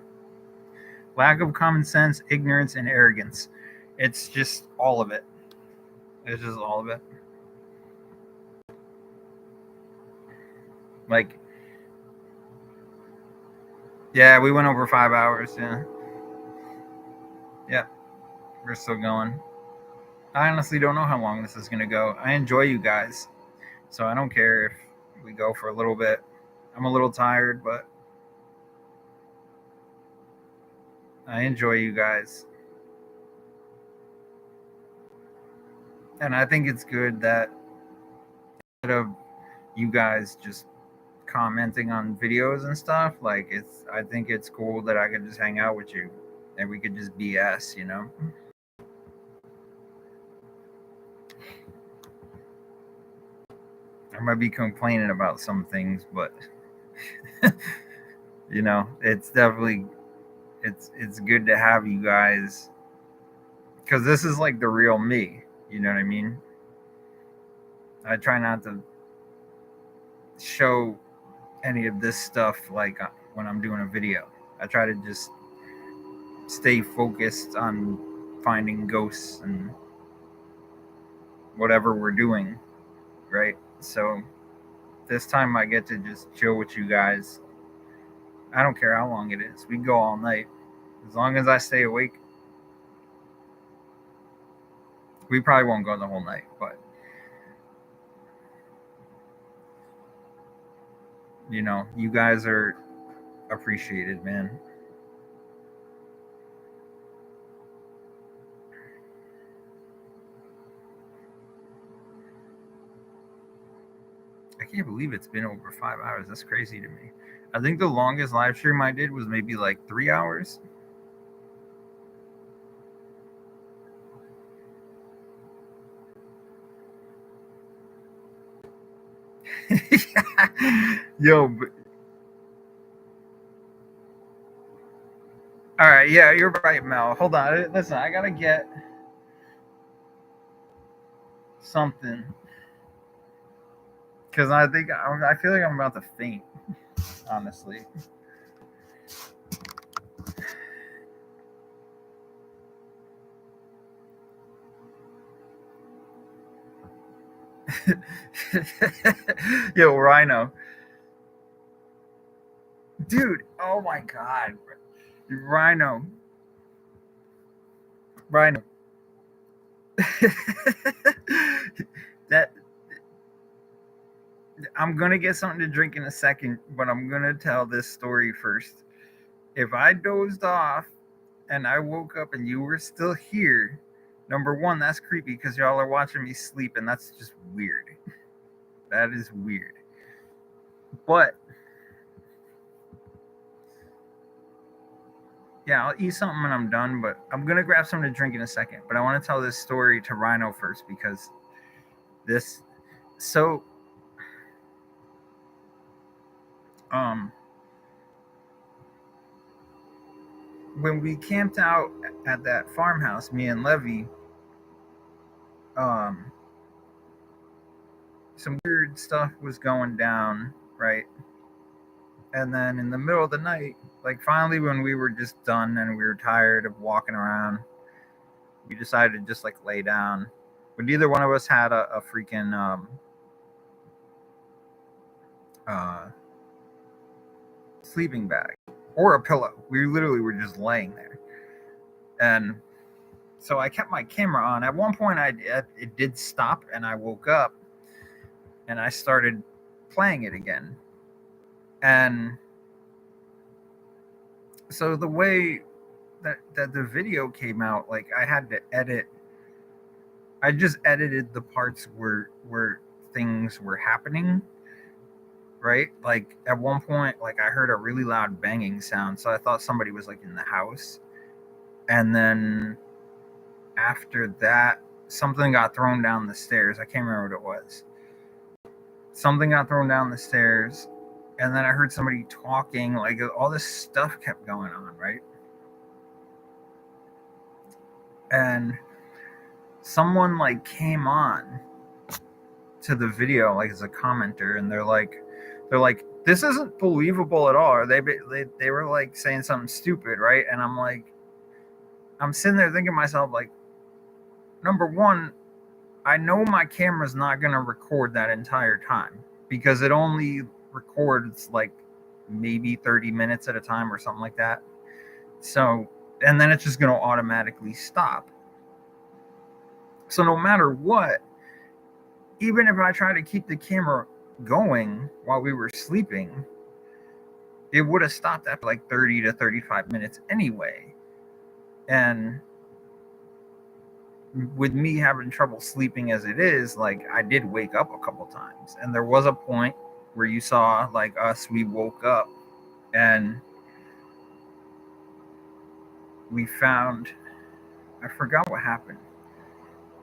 lack of common sense, ignorance, and arrogance. It's just all of it. It's just all of it. Like, yeah, we went over 5 hours. Yeah. Yeah, we're still going. I honestly don't know how long this is going to go. I enjoy you guys, so I don't care if we go for a little bit. I'm a little tired, but I enjoy you guys. And I think it's good that instead of you guys just commenting on videos and stuff, like I think it's cool that I can just hang out with you and we could just BS, you know? I might be complaining about some things, but you know, it's definitely it's good to have you guys because this is like the real me. You know what I mean? I try not to show any of this stuff like when I'm doing a video. I try to just stay focused on finding ghosts and whatever we're doing, right? So this time I get to just chill with you guys. I don't care how long it is. We can go all night. As long as I stay awake. We probably won't go the whole night, but you know, you guys are appreciated, man. I can't believe it's been over 5 hours. That's crazy to me. I think the longest live stream I did was maybe like 3 hours. Yo, but, all right, yeah, you're right, Mel. Hold on, listen, I gotta get something because I feel like I'm about to faint. Honestly. Yo, Rhino. Dude, oh my god. Rhino. That I'm gonna get something to drink in a second, but I'm gonna tell this story first. If I dozed off and I woke up and you were still here, number one, that's creepy because y'all are watching me sleep, and that's just weird. That is weird. But yeah, I'll eat something when I'm done, but I'm gonna grab something to drink in a second. But I want to tell this story to Rhino first because this so when we camped out at that farmhouse, me and Levy, some weird stuff was going down, right? And then in the middle of the night, like finally when we were just done and we were tired of walking around, we decided to just like lay down. But neither one of us had a freaking sleeping bag or a pillow. We literally were just laying there. And so I kept my camera on. At one point, it did stop, and I woke up, and I started playing it again. And so the way that the video came out, like I had to edit. I just edited the parts where things were happening, right? Like at one point, like I heard a really loud banging sound, so I thought somebody was like in the house. And then after that, something got thrown down the stairs. I can't remember what it was. Something got thrown down the stairs, and then I heard somebody talking. Like all this stuff kept going on, right? And someone like came on to the video like as a commenter, and they're like, this isn't believable at all. Or they were like saying something stupid, right? And I'm like, I'm sitting there thinking to myself, like, number one, I know my camera's not going to record that entire time because it only records like maybe 30 minutes at a time or something like that. So, and then it's just going to automatically stop. So, no matter what, even if I try to keep the camera going while we were sleeping, it would have stopped after like 30 to 35 minutes anyway. And with me having trouble sleeping as it is, like I did wake up a couple times. And there was a point where you saw like us, we woke up and we found, I forgot what happened.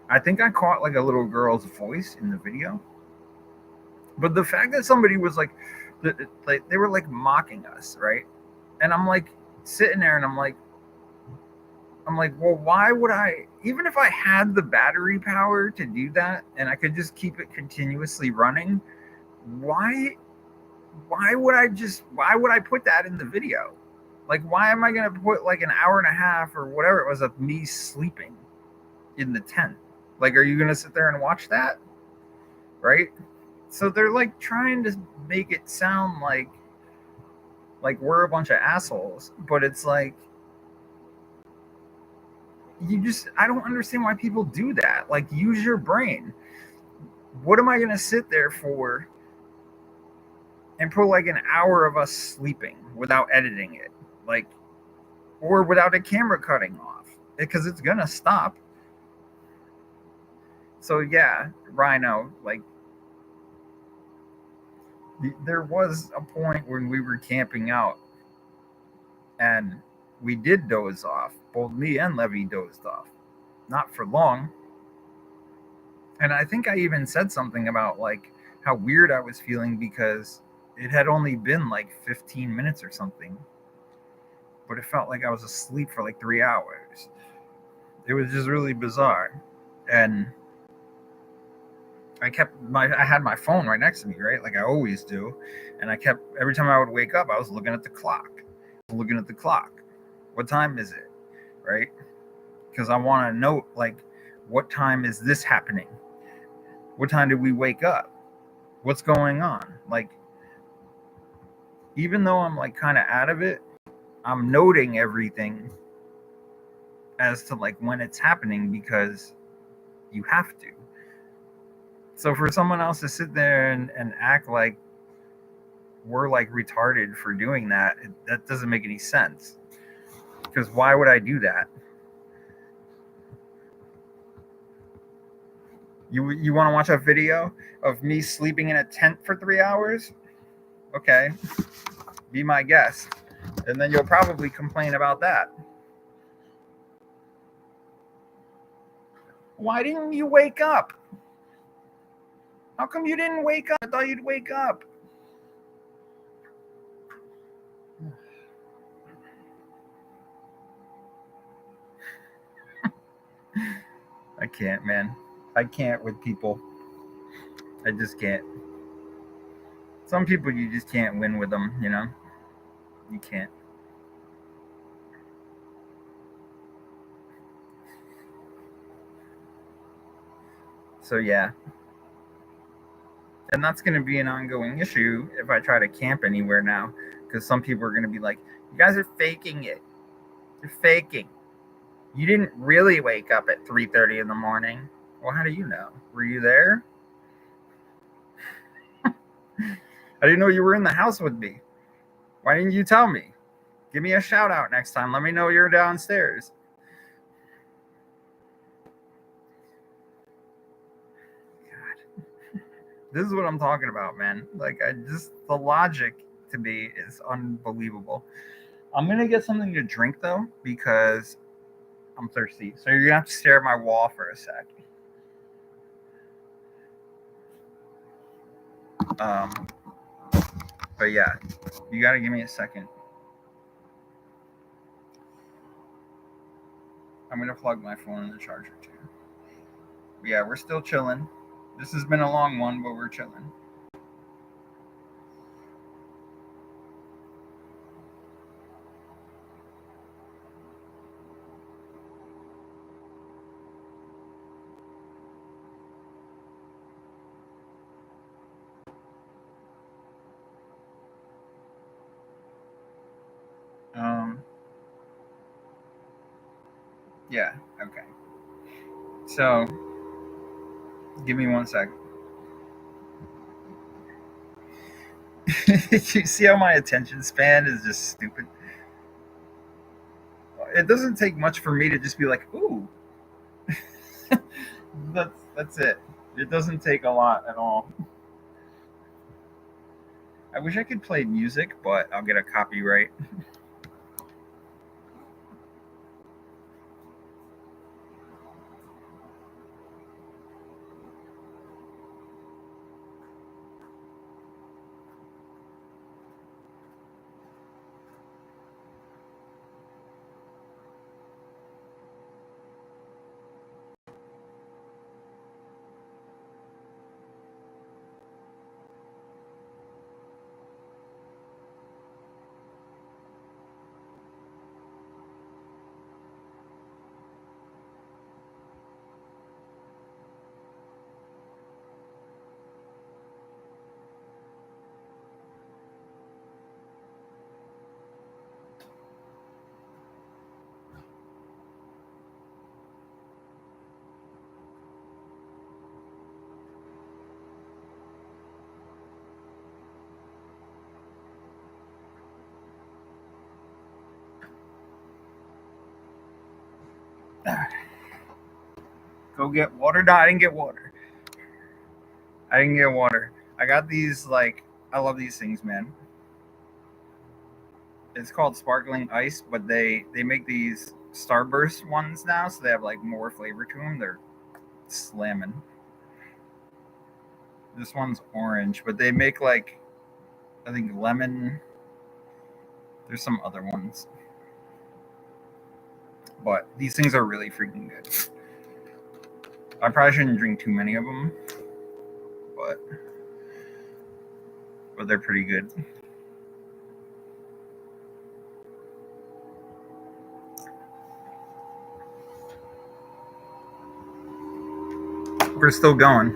I think I caught like a little girl's voice in the video. But the fact that somebody was like they were like mocking us, right? And I'm like sitting there and I'm like, well, why would I, even if I had the battery power to do that and I could just keep it continuously running, why would I put that in the video? Like, why am I going to put like an hour and a half or whatever it was of me sleeping in the tent? Like, are you going to sit there and watch that? Right? So they're like trying to make it sound like we're a bunch of assholes, but it's like, I don't understand why people do that. Like, use your brain. What am I going to sit there for and put like an hour of us sleeping without editing it? Like, or without a camera cutting off, because it's going to stop. So yeah, Rhino, like, there was a point when we were camping out and we did doze off. Both me and Levy dozed off. Not for long. And I think I even said something about like how weird I was feeling because it had only been like 15 minutes or something. But it felt like I was asleep for like 3 hours. It was just really bizarre. And I had my phone right next to me, right? Like I always do. And every time I would wake up, I was looking at the clock. What time is it? Right? Because I want to note, like, what time is this happening? What time did we wake up? What's going on? Like, even though I'm like kind of out of it, I'm noting everything as to like when it's happening because you have to. So for someone else to sit there and act like we're like retarded for doing that, that doesn't make any sense. Because why would I do that? You want to watch a video of me sleeping in a tent for 3 hours? Okay, be my guest. And then you'll probably complain about that. Why didn't you wake up? How come you didn't wake up? I thought you'd wake up. I can't, man. I can't with people. I just can't. Some people you just can't win with them, you know? You can't. So yeah. And that's going to be an ongoing issue if I try to camp anywhere now. Because some people are going to be like, you guys are faking it. You're faking. You didn't really wake up at 3:30 in the morning. Well, how do you know? Were you there? I didn't know you were in the house with me. Why didn't you tell me? Give me a shout out next time. Let me know you're downstairs. God. This is what I'm talking about, man. Like, the logic to me is unbelievable. I'm going to get something to drink, though, because I'm thirsty. So you're going to have to stare at my wall for a sec. But yeah, you got to give me a second. I'm going to plug my phone in the charger, too. But yeah, we're still chilling. This has been a long one, but we're chilling. Yeah, okay. So, give me 1 second. You see how my attention span is just stupid? It doesn't take much for me to just be like, ooh. That's it. It doesn't take a lot at all. I wish I could play music, but I'll get a copyright. Go get water. No, I didn't get water. I didn't get water. I got these, like, I love these things, man. It's called sparkling ice, but they make these Starburst ones now, so they have like more flavor to them. They're slamming. This one's orange, but they make like, I think, lemon. There's some other ones, but these things are really freaking good. I probably shouldn't drink too many of them, but they're pretty good. We're still going.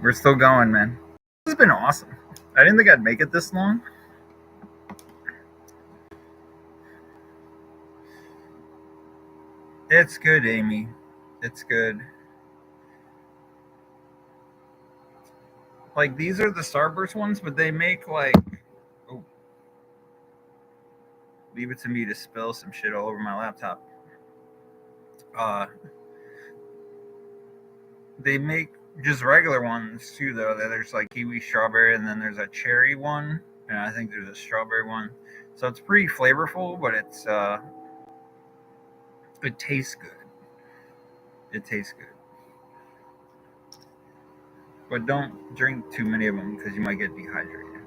We're still going, man. This has been awesome. I didn't think I'd make it this long. It's good, Amy. It's good. Like, these are the Starburst ones, but they make like, oh, leave it to me to spill some shit all over my laptop. They make just regular ones too, though. There's like kiwi strawberry, and then there's a cherry one, and I think there's a strawberry one. So it's pretty flavorful, but it tastes good. It tastes good. But don't drink too many of them because you might get dehydrated.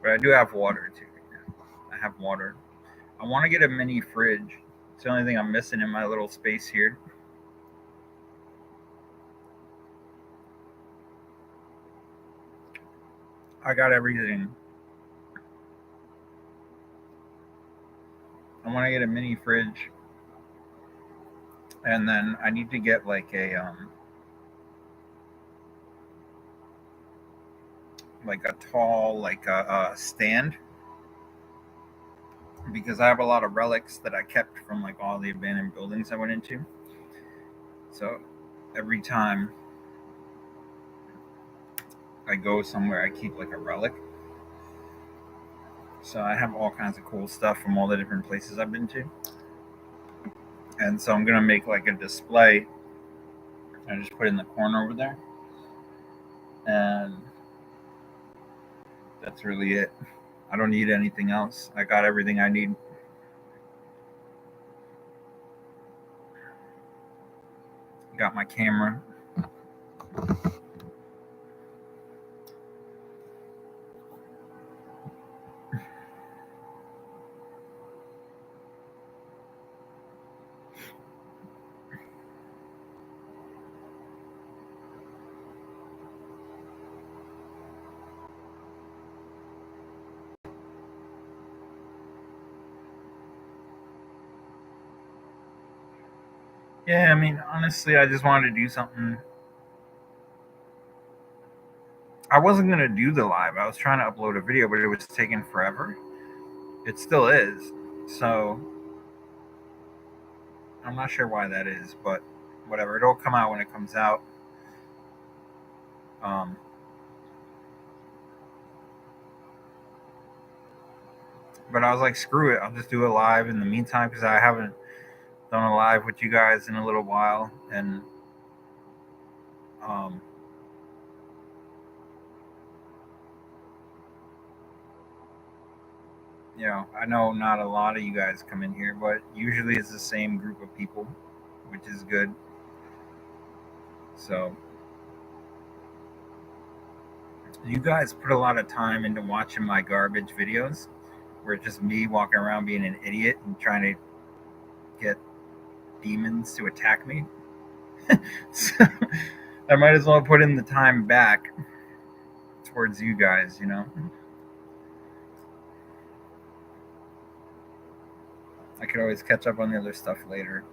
But I do have water too. I have water. I want to get a mini fridge. It's the only thing I'm missing in my little space here. I got everything. I want to get a mini fridge, and then I need to get like a tall, like a stand, because I have a lot of relics that I kept from like all the abandoned buildings I went into. So every time I go somewhere, I keep like a relic. So I have all kinds of cool stuff from all the different places I've been to. And so I'm gonna make like a display and just put it in the corner over there. And that's really it. I don't need anything else. I got everything I need. Got my camera. Yeah, I mean, honestly, I just wanted to do something. I wasn't going to do the live. I was trying to upload a video, but it was taking forever. It still is. So I'm not sure why that is, but whatever. It'll come out when it comes out. Um, but I was like, screw it. I'll just do it live in the meantime because I haven't done a live with you guys in a little while, and um, I know not a lot of you guys come in here, but usually it's the same group of people, which is good. So you guys put a lot of time into watching my garbage videos, where it's just me walking around being an idiot and trying to get demons to attack me. So I might as well put in the time back towards you guys. I could always catch up on the other stuff later.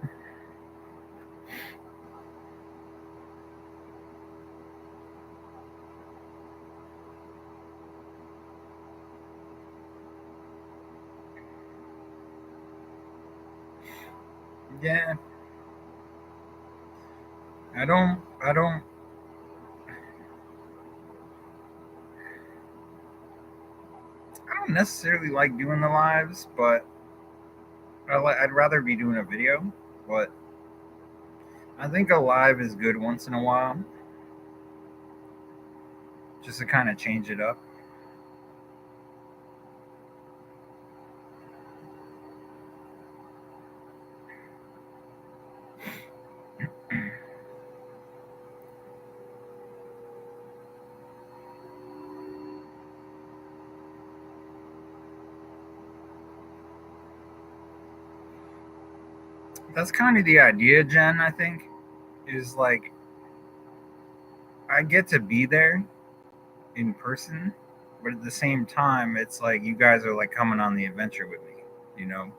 Yeah. I don't necessarily like doing the lives, but I'd rather be doing a video. But I think a live is good once in a while, just to kind of change it up. That's kind of the idea, Jen. I think is like I get to be there in person, but at the same time, it's like you guys are like coming on the adventure with me. You know,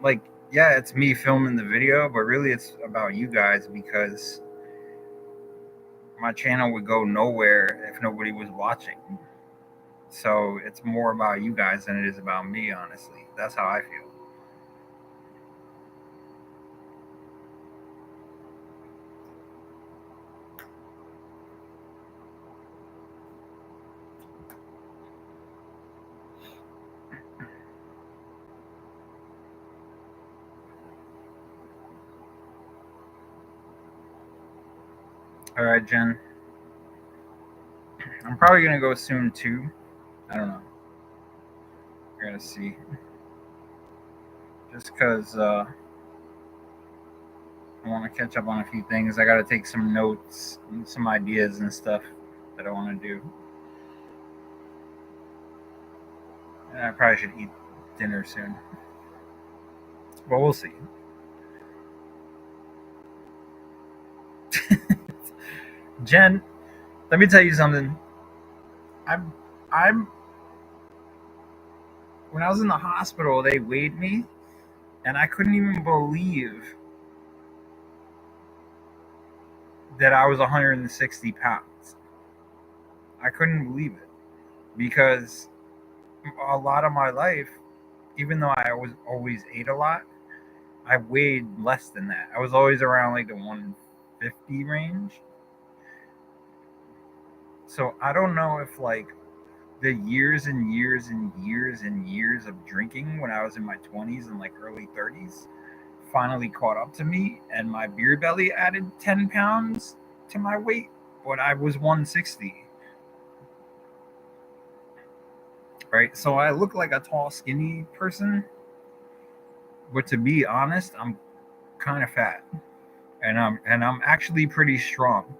like yeah, it's me filming the video, but really it's about you guys because my channel would go nowhere if nobody was watching. So it's more about you guys than it is about me, honestly. That's how I feel. All right, Jen. I'm probably gonna go soon too. I don't know. We're gonna see. Just because I want to catch up on a few things. I got to take some notes, and some ideas and stuff that I want to do. And I probably should eat dinner soon. But we'll see. Jen, let me tell you something. I'm when I was in the hospital, they weighed me, and I couldn't even believe that I was 160 pounds. I couldn't believe it because a lot of my life, even though I was always ate a lot, I weighed less than that. I was always around like the 150 range. So I don't know if like the years and years and years and years of drinking when I was in my 20s and like early 30s finally caught up to me, and my beer belly added 10 pounds to my weight, but I was 160. Right? So I look like a tall, skinny person, but to be honest, I'm kind of fat, and I'm actually pretty strong,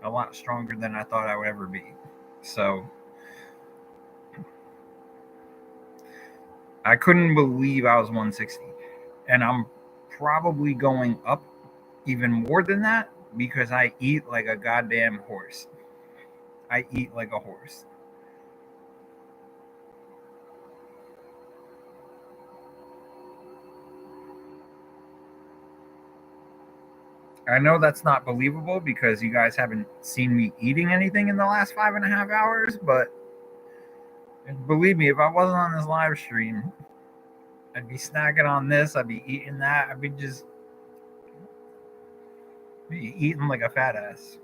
a lot stronger than I thought I would ever be. So I couldn't believe I was 160, and I'm probably going up even more than that because I eat like a goddamn horse. I eat like a horse. I know that's not believable because you guys haven't seen me eating anything in the last 5.5 hours, but And believe me, if I wasn't on this live stream, I'd be snacking on this. I'd be eating that. I'd be just eating like a fat ass.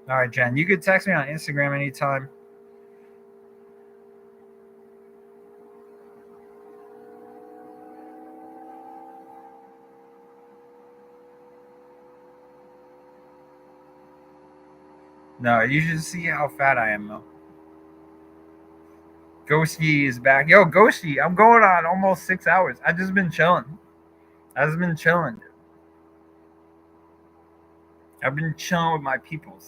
All right, Jen, you could text me on Instagram anytime. No, you should see how fat I am, though. Ghosty is back. Yo, Ghosty, I'm going on almost 6 hours. I just been chilling. I've just been chilling. I've been chilling with my peoples.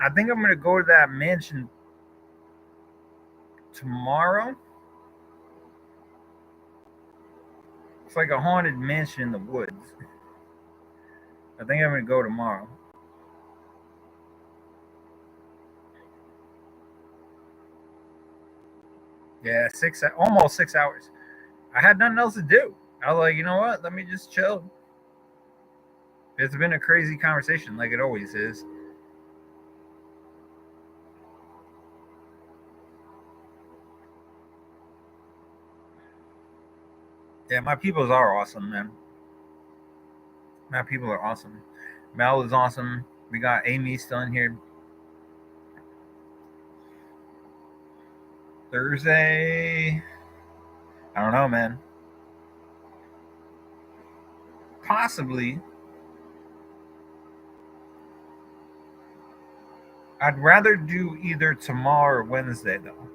I think I'm gonna go to that mansion tomorrow. It's like a haunted mansion in the woods. I think I'm gonna go tomorrow. Yeah, almost 6 hours. I had nothing else to do. I was like, you know what? Let me just chill. It's been a crazy conversation, like it always is. Yeah, my peoples are awesome, man. My people are awesome. Mel is awesome. We got Amy still in here. Thursday. I don't know, man. Possibly. I'd rather do either tomorrow or Wednesday, though.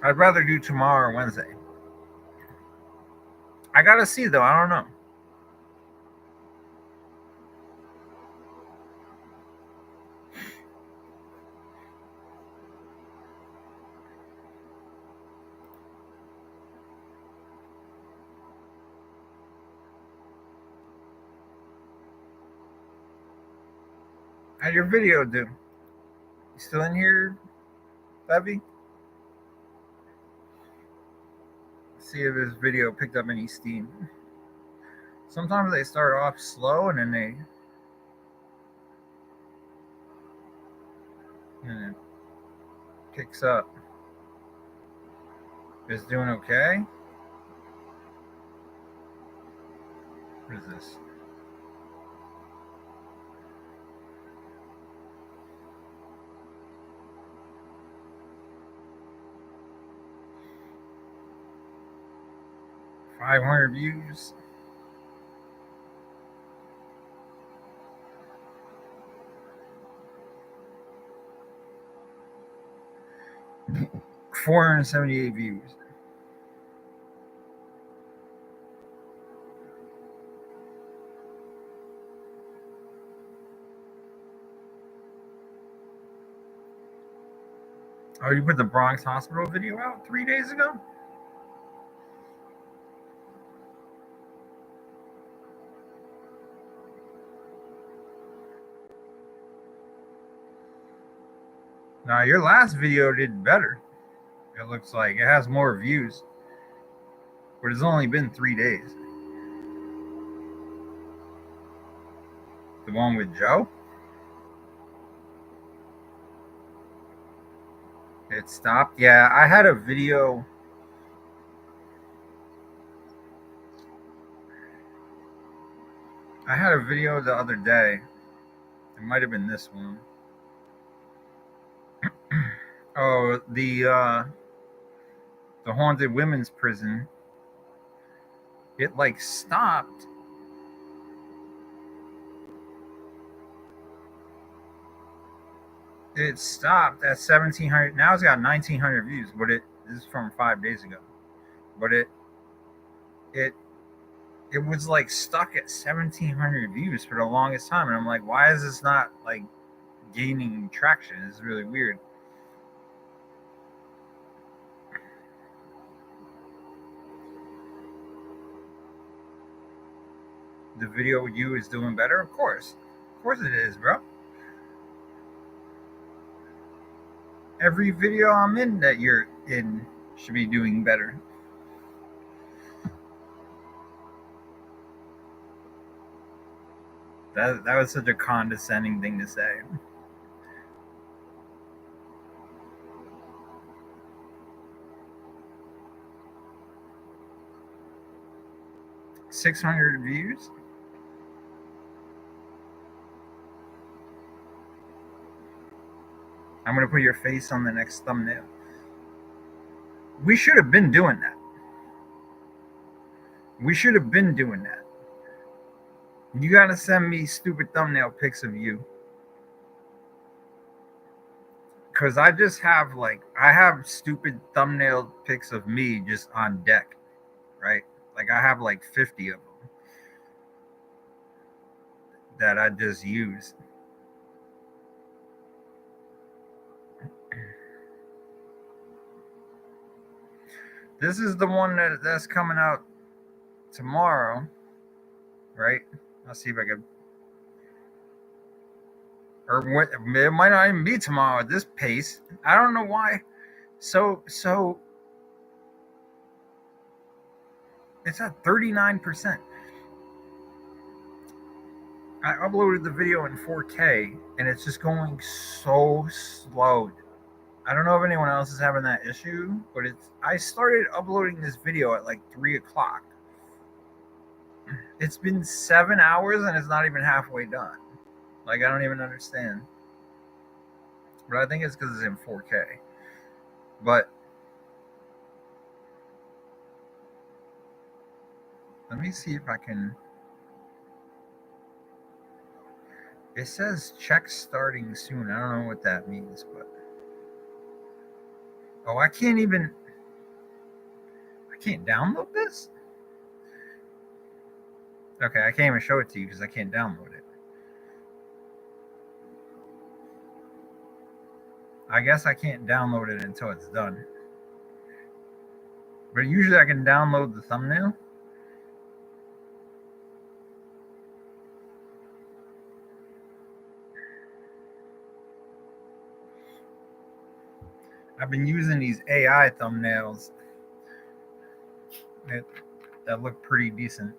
I'd rather do tomorrow or Wednesday. I gotta see, though. I don't know. How'd your video do? You still in here, Bevy? See if this video picked up any steam. Sometimes they start off slow and then it picks up. Is it doing okay? What is this? $500 views. $478 views. Oh, you put the Bronx Hospital video out 3 days ago? Now, your last video did better. It looks like it has more views, but it's only been 3 days. The one with Joe? It stopped. Yeah, I had a video. I had a video the other day. It might have been this one. Oh, the haunted women's prison. It like stopped. It stopped at 1,700. Now it's got 1,900 views, but this is from 5 days ago. But it was like stuck at 1,700 views for the longest time, and I'm like, why is this not like gaining traction? It's really weird. the video with you is doing better? Of course it is, bro. Every video I'm in that you're in should be doing better. That was such a condescending thing to say. 600 views. I'm gonna put your face on the next thumbnail. We should have been doing that. You gotta send me stupid thumbnail pics of you. Cause I just have I have stupid thumbnail pics of me just on deck, right? Like I have like 50 of them that I just use. This is the one that's coming out tomorrow, right? I'll see if I can. Or it might not even be tomorrow at this pace. I don't know why. So it's at 39%. I uploaded the video in 4K and it's just going so slow. I don't know if anyone else is having that issue, but I started uploading this video at like 3 o'clock. It's been 7 hours and it's not even halfway done. Like, I don't even understand. But I think it's because it's in 4K. But let me see if I can. It says check starting soon. I don't know what that means, but. Oh, I can't download this? Okay, I can't even show it to you because I can't download it. I guess I can't download it until it's done. But usually I can download the thumbnail. I've been using these AI thumbnails that look pretty decent.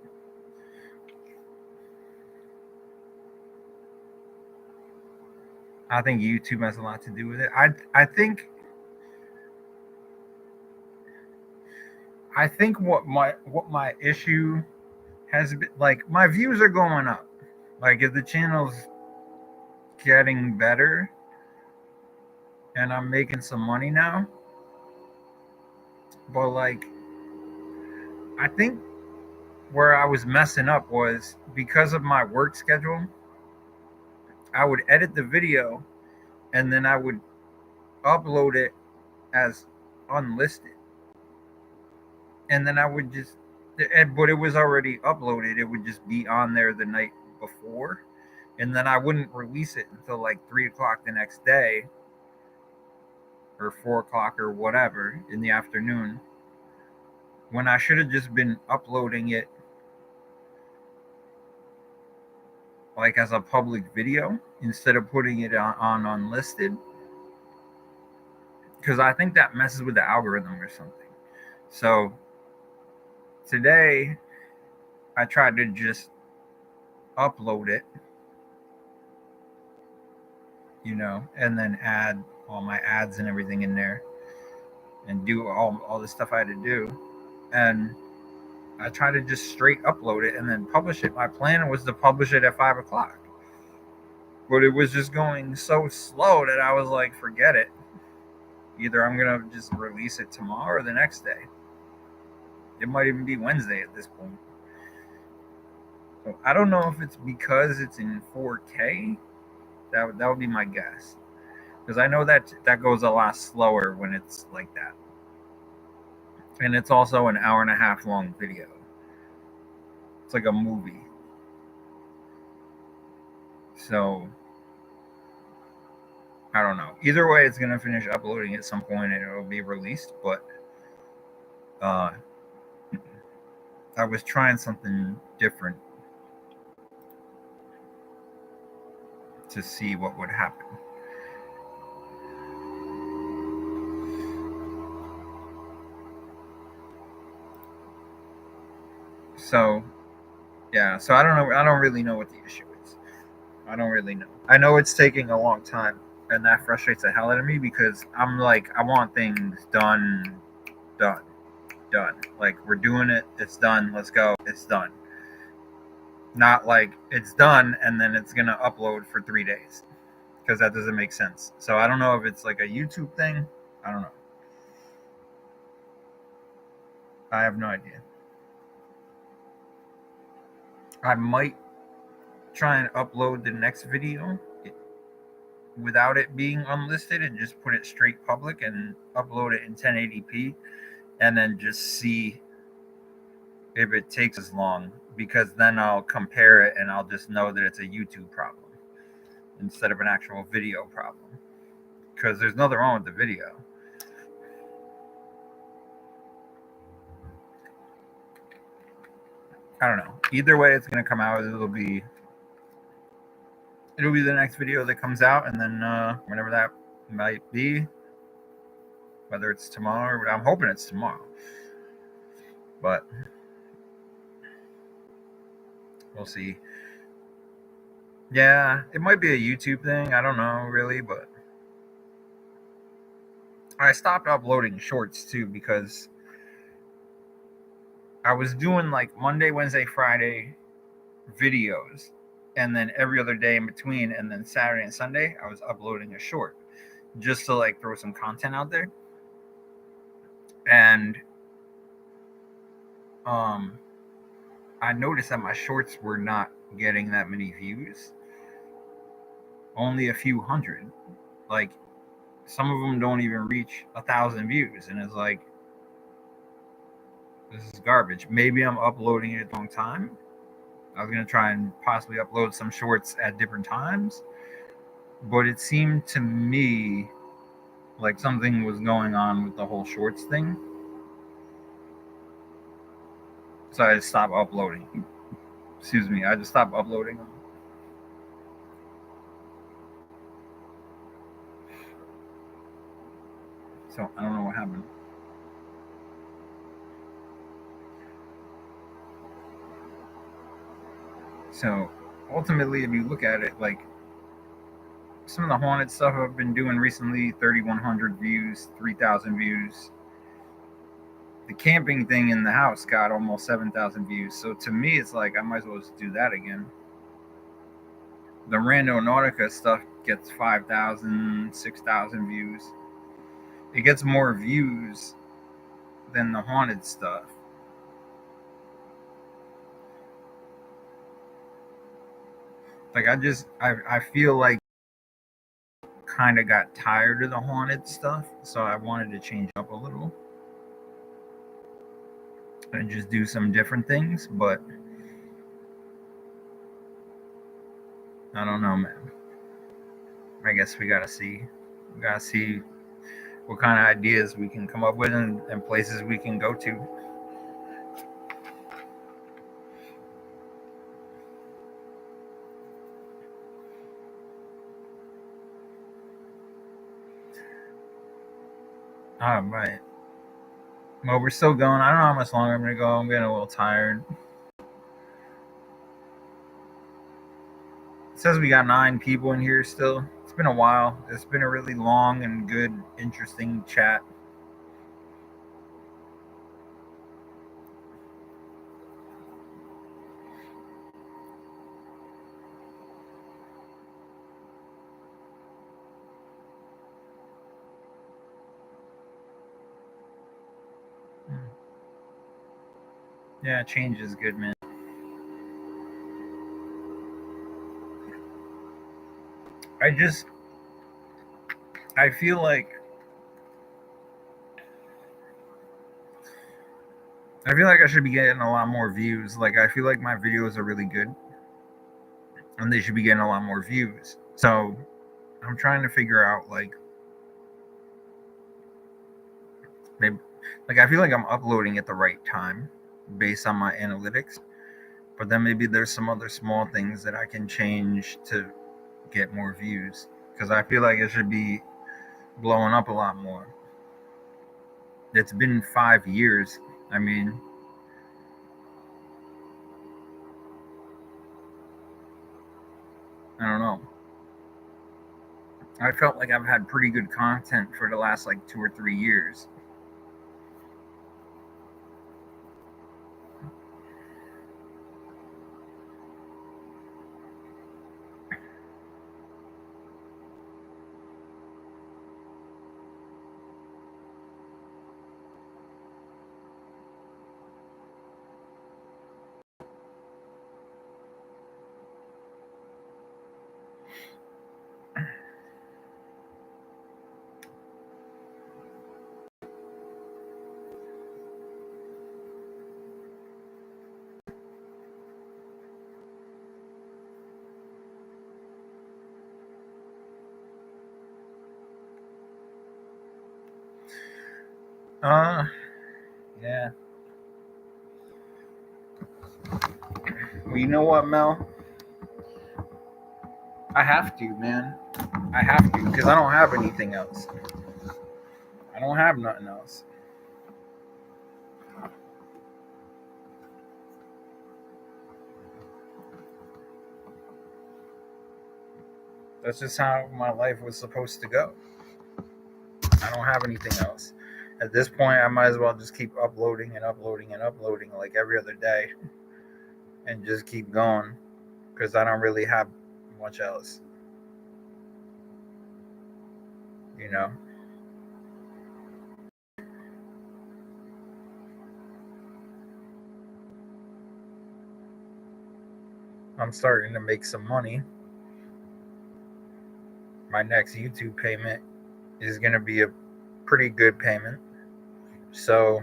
I think YouTube has a lot to do with it. I think what my issue has been, like, my views are going up. Like, if the channel's getting better and I'm making some money now, but like, I think where I was messing up was because of my work schedule. I would edit the video and then I would upload it as unlisted. And then I would just, but it was already uploaded. It would just be on there the night before. And then I wouldn't release it until like 3 o'clock the next day or 4 o'clock or whatever in the afternoon, when I should have just been uploading it like as a public video instead of putting it on unlisted, because I think that messes with the algorithm or something. So today I tried to just upload it, and then add all my ads and everything in there and do all the stuff I had to do. And I tried to just straight upload it and then publish it. My plan was to publish it at 5 o'clock. But it was just going so slow that I was like, forget it. Either I'm going to just release it tomorrow or the next day. It might even be Wednesday at this point. So I don't know if it's because it's in 4K. That would be my guess. Because I know that goes a lot slower when it's like that. And it's also an hour and a half long video. It's like a movie. So I don't know. Either way, it's going to finish uploading at some point and it'll be released. But I was trying something different to see what would happen. So yeah, so I don't know. I don't really know what the issue is. I don't really know. I know it's taking a long time, and that frustrates the hell out of me because I'm like, I want things done, done, done. Like, we're doing it. It's done. Let's go. It's done. Not like it's done and then it's gonna upload for 3 days, because that doesn't make sense. So I don't know if it's like a YouTube thing. I don't know. I have no idea. I might try and upload the next video without it being unlisted and just put it straight public and upload it in 1080p and then just see if it takes as long, because then I'll compare it and I'll just know that it's a YouTube problem instead of an actual video problem, because there's nothing wrong with the video. I don't know. Either way, it's going to come out. It'll be the next video that comes out, and then whenever that might be, whether it's tomorrow, I'm hoping it's tomorrow, but we'll see. Yeah, it might be a YouTube thing. I don't know really, but I stopped uploading shorts too because I was doing like Monday, Wednesday, Friday videos, and then every other day in between, and then Saturday and Sunday I was uploading a short just to like throw some content out there. And I noticed that my shorts were not getting that many views, only a few hundred. Like, some of them don't even reach 1,000 views, and it's like, this is garbage. Maybe I'm uploading it at the wrong time. I was gonna try and possibly upload some shorts at different times, but it seemed to me like something was going on with the whole shorts thing. So I just stopped uploading. Excuse me, I just stopped uploading them. So I don't know what happened. So ultimately, if you look at it, like, some of the haunted stuff I've been doing recently, 3,100 views, 3,000 views. The camping thing in the house got almost 7,000 views. So to me, it's like I might as well just do that again. The Randonautica stuff gets 5,000, 6,000 views. It gets more views than the haunted stuff. Like, I feel like kind of got tired of the haunted stuff, so I wanted to change up a little and just do some different things, but I don't know, man. I guess we gotta see. We gotta see what kind of ideas we can come up with, and places we can go to. All right. Well, we're still going. I don't know how much longer I'm gonna go. I'm getting a little tired. It says we got 9 people in here still. It's been a while. It's been a really long and good, interesting chat. Yeah, change is good, man. I feel like I should be getting a lot more views. Like, I feel like my videos are really good and they should be getting a lot more views. So I'm trying to figure out, like, maybe, like, I feel like I'm uploading at the right time based on my analytics, but then maybe there's some other small things that I can change to get more views, because I feel like it should be blowing up a lot more. It's been 5 years. I mean, I don't know. I felt like I've had pretty good content for the last like 2 or 3 years. Uh, yeah. Well, you know what, Mel? I have to, man. I have to, because I don't have anything else. I don't have nothing else. That's just how my life was supposed to go. I don't have anything else. At this point, I might as well just keep uploading and uploading and uploading like every other day and just keep going, because I don't really have much else. You know? I'm starting to make some money. My next YouTube payment is going to be a pretty good payment. So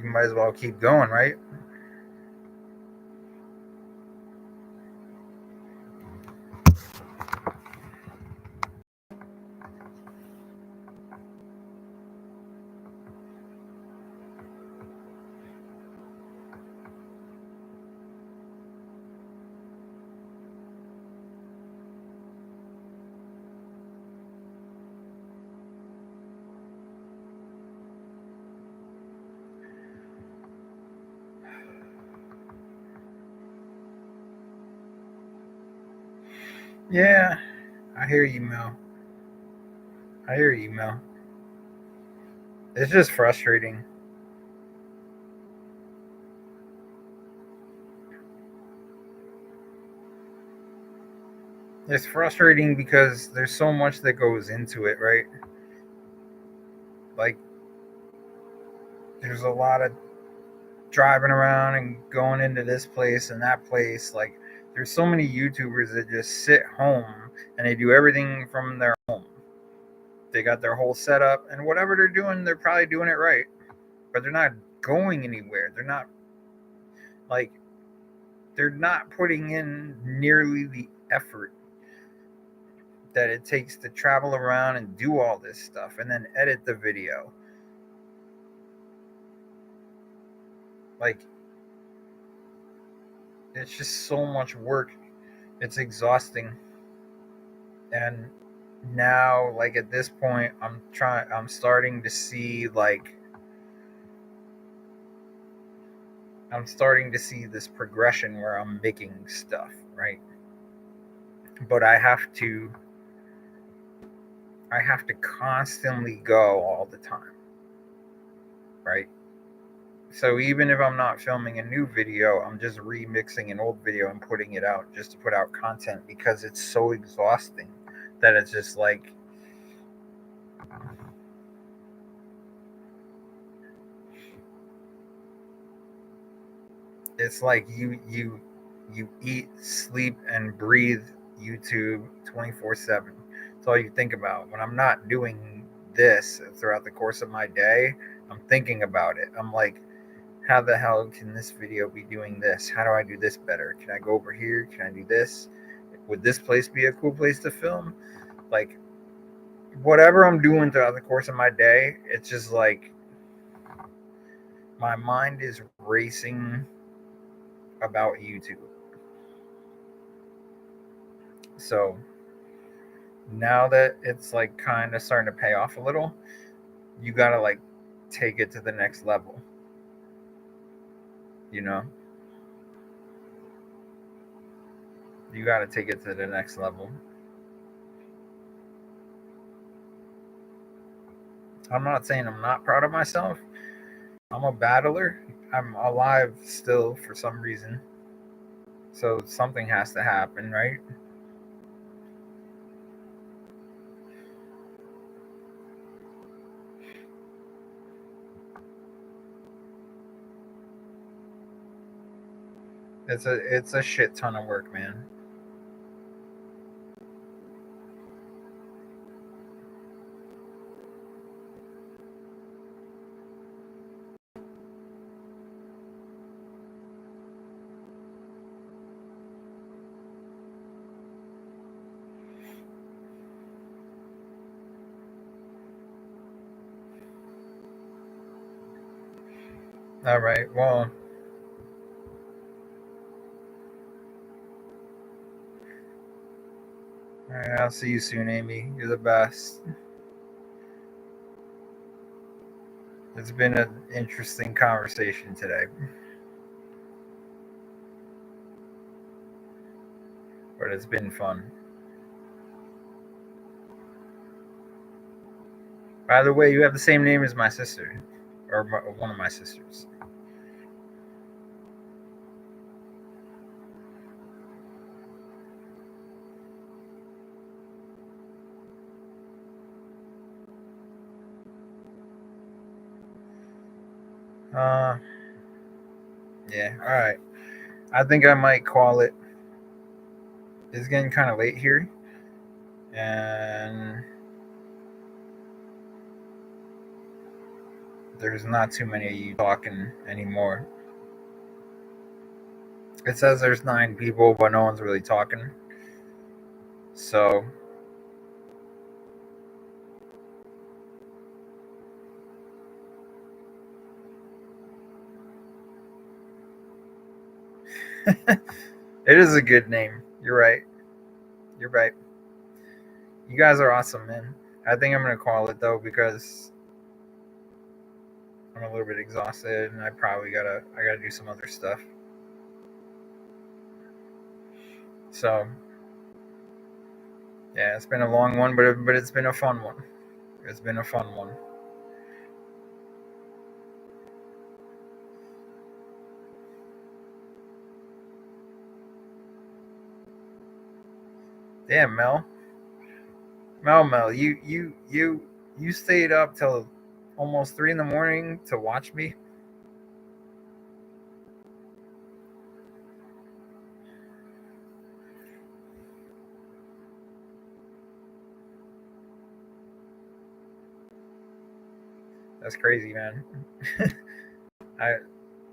you might as well keep going, right? Yeah, I hear you, Mel. I hear you, Mel. It's just frustrating. It's frustrating because there's so much that goes into it, right? Like, there's a lot of driving around and going into this place and that place. Like, there's so many YouTubers that just sit home and they do everything from their home. They got their whole setup, and whatever they're doing, they're probably doing it right, but they're not going anywhere. They're not, like, they're not putting in nearly the effort that it takes to travel around and do all this stuff and then edit the video. Like, it's just so much work. It's exhausting. And now, like, at this point, I'm starting to see, like, I'm starting to see this progression where I'm making stuff, right? But I have to constantly go all the time, right? So even if I'm not filming a new video, I'm just remixing an old video and putting it out just to put out content, because it's so exhausting that it's just like, it's like you eat, sleep, and breathe YouTube 24/7. That's all you think about. When I'm not doing this throughout the course of my day, I'm thinking about it. I'm like, how the hell can this video be doing this? How do I do this better? Can I go over here? Can I do this? Would this place be a cool place to film? Like, whatever I'm doing throughout the course of my day, it's just like my mind is racing about YouTube. So now that it's like kind of starting to pay off a little, you gotta like take it to the next level. You know, you gotta take it to the next level. I'm not saying I'm not proud of myself. I'm a battler. I'm alive still for some reason. So something has to happen, right? It's a shit ton of work, man. All right. Well, all right, I'll see you soon, Amy. You're the best. It's been an interesting conversation today, but it's been fun. By the way, you have the same name as my sister, or one of my sisters. Uh, yeah. All right. I think I might call it. It's getting kind of late here, and there's not too many of you talking anymore. It says there's 9 people, but no one's really talking. So it is a good name. You're right. You're right. You guys are awesome, man. I think I'm gonna call it though because I'm a little bit exhausted and I gotta do some other stuff. So yeah, it's been a long one, but it's been a fun one. It's been a fun one. Damn, Mel, you stayed up till almost 3 in the morning to watch me. That's crazy, man. I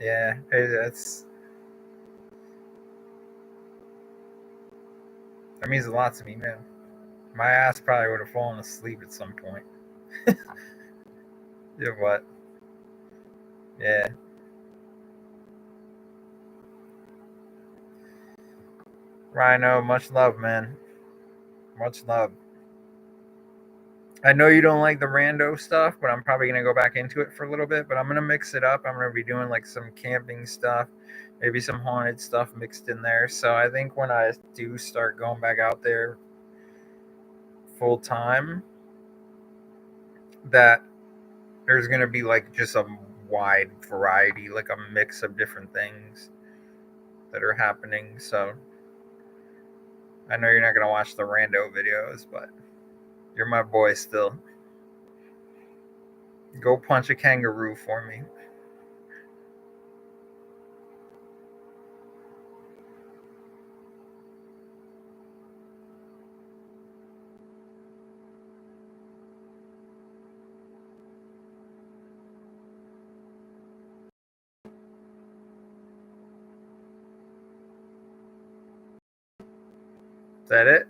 yeah, that's that means a lot to me, man. My ass probably would have fallen asleep at some point. Yeah, what? Yeah, Rhino, much love, man. Much love. I know you don't like the rando stuff, but I'm probably gonna go back into it for a little bit. But I'm gonna mix it up. I'm gonna be doing like some camping stuff, maybe some haunted stuff mixed in there. So I think when I do start going back out there full time, that there's gonna be like just a wide variety, like a mix of different things that are happening. So I know you're not gonna watch the rando videos, but you're my boy still. Go punch a kangaroo for me. Is that it?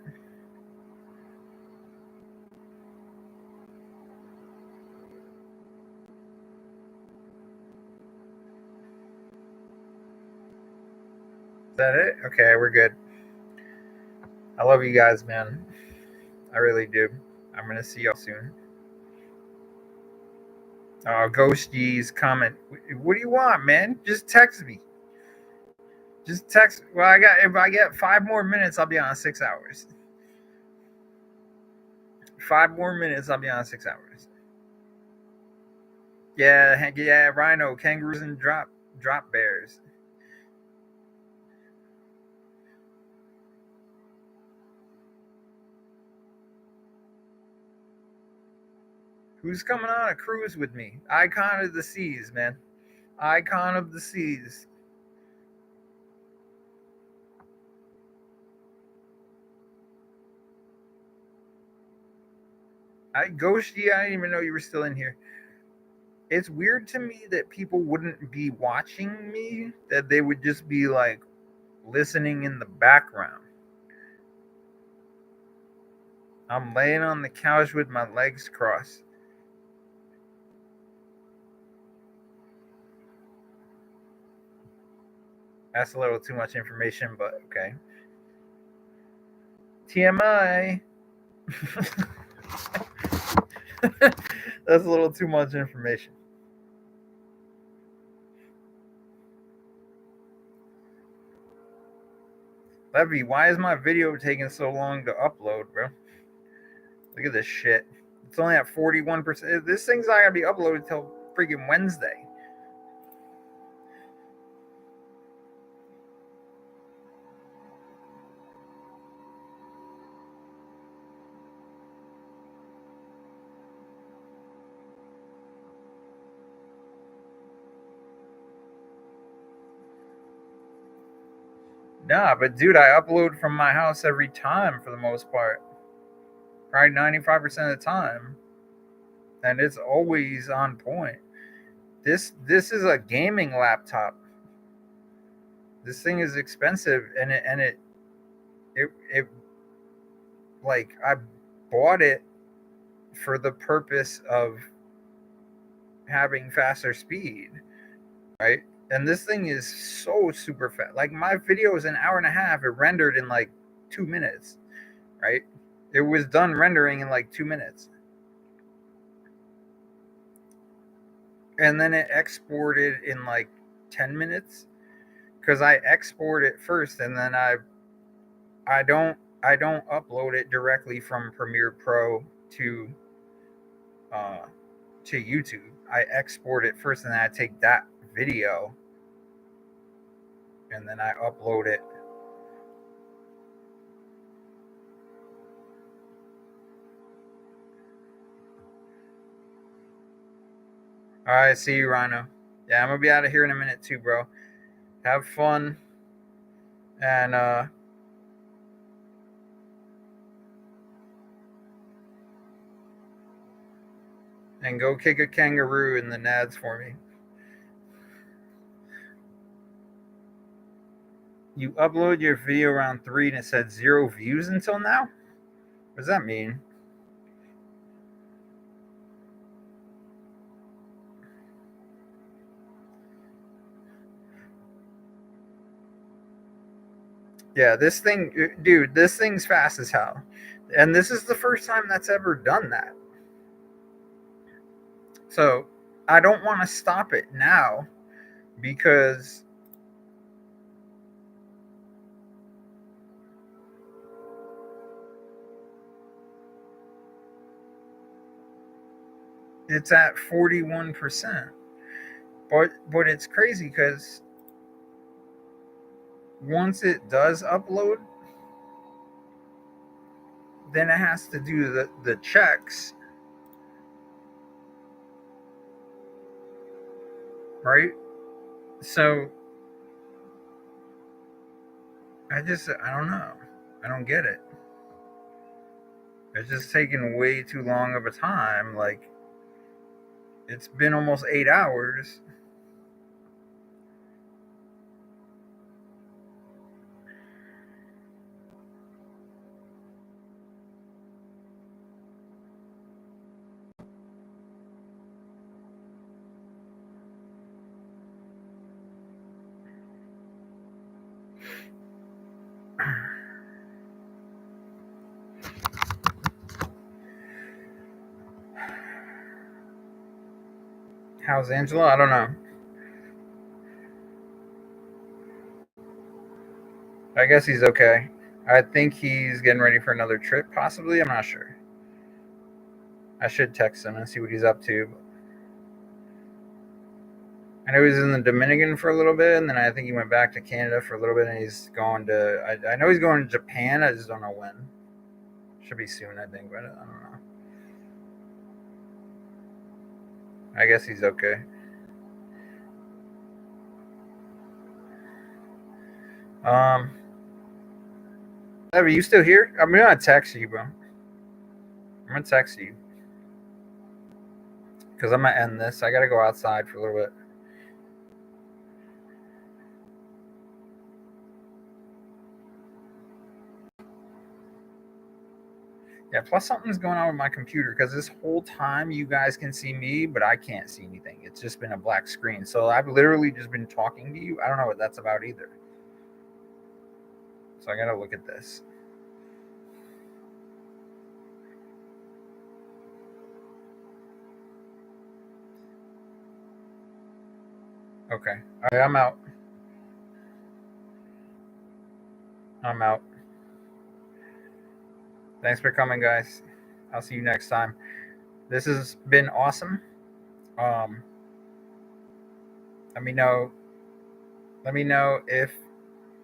Is that it? Okay, we're good. I love you guys, man. I really do. I'm gonna see y'all soon. Ghost G's comment. What do you want, man? Just text me. Just text. Well, if I get 5 more minutes, I'll be on 6 hours. 5 more minutes, I'll be on 6 hours. Yeah, Rhino, kangaroos and drop bears. Who's coming on a cruise with me? Icon of the Seas, man. Icon of the Seas. Ghosty, I didn't even know you were still in here. It's weird to me that people wouldn't be watching me, that they would just be like listening in the background. I'm laying on the couch with my legs crossed. That's a little too much information, but okay. TMI. That's a little too much information. Levy, why is my video taking so long to upload, bro? Look at this shit. It's only at 41%. This thing's not gonna be uploaded till freaking Wednesday. Nah, but dude, I upload from my house every time for the most part. Probably 95% of the time. And it's always on point. This is a gaming laptop. This thing is expensive, and it like I bought it for the purpose of having faster speed, right? And this thing is so super fast. Like my video is an hour and a half. It rendered in like 2 minutes, right? It was done rendering in like 2 minutes. And then it exported in like 10 minutes because I export it first and then I don't upload it directly from Premiere Pro to YouTube. I export it first and then I take that video and then I upload it. All right, see you, Rhino. Yeah, I'm gonna be out of here in a minute too, bro. Have fun, and go kick a kangaroo in the nads for me. You upload your video around 3 and it said 0 views until now? What does that mean? Yeah, this thing, dude, this thing's fast as hell. And this is the first time that's ever done that. So I don't want to stop it now because it's at 41%. But it's crazy because once it does upload, then it has to do the checks, right? So I don't know. I don't get it. It's just taking way too long of a time. Like, it's been almost 8 hours. How's Angela? I don't know. I guess he's okay. I think he's getting ready for another trip, possibly. I'm not sure. I should text him and see what he's up to. I know he was in the Dominican for a little bit, and then I think he went back to Canada for a little bit, and he's going to. I know he's going to Japan. I just don't know when. Should be soon, I think, but I don't know. I guess he's okay. Um, are you still here? I'm gonna text you, bro. I'm gonna text you because I'm gonna end this. I gotta go outside for a little bit. Yeah, plus something's going on with my computer because this whole time you guys can see me, but I can't see anything. It's just been a black screen. So I've literally just been talking to you. I don't know what that's about either. So I gotta look at this. Okay. All right, I'm out. I'm out. Thanks for coming, guys. I'll see you next time. This has been awesome. Um, let me know. Let me know if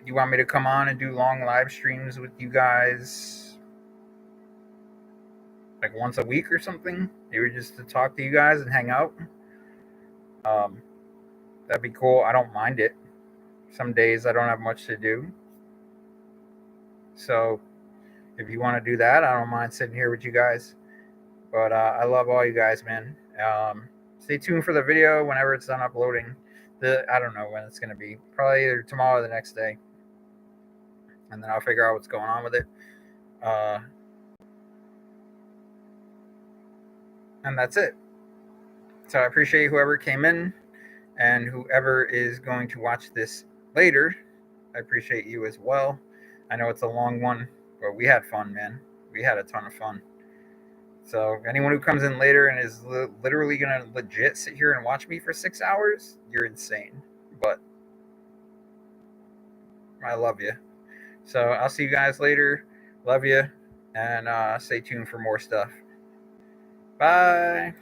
you want me to come on and do long live streams with you guys, like once a week or something. Maybe just to talk to you guys and hang out. Um, that'd be cool. I don't mind it. Some days I don't have much to do, so if you want to do that, I don't mind sitting here with you guys. But I love all you guys, man. Stay tuned for the video whenever it's done uploading. I don't know when it's gonna be. Probably either tomorrow or the next day, and then I'll figure out what's going on with it. Uh, and that's it. So I appreciate whoever came in and whoever is going to watch this later. I appreciate you as well. I know it's a long one, but we had fun, man. We had a ton of fun. So anyone who comes in later and is literally gonna legit sit here and watch me for 6 hours, you're insane. But I love you. So I'll see you guys later. Love you, and stay tuned for more stuff. Bye.